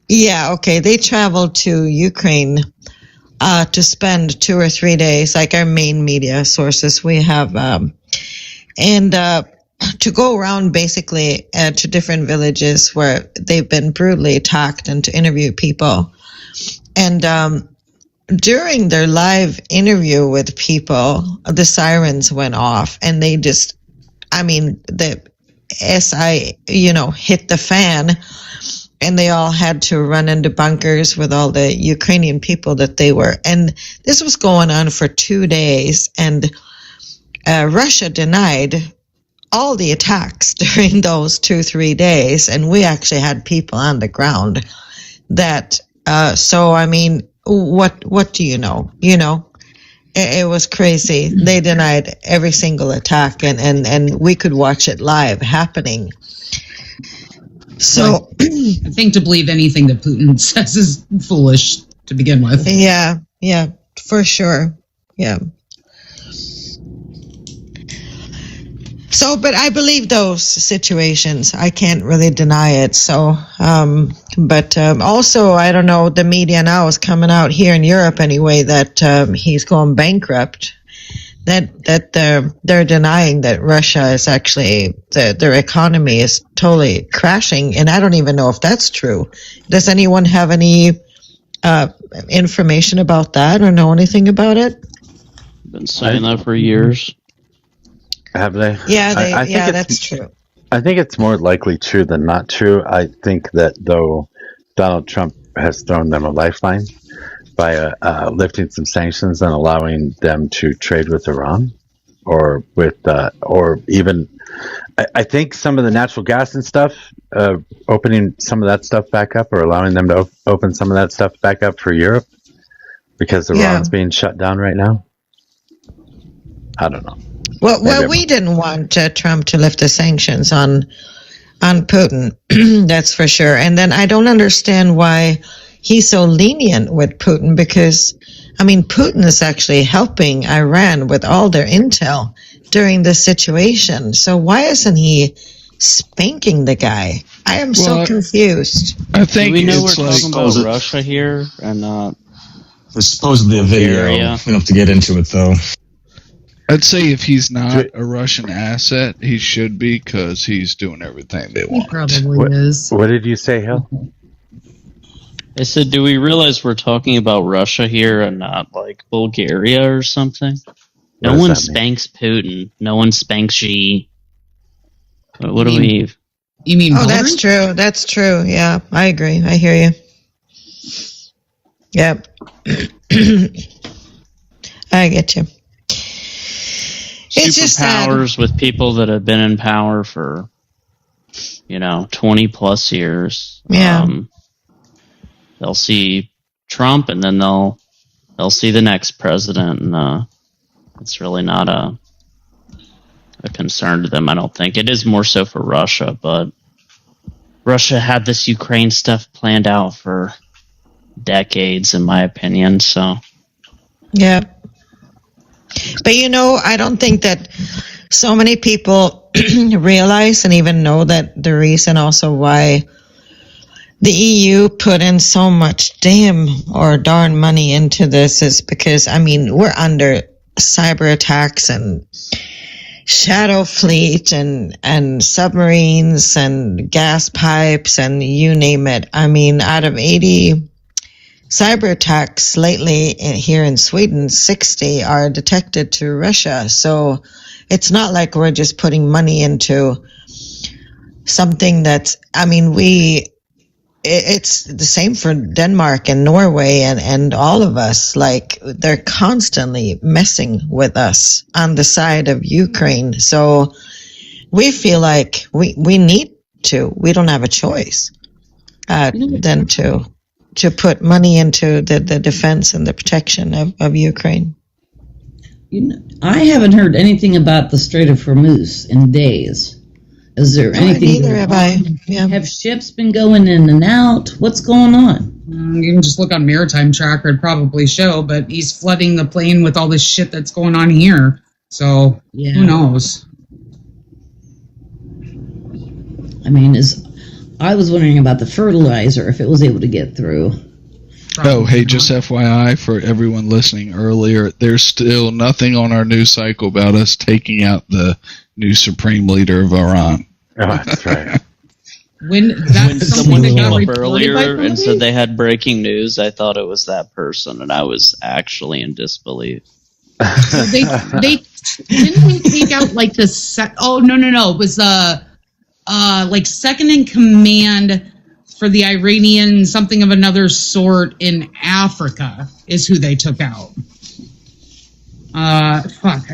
They traveled to Ukraine to spend 2 or 3 days, like our main media sources we have, and to go around basically to different villages where they've been brutally attacked and to interview people. And during their live interview with people, the sirens went off, and they just, the SI, hit the fan, and they all had to run into bunkers with all the Ukrainian people that they were. And this was going on for 2 days, and Russia denied all the attacks during those 2-3 days, and we actually had people on the ground that, what do you know? It was crazy. They denied every single attack, and we could watch it live happening. So I think to believe anything that Putin says is foolish to begin with. Yeah, for sure. Yeah. So, but I believe those situations. I can't really deny it. So, but also, I don't know, the media now is coming out here in Europe anyway that he's going bankrupt. That they're denying that Russia is actually, their economy is totally crashing. And I don't even know if that's true. Does anyone have any information about that or know anything about it? Been saying that for years. Have they? Yeah, I think that's true. I think it's more likely true than not true. I think that though Donald Trump has thrown them a lifeline by lifting some sanctions and allowing them to trade with Iran, or with, or even, I think some of the natural gas and stuff, opening some of that stuff back up, or allowing them to open some of that stuff back up for Europe, because Iran's being shut down right now. I don't know. Well, we didn't want Trump to lift the sanctions on Putin. That's for sure. And then I don't understand why he's so lenient with Putin, because, Putin is actually helping Iran with all their intel during this situation. So why isn't he spanking the guy? I am so confused. I think we know we're talking about Russia here and not. There's supposedly a video. We don't have to get into it, though. I'd say if he's not a Russian asset, he should be, because he's doing everything they want. He probably is. What did you say, Hill? I said, do we realize we're talking about Russia here and not like Bulgaria or something? No one spanks Putin. No one spanks Xi. What do we? You mean? Oh, that's true. That's true. Yeah, I agree. I hear you. Yep. I get you. It's just superpowers with people that have been in power for, 20 plus years. Yeah. They'll see Trump, and then they'll see the next president, and it's really not a concern to them. I don't think it is more so for Russia, but Russia had this Ukraine stuff planned out for decades, in my opinion. So. Yeah. But I don't think that so many people realize and even know that the reason also why the EU put in so much darn money into this is because, we're under cyber attacks and shadow fleet and submarines and gas pipes and you name it. Out of 80 cyber attacks lately here in Sweden, 60 are detected to Russia. So it's not like we're just putting money into something that's, it's the same for Denmark and Norway and all of us. Like, they're constantly messing with us on the side of Ukraine. So we feel like we need to, we don't have a choice than to put money into the defense and the protection of Ukraine. I haven't heard anything about the Strait of Hormuz in days. Is there anything? Neither have I. Yeah. Have ships been going in and out? What's going on? You can just look on Maritime Tracker; it'd probably show. But he's flooding the plane with all this shit that's going on here. So who knows? I was wondering about the fertilizer, if it was able to get through. Oh, hey, just FYI for everyone listening earlier, there's still nothing on our news cycle about us taking out the new supreme leader of Iran. Oh, that's right. When someone came up earlier and said they had breaking news, I thought it was that person, and I was actually in disbelief. They didn't we take out like the it was like second in command for the Iranian something of another sort in Africa is who they took out. I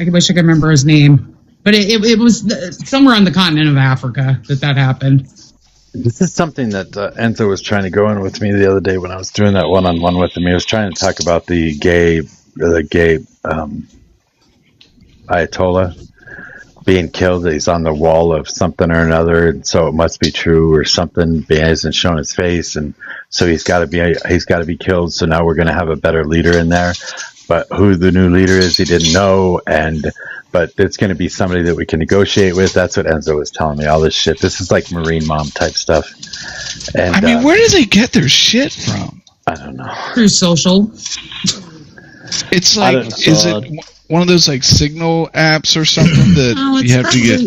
wish I could remember his name, but it was somewhere on the continent of Africa that happened. This is something that Enzo was trying to go in with me the other day when I was doing that one-on-one with him. He was trying to talk about the gay Ayatollah being killed. He's on the wall of something or another, and so it must be true or something. He hasn't shown his face, and so he's got to be killed. So now we're going to have a better leader in there. But who the new leader is, he didn't know, but it's going to be somebody that we can negotiate with. That's what Enzo was telling me, all this shit. This is like Marine Mom type stuff. And I mean, where do they get their shit from? I don't know. Through social. It's like, is it one of those like Signal apps or something that you have to get?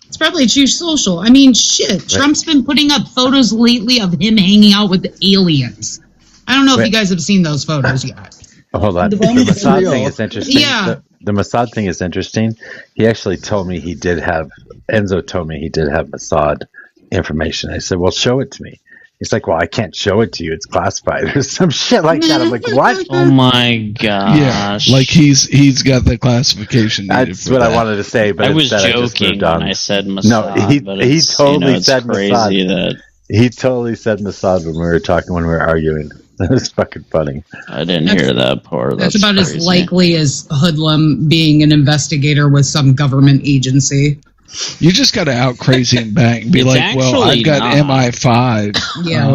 It's probably True Social. I mean, shit. Trump's been putting up photos lately of him hanging out with the aliens. I don't know if you guys have seen those photos yet. Hold on. The Mossad thing is interesting. Yeah. The Mossad thing is interesting. He actually told me Enzo told me he did have Mossad information. I said, well, show it to me. He's like, well, I can't show it to you. It's classified or some shit like that. I'm like, what? Oh my gosh. Yeah, like he's got the classification. That's what I wanted to say, but I was joking when I said Mossad. No, he totally said crazy Mossad. He totally said Mossad when we were arguing. That was fucking funny. I didn't hear that part. That's about crazy. As likely as Hoodlum being an investigator with some government agency. You just got to out crazy and bang. Be like, well, I've got MI5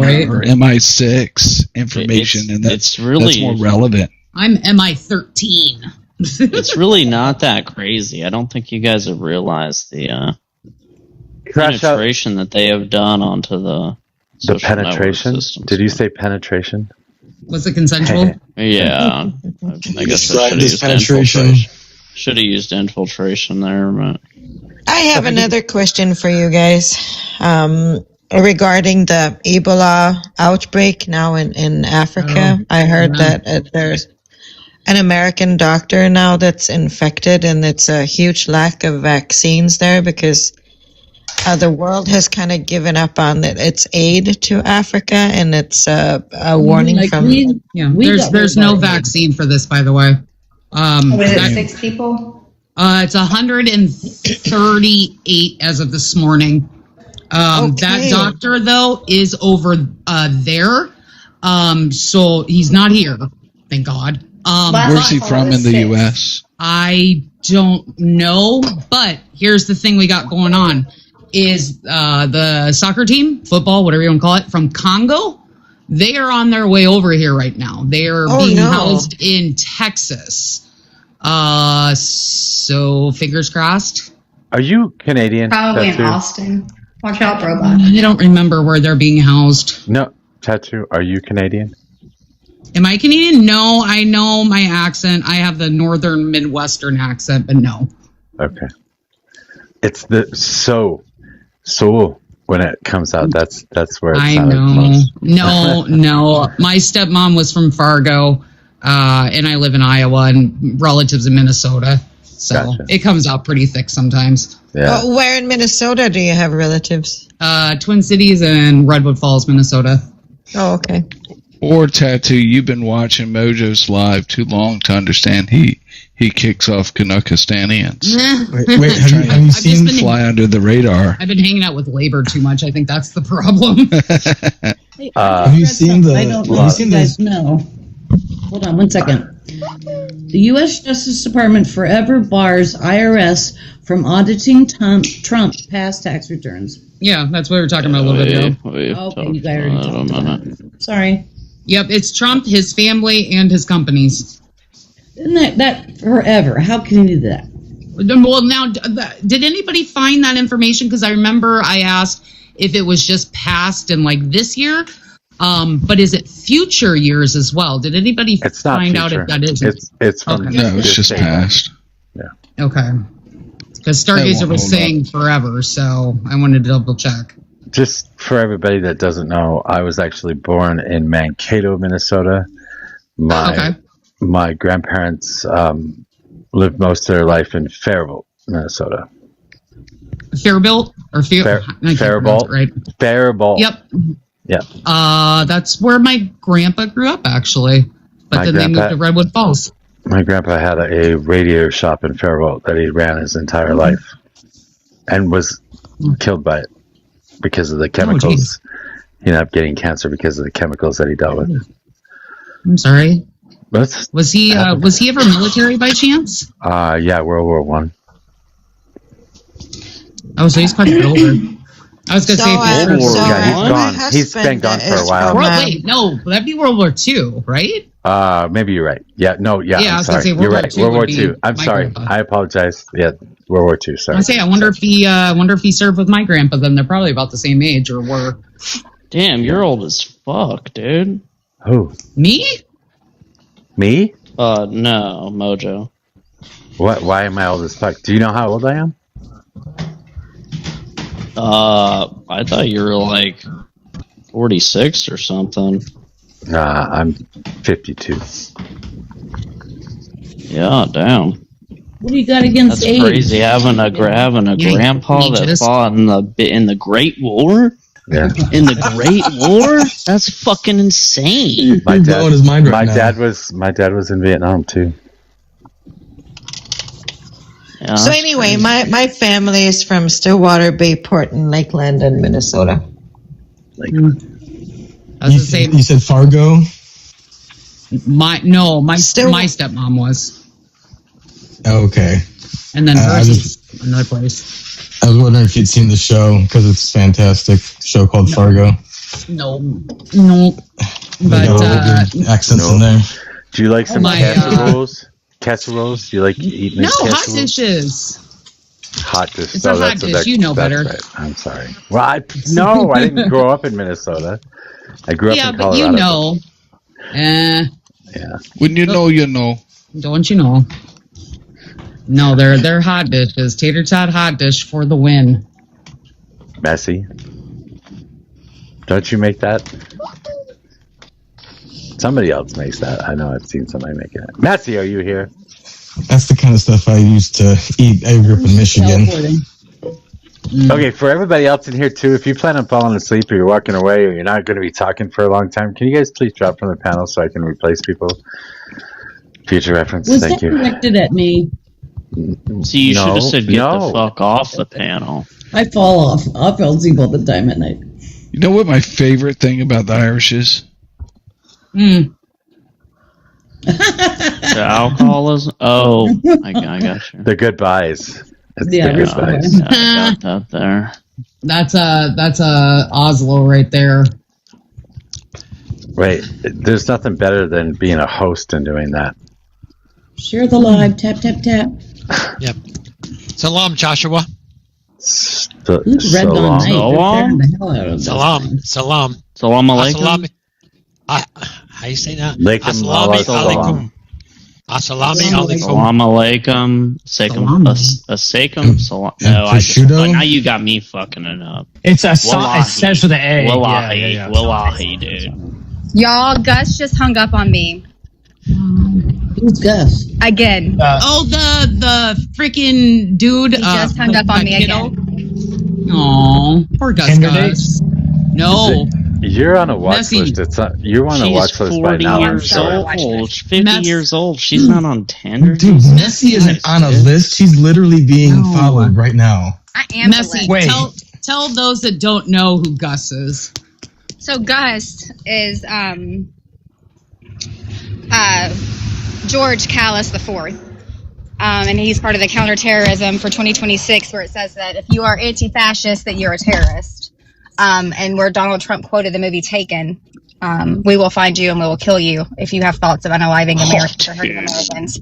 right. or MI6 information, and that's more relevant. I'm MI13. It's really not that crazy. I don't think you guys have realized the penetration that they have done onto the penetration. Did you say penetration? Was it consensual? Yeah. I guess I should have used infiltration there. But I have another question for you guys regarding the Ebola outbreak now in Africa. I heard that there's an American doctor now that's infected, and it's a huge lack of vaccines there because the world has kind of given up on its aid to Africa, and it's a warning from... There's no vaccine for this, by the way. Was it 6 people? It's 138 as of this morning. That doctor, though, is over there. So he's not here, thank God. Where's he from in the U.S.? I don't know, but here's the thing we got going on. Is the soccer team, football, whatever you want to call it, from Congo, they are on their way over here right now. They are being housed in Texas. So fingers crossed. Are you Canadian? Probably in Austin. Watch out, robot. I don't remember where they're being housed. No, Tattoo, are you Canadian? Am I Canadian? No, I know my accent. I have the northern Midwestern accent, but no. Okay. It's so when it comes out, that's where it's I know. No. My stepmom was from Fargo, and I live in Iowa, and relatives in Minnesota. So It comes out pretty thick sometimes. Yeah. Where in Minnesota do you have relatives? Twin Cities and Redwood Falls, Minnesota. Oh, okay. Or Tattoo, you've been watching Mojo's live too long to understand he kicks off Canuckistanians. Wait, have you seen fly under the radar? I've been hanging out with labor too much. I think that's the problem. Have you seen the? I don't know if you guys know. Hold on 1 second. The U.S. Justice Department forever bars IRS from auditing Trump past tax returns. Yeah, that's what we were talking about a little bit ago. Okay, you guys already talked about it. Sorry. Yep, it's Trump, his family, and his companies. Isn't that forever? How can you do that? Well, now, did anybody find that information? Because I remember I asked if it was just passed in like this year, But is it future years as well? Did anybody It's not find out future. if that is? It's from Okay. No, it's just past. Yeah. Okay. Because Stargazer was saying forever, so I wanted to double check. Just for everybody that doesn't know, I was actually born in Mankato, Minnesota. My grandparents lived most of their life in Faribault, Minnesota. Faribault or Faribault, right? Faribault. Yep. Yeah. That's where my grandpa grew up, actually. But then they moved to Redwood Falls. My grandpa had a radiator shop in Faribault that he ran his entire life, and was killed by it because of the chemicals. He ended up getting cancer because of the chemicals that he dealt with. I'm sorry. Was he ever military by chance? Yeah, World War One. Oh, so he's quite a bit older. I was going to say World War. Yeah, he's gone. He's been gone for a while. Wait, no, that'd be World War II, right? Maybe you're right. Yeah, no, yeah. Yeah, I I'm was sorry. gonna say You're World right. War II World would War be II. I'm my sorry. grandpa. I apologize. Yeah, World War II. Sorry. I wonder if he served with my grandpa. Then they're probably about the same age, or were. Damn, you're old as fuck, dude. Who? Me? Me? No, Mojo. What? Why am I old as fuck? Do you know how old I am? I thought you were like 46 or something. I'm 52. Yeah, damn. What do you got against That's age? crazy. Having a grandpa that fought in the Great War. Yeah. In the Great War? That's fucking insane. My dad, blowing his mind right my now. dad was in Vietnam too. Yeah, So anyway, my family is from Stillwater, Bayport, and Lakeland in Minnesota. I was the same. You said Fargo? My stepmom was, Oh, okay. and then I hers was- is another place. I was wondering if you'd seen the show, because it's fantastic. Show called Fargo. No. They But got all the good accents in there. Do you like some my, casseroles? Casseroles? Do you like eating no casseroles? hot dishes. Hot dish. It's a hot dish. You know that's better. Right. I'm sorry. Well, I didn't grow up in Minnesota. I grew up Yeah, in but Colorado. you know. Yeah. When you know, you know. Don't you know? No, they're hot dishes. Tater tot hot dish for the win. Messy. Don't you make that? Somebody else makes that. I know I've seen somebody make it. Messy, are you here? That's the kind of stuff I used to eat. I grew up in Michigan. Okay, for everybody else in here too, if you plan on falling asleep or you're walking away or you're not going to be talking for a long time, can you guys please drop from the panel so I can replace people? Future reference. Was Thank that you. directed at me? So you should have said get no. the fuck off the panel. I fall off. I fall asleep all the time at night. You know what my favorite thing about the Irish is? The alcoholism? Oh, I got you. The goodbyes. It's Yeah, the goodbyes. Yeah, I got that there. That's a Oslo right there. Wait, there's nothing better than being a host and doing that. Share the live. Tap, tap, tap. Yep. Salam, Joshua. Who's Red Dawn Night? Salam? They're tearing the hell out of Salam. Salam. Salam alaikum. How you say that? Alaikum Assalamu salam. alaikum. Assalamu alaikum. Salam alaikum. Salam. Salam. No, I just, prosciutto? now you got me fucking it up. It's a Wallahi. it starts with an A. Wallahi. Yeah. Wallahi, dude. Y'all, Gus just hung up on me Who's Gus? again. The freaking dude. He just hung up on me again. Aw, poor Gus. Tinder Gus. No. You're on a watch Messy. list. You're on a She's watch list by 40 now. I'm years sure. old. 50 Mess- years old. She's not on Tinder. Dude, Messi isn't on a list. She's literally being No. followed right now. I am the Messy. list. Wait. Tell those that don't know who Gus is. So Gus is George Callis IV. And he's part of the counterterrorism for 2026, where it says that if you are anti-fascist, that you're a terrorist. And where Donald Trump quoted the movie Taken, we will find you and we will kill you if you have thoughts of unaliving Americans or hurting Americans.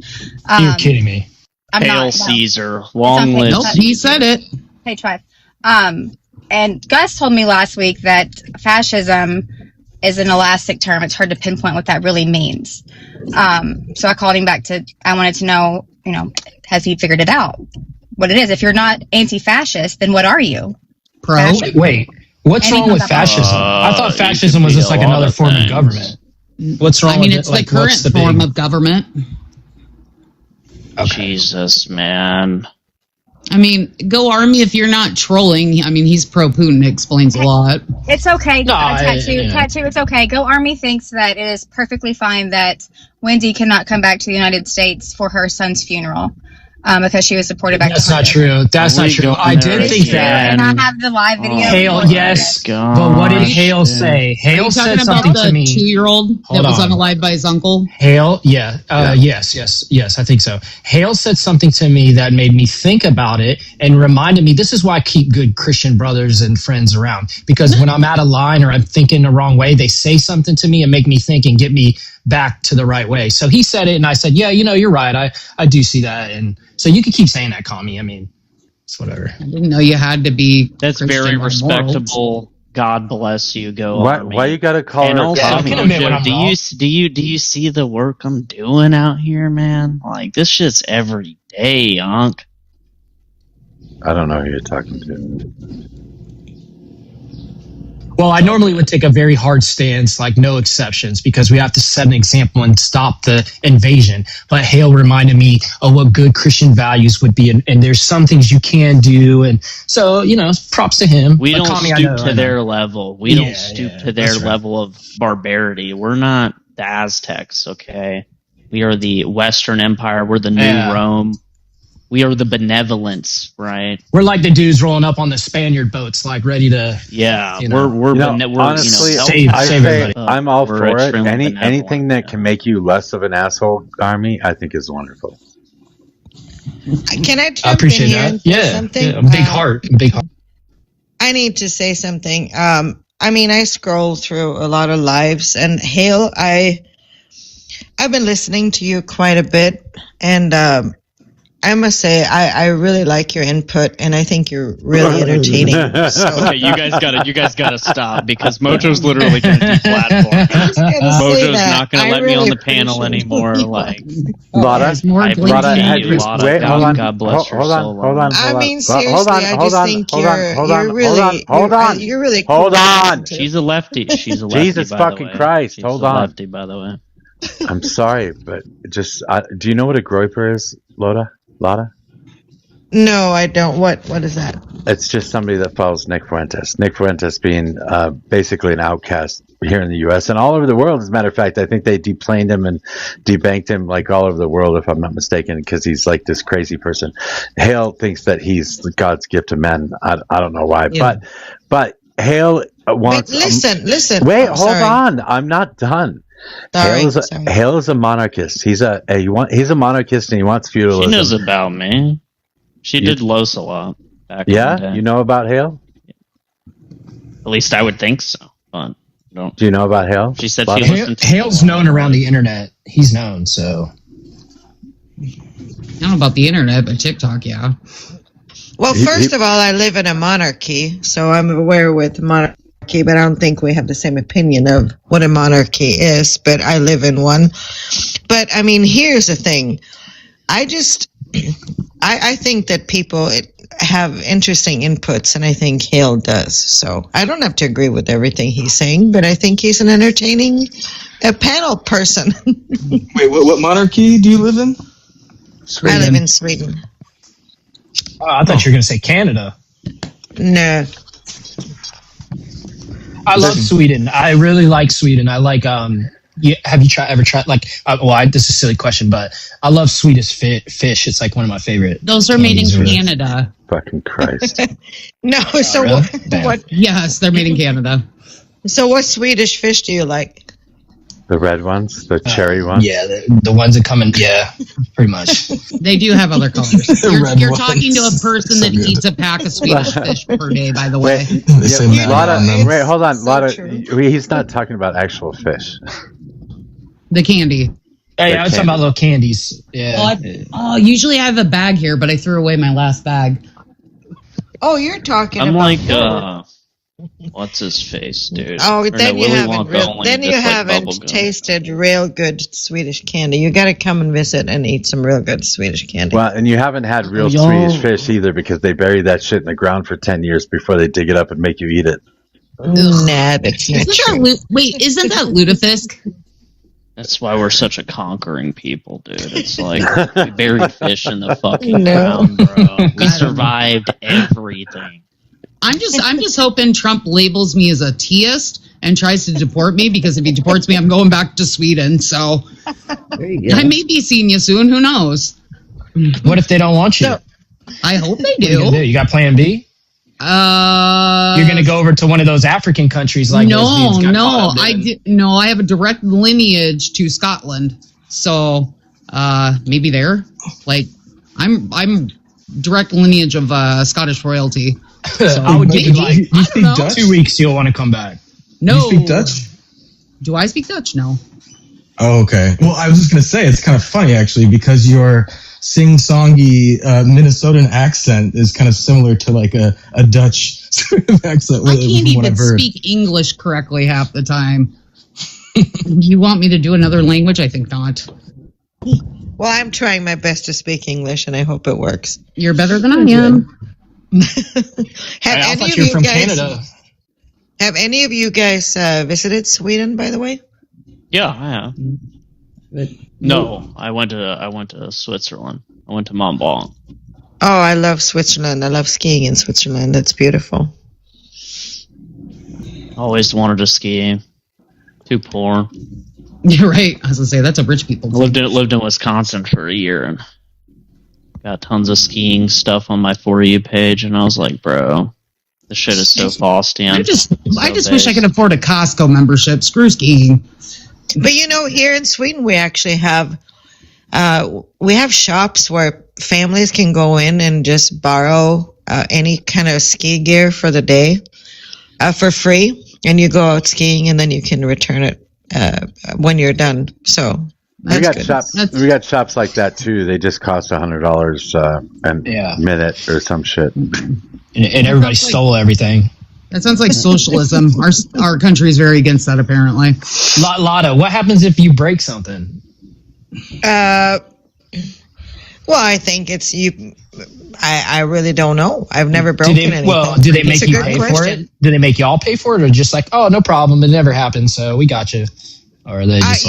You're kidding me. I'm Hail not. No. Caesar. Long It's on live. Nope, he said it. Page 5. And Gus told me last week that fascism is an elastic term. It's hard to pinpoint what that really means. So I called him back I wanted to know, has he figured it out? What it is. If you're not anti-fascist, then what are you? Pro? Fascist. Wait, what's wrong with fascism? I thought fascism was just like another form of government. What's wrong with it? It's the current form of government. Okay. Jesus, man. I mean, go Army if you're not trolling. I mean, he's pro-Putin. It explains a lot. It's okay. No, Tattoo, it's okay. Go Army thinks that it is perfectly fine that Wendy cannot come back to the United States for her son's funeral because she was deported back That's to not true. That's not true. I did think that. And I have the live video. Hale, yes. But what did Hale say? Hale said something to me. 2-year-old that was unalived by his uncle? Hale, yes, I think so. Hale said something to me that made me think about it and reminded me, this is why I keep good Christian brothers and friends around. Because when I'm out of line or I'm thinking the wrong way, they say something to me and make me think and get me back to the right way. So he said it and I said, yeah, you're right. I do see that. And so you can keep saying that, Kami. I mean, it's whatever. I didn't know you had to be. That's Christian very or respectable. moral. God bless you. Go Army. Why you gotta call and her? also, Mojo, do you see the work I'm doing out here, man? Like this shit's every day, Unc. I don't know who you're talking to. Well, I normally would take a very hard stance, like no exceptions, because we have to set an example and stop the invasion. But Hale reminded me of what good Christian values would be, and there's some things you can do, and so props to him. We but don't Kami, stoop to their level. We don't stoop to their that's right. level of barbarity. We're not the Aztecs, okay? We are the Western Empire. We're the new Rome. We are the benevolence, right? We're like the dudes rolling up on the Spaniard boats, like ready to. Yeah, we're honestly, save everybody. I'm all for it. extremely Anything that can make you less of an asshole, Army, I think is wonderful. Can I I jump appreciate in here that. and say Yeah, something? big heart. I need to say something. I mean, I scroll through a lot of lives, and Hale, I've been listening to you quite a bit, and I must say, I really like your input, and I think you're really entertaining. So. Okay, you guys gotta stop because Mojo's literally gonna deplatform. Mojo's not gonna let me on the panel anymore. Like, Lotta, God bless your soul. Hold on. I mean, seriously, I just think you're really cool. Hold on. She's a lefty. She's a lefty. Jesus by fucking the way. Christ! She's Hold a on. Lefty, by the way. I'm sorry, but just do you know what a groiper is, Lotta? No, I don't. What is that? It's just somebody that follows Nick Fuentes. Nick Fuentes being basically an outcast here in the U.S. and all over the world. As a matter of fact, I think they deplaned him and debanked him like all over the world, if I'm not mistaken, because he's like this crazy person. Hale thinks that he's God's gift to men. I don't know why, but Hale wants. Wait, listen. Wait, hold on. I'm not done. Hale is a monarchist. He's a monarchist and he wants feudalism. She knows about me. She did Los a lot back in the day. You know about Hale? At least I would think so. But don't. Do you know about Hale? She said she listened to Hale's known around the internet. He's known, so. I don't know about the internet, but TikTok, yeah. Well, first of all, I live in a monarchy, so I'm aware with monarchy, but I don't think we have the same opinion of what a monarchy is, but I live in one. But, I mean, here's the thing. I think that people have interesting inputs, and I think Hale does. So I don't have to agree with everything he's saying, but I think he's an entertaining panel person. Wait, what monarchy do you live in? I live in Sweden. Oh, I thought you were going to say Canada. No. I love Sweden. I really like Sweden. I like have you ever tried like this is a silly question, but I love Swedish fish. It's like one of my favorite. Those are made in Canada. Fucking Christ. No, so really? what? Yes, they're made in Canada. So what Swedish fish do you like? The red ones, the cherry ones. Yeah, the ones that come in. Yeah, pretty much. They do have other colors. You're talking to a person that eats a pack of Swedish fish per day, by the way. Hold on. He's not talking about actual fish. The candy. Yeah, I was talking about little candies. Yeah. Usually I have a bag here, but I threw away my last bag. Oh, you're talking I'm about... like, what's his face, dude? Oh, Or then no, you Willy haven't. Wonka only Then you gets, like, haven't bubblegum. tasted real good Swedish candy. You got to come and visit and eat some real good Swedish candy. Well, and you haven't had real Swedish fish either because they bury that shit in the ground for 10 years before they dig it up and make you eat it. Nah, that's not true. Wait, isn't that lutefisk? That's why we're such a conquering people, dude. It's like we buried fish in the fucking ground, bro. We survived everything. I'm just hoping Trump labels me as a teist and tries to deport me, because if he deports me, I'm going back to Sweden. So I may be seeing you soon. Who knows? What if they don't want you? I hope they What are you do. gonna do? You got plan B? You're gonna go over to one of those African countries like those dudes got caught up in. I have a direct lineage to Scotland, so maybe there. Like I'm direct lineage of Scottish royalty. So I would give you maybe. like 2 weeks. You'll want to come back. No. You speak Dutch? Do I speak Dutch? No. Oh, okay. Well, I was just going to say, it's kind of funny, actually, because your sing-songy Minnesotan accent is kind of similar to like a Dutch sort of accent. I can't even speak English correctly half the time. You want me to do another language? I think not. Well, I'm trying my best to speak English, and I hope it works. You're better than I am. I thought you were from Canada. Have any of you guys visited Sweden, by the way? Yeah, I have. No, I went to Switzerland. I went to Mont Blanc. Oh, I love Switzerland. I love skiing in Switzerland. It's beautiful. Always wanted to ski. Too poor. You're right. I was gonna say that's a rich people thing. Lived in Wisconsin for a year and got tons of skiing stuff on my For You page, and I was like, bro, this shit is so Faustian. I just wish I could afford a Costco membership. Screw skiing. But here in Sweden, we actually have shops where families can go in and just borrow any kind of ski gear for the day for free, and you go out skiing, and then you can return it when you're done. So we got shops like that too. They just cost $100 a minute or some shit, and everybody stole everything. That sounds like socialism. Our country is very against that, apparently. Lotta, what happens if you break something? Well, I think it's you. I really don't know. I've never broken anything. Well, do they make you pay for it? Do they make y'all pay for it, or just like, oh, no problem, it never happened, so we got you? Or are they just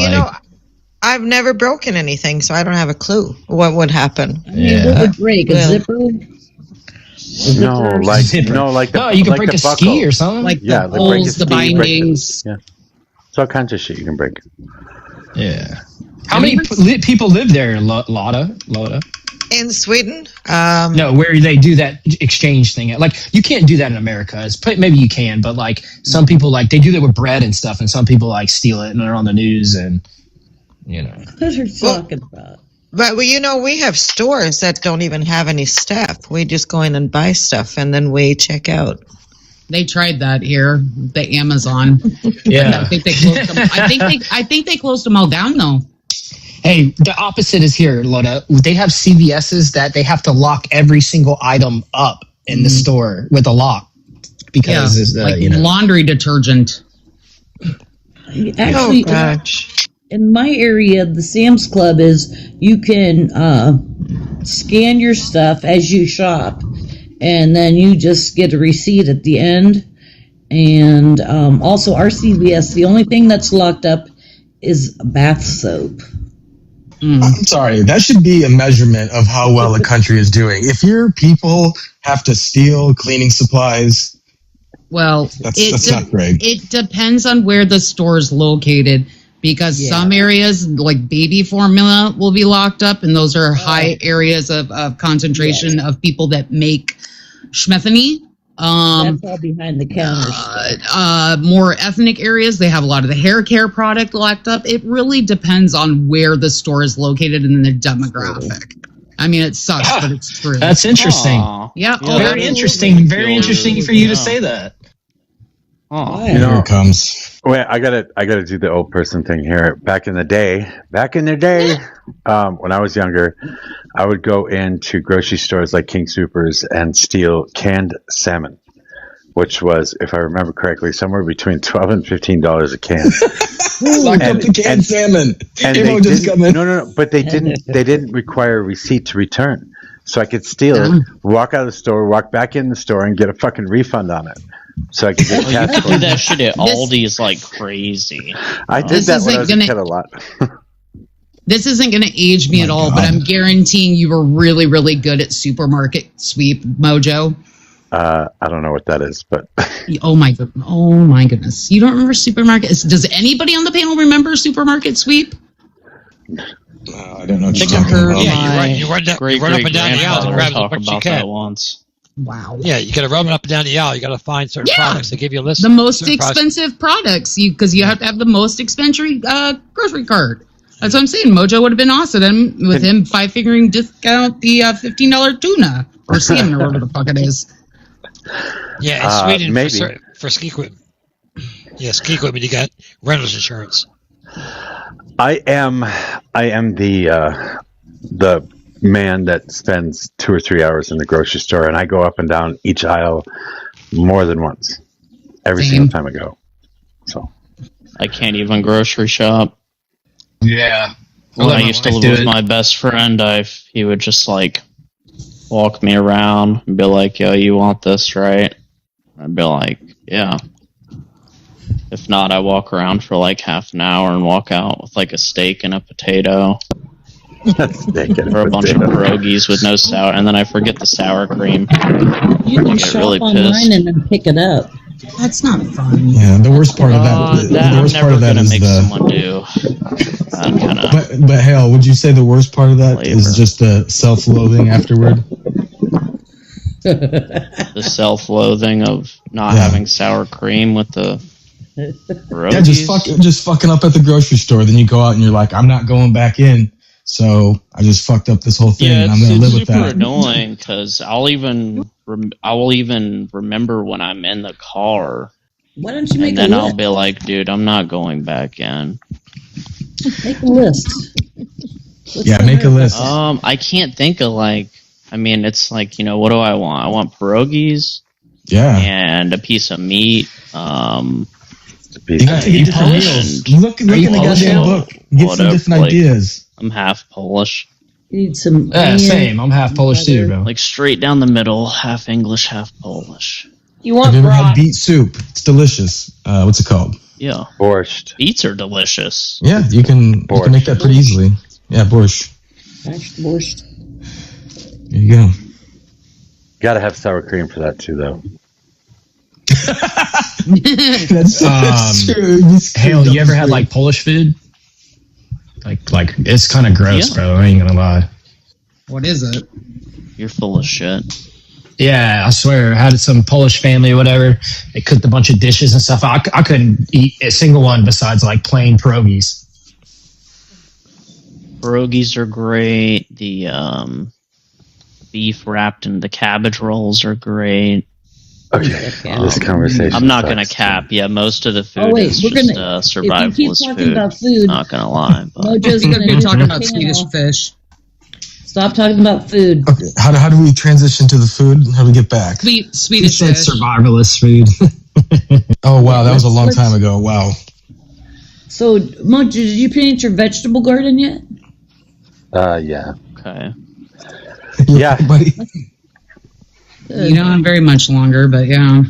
I've never broken anything, so I don't have a clue what would happen. What would break? A zipper? No, you can break a ski or something. Like the holes, the bindings. Yeah, it's all kinds of shit you can break. Yeah. How many people live there, Lotta? In Sweden? No, where they do that exchange thing. Like, you can't do that in America. Maybe you can, but like some people, like, they do that with bread and stuff, and some people like steal it and they're on the news, and you know. What you're talking about. But we have stores that don't even have any staff. We just go in and buy stuff, and then we check out. They tried that here, the Amazon. Yeah, I think they closed them. I think they closed them all down though. Hey, the opposite is here, Lotta. They have CVS's that they have to lock every single item up in the store with a lock because laundry detergent. Actually, in my area, the Sam's Club is you can scan your stuff as you shop, and then you just get a receipt at the end. And also, our CVS, the only thing that's locked up is bath soap. I'm sorry, that should be a measurement of how well a country is doing. If your people have to steal cleaning supplies, well, that's not great. It depends on where the store is located, because some areas, like baby formula, will be locked up, and those are high areas of concentration of people that make schmethany. That's all behind the counter. More ethnic areas, they have a lot of the hair care product locked up. It really depends on where the store is located and the demographic. I mean, it sucks, but it's true. That's interesting. Yeah, very interesting. Very interesting for you to say that. Here it comes. Wait, I gotta do the old person thing here. Back in the day, when I was younger, I would go into grocery stores like King Soopers and steal canned salmon which was, if I remember correctly, somewhere between $12 and $15 a can. Lock up the canned salmon. And It won't just come in. no, but they didn't require a receipt to return. So I could steal it, walk out of the store, walk back in the store, and get a fucking refund on it. So I could get You cash could for do it. that shit at Aldi's like crazy. I did that when I was a kid a lot. This isn't going to age me at all, but I'm guaranteeing you were really, really good at supermarket sweep, Mojo. I don't know what that is, but Oh my goodness! You don't remember supermarket? Does anybody on the panel remember supermarket sweep? I don't know what you're Chicken talking curd. about. Yeah, you run up and down the aisle to grab as talk much as you about that can. once. Wow. Yeah, you got to run up and down the aisle. You got to find certain products. They give you a list. The most certain products. expensive products, because you have to have the most expensive grocery cart. That's what I'm saying. Mojo would have been awesome with him figuring discount the $15 tuna or salmon or whatever the fuck it is. Yeah, in Sweden maybe. for ski equipment. Yeah, ski equipment. You got renter's insurance. I am the man that spends 2 or 3 hours in the grocery store, and I go up and down each aisle more than once every single time I go. So I can't even grocery shop. Yeah. When I used to live with my best friend, he would just like walk me around and be like, "Yo, you want this, right?" I'd be like, "Yeah." If not, I walk around for like half an hour and walk out with like a steak and a potato. Or a bunch of pierogies with no sour, and then I forget the sour cream. You can I get shop really online pissed. and then pick it up. That's not fun. Yeah, the worst part of that. The I'm worst never part of that gonna is make the. someone do that kind of. But hell, would you say the worst part of that is just the self-loathing afterward? The self-loathing of not having sour cream with the pierogies. Yeah, just fucking up at the grocery store. Then you go out and you're like, I'm not going back in. So I just fucked up this whole thing. Yeah, and I'm gonna live with it's super that. annoying because I will even remember when I'm in the car, Why don't you make and a then I'll list? be like, "Dude, I'm not going back in." Make a list. Yeah, make a list. I can't think of like. I mean, it's like, what do I want? I want pierogies. Yeah. And a piece of meat. You got to get different meals. Look in the goddamn book. Get some different ideas. I'm half Polish. You need some. Yeah, same. I'm half Polish too, bro. Like straight down the middle, half English, half Polish. You Have want you ever had broth? beet soup? It's delicious. What's it called? Yeah. Borscht. Beets are delicious. Yeah, you can make that pretty easily. Yeah, borscht. Mashed borscht. There you go. Got to have sour cream for that too, though. That's true. Hale, you ever had like Polish food? Like it's kind of gross, bro. I ain't gonna lie. What is it? You're full of shit. Yeah, I swear. I had some Polish family or whatever. They cooked a bunch of dishes and stuff. I couldn't eat a single one besides like plain pierogies. Pierogies are great. The beef wrapped in the cabbage rolls are great. Okay, this conversation. I'm not gonna cap. Yeah, most of the food Oh, wait, is we're just gonna- if you survivalist keep talking food. about food, Not gonna lie. But Mojo's You're going to talking about Swedish fish. Stop talking about food. Okay, how do we transition to the food? How do we get back? Swedish said fish. survivalist food. Oh wow, that was a long Let's- time ago. Wow. So, Mojo, did you plant your vegetable garden yet? Yeah. okay. Yeah. buddy. You don't have very much longer, but yeah.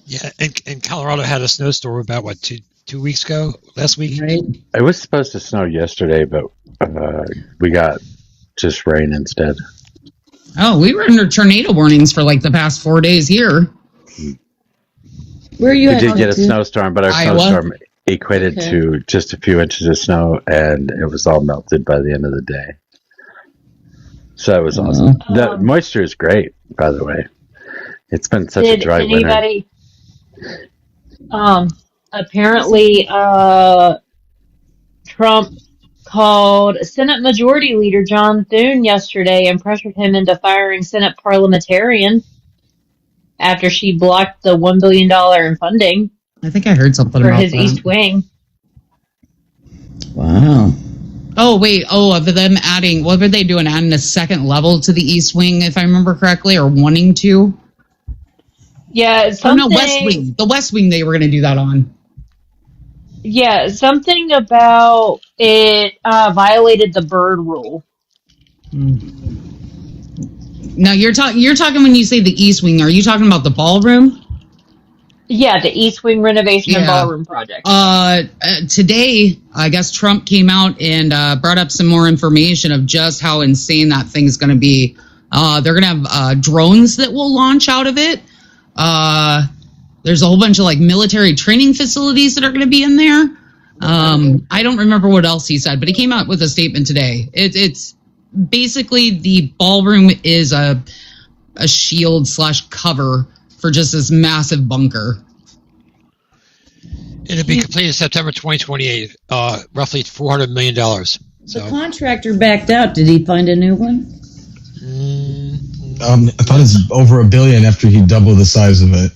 Yeah, and Colorado had a snowstorm about what 2 weeks ago, last week. Right. It was supposed to snow yesterday, but we got just rain instead. Oh, we were under tornado warnings for like the past 4 days here. Where are you We at? did get a Mojo? snowstorm, but our Iowa. snowstorm equated Okay. to just a few inches of snow, and it was all melted by the end of the day. So that was awesome. The moisture is great, by the way. It's been such a Did dry winter. anybody? Apparently, Trump called Senate Majority Leader John Thune yesterday and pressured him into firing Senate parliamentarian after she blocked the $1 billion in funding I think I heard something for about his that. East Wing. Wow. Oh, wait. Oh, of them adding, what were they doing? Adding a second level to the East Wing, if I remember correctly, or wanting to? Yeah, Oh something. no, West Wing. The West Wing they were going to do that on. Yeah, something about it violated the bird rule. Now you're talking when you say the East Wing. Are you talking about the ballroom? Yeah, the East Wing renovation and ballroom project. Today, I guess Trump came out and brought up some more information of just how insane that thing's going to be. They're going to have drones that will launch out of it. There's a whole bunch of like military training facilities that are going to be in there. I don't remember what else he said, but he came out with a statement today. It's basically the ballroom is a shield / cover for just this massive bunker. It'll be completed September 2028, roughly $400 million. The contractor backed out. Did he find a new one? I thought it's over $1 billion after he doubled the size of it.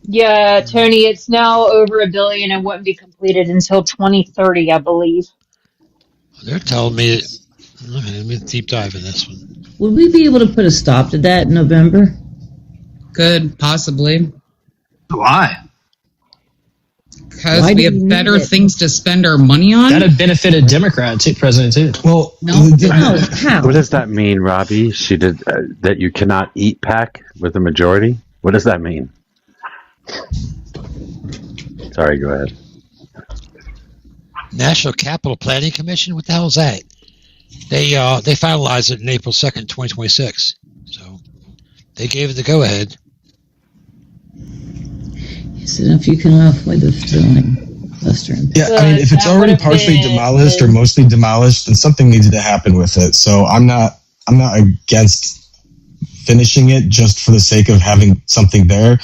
Yeah, Tony, it's now over $1 billion and wouldn't be completed until 2030, I believe. They're telling me. Let me deep dive in this one. Would we be able to put a stop to that in November? Could, possibly. Why? Because we have better things to spend our money on. That'd benefit a Democrat president too. Well, How? What does that mean, Robbie? She did that. You cannot eat pack with a majority. What does that mean? Sorry, go ahead. National Capital Planning Commission. What the hell is that? They finalized it on April 2nd, 2026. So they gave it the go ahead. Is it if you can avoid the filling, Lester? Yeah, I mean, if it's already partially demolished or mostly demolished, then something needs to happen with it. So I'm not against finishing it just for the sake of having something there.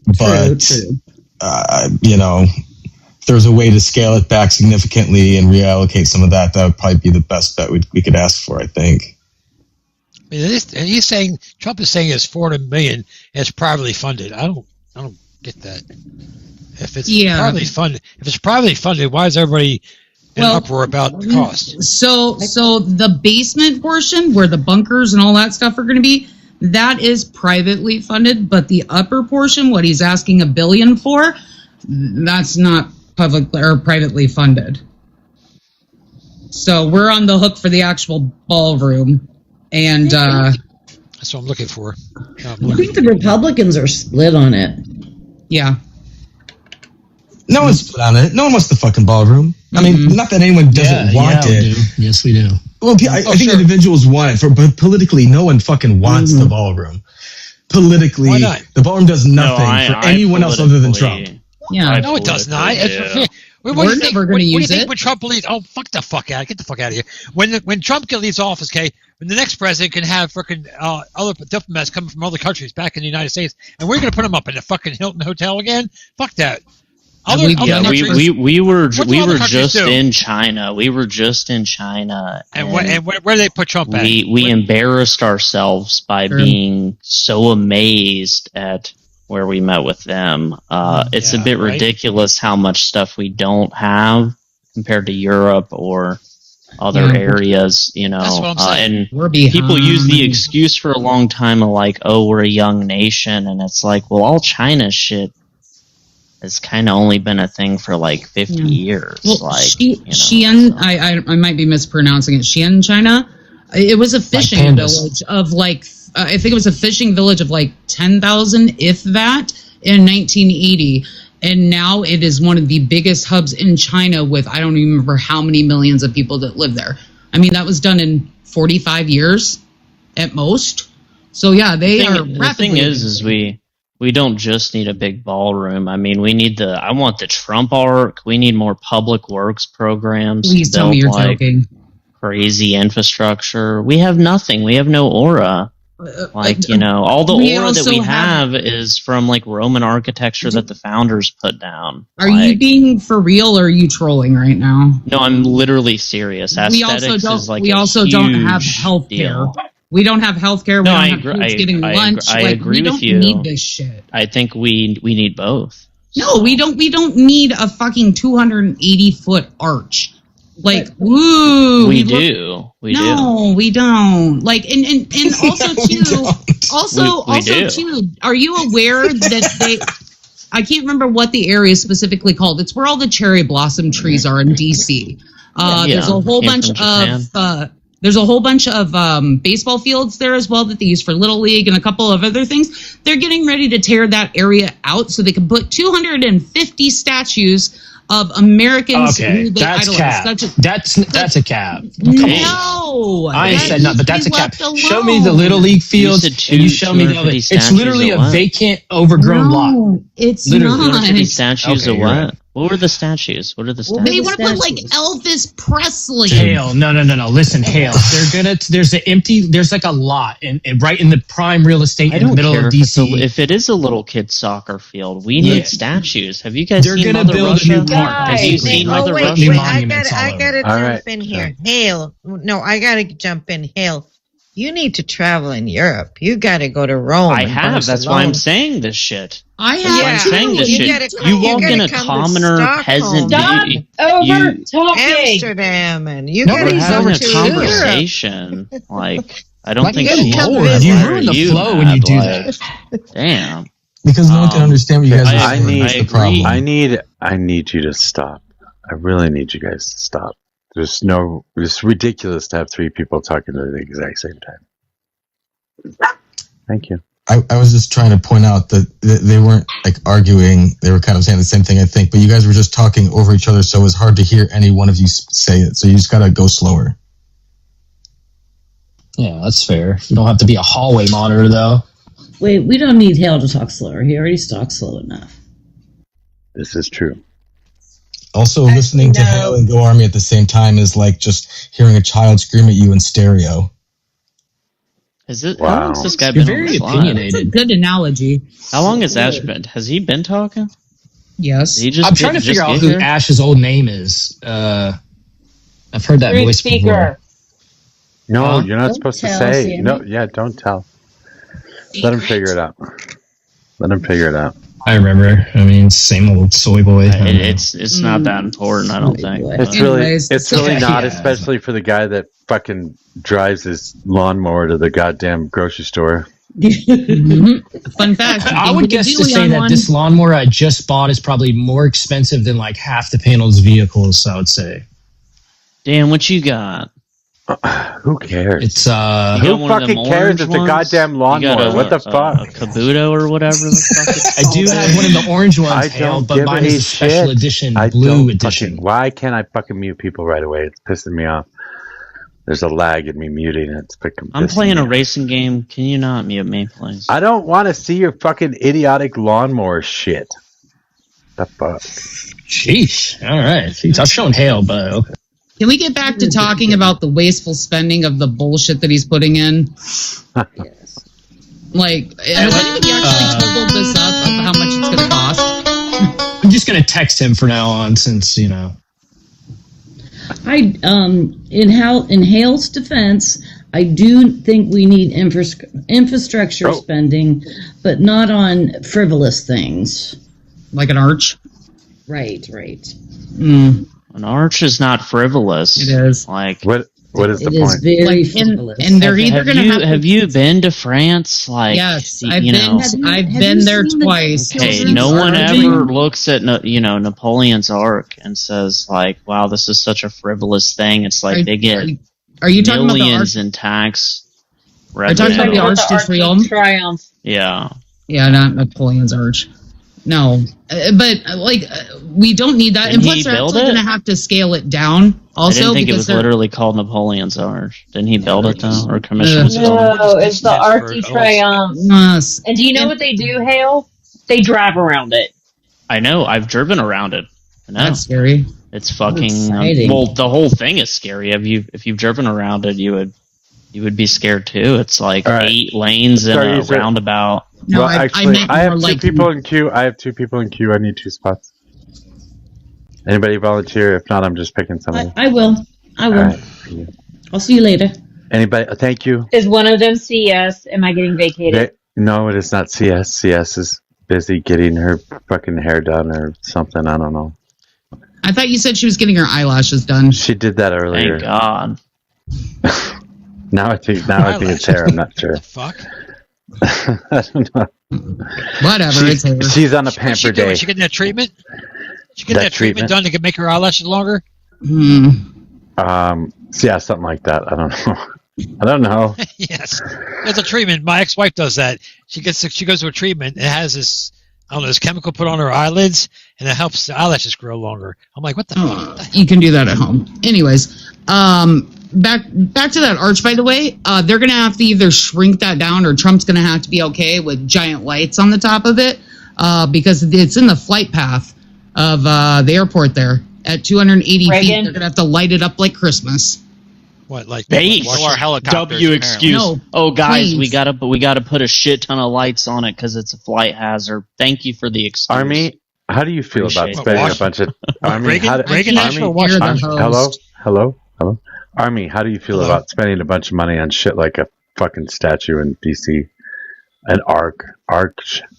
But True. You know, if there's a way to scale it back significantly and reallocate some of that, that would probably be the best bet we could ask for, I think. I mean, he's saying Trump is saying it's $400 million and it's privately funded. I don't get that. If it's privately funded, why is everybody in uproar about the cost? So the basement portion where the bunkers and all that stuff are going to be, that is privately funded, but the upper portion, what he's asking $1 billion for, that's not public or privately funded. So we're on the hook for the actual ballroom, and that's what I'm looking for. I think the Republicans are split on it. Yeah. No one's split on it. No one wants the fucking ballroom. I mean, not that anyone doesn't want it. We do. Yes, we do. Well, I think individuals want it, but politically, no one fucking wants the ballroom. Politically, the ballroom does nothing for anyone else other than Trump. Yeah, no, it does not. We're never going to use it. What do you think when Trump leaves? Oh, fuck the fuck out! Get the fuck out of here. When Trump leaves office, okay, when the next president can have freaking other diplomats coming from other countries back in the United States, and we're going to put them up in the fucking Hilton Hotel again? Fuck that. We were just in China. We were just in China, and where did they put Trump at? We embarrassed ourselves by being so amazed at where we met with them. It's a bit ridiculous how much stuff we don't have compared to Europe or other areas, you know. That's what I'm saying. And people use the excuse for a long time of like, oh, we're a young nation, and it's like, well, all China shit has kind of only been a thing for like 50 years. Well, like Xi'an, I might be mispronouncing it. Xi'an, China. It was a fishing village of like I think it was a fishing village of like 10,000, if that, in 1980. And now it is one of the biggest hubs in China with I don't even remember how many millions of people that live there. I mean, that was done in 45 years at most. So yeah, they are rapidly. The thing is we don't just need a big ballroom. I mean, I want the Trump arc. We need more public works programs. Please tell me you're joking. Crazy infrastructure. We have nothing. We have no aura. Like, you know, all the aura that we have is from like Roman architecture that the founders put down. Are you being for real or are you trolling right now? No, I'm literally serious. Aesthetics is like we also don't have healthcare. We don't have healthcare. No, we don't have kids getting lunch. I agree with you. We don't need this shit. I think we need both. No, we don't. We don't need a fucking 280-foot arch. Like, woo. We do. We no, we don't. Like, and also too, We do. too, are you aware that they, I can't remember what the area is specifically called. It's where all the cherry blossom trees are in DC. There's a whole bunch of baseball fields there as well that they use for Little League and a couple of other things. They're getting ready to tear that area out so they can put 250 statues of Americans who they idolize. That's a cap. No, I ain't said nothing, but that's a cap. left Show me the Little League fields, and you show me the other. It's literally a vacant, overgrown lot. It's literally. not. Statues of what? What were the statues? What are the statues? They want to put like Elvis Presley. Hale, no. Listen, Hale. There's like a lot and right in the prime real estate in the middle of DC. If it is a little kid soccer field, we need statues. Have you guys They're seen gonna Mother build Russia? a new park. Have you seen Mother wait, Russia? I gotta All jump right. in here. Hale, no, I gotta jump in. Hale, you need to travel in Europe. You gotta go to Rome. I and have. That's why I'm saying this shit. I That's why I'm saying this shit. You walk in a commoner peasant. Amsterdam, and you We're gotta having go a to conversation. Like, I don't think you she come knows visit. You where ruin the you flow when had, you do like, Damn. Because no one can understand what you guys are I saying. need, That's the problem. I need you to stop. I really need you guys to stop. It's ridiculous to have three people talking at the exact same time. Thank you. I was just trying to point out that they weren't like arguing. They were kind of saying the same thing, I think, but you guys were just talking over each other, so it was hard to hear any one of you say it. So you just got to go slower. Yeah, that's fair. You don't have to be a hallway monitor, though. Wait, we don't need Hale to talk slower. He already talks slow enough. This is true. Also, listening to Hale and Go Army at the same time is like just hearing a child scream at you in stereo. Is it? Wow. How long has this guy You're been on very this line? opinionated. That's a good analogy. How long has Ash been? Has he been talking? Yes. Did he just I'm trying to figure out get who here? Ash's old name is. I've heard that voice before. No, Huh? you're not Don't supposed to tell, say. Sammy. No, yeah, don't tell. Let him figure it out. Let him figure it out. I remember. I mean, same old soy boy. It's not that important, I don't think. It's but- really, Anyways, it's really okay. not, Yeah. especially for the guy that fucking drives his lawnmower to the goddamn grocery store. Fun fact. you I can would get a guess to dealie say on that one. this lawnmower I just bought is probably more expensive than like half the panel's vehicles. I would say Dan, what you got? Who cares? it's You got Who one of them fucking cares? orange It's a ones? goddamn You got lawnmower. What the fuck? A Kabuto or whatever the fuck it's I do have one of the orange ones, I Hale, don't but give mine a is a special shit. edition, I blue don't edition. why can't I fucking mute people right away? It's pissing me off. There's a lag in me muting it. It's fucking I'm pissing playing me a off. racing game. Can you not mute me, please? I don't want to see your fucking idiotic lawnmower shit. The fuck? Sheesh. All right. Jeez, I was showing Hale, but okay. Can we get back to talking about the wasteful spending of the bullshit that he's putting in? Like, when did he actually total this up of how much it's going to cost? I'm just gonna text him for now on, since In Hale's defense, I do think we need infrastructure spending, but not on frivolous things. Like an arch? Right. An arch is not frivolous. It is. Like what is the It is point? very Like, frivolous. and they're either going to have you been to France? Like, Yes, you I've know. been there twice. Okay, no one ever looks at Napoleon's Ark and says like, "Wow, this is such a frivolous thing." It's like they get Are you talking about the millions arch? in tax Are you talking about revenue. the Arch de Triomphe? Triumph. Yeah. Yeah, not Napoleon's arch. No, we don't need that. Didn't And plus, he they're build actually it? going to have to scale it down. I Also, didn't think it because was they're literally called Napoleon's Arch. Didn't he build it though, or commission it? No, it's the Arc de Triomphe. Yes. And do you know what they do, Hale? They drive around it. I know. I've driven around it. I know. That's scary. It's fucking. exciting. Well, the whole thing is scary. If you've driven around it, you would be scared too. It's like All right. 8 lanes in Sorry, a is it- roundabout. No, well, I actually, meant I have more two like people in queue. I need 2 spots. Anybody volunteer? If not, I'm just picking somebody. I will. All right. I'll see you later. Anybody? Thank you. Is one of them CS? Am I getting vacated? No, it is not CS. CS is busy getting her fucking hair done or something. I don't know. I thought you said she was getting her eyelashes done. She did that earlier. Thank God. Now I think it's hair. I'm not sure. Fuck. I don't know. Whatever. It's hair. She's on a What's pamper she day. doing? She getting that treatment? She getting that treatment done to make her eyelashes longer? Yeah, something like that. I don't know. I don't know. Yes, there's a treatment. My ex-wife does that. She goes to a treatment. It has this, I don't know, this chemical put on her eyelids, and it helps the eyelashes grow longer. I'm like, what the fuck? You can do that at home. Anyways, back to that arch. By the way, they're gonna have to either shrink that down, or Trump's gonna have to be okay with giant lights on the top of it, because it's in the flight path of the airport there at 280 feet. They're gonna have to light it up like Christmas. What, like base? Our helicopters. W excuse. No, oh, guys, planes. we gotta put a shit ton of lights on it because it's a flight hazard. Thank you for the excuse. Army, how do you feel about Appreciate spending it. a bunch of Army? Reagan National Washington. Hello. Army, how do you feel about spending a bunch of money on shit like a fucking statue in DC, an arch,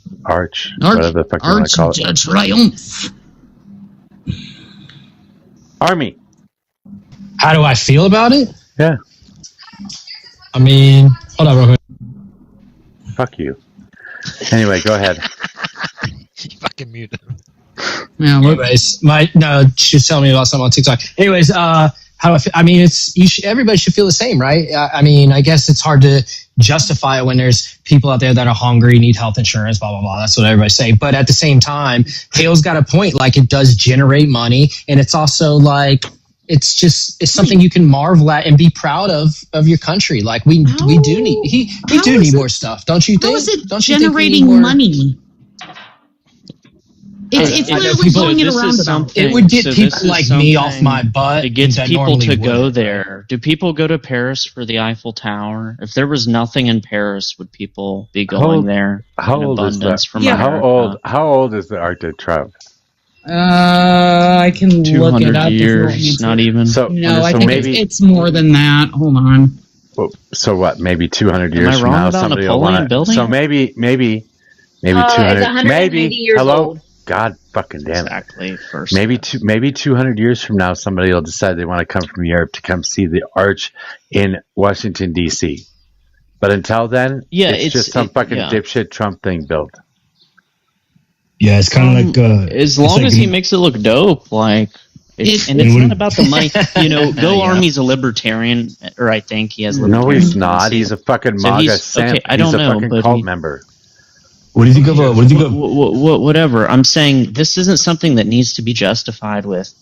whatever the fuck you want to call it? de Triomphe. Army, How do I feel about it? yeah, I mean, hold on real quick. fuck you. Anyway, go ahead. You fucking mute him. Yeah, Anyways, she's telling me about something on TikTok. Anyways, how do I feel? I mean, everybody should feel the same, right? I mean, I guess it's hard to justify it when there's people out there that are hungry, need health insurance, blah, blah, blah. That's what everybody's saying. But at the same time, Hale's got a point. Like, it does generate money. And it's also like, it's something you can marvel at and be proud of your country. Like, we do need more stuff. Don't you think? How is it Don't you think we need generating more money? It's literally blowing it around about. It would get people like me off my butt. It gets that people normally to go wouldn't. there. Do people go to Paris for the Eiffel Tower? If there was nothing in Paris, would people be going there How in old is abundance that? from How America? old is the Arc de Triomphe? I can look it 200 up. years, not even. No, I think it's more than that. Hold on. So what? Maybe 200 years Am I from wrong now, about somebody will Napoleon want to. building So it? maybe It's 200. 180 Maybe years hello. old. God fucking damn it. Exactly. First. Maybe 200 years from now, somebody will decide they want to come from Europe to come see the arch in Washington D.C. But until then, it's just some fucking dipshit Trump thing built. Yeah, it's kind of like as long as he makes it look dope, like, it's not about the money. Go Army's a libertarian, or I think he has. No, he's not. He's a fucking MAGA simp. Okay, I don't he's a know, fucking but cult member. What do you think of? Whatever. I'm saying this isn't something that needs to be justified with.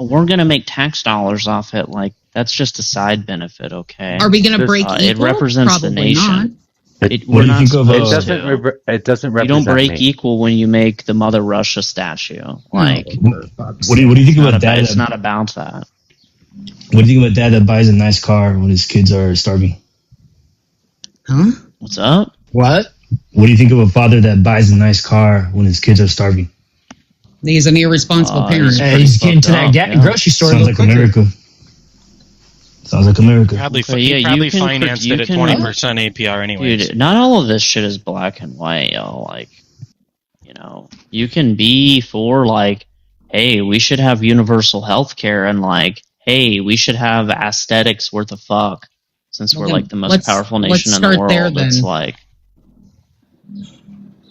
We're going to make tax dollars off it. Like, that's just a side benefit. Okay. Are we going to break equal? It represents Probably the nation. not. It doesn't You don't represent break me. equal when you make the Mother Russia statue. Like, What do you think about dad? It's not about that. What do you think about dad that buys a nice car when his kids are starving? Huh? What's up? What? What do you think of a father that buys a nice car when his kids are starving? He's an irresponsible parent. Hey, he's getting to that grocery store. Sounds like America. Sounds like America. Probably, Okay, he yeah, probably you can- financed you it at can- 20% APR anyways. Dude, not all of this shit is black and white, yo. Like, you can be for, like, hey, we should have universal health care, and, like, hey, we should have aesthetics worth a fuck, since we're, like, the most powerful nation in the start world. there, then. It's like,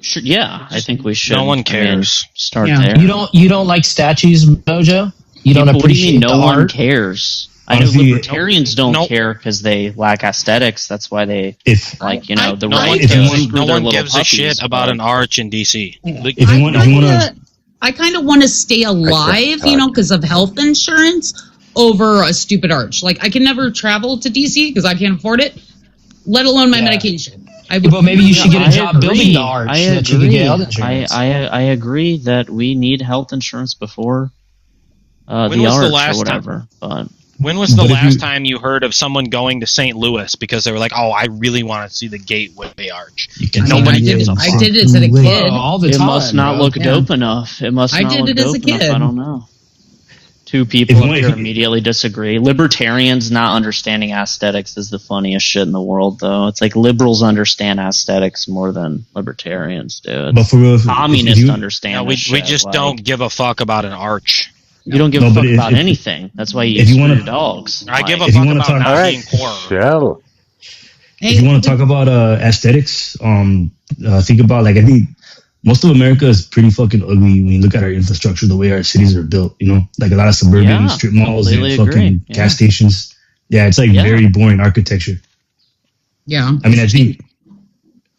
sure, yeah, I think we should. No one I mean, cares. start Yeah. there. You don't like statues, Mojo? You don't What do you appreciate mean no the one art? cares? I know Honestly, libertarians don't care because they lack aesthetics. That's why they If the No right one, to gives, screw no their one little gives a puppies, shit about but- an arch in DC. if you want to, I kind of want to stay alive, because of health insurance over a stupid arch. Like, I can never travel to DC because I can't afford it, let alone my medication. But maybe you should get a I job agree. building the arch I so that you can agree. get health insurance. I agree that we need health insurance before When the was the arch last or whatever. But When was the But if last you- time you heard of someone going to St. Louis because they were like, "Oh, I really want to see the Gateway Arch"? Nobody gives a fuck. I did it as a kid. all the it time. must not bro. look dope enough. It must I not did look it as dope a kid. enough. I don't know. Two people If up you- here immediately disagree. Libertarians not understanding aesthetics is the funniest shit in the world, though. It's like liberals understand aesthetics more than libertarians do. but for real, Communists understand. No, we this shit, just like- don't give a fuck about an arch. You don't give a fuck about anything. That's why you use your dogs. I give a If you fuck wanna about talk- not All right. being poor. Shell. If you want to talk about aesthetics, think about like I think most of America is pretty fucking ugly when you look at our infrastructure, the way our cities are built. You know, like a lot of suburban strip malls and completely fucking agree. gas stations. Yeah, it's like very boring architecture. Yeah. I mean, I think,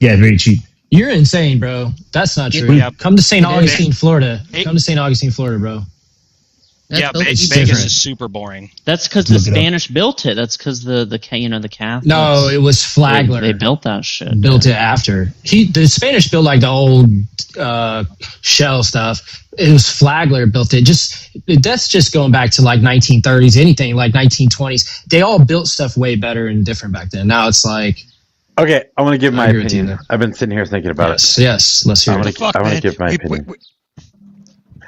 very cheap. You're insane, bro. That's not true. Yeah. Come to St. It is. Augustine, Florida. Hey. Come to St. Augustine, Florida, bro. Yeah, It's Vegas different. is super boring. That's because the Look it up. Spanish built it. That's because the Catholics. No, it was Flagler. They built that shit. Built it after. The Spanish built like the old shell stuff. It was Flagler built it. That's just going back to like 1930s, anything like 1920s. They all built stuff way better and different back then. Now it's like. Okay, I want to give my agree with you opinion. there. I've been sitting here thinking about it. Yes, let's hear I it. want to give my opinion.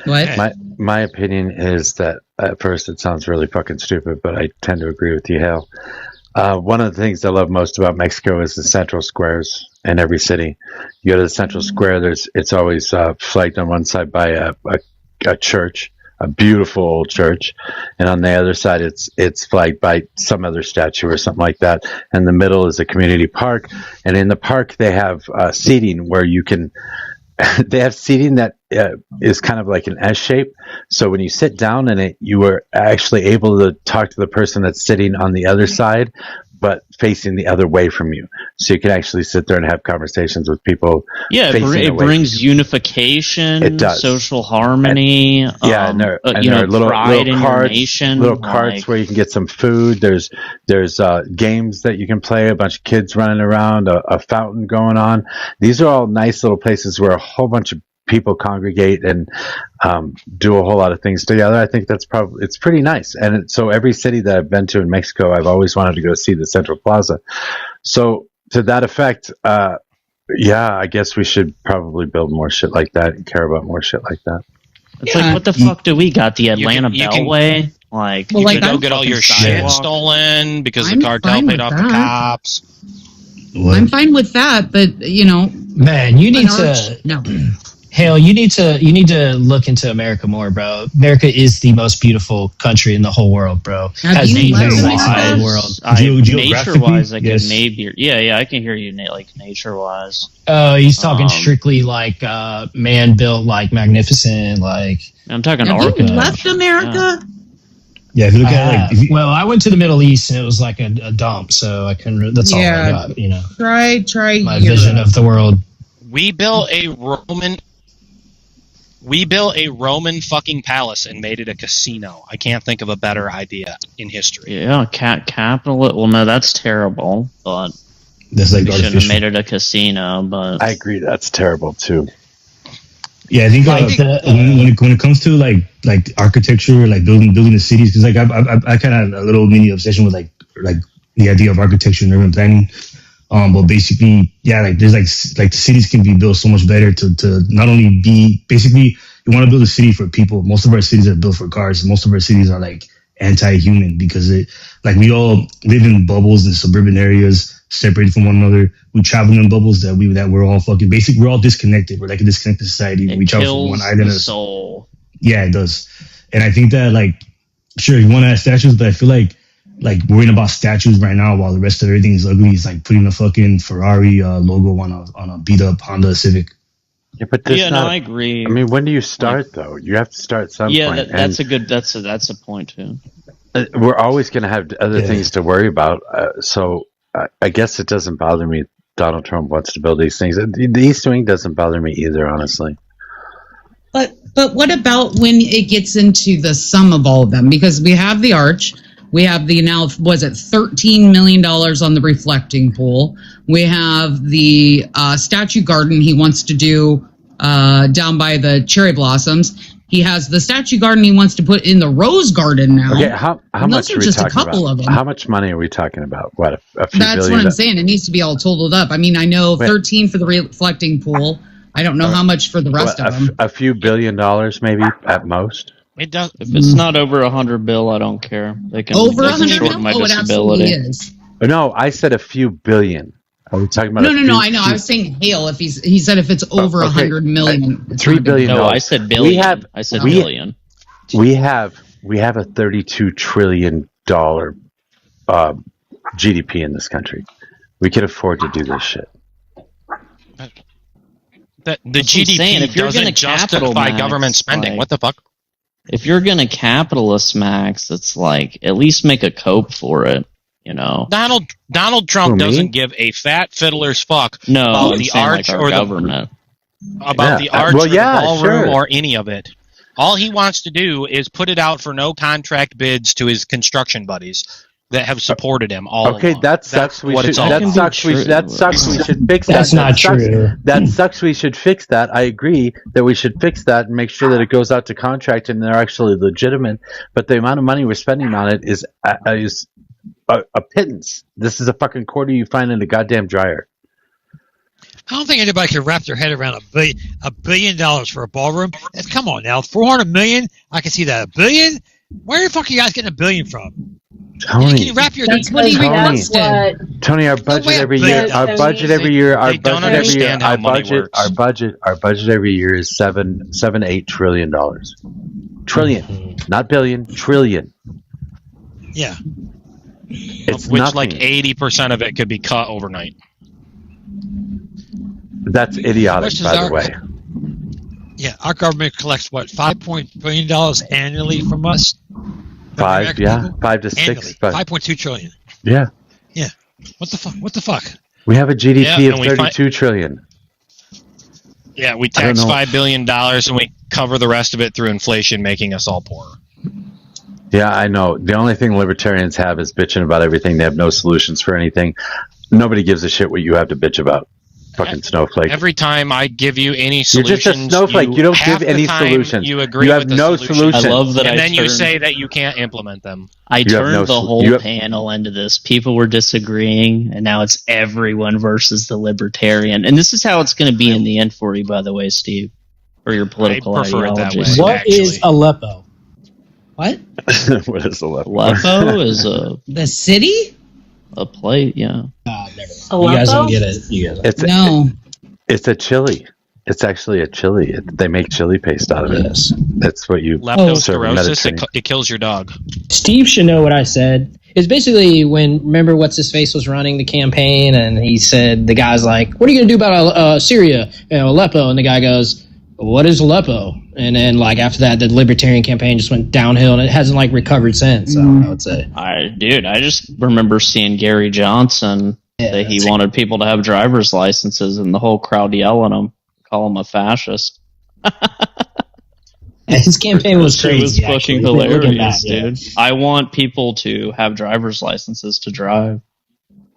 What? My opinion is that at first it sounds really fucking stupid, but I tend to agree with you, Hale. One of the things I love most about Mexico is the central squares in every city. You go to the central square, it's always flanked on one side by a church, a beautiful old church, and on the other side it's flanked by some other statue or something like that. And the middle is a community park, and in the park they have seating where you can. They have seating that is kind of like an S shape. So when you sit down in it, you are actually able to talk to the person that's sitting on the other side, but facing the other way from you. So you can actually sit there and have conversations with people. Yeah, it brings unification, It does. social harmony. And there are little pride in cards, your nation. little carts where you can get some food. There's games that you can play. A bunch of kids running around. A fountain going on. These are all nice little places where a whole bunch of people congregate and do a whole lot of things together. I think it's pretty nice. And so every city that I've been to in Mexico, I've always wanted to go see the Central Plaza. So to that effect, I guess we should probably build more shit like that and care about more shit like that. It's like, what the fuck do we got? The Atlanta Beltway? Like, You well, can go get all your shit stolen because the cartel fine paid with off the that. cops. I'm fine with that, but Man, you need an to. arch? No. Hale, you need to look into America more, bro. America is the most beautiful country in the whole world, bro. Have you left the world. Nature-wise, I can maybe. Yeah, I can hear you. Like nature-wise. He's talking strictly like man-built, like magnificent, like. I'm talking Have you architecture. left America? Yeah, if you look at it, well, I went to the Middle East and it was like a dump, so I couldn't. That's all I got, you know. Try My Europe. vision of the world. We built a Roman fucking palace and made it a casino. I can't think of a better idea in history. Yeah, capital. Well, no, that's terrible. But that's like we shouldn't have artificial. made it a casino. But I agree, that's terrible too. Yeah, I think when it comes to like architecture, like building the cities, because like I kind of had a little mini obsession with like the idea of architecture and urban planning. But basically, yeah, like there's like the cities can be built so much better to not only be basically you want to build a city for people. Most of our cities are built for cars. Most of our cities are like anti-human because we all live in bubbles in suburban areas, separated from one another. We travel in bubbles that we're all fucking basic. We're all disconnected. We're like a disconnected society. We travel from one island. The soul. Yeah, it does. And I think that like, sure, you want to have statues, but I feel like worrying about statues right now while the rest of everything is ugly is like putting a fucking Ferrari logo on a beat up Honda Civic. Yeah, but I agree. I mean, when do you start though? You have to start some point. That's a good. That's a point too. We're always going to have other things to worry about. So I guess it doesn't bother me. Donald Trump wants to build these things. The East Wing doesn't bother me either, honestly. But what about when it gets into the sum of all of them? Because we have the arch, we have the now was it $13 million on the reflecting pool. We have the statue garden he wants to do down by the cherry blossoms. He has the statue garden he wants to put in the rose garden now. Okay, how much those are are we just a talking couple about? of them. How much money are we talking about? What, a few That's billion? what I'm saying. It needs to be all totaled up. I mean, I know 13 for the reflecting pool. I don't know how much for the rest of them. A few $1 billion, maybe at most. It does. If it's not over $100 bill, I don't care. They can Over they can 100 shorten bill? my Oh, it absolutely disability. is. No, I said a few billion. Are we talking about? No, I know. I was saying hail. If he said if it's over 100 million, it's $3 not billion. No, I said billion. I said billion. We have a $32 trillion GDP in this country. We can afford to do this shit. The GDP if you're doesn't justify government spending. What the fuck? If you're gonna capitalist max, it's like at least make a cope for it. You know, Donald Trump doesn't give a fat fiddler's fuck about the arch or government. The arch or the ballroom or any of it. All he wants to do is put it out for no contract bids to his construction buddies that have supported him all along. That sucks. We should fix that. That's not true. That sucks. We should fix that. I agree that we should fix that and make sure that it goes out to contract and they're actually legitimate. But the amount of money we're spending on it is a pittance. This is a fucking quarter you find in a goddamn dryer. I don't think anybody can wrap their head around $1 billion for a ballroom. Come on now, $400 million. I can see that. $1 billion. Where the fuck are you guys getting $1 billion from? Tony, can you wrap your that's what he requested. Tony, our budget every year. Our budget every year is $7-8 trillion. Trillion, not billion. Trillion. Yeah. It's which nothing. like 80% of it could be cut overnight. That's idiotic, by the way. Yeah, our government collects what, $5 billion annually from us. 5 to 6. $5.2 trillion. Yeah. Yeah. What the fuck? We have a GDP of $32 trillion. Yeah, we tax $5 billion and we cover the rest of it through inflation, making us all poorer. Yeah, I know. The only thing libertarians have is bitching about everything. They have no solutions for anything. Nobody gives a shit what you have to bitch about. Fucking snowflake. Every time I give you any solutions, you're just a snowflake. You don't give any solutions. You agree. You have with the no solution. I love that. And then you say that you can't implement them. I turned the whole panel into this. People were disagreeing, and now it's everyone versus the libertarian. And this is how it's going to be in the end for you, by the way, Steve, for your political ideology. What is Aleppo? What? What is Aleppo? Aleppo is the city. A plate, yeah. You guys don't get it. You get it. It's a chili. It's actually a chili. They make chili paste out of it. That's what you leptospirosis. It kills your dog. Steve should know what I said. It's basically remember what's his face was running the campaign, and he said the guy's like, "What are you gonna do about Syria, Aleppo?" And the guy goes, "What is Aleppo?" And then like after that, the libertarian campaign just went downhill, and it hasn't like recovered since. I would say. I just remember seeing Gary Johnson that he wanted people to have driver's licenses, and the whole crowd yell at him, call him a fascist. His campaign was crazy. It was fucking hilarious, dude. I want people to have driver's licenses to drive,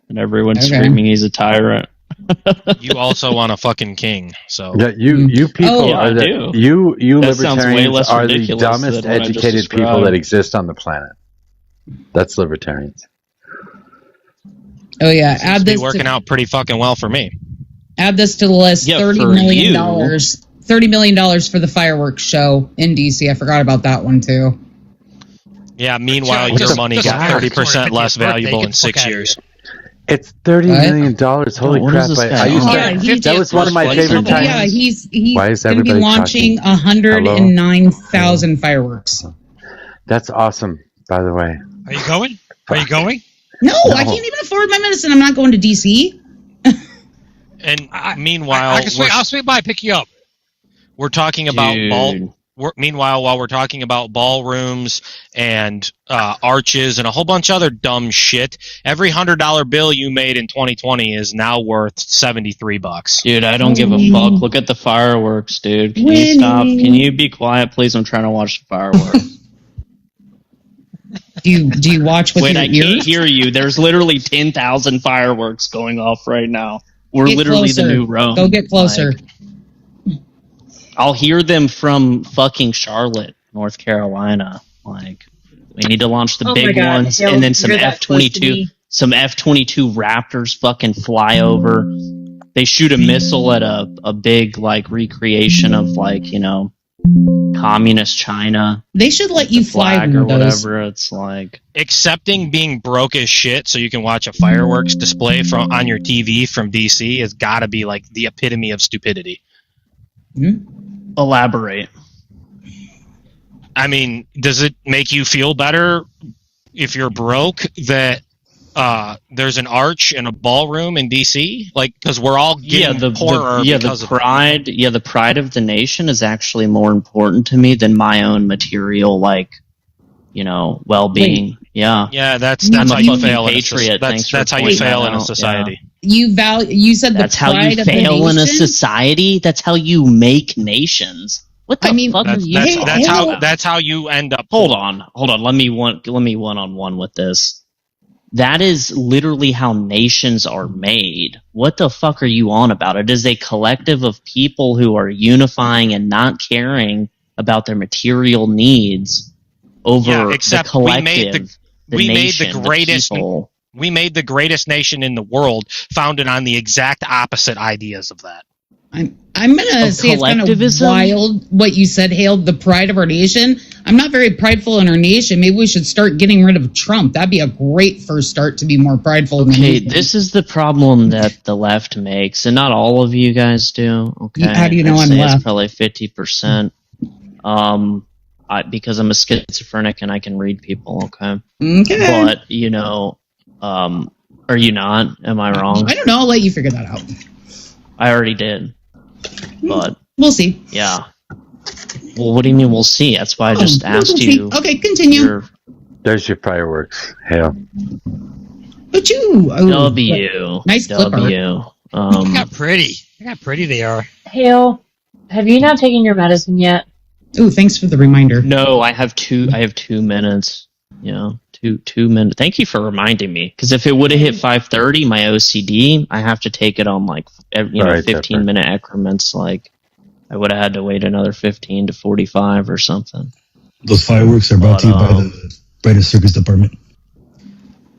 and everyone's screaming he's a tyrant. You also want a fucking king, so yeah, you people are you libertarians are the dumbest educated people that exist on the planet. That's libertarians. Oh yeah, add this. Working out pretty fucking well for me. Add this to the list. $30 million. $30 million for the fireworks show in DC. I forgot about that one too. Yeah. Meanwhile, your money got 30% less valuable in 6 years. It's $30 million. Holy crap! That was one of my favorite times. Yeah, he's Why is going to be launching 109,000 fireworks. That's awesome. By the way, are you going? Are you going? No, I can't even afford my medicine. I'm not going to DC. And meanwhile, I'll swing by and pick you up. We're talking about meanwhile, while we're talking about ballrooms and arches and a whole bunch of other dumb shit, every $100 bill you made in 2020 is now worth $73. Dude, I don't give a fuck. Look at the fireworks, dude. Can you stop? Can you be quiet, please? I'm trying to watch the fireworks. Do you watch with your ears? Wait, I can't hear you. There's literally 10,000 fireworks going off right now. We're Get literally closer. the new Rome. Go get closer. I'll hear them from fucking Charlotte, North Carolina. Like, we need to launch the big ones, and then some F-22 Raptors fucking fly over. They shoot a missile at a big like recreation of like communist China. They should let you fly flag or those. whatever. It's like Accepting being broke as shit so you can watch a fireworks display on your TV from DC has got to be like the epitome of stupidity. Elaborate. I mean, does it make you feel better if you're broke that there's an arch in a ballroom in DC? Like, because we're all getting poorer because of pride. Yeah, the pride of the nation is actually more important to me than my own material, like, well-being. Wait. Yeah, that's how you fail. That's how you fail in a society. Yeah. You said that's how pride you of the fail in a nation? society. That's how you make nations. What the fuck are you talking about? That's how you end up. Hold on. Let me one-on-one with this. That is literally how nations are made. What the fuck are you on about? It is a collective of people who are unifying and not caring about their material needs over the collective. We made the greatest nation in the world, founded on the exact opposite ideas of that. I'm gonna say it's kind of wild what you said, Hale, the pride of our nation. I'm not very prideful in our nation. Maybe we should start getting rid of Trump. That'd be a great first start to be more prideful. Okay, this is the problem that the left makes, and not all of you guys do. Okay, how do you know I'd I'm say left? It's probably 50%. Because I'm a schizophrenic and I can read people. Okay. Okay. But are you not? Am I wrong? I don't know. I'll let you figure that out. I already did. But we'll see. Yeah. Well, what do you mean we'll see? That's why I just asked you. Okay, continue. There's your fireworks. Hale. But you. W. Nice W. Look how pretty. Look how pretty they are. Hale, have you not taken your medicine yet? Ooh, thanks for the reminder. No, I have 2 minutes. Yeah, 2 minutes. Thank you for reminding me. Because if it would have hit 5:30, my OCD, I have to take it on 15-minute increments. Like, I would have had to wait another 15 to 45 or something. Those fireworks are brought to you by the British Circus Department.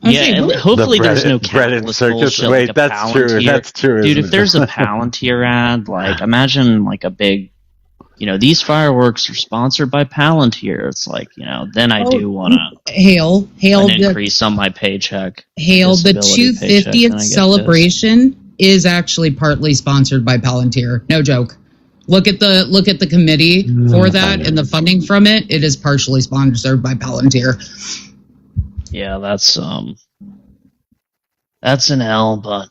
Yeah, hopefully there's no capitalist bullshit. Wait, like that's true. Palantir. That's true. Dude, isn't if there's it? a Palantir ad, like, imagine like a big, these fireworks are sponsored by Palantir. It's like, then I do want to Hale, an increase on my paycheck. Hale, the disability paycheck, 250th and I get celebration is actually partly sponsored by Palantir. No joke. Look at the committee for that and the funding from it. It is partially sponsored by Palantir. Yeah, that's an L, but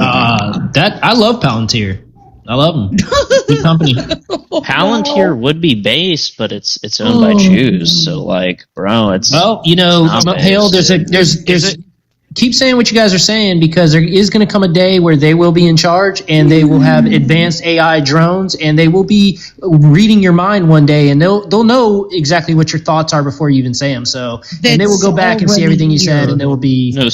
I love Palantir. I love them. Good company. Palantir would be based, but it's owned by Jews. So, like, bro, it's Hale. There's keep saying what you guys are saying, because there is going to come a day where they will be in charge and they will have advanced AI drones and they will be reading your mind one day, and they'll know exactly what your thoughts are before you even say them. So, and they will go back and see everything you said, and there will be Go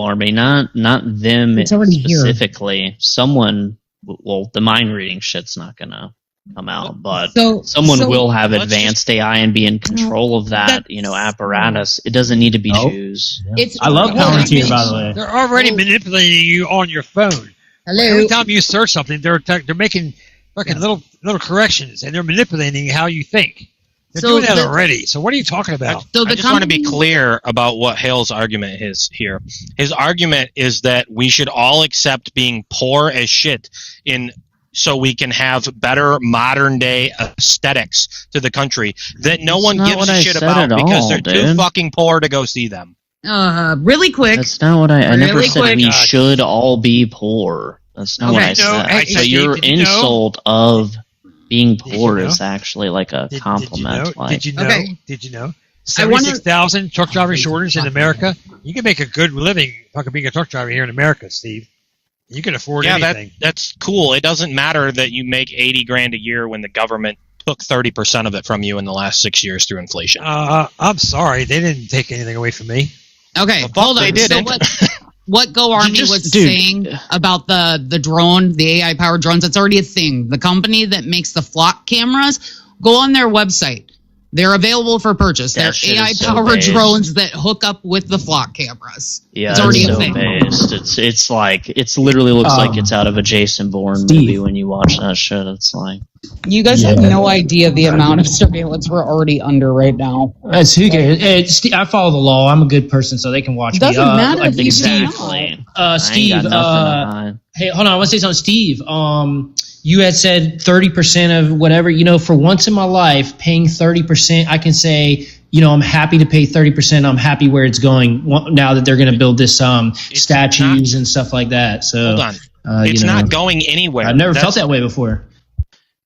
Army, not them specifically. Someone, well, the mind reading shit's not gonna come out, but someone will have advanced AI and be in control of that, apparatus. It doesn't need to be Jews. I love Palantir, by the way. They're already manipulating you on your phone. Hello. Every time you search something, they're making fucking little corrections, and they're manipulating how you think. They're doing that already. So what are you talking about? I just want to be clear about what Hale's argument is here. His argument is that we should all accept being poor as shit so we can have better modern day aesthetics to the country that no one gives a shit about because they're too fucking poor to go see them. Really quick. That's not what I never said we should all be poor. That's not what I said. So your insult of being poor is actually like a compliment. Did you know? 76,000 truck driver shortage in America. You can make a good living fucking being a truck driver here in America, Steve. You can afford anything. That's cool. It doesn't matter that you make $80,000 a year when the government took 30% of it from you in the last 6 years through inflation. I'm sorry, they didn't take anything away from me. Okay, hold on. They didn't. So what Go Army was saying about the drone, the AI powered drones, that's already a thing. The company that makes the flock cameras, go on their website. They're available for purchase. They're AI-powered drones that hook up with the flock cameras. Yeah, it's already a thing. Based. It's like it literally looks like it's out of a Jason Bourne movie when you watch that shit. It's like you guys have no idea the amount of surveillance we're already under right now. I follow the law. I'm a good person, so they can watch me. Doesn't matter if you Steve. Hey, hold on. I want to say something, Steve. you had said 30% of whatever, for once in my life, paying 30%, I can say, I'm happy to pay 30%. I'm happy where it's going now that they're going to build this statues and stuff like that. So hold on. It's not going anywhere. I've never felt that way before.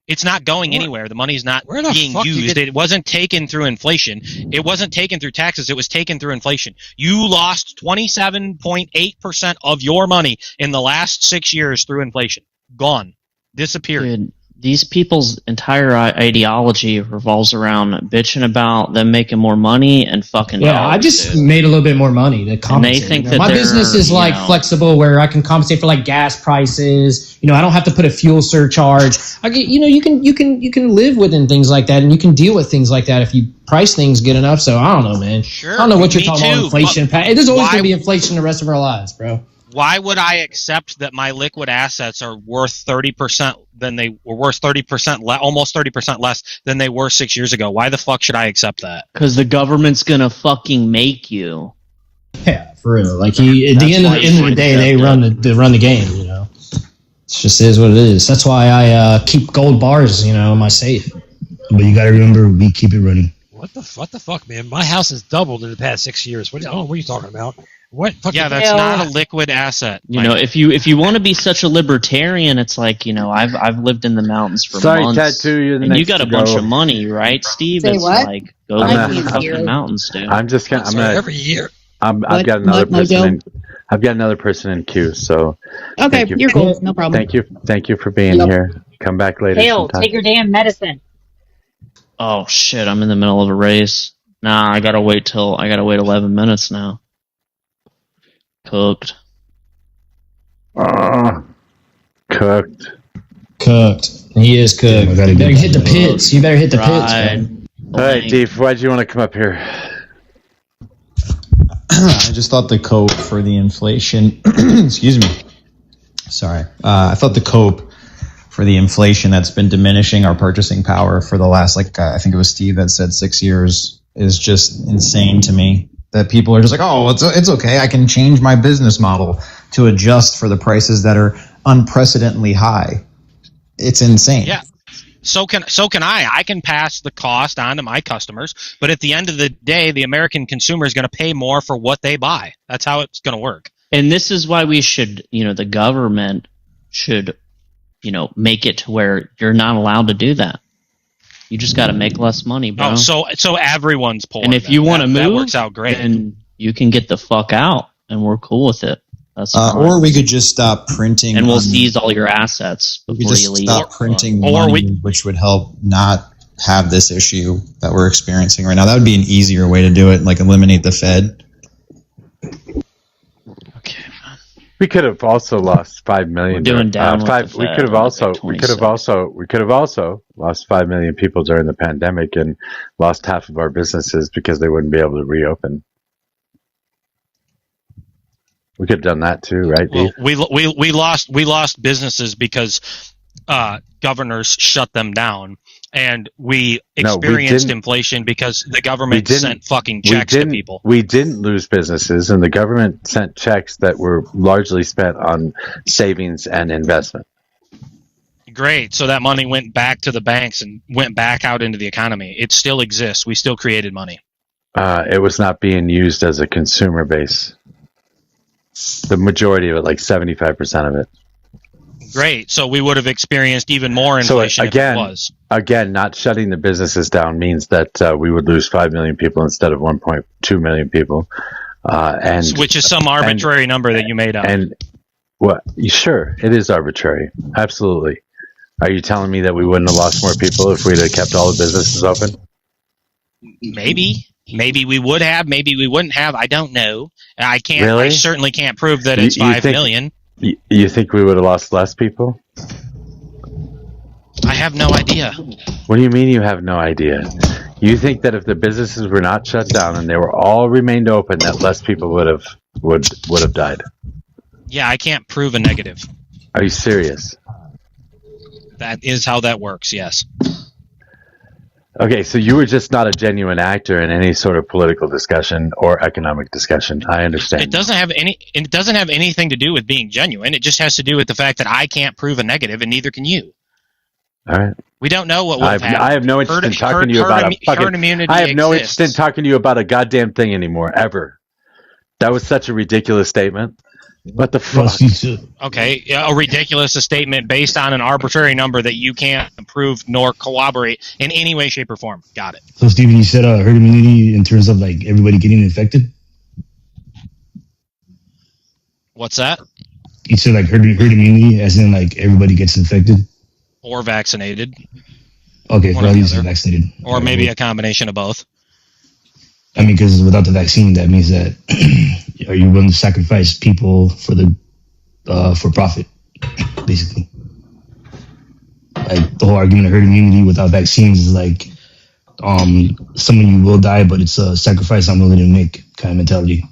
It's not going anywhere. The money's not being used. It wasn't taken through inflation. It wasn't taken through taxes. It was taken through inflation. You lost 27.8% of your money in the last 6 years through inflation. Gone. Disappeared. Dude, these people's entire ideology revolves around bitching about them making more money and fucking dollars, I just made a little bit more money to compensate. And they think that my business is flexible where I can compensate for like gas prices. I don't have to put a fuel surcharge. I get, you can live within things like that, and you can deal with things like that if you price things good enough. So I don't know, man. Sure, I don't know what you're talking about. Inflation. There's always going to be inflation the rest of our lives, bro. Why would I accept that my liquid assets are worth 30% than they were worth 30% almost 30% less than they were 6 years ago? Why the fuck should I accept that? Because the government's gonna fucking make you. Yeah, for real. Like at the end of the day, they run the game. It just is what it is. That's why I keep gold bars, in my safe. But you got to remember, we keep it running. What the fuck, man? My house has doubled in the past 6 years. What are you talking about? What? Yeah, that's not a liquid asset. If you want to be such a libertarian, it's like I've lived in the mountains for months. Tattoo, you're the and next you got a to bunch go. of money, right, Steve? Say it's what? like go live in the fucking mountains, dude. I'm just gonna. I'm gonna every year. I've got another person. I've got another person in queue. So Okay, you're cool. No problem. Thank you for being here. Come back later. Hale, sometime. take your damn medicine. Oh shit! I'm in the middle of a race. Nah, I gotta wait 11 minutes now. Cooked. Cooked. He is cooked. You better hit the pits. You better hit the pits, man. All right, Dave. Why'd you want to come up here? I just thought the cope for the inflation. Excuse me. Sorry. I thought the cope for the inflation that's been diminishing our purchasing power for the last, I think it was Steve that said 6 years, is just insane to me. That people are just like, oh, it's okay. I can change my business model to adjust for the prices that are unprecedentedly high. It's insane. Yeah. So can I. I can pass the cost on to my customers, but at the end of the day, the American consumer is going to pay more for what they buy. That's how it's going to work. And this is why we should, the government should, make it to where you're not allowed to do that. You just got to make less money, bro. Oh, so everyone's poor. And if you want to move, that works out great. then you can get the fuck out, and we're cool with it. That's or we could just stop printing, and we'll seize all your assets before you leave. Stop printing money, which would help not have this issue that we're experiencing right now. That would be an easier way to do it, like eliminate the Fed. We could have also lost 5 million. We're doing down with the We Fed could have on also. like We could have also lost 5 million people during the pandemic and lost half of our businesses because they wouldn't be able to reopen. We could have done that too, right, Dave? Well, we lost businesses because governors shut them down, and we experienced inflation because the government sent fucking checks to people. We didn't lose businesses, and the government sent checks that were largely spent on savings and investment. Great. So that money went back to the banks and went back out into the economy. It still exists. We still created money. It was not being used as a consumer base. The majority of it, like 75% of it. Great. So we would have experienced even more inflation if it was. Again, not shutting the businesses down means that we would lose 5 million people instead of 1.2 million people. Which is some arbitrary number that you made up. And what? Sure, it is arbitrary. Absolutely. Are you telling me that we wouldn't have lost more people if we'd have kept all the businesses open? Maybe. Maybe we would have. Maybe we wouldn't have. I don't know. I can't. Really? I certainly can't prove that it's 5 million. You think we would have lost less people? I have no idea. What do you mean you have no idea? You think that if the businesses were not shut down and they were all remained open, that less people would have died? Yeah, I can't prove a negative. Are you serious? That is how that works. Yes. Okay, so you were just not a genuine actor in any sort of political discussion or economic discussion. I understand. It doesn't have anything to do with being genuine. It just has to do with the fact that I can't prove a negative, and neither can you. All right. We don't know what would have happened. I have no interest in talking to you about a fucking. Herd immunity I have no exists. interest in talking to you about a goddamn thing anymore, ever. That was such a ridiculous statement. What the fuck? Okay, a ridiculous statement based on an arbitrary number that you can't prove nor corroborate in any way, shape, or form. Got it. So, Steven, you said herd immunity in terms of like everybody getting infected? What's that? You said like herd immunity as in like everybody gets infected? Or vaccinated. Okay, well, you said vaccinated. Or maybe a combination of both. I mean, because without the vaccine, that means that are you willing to sacrifice people for the for profit, basically? Like the whole argument of herd immunity without vaccines is like some of you will die, but it's a sacrifice I'm willing to make kind of mentality.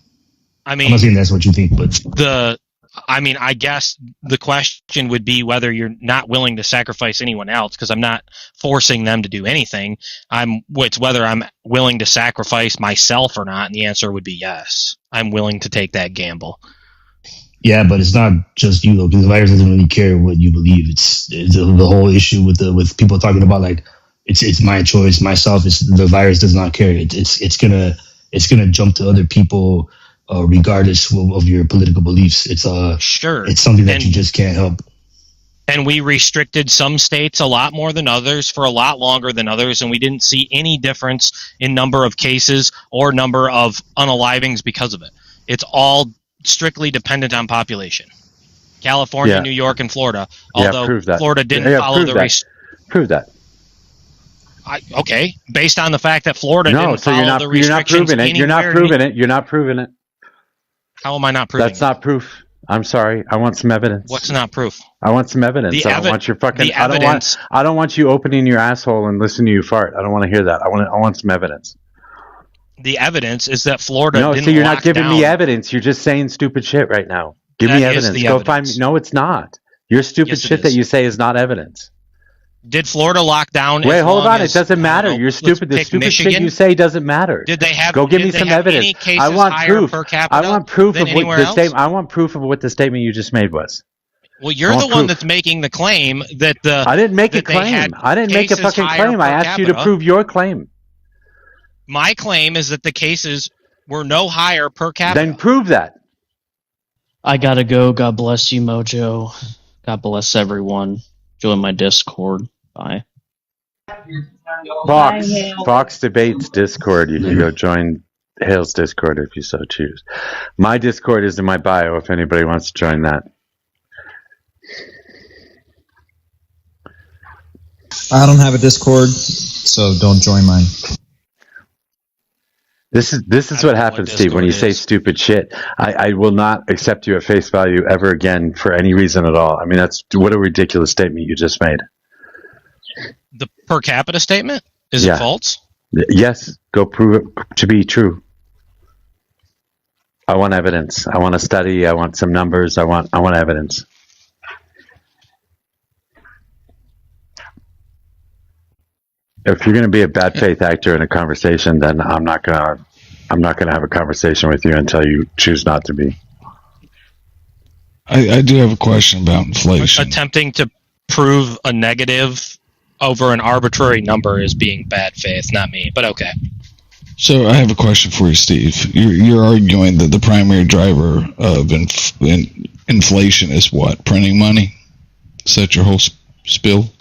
I mean, I'm not saying that's what you think, but I guess the question would be whether you're not willing to sacrifice anyone else, because I'm not forcing them to do anything. It's whether I'm willing to sacrifice myself or not, and the answer would be yes. I'm willing to take that gamble. Yeah, but it's not just you though, because the virus doesn't really care what you believe. It's the whole issue with people talking about like it's my choice, myself. The virus does not care. It's gonna jump to other people. Regardless of your political beliefs, it's sure. It's something that you just can't help. And we restricted some states a lot more than others for a lot longer than others, and we didn't see any difference in number of cases or number of unalivings because of it. It's all strictly dependent on population. California, New York, and Florida. Although Florida didn't follow the prove that. Okay, based on the fact that Florida didn't follow the restrictions. You're not proving it. You're not proving it. How am I not proving That's not proof. I'm sorry. I want some evidence. What's not proof? I want some evidence. I don't want your fucking. I don't want you opening your asshole and listening to you fart. I don't want to hear that. I want some evidence. The evidence is that Florida didn't so you're not giving down. me evidence. You're just saying stupid shit right now. Give me evidence. Go find me. No, it's not. Your stupid shit that you say is not evidence. Did Florida lock down? Wait, hold on. It doesn't matter. You're stupid. The stupid shit you say doesn't matter. Did they have? Go give me some evidence. I want proof. Per capita I want proof of what the statement. I want proof of what the statement you just made was. Well, you're the one that's making the claim that the. I didn't make a claim. I didn't make a fucking claim. I asked you to prove your claim. My claim is that the cases were no higher per capita. Then prove that. I gotta go. God bless you, Mojo. God bless everyone. Join my Discord. Bye. Fox Debates Discord. You can go join Hale's Discord if you so choose. My Discord is in my bio if anybody wants to join that. I don't have a Discord, so don't join mine. This is what happens, Steve, when you say stupid shit. I will not accept you at face value ever again for any reason at all. I mean, what a ridiculous statement you just made. The per capita statement? Is it false? Yes. Go prove it to be true. I want evidence. I want a study. I want some numbers. I want evidence. If you're going to be a bad faith actor in a conversation, then I'm not going to have a conversation with you until you choose not to be. I do have a question about inflation. Attempting to prove a negative over an arbitrary number is being bad faith, not me, but okay. So I have a question for you, Steve. You're arguing that the primary driver of inflation is what? Printing money? Is that your whole spiel?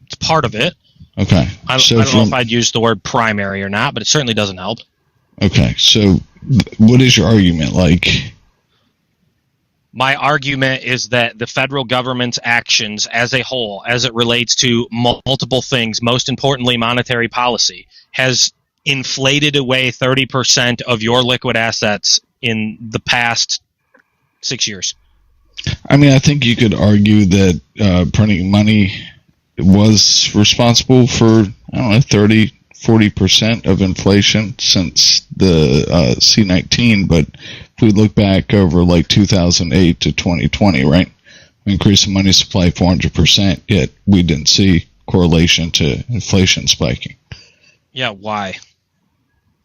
It's part of it. Okay. I don't know if I'd use the word primary or not, but it certainly doesn't help. Okay, so what is your argument like? My argument is that the federal government's actions as a whole, as it relates to multiple things, most importantly monetary policy, has inflated away 30% of your liquid assets in the past 6 years. I mean, I think you could argue that printing money was responsible for, 30-40% of inflation since the C-19, but if we look back over like 2008 to 2020, right, we increased the money supply 400%, yet we didn't see correlation to inflation spiking. Yeah, why?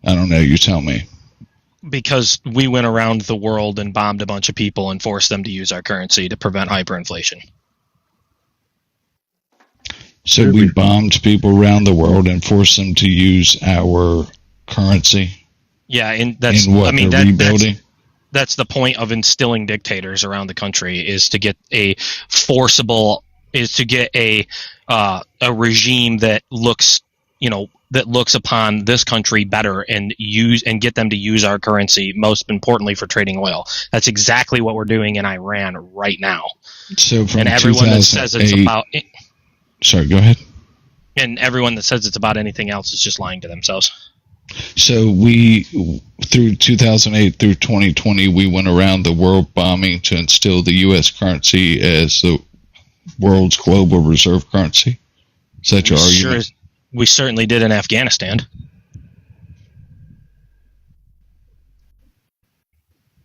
I don't know, you tell me. Because we went around the world and bombed a bunch of people and forced them to use our currency to prevent hyperinflation. So we bombed people around the world and forced them to use our currency. Yeah, and that's rebuilding. That's the point of instilling dictators around the country, is to get a forcible, is to get a regime that looks upon this country better and get them to use our currency, most importantly for trading oil. That's exactly what we're doing in Iran right now. So from and everyone that says it's about sorry, go ahead. And everyone that says it's about anything else is just lying to themselves. So we, through 2008 through 2020, we went around the world bombing to instill the U.S. currency as the world's global reserve currency. Is that your argument? We certainly did in Afghanistan.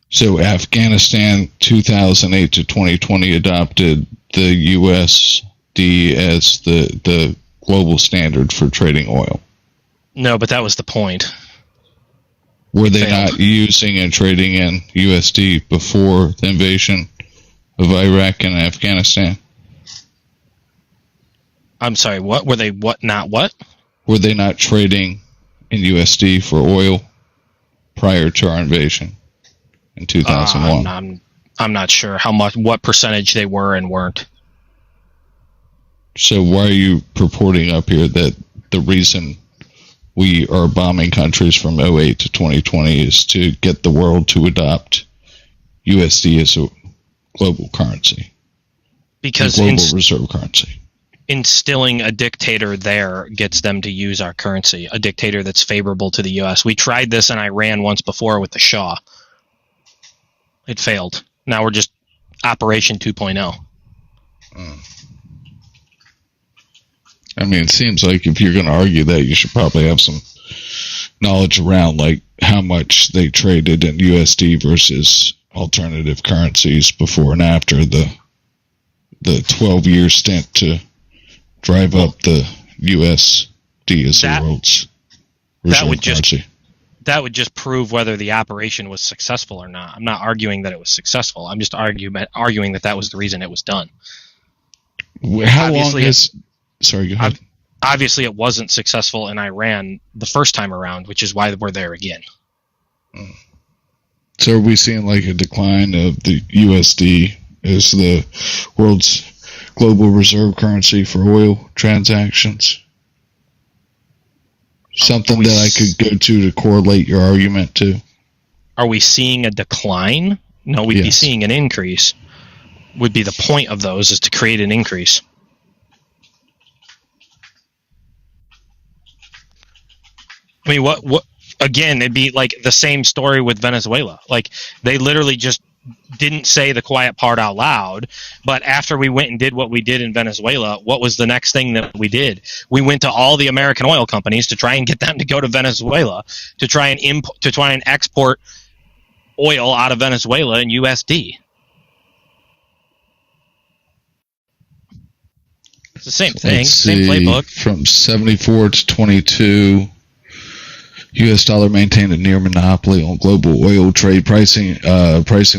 So Afghanistan, 2008 to 2020, adopted the USD as the global standard for trading oil. No, but that was the point. Were they not using and trading in USD before the invasion of Iraq and Afghanistan? I'm sorry, what? Were they not what? Were they not trading in USD for oil prior to our invasion in 2001? I'm not sure what percentage they were and weren't. So why are you purporting up here that the reason we are bombing countries from 2008 to 2020 is to get the world to adopt USD as a global currency? Because global reserve currency. Instilling a dictator there gets them to use our currency, a dictator that's favorable to the U.S. We tried this in Iran once before with the Shah. It failed. Now we're just Operation 2.0. I mean, it seems like if you're going to argue that, you should probably have some knowledge around like how much they traded in USD versus alternative currencies before and after the 12-year stint to drive up the USD as the world's reserve currency. That would just prove whether the operation was successful or not. I'm not arguing that it was successful. I'm just arguing that was the reason it was done. How long is... Sorry, go ahead. Obviously, it wasn't successful in Iran the first time around, which is why we're there again. So are we seeing like a decline of the USD as the world's global reserve currency for oil transactions? Something that I could go to correlate your argument to. Are we seeing a decline? No, we'd be seeing an increase. Would be the point of those, is to create an increase. I mean, what again, it'd be like the same story with Venezuela. Like, they literally just didn't say the quiet part out loud, but after we went and did what we did in Venezuela, what was the next thing that we did? We went to all the American oil companies to try and get them to go to Venezuela to try and export oil out of Venezuela in USD. It's the same thing, same playbook. From 74 to 22, U.S. dollar maintained a near monopoly on global oil trade, pricing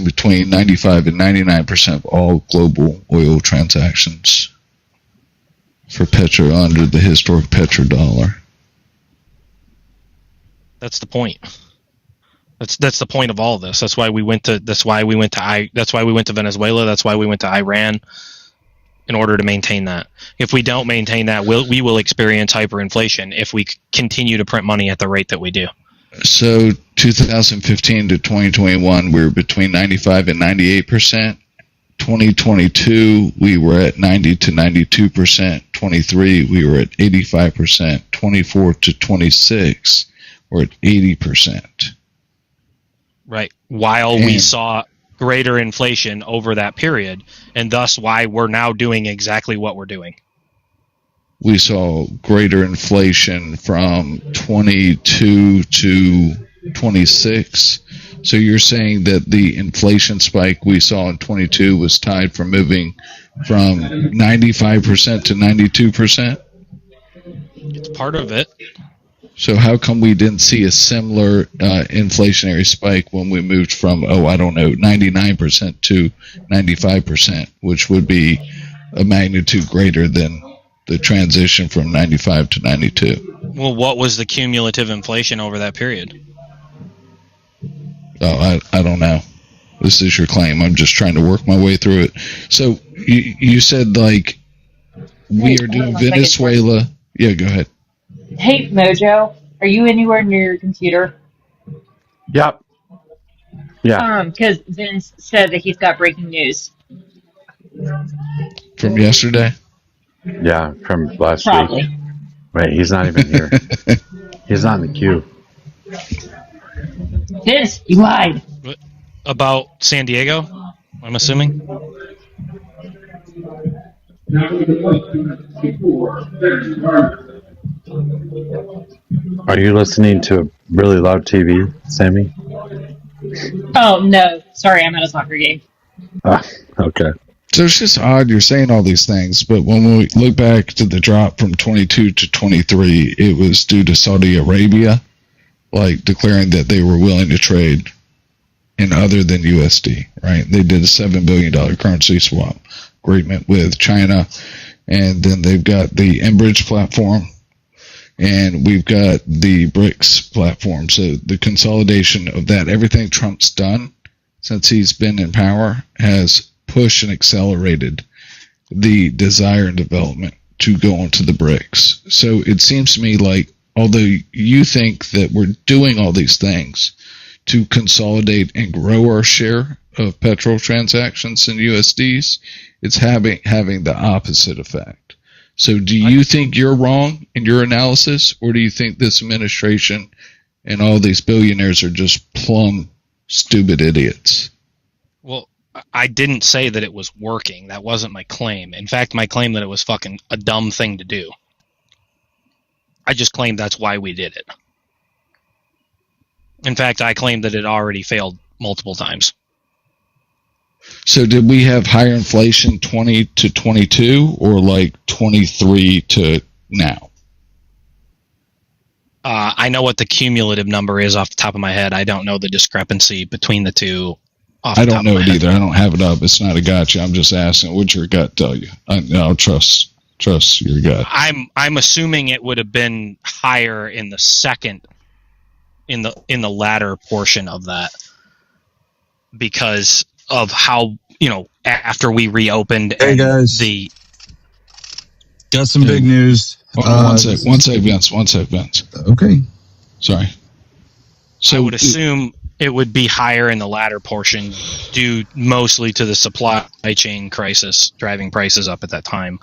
between 95 and 99% of all global oil transactions for petro under the historic petrodollar. That's the point. That's the point of all of this. That's why we went to Venezuela. That's why we went to Iran, in order to maintain that. If we don't maintain that, we will experience hyperinflation if we continue to print money at the rate that we do. So 2015 to 2021, we were between 95 and 98%. 2022, we were at 90 to 92%. 23, we were at 85%. 24 to 26, we're at 80%. Right. While we saw greater inflation over that period, and thus why we're now doing exactly what we're doing. We saw greater inflation from 22 to 26. So you're saying that the inflation spike we saw in 22 was tied for moving from 95% to 92%? It's part of it. So how come we didn't see a similar inflationary spike when we moved from, 99% to 95%, which would be a magnitude greater than the transition from 95 to 92. Well, what was the cumulative inflation over that period? Oh, I don't know. This is your claim. I'm just trying to work my way through it. So you said, like, we are doing Venezuela. Yeah, go ahead. Hey, Mojo, are you anywhere near your computer? Yep. Yeah. Because Vince said that he's got breaking news. From yesterday? Yeah, from last Probably. week. Wait, he's not even here. He's not in the queue. Vince, you lied. About San Diego, I'm assuming? Are you listening to a really loud TV, Sammy? Oh, no. Sorry, I'm at a soccer game. Okay. So it's just odd you're saying all these things, but when we look back to the drop from 22 to 23, it was due to Saudi Arabia, like, declaring that they were willing to trade in other than USD, right? They did a $7 billion currency swap agreement with China, and then they've got the Enbridge platform, and we've got the BRICS platform. So the consolidation of that, everything Trump's done since he's been in power has pushed and accelerated the desire and development to go onto the BRICS. So it seems to me like, although you think that we're doing all these things to consolidate and grow our share of petrol transactions in USDs, it's having the opposite effect. So do you think you're wrong in your analysis, or do you think this administration and all these billionaires are just plumb stupid idiots? Well, I didn't say that it was working. That wasn't my claim. In fact, my claim that it was fucking a dumb thing to do. I just claimed that's why we did it. In fact, I claimed that it already failed multiple times. So did we have higher inflation 20 to 22 or like 23 to now? I know what the cumulative number is off the top of my head. I don't know the discrepancy between the two. I don't know it either. I don't have it up. It's not a gotcha. I'm just asking. What'd your gut tell you? I'll trust your gut. I'm assuming it would have been higher in the second, in the latter portion of that, because of how, after we reopened. Hey guys, got some big news. One sec, Vince. Okay. Sorry. So I would assume it would be higher in the latter portion, due mostly to the supply chain crisis driving prices up at that time.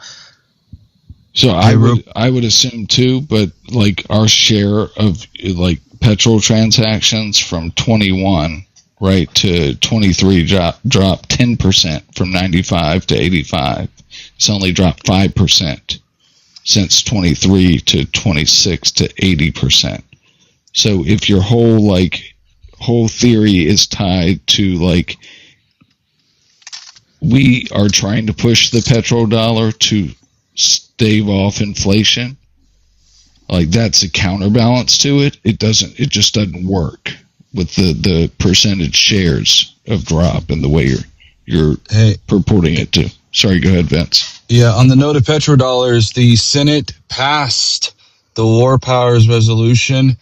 So I would assume too, but like our share of like petrol transactions from 21 right to 23 dropped 10% from 95 to 85. It's only dropped 5% since 23 to 26 to 80%. So if your whole theory is tied to like we are trying to push the petrodollar to stave off inflation, like that's a counterbalance to it. It just doesn't work with the percentage shares of drop and the way you're purporting it to. Sorry, go ahead, Vince. Yeah, on the note of petrodollars, the Senate passed the War Powers Resolution.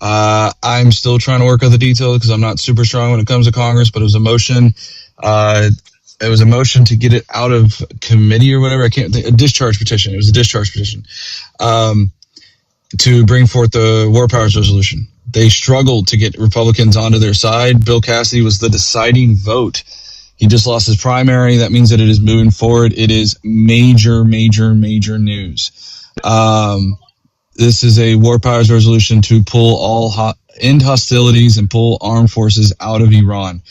I'm still trying to work out the details because I'm not super strong when it comes to Congress, but it was a motion. It was a motion to get it out of committee or whatever. I can't think. A discharge petition. It was a discharge petition to bring forth the War Powers Resolution. They struggled to get Republicans onto their side. Bill Cassidy was the deciding vote. He just lost his primary. That means that it is moving forward. It is major, major, major news. This is a War Powers Resolution to pull end hostilities and pull armed forces out of Iran.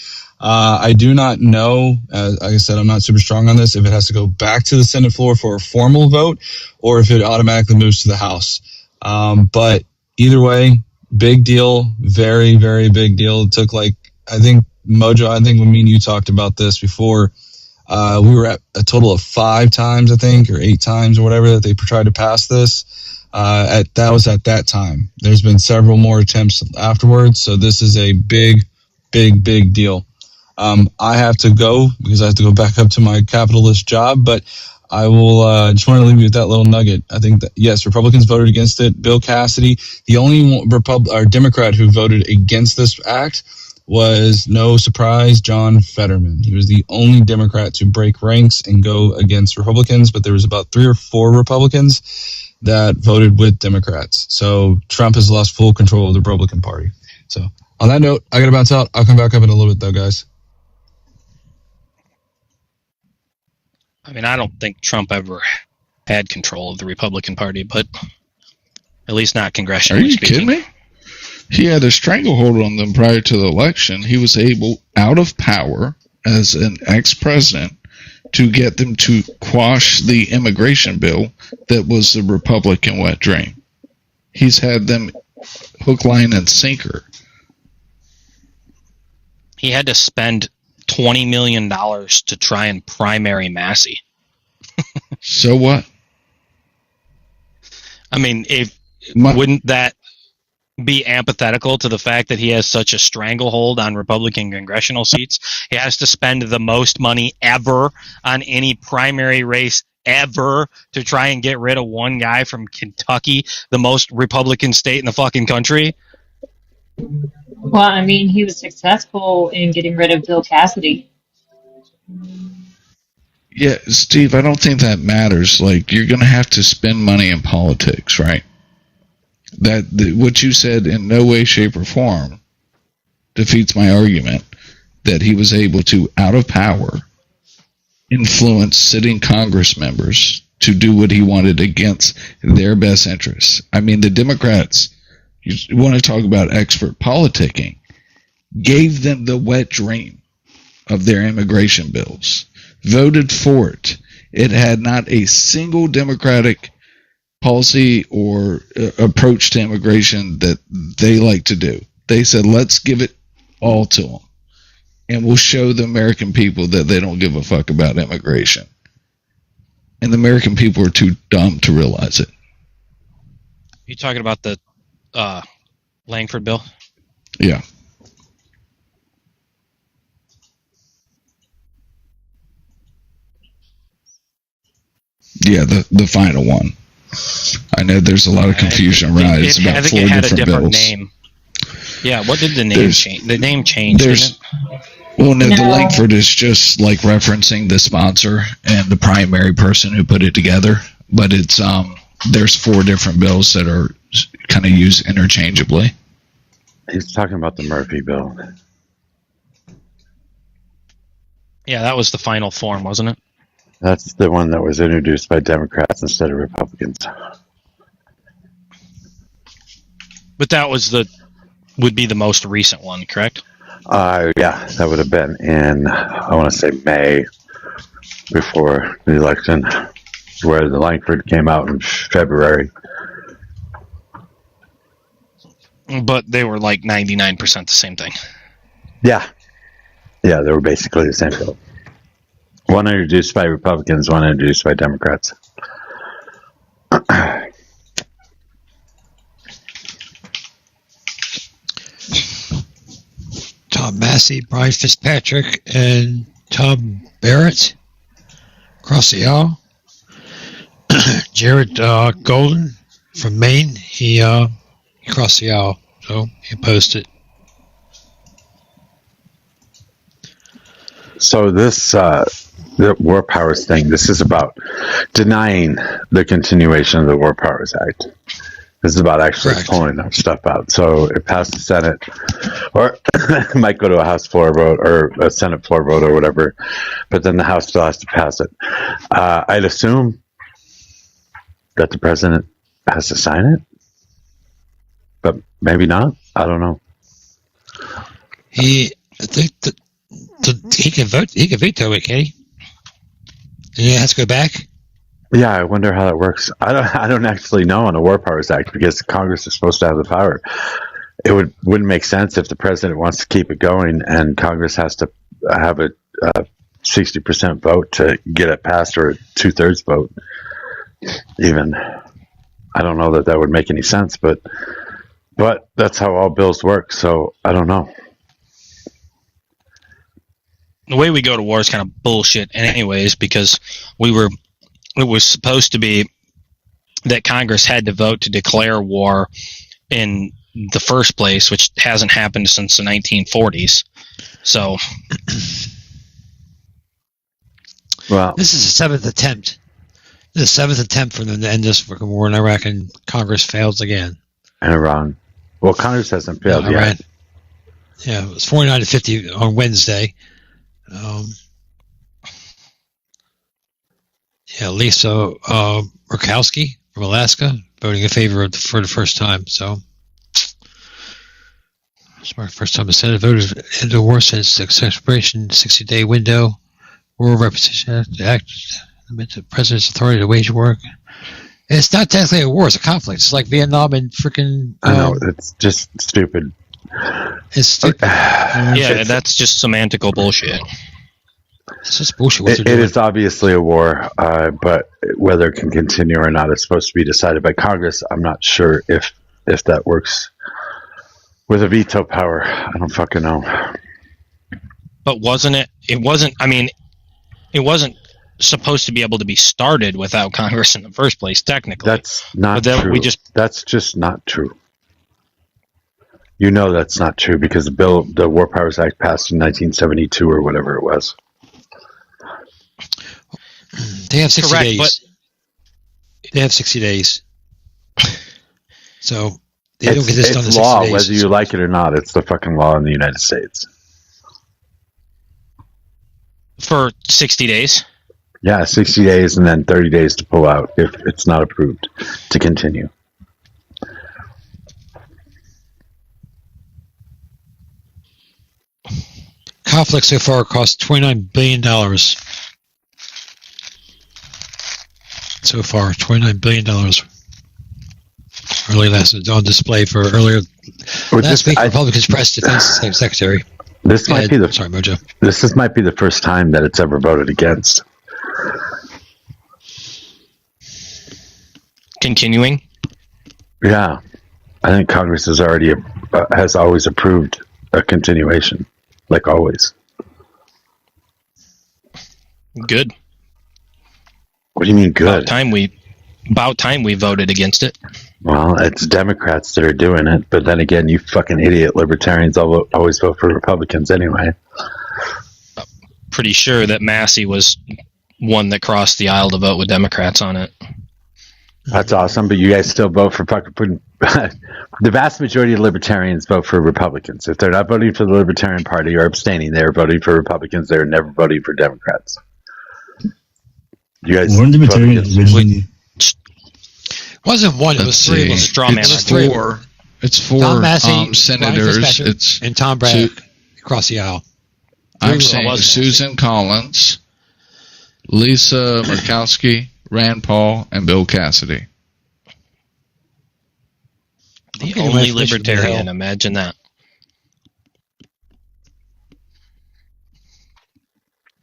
I do not know, like I said, I'm not super strong on this, if it has to go back to the Senate floor for a formal vote or if it automatically moves to the House. But either way, big deal, very, very big deal. It took Mojo, I think when me and you talked about this before, we were at a total of 5 times, I think, or 8 times or whatever that they tried to pass this. That was at that time. There's been several more attempts afterwards, so this is a big, big, big deal. I have to go because I have to go back up to my capitalist job, but I will just want to leave you with that little nugget. I think that, yes, Republicans voted against it. Bill Cassidy, the only Democrat who voted against this act was, no surprise, John Fetterman. He was the only Democrat to break ranks and go against Republicans, but there was about 3 or 4 Republicans that voted with Democrats. So Trump has lost full control of the Republican Party. So on that note, I got to bounce out. I'll come back up in a little bit, though, guys. I mean, I don't think Trump ever had control of the Republican Party, but at least not congressionally. Are you kidding me? He had a stranglehold on them prior to the election. He was able, out of power, as an ex-president, to get them to quash the immigration bill that was the Republican wet dream. He's had them hook, line, and sinker. He had to spend $20 million to try and primary Massey. So what? I mean, wouldn't that be antithetical to the fact that he has such a stranglehold on Republican congressional seats? He has to spend the most money ever on any primary race ever to try and get rid of one guy from Kentucky, the most Republican state in the fucking country. Well, I mean, he was successful in getting rid of Bill Cassidy. Yeah, Steve, I don't think that matters. Like, you're going to have to spend money in politics, right? What you said in no way, shape, or form defeats my argument that he was able to, out of power, influence sitting Congress members to do what he wanted against their best interests. I mean, the Democrats, you want to talk about expert politicking, gave them the wet dream of their immigration bills, voted for it. It had not a single Democratic policy or approach to immigration that they like to do. They said, let's give it all to them, and we'll show the American people that they don't give a fuck about immigration. And the American people are too dumb to realize it. You talking about the Langford bill? Yeah. Yeah, the final one. I know there's a lot of confusion around it. It's about 4 different bills. Name. Yeah, what did the name change? The name changed. Well, no, the Langford is just like referencing the sponsor and the primary person who put it together. But it's there's 4 different bills that are kind of used interchangeably. He's talking about the Murphy bill. Yeah, that was the final form, wasn't it? That's the one that was introduced by Democrats instead of Republicans. But that was would be the most recent one, correct? Yeah, that would have been in, I want to say May, before the election, where the Langford came out in February. But they were like 99% the same thing. Yeah. Yeah, they were basically the same bill. One introduced by Republicans, one introduced by Democrats. Tom Massey, Brian Fitzpatrick, and Tom Barrett across the aisle. Jared Golden from Maine, he crossed the aisle, so he opposed it. So this, the War Powers thing, this is about denying the continuation of the War Powers Act. This is about actually pulling that stuff out. So it passed the Senate, or it might go to a House floor vote or a Senate floor vote or whatever, but then the House still has to pass it. I'd assume that the president has to sign it, but maybe not. I don't know. I think that he can vote. He can veto it, can he? And it has to go back. Yeah, I wonder how that works. I don't actually know on the War Powers Act because Congress is supposed to have the power. It wouldn't make sense if the president wants to keep it going and Congress has to have a 60% vote to get it passed, or a 2/3 vote. Even I don't know that would make any sense, but that's how all bills work. So I don't know. The way we go to war is kind of bullshit anyways, because we were it was supposed to be that Congress had to vote to declare war in the first place, which hasn't happened since the 1940s. So, well, this is the seventh attempt. The seventh attempt for them to end this fucking war in Iraq, and Congress fails again. And Iran. Well, Congress hasn't failed yet. Iran. Yeah, it was 49-50 on Wednesday. Lisa Murkowski from Alaska voting in favor for the first time. So, it's my first time the Senate voted in the war since the expiration 60-day window. War Representation Act limits the president's authority to wage war. It's not technically a war; it's a conflict. It's like Vietnam and freaking. I know it's just stupid. It's stupid. Yeah, that's just semantical bullshit. It's just bullshit. It is obviously a war, but whether it can continue or not is supposed to be decided by Congress. I'm not sure if that works with a veto power. I don't fucking know. But wasn't it? It wasn't. I mean, it wasn't supposed to be able to be started without Congress in the first place. Technically, that's not true. That's just not true. You know that's not true because the War Powers Act passed in 1972 or whatever it was. They have 60 Correct, days. but they have 60 days. So they don't get this done in 60 law, days. whether you like it or not. It's the fucking law in the United States. For 60 days? Yeah, 60 days and then 30 days to pull out if it's not approved to continue. Conflict so far cost $29 billion. So far, $29 billion. Early last on display for earlier last week. Republicans press defense secretary. This might be the sorry, Mojo. This might be the first time that it's ever voted against. Continuing. Yeah, I think Congress has always approved a continuation, like always. Good. What do you mean good? About time we voted against it. Well, it's Democrats that are doing it, but then again, you fucking idiot libertarians always vote for Republicans anyway. Pretty sure that Massey was one that crossed the aisle to vote with Democrats on it. That's awesome, but you guys still vote for fucking... The vast majority of libertarians vote for Republicans. If they're not voting for the Libertarian Party or abstaining, they're voting for Republicans. They're never voting for Democrats. You guys weren't libertarians originally? Wasn't one, it was three. Straw man. It's four Tom Massey, senators. And Tom Bragg across the aisle. I'm saying Susan Collins, Lisa Murkowski, Rand Paul, and Bill Cassidy. The only libertarian, imagine that.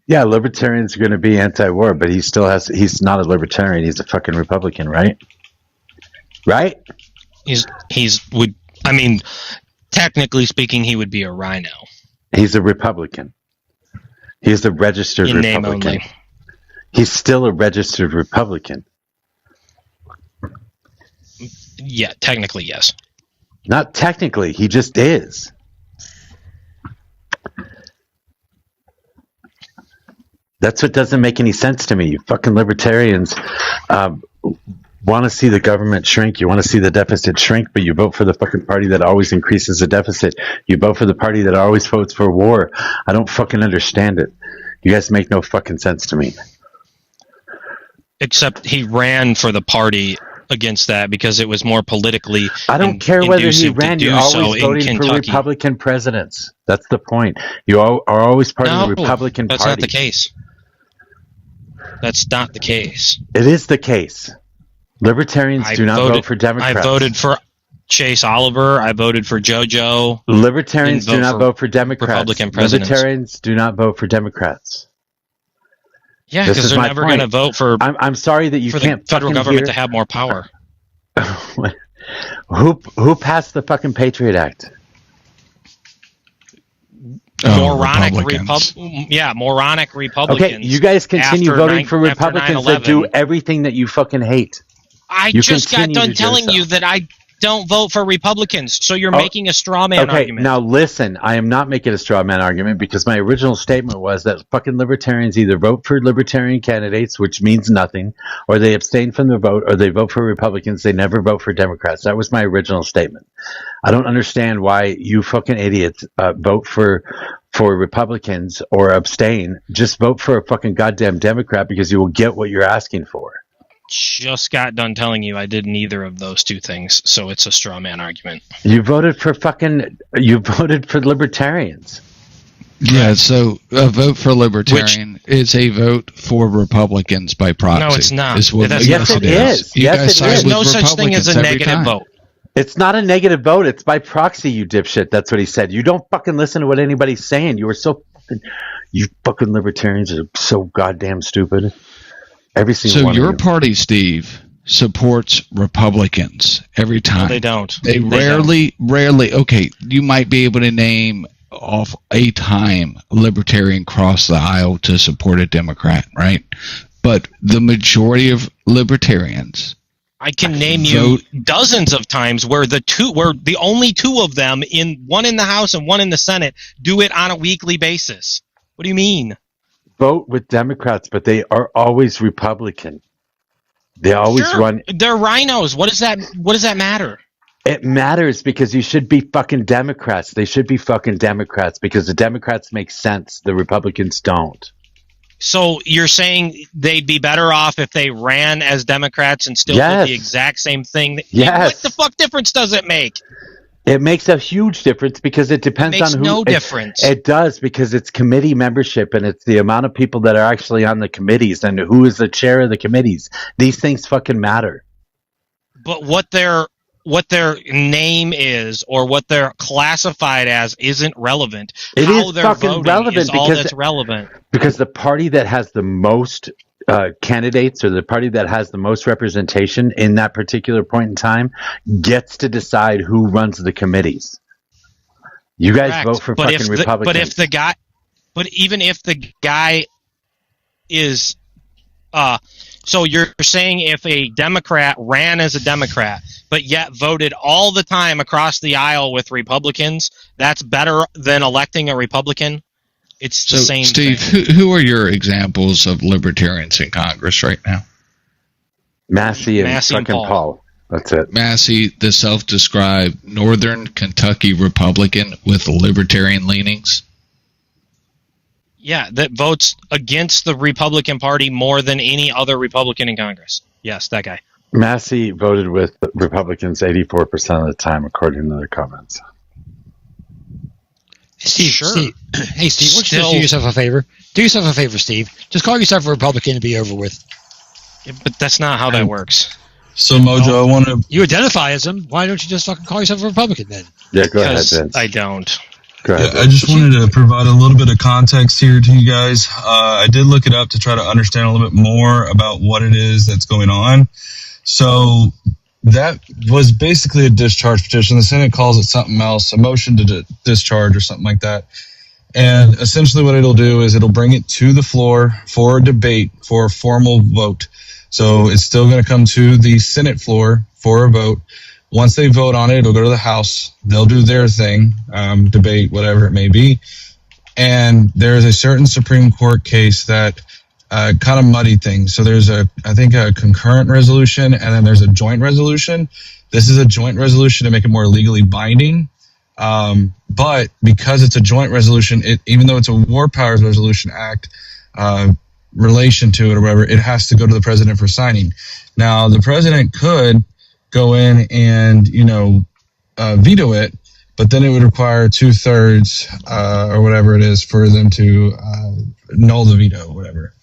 Yeah, libertarians are going to be anti-war, but he's not a libertarian. He's a fucking Republican, right? Right? Technically speaking, he would be a rhino. He's a Republican. He's a registered In name Republican. only. He's still a registered Republican. Yeah, technically, yes. Not technically, he just is. That's what doesn't make any sense to me. You fucking libertarians want to see the government shrink. You want to see the deficit shrink, but you vote for the fucking party that always increases the deficit. You vote for the party that always votes for war. I don't fucking understand it. You guys make no fucking sense to me. Except he ran for the party against that because it was more politically. I don't care whether he ran. You're always voting for Republican presidents. That's the point. You are always part of the Republican Party. That's not the case. That's not the case. It is the case. Libertarians do not vote for Democrats. I voted for Chase Oliver. I voted for JoJo. Libertarians do not vote for Democrats. Republican presidents. Libertarians do not vote for Democrats. Yeah, because they're never going to vote for. I'm sorry that you can't. The federal government to have more power. Who passed the fucking Patriot Act? moronic Republicans. Okay, you guys continue voting for Republicans that do everything that you fucking hate. I just got done telling you that I don't vote for Republicans, so you're making a straw man argument. Now listen, I am not making a straw man argument because my original statement was that fucking libertarians either vote for libertarian candidates, which means nothing, or they abstain from the vote, or they vote for Republicans. They never vote for Democrats. That was my original statement. I don't understand why you fucking idiots vote for Republicans or abstain. Just vote for a fucking goddamn Democrat because you will get what you're asking for. Just got done telling you I did neither of those two things, so it's a straw man argument. You voted for libertarians. Yeah, so a vote for libertarian is a vote for Republicans by proxy. No, it's not. Yes, it is. There's no such thing as a negative vote. It's not a negative vote. It's by proxy, you dipshit. That's what he said. You don't fucking listen to what anybody's saying. You fucking libertarians are so goddamn stupid. Every single one. So your party, Steve, supports Republicans every time. No, they don't. They rarely. Okay, you might be able to name off a time a libertarian crossed the aisle to support a Democrat, right? But the majority of libertarians, I can name you dozens of times where the only two of them, one in the House and one in the Senate, do it on a weekly basis. What do you mean? Vote with Democrats, but they are always Republican. They always run. They're rhinos. What does that matter? It matters because you should be fucking Democrats. They should be fucking Democrats because the Democrats make sense. The Republicans don't. So you're saying they'd be better off if they ran as Democrats and still did the exact same thing? Yes. What the fuck difference does it make? It makes a huge difference because it depends on who. It makes no difference. It does because it's committee membership and it's the amount of people that are actually on the committees and who is the chair of the committees. These things fucking matter. But what their name is or what they're classified as isn't relevant. It How is they're fucking voting relevant is all because that's relevant. Because the party that has the most candidates or the party that has the most representation in that particular point in time gets to decide who runs the committees. You guys Correct. vote for fucking Republicans. But even if the guy is, so you're saying if a Democrat ran as a Democrat, but yet voted all the time across the aisle with Republicans, that's better than electing a Republican? It's the same Steve, thing. who are your examples of libertarians in Congress right now? Massey and fucking Paul. That's it. Massey, the self-described Northern Kentucky Republican with libertarian leanings. Yeah, that votes against the Republican Party more than any other Republican in Congress. Yes, that guy. Massey voted with Republicans 84% of the time, according to the comments. Steve, Steve, hey, Steve, why don't you just do yourself a favor? Do yourself a favor, Steve. Just call yourself a Republican and be over with. Yeah, but that's not how that works. So, Mojo, I want to... You identify as them. Why don't you just fucking call yourself a Republican then? Yeah, go ahead, Vince. I don't. Go ahead. I just wanted to provide a little bit of context here to you guys. I did look it up to try to understand a little bit more about what it is that's going on. So... that was basically a discharge petition. The Senate calls it something else, a motion to discharge or something like that. And essentially what it'll do is it'll bring it to the floor for a debate, for a formal vote. So it's still going to come to the Senate floor for a vote. Once they vote on it, it'll go to the House. They'll do their thing, debate, whatever it may be. And there's a certain Supreme Court case that kind of muddy things. So there's I think a concurrent resolution and then there's a joint resolution. This is a joint resolution to make it more legally binding. But because it's a joint resolution, even though it's a War Powers Resolution Act relation to it or whatever, it has to go to the president for signing. Now, the president could go in and, veto it, but then it would require 2/3 or whatever it is for them to null the veto or whatever.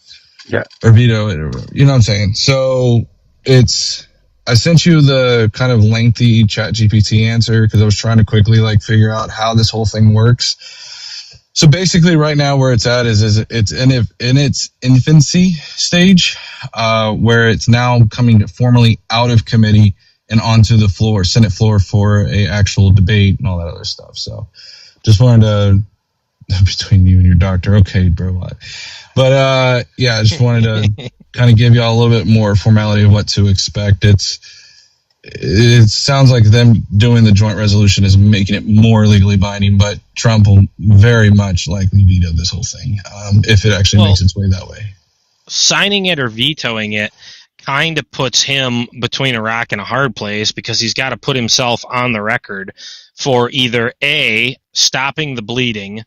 Yeah. Or veto it, or you know what I'm saying? So I sent you the kind of lengthy ChatGPT answer because I was trying to quickly figure out how this whole thing works. So basically right now where it's at is it's in its infancy stage, where it's now coming formally out of committee and onto the floor, Senate floor for a actual debate and all that other stuff. So just wanted to between you and your doctor. Okay, bro. But I just wanted to kind of give you all a little bit more formality of what to expect. It sounds like them doing the joint resolution is making it more legally binding, but Trump will very much likely veto this whole thing if it actually makes its way that way. Signing it or vetoing it kind of puts him between a rock and a hard place, because he's got to put himself on the record for either A, stopping the bleeding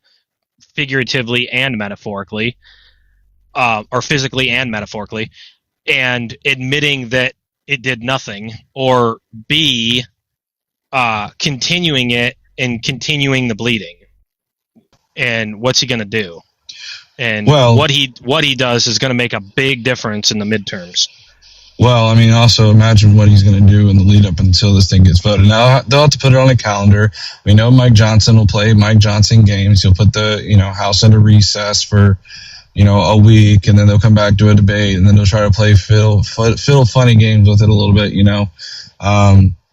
figuratively and metaphorically, or physically and metaphorically, and admitting that it did nothing, or B, continuing it and continuing the bleeding. And what's he going to do? And what he does is going to make a big difference in the midterms. Well, I mean, also imagine what he's going to do in the lead up until this thing gets voted. Now, they'll have to put it on a calendar. We know Mike Johnson will play Mike Johnson games. He'll put the, House under recess for, a week, and then they'll come back to a debate, and then they'll try to play fiddle funny games with it a little bit,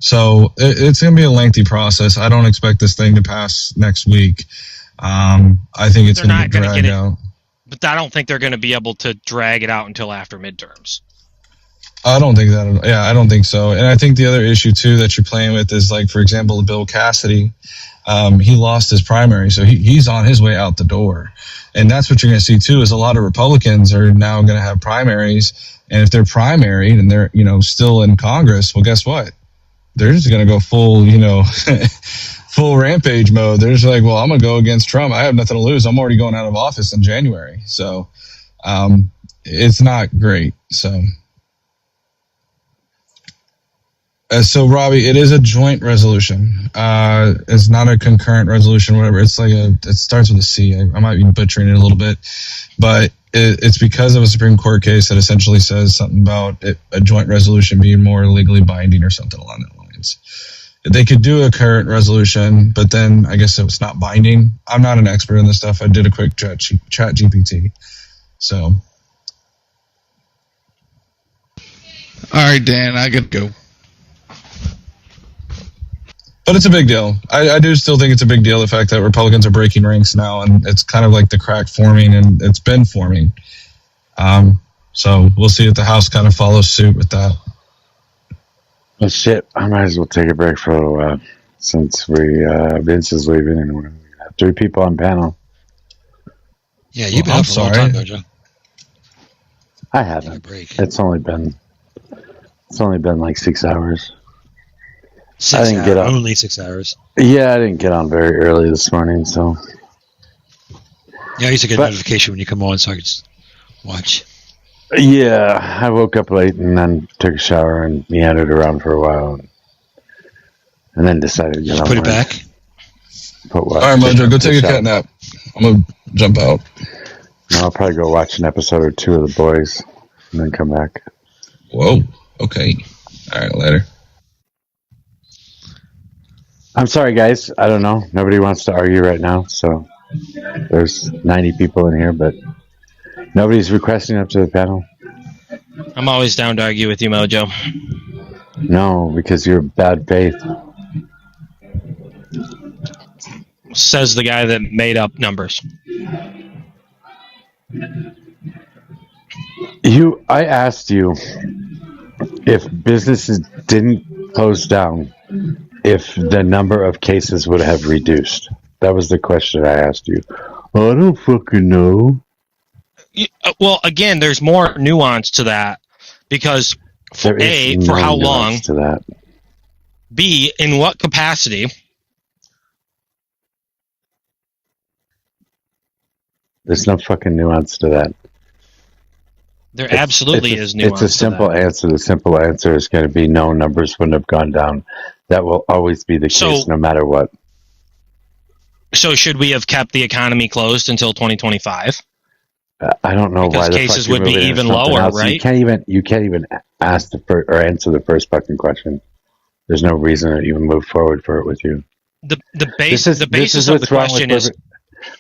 So it's going to be a lengthy process. I don't expect this thing to pass next week. I think it's going to get dragged out. But I don't think they're going to be able to drag it out until after midterms. I don't think that. Yeah, I don't think so. And I think the other issue too that you're playing with is, like, for example, Bill Cassidy. He lost his primary, so he's on his way out the door. And that's what you're going to see too, is a lot of Republicans are now going to have primaries. And if they're primaried and they're, still in Congress, well, guess what? They're just going to go full, full rampage mode. They're just like, well, I'm going to go against Trump. I have nothing to lose. I'm already going out of office in January. So it's not great. So, Robbie, it is a joint resolution. It's not a concurrent resolution, whatever. It's like it starts with a C. I might be butchering it a little bit, but it's because of a Supreme Court case that essentially says something about a joint resolution being more legally binding or something along that lines. They could do a current resolution, but then I guess it's not binding. I'm not an expert in this stuff. I did a quick chat GPT. So. All right, Dan, I got to go. But it's a big deal. I do still think it's a big deal, the fact that Republicans are breaking ranks now, and it's kind of like the crack forming, and it's been forming. So we'll see if the House kind of follows suit with that. Well, shit, I might as well take a break for a little while, since Vince is leaving, and we're going to have 3 people on panel. Yeah, you've been up for a long time, Mojo. I haven't. It's only been like 6 hours. I didn't get on. Only 6 hours. Yeah, I didn't get on very early this morning, so. Yeah, I used to get a notification when you come on, so I could just watch. Yeah, I woke up late and then took a shower and meandered around for a while, and then decided to get on. Put it back. All right, Mojo, go take a cat nap. I'm gonna jump out. No, I'll probably go watch an episode or 2 of The Boys, and then come back. Whoa. Okay. All right. Later. I'm sorry, guys. I don't know. Nobody wants to argue right now, so there's 90 people in here, but nobody's requesting up to the panel. I'm always down to argue with you, Mojo. No, because you're bad faith. Says the guy that made up numbers. I asked you if businesses didn't close down, if the number of cases would have reduced. That was the question I asked you. I don't fucking know. Well, again, there's more nuance to that, because for how long? To that. B, in what capacity? There's no fucking nuance to that. There absolutely is nuance. It's a simple answer. The simple answer is going to be no, numbers wouldn't have gone down. That will always be the case, no matter what. So should we have kept the economy closed until 2025? I don't know why. Because cases would be even lower, else. right? You can't even ask or answer the first fucking question. There's no reason to even move forward for it with you. The basis of the question is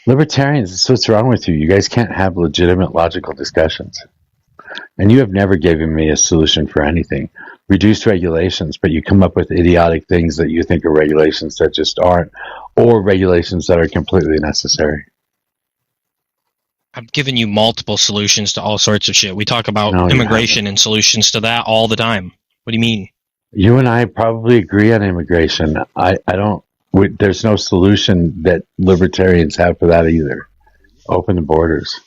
libertarians. This is what's wrong with you. You guys can't have legitimate, logical discussions. And you have never given me a solution for anything. Reduce regulations, but you come up with idiotic things that you think are regulations that just aren't, or regulations that are completely necessary. I've given you multiple solutions to all sorts of shit. We talk about immigration and solutions to that all the time. What do you mean? You and I probably agree on immigration. I don't. There's no solution that libertarians have for that either. Open the borders.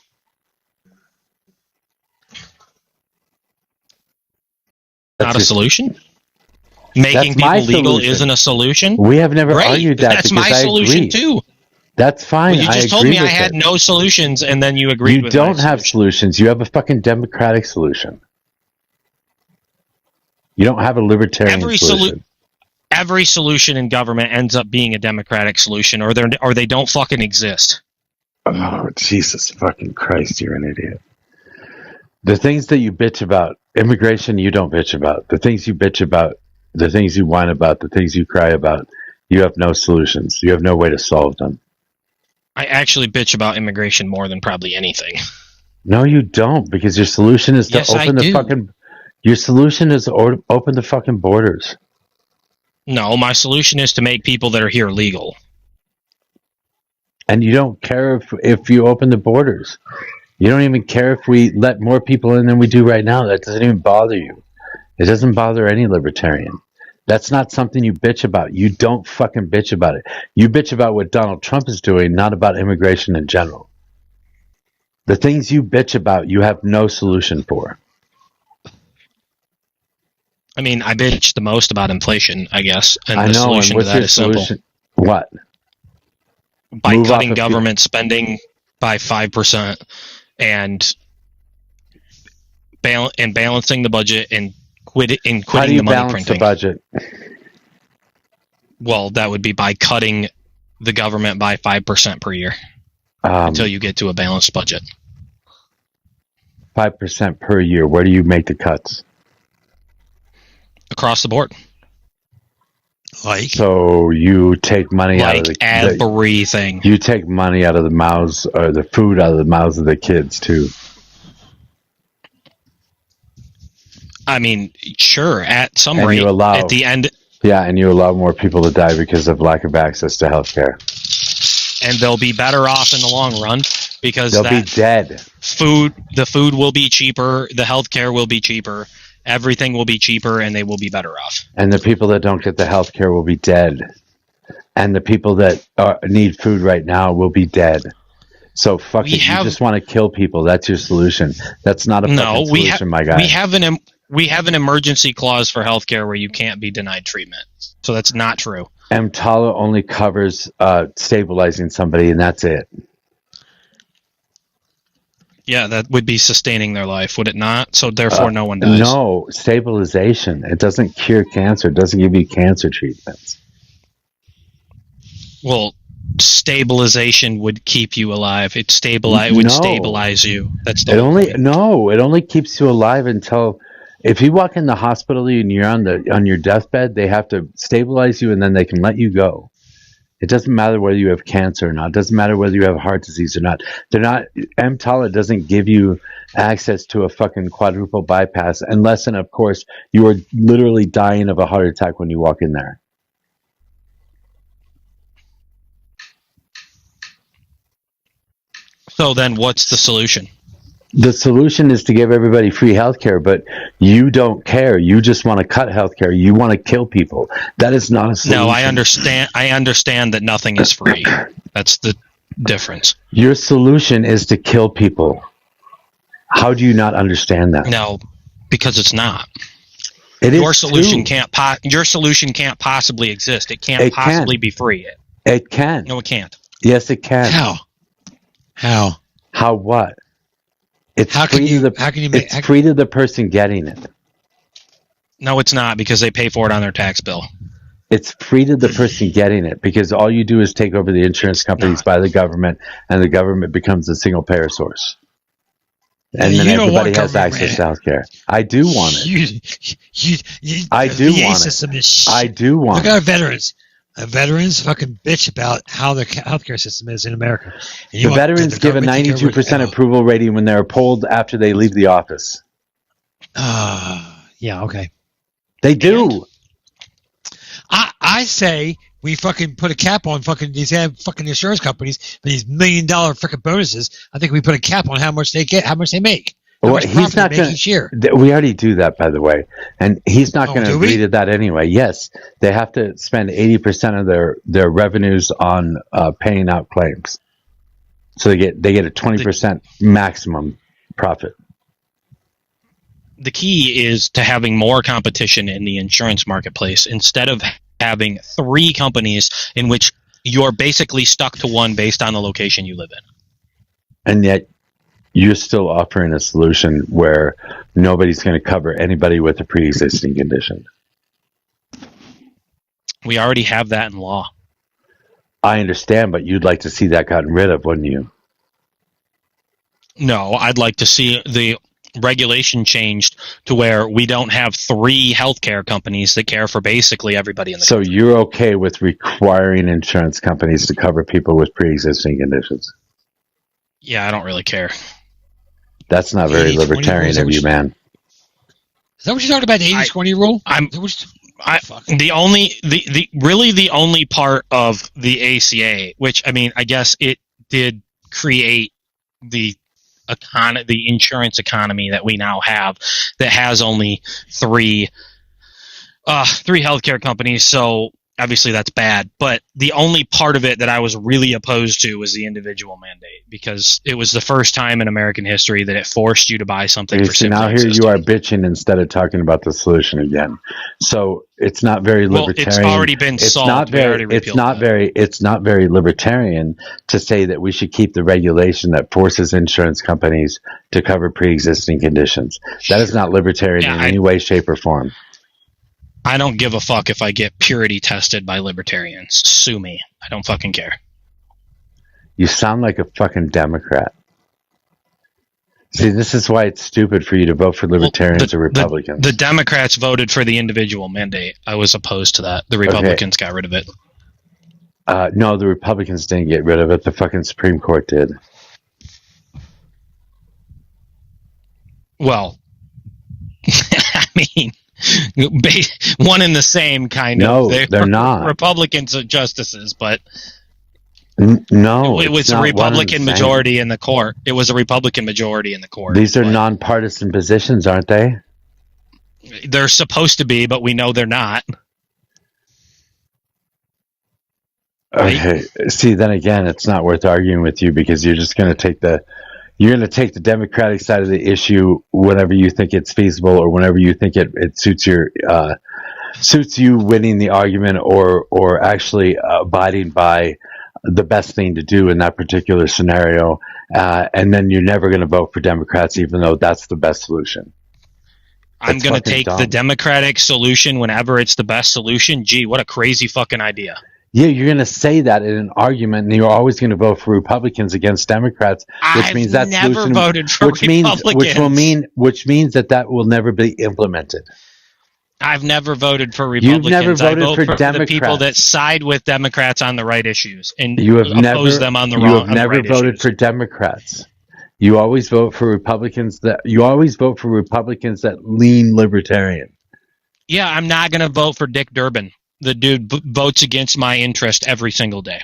Not a solution? Making people legal isn't a solution? We have never argued that. That's my solution too. That's fine. Well, you just told me I had no solutions, and then you agreed with me. You don't have solutions. You have a fucking democratic solution. You don't have a libertarian solution. Every solution in government ends up being a democratic solution, or they don't fucking exist. Oh, Jesus fucking Christ, you're an idiot. The things that you bitch about, immigration, you don't bitch about. The things you bitch about, the things you whine about, the things you cry about, you have no solutions. You have no way to solve them. I actually bitch about immigration more than probably anything. No, you don't, because your solution is to open the fucking... Your solution is to open the fucking borders. No, my solution is to make people that are here legal. And you don't care if you open the borders. You don't even care if we let more people in than we do right now. That doesn't even bother you. It doesn't bother any libertarian. That's not something you bitch about. You don't fucking bitch about it. You bitch about what Donald Trump is doing, not about immigration in general. The things you bitch about, you have no solution for. I mean, I bitch the most about inflation, I guess. And I the know, solution to that is simple. What? By cutting government spending by 5% and balancing the budget and quitting the money printing. How do you balance the budget? Well, that would be by cutting the government by 5% per year until you get to a balanced budget. 5% per year. Where do you make the cuts? Across the board. So you take money out of everything. You take money out of the mouths, or the food out of the mouths of the kids too. I mean, sure, at some rate, at the end. Yeah, and you allow more people to die because of lack of access to healthcare. And they'll be better off in the long run because they'll be dead. The food will be cheaper, the healthcare will be cheaper. Everything will be cheaper, and they will be better off. And the people that don't get the health care will be dead. And the people that need food right now will be dead. So fuck it. You just want to kill people. That's your solution. That's not a fucking solution, my guy. We have an emergency clause for health care where you can't be denied treatment. So that's not true. EMTALA only covers stabilizing somebody, and that's it. Yeah, that would be sustaining their life, would it not? So therefore, no one dies. No, stabilization. It doesn't cure cancer. It doesn't give you cancer treatments. Well, stabilization would keep you alive. It would stabilize you. That's the it only keeps you alive until if you walk in the hospital and you're on your deathbed, they have to stabilize you and then they can let you go. It doesn't matter whether you have cancer or not. It doesn't matter whether you have heart disease or not. EMTALA doesn't give you access to a fucking quadruple bypass unless, and of course, you are literally dying of a heart attack when you walk in there. So then what's the solution? The solution is to give everybody free healthcare, but you don't care. You just want to cut healthcare. You want to kill people. That is not a solution. No, I understand that nothing is free. That's the difference. Your solution is to kill people. How do you not understand that? No, because it's not. Your solution can't possibly exist. It can't possibly be free. It can. No, it can't. Yes, it can. How? How what? It's free to the person getting it. No, it's not, because they pay for it on their tax bill. It's free to the person getting it, because all you do is take over the insurance companies by the government, and the government becomes a single payer source. And then everybody has access to health care. I do want it. I do want it. I do want it. Look at our veterans. Veterans fucking bitch about how the healthcare system is in America. The veterans give a 92% approval rating when they're polled after they leave the office. Yeah, okay. They do. I say we fucking put a cap on fucking these fucking insurance companies for these $1 million freaking bonuses. I think we put a cap on how much they get, how much they make. Well, he's not going to. We already do that, by the way, and he's not going to agree we? to that anyway. Yes, they have to spend 80% of their revenues on paying out claims, so they get a 20% maximum profit. The key is to having more competition in the insurance marketplace instead of having 3 companies in which you're basically stuck to one based on the location you live in. And yet you're still offering a solution where nobody's going to cover anybody with a pre-existing condition. We already have that in law. I understand, but you'd like to see that gotten rid of, wouldn't you? No, I'd like to see the regulation changed to where we don't have 3 healthcare companies that care for basically everybody in the country. So you're okay with requiring insurance companies to cover people with pre-existing conditions? Yeah, I don't really care. That's not very libertarian of you, man. Is that what you're talking about, the 80-20 rule? The only part of the ACA, which, I mean, I guess it did create the insurance economy that we now have, that has only 3 healthcare companies, so obviously that's bad. But the only part of it that I was really opposed to was the individual mandate, because it was the first time in American history that it forced you to buy something for simply now here existing. you are bitching instead of talking about the solution again. So it's not very libertarian. It's already been solved. It's not very libertarian to say that we should keep the regulation that forces insurance companies to cover pre-existing conditions. That is not libertarian in any way, shape, or form. I don't give a fuck if I get purity tested by libertarians. Sue me. I don't fucking care. You sound like a fucking Democrat. See, this is why it's stupid for you to vote for libertarians or Republicans. The Democrats voted for the individual mandate. I was opposed to that. The Republicans got rid of it. No, the Republicans didn't get rid of it. The fucking Supreme Court did. Well, I mean, one and the same kind of. No, they're not. Republicans are justices, but no, it was a Republican majority in the court. It was a Republican majority in the court. These are nonpartisan positions, aren't they? They're supposed to be, but we know they're not. Okay. See, then again, it's not worth arguing with you, because you're just going to take the Democratic side of the issue whenever you think it's feasible, or whenever you think it suits you winning the argument, or actually abiding by the best thing to do in that particular scenario, and then you're never going to vote for Democrats, even though that's the best solution. I'm going to take the Democratic solution whenever it's the best solution. Gee, what a crazy fucking idea. Yeah, you're going to say that in an argument, and you're always going to vote for Republicans against Democrats, which means that solution, voted for Republicans. which means that will never be implemented. I've never voted for Republicans. You've never voted I vote for Democrats. The people that side with Democrats on the right issues and oppose them on the wrong. You have never right voted issues. for Democrats. You always vote for Republicans that lean libertarian. Yeah, I'm not going to vote for Dick Durbin. The dude votes against my interest every single day.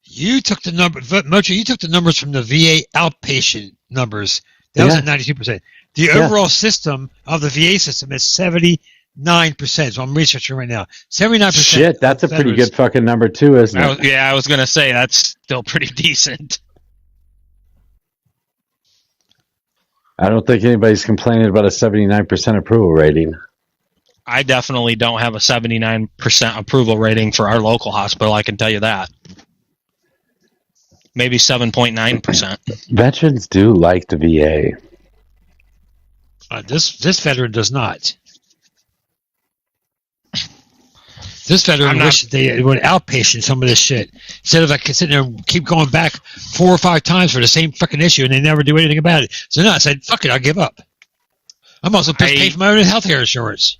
You took the number, Mojo. You took the numbers from the VA outpatient numbers. That was at 92%. The overall system of the VA system is 79%. So I'm researching right now. 79%. Shit, that's a pretty good fucking number too, isn't it? I was going to say that's still pretty decent. I don't think anybody's complaining about a 79% approval rating. I definitely don't have a 79% approval rating for our local hospital. I can tell you that. Maybe 7.9%. Veterans do like the VA. This veteran does not. This veteran wish they would outpatient some of this shit instead of sitting there and keep going back 4 or 5 times for the same fucking issue, and they never do anything about it. So no, I said, "Fuck it, I'll give up." I'm also pay for my own health care insurance.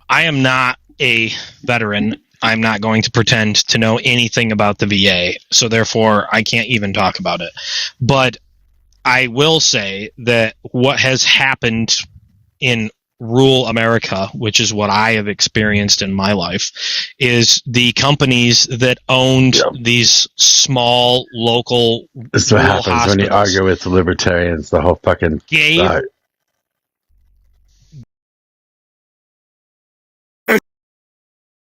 I am not a veteran. I'm not going to pretend to know anything about the VA, so therefore I can't even talk about it. But I will say that what has happened in rural America, which is what I have experienced in my life, is the companies that owned these small local This is what rural happens hospitals when you argue with the libertarians. The whole fucking gave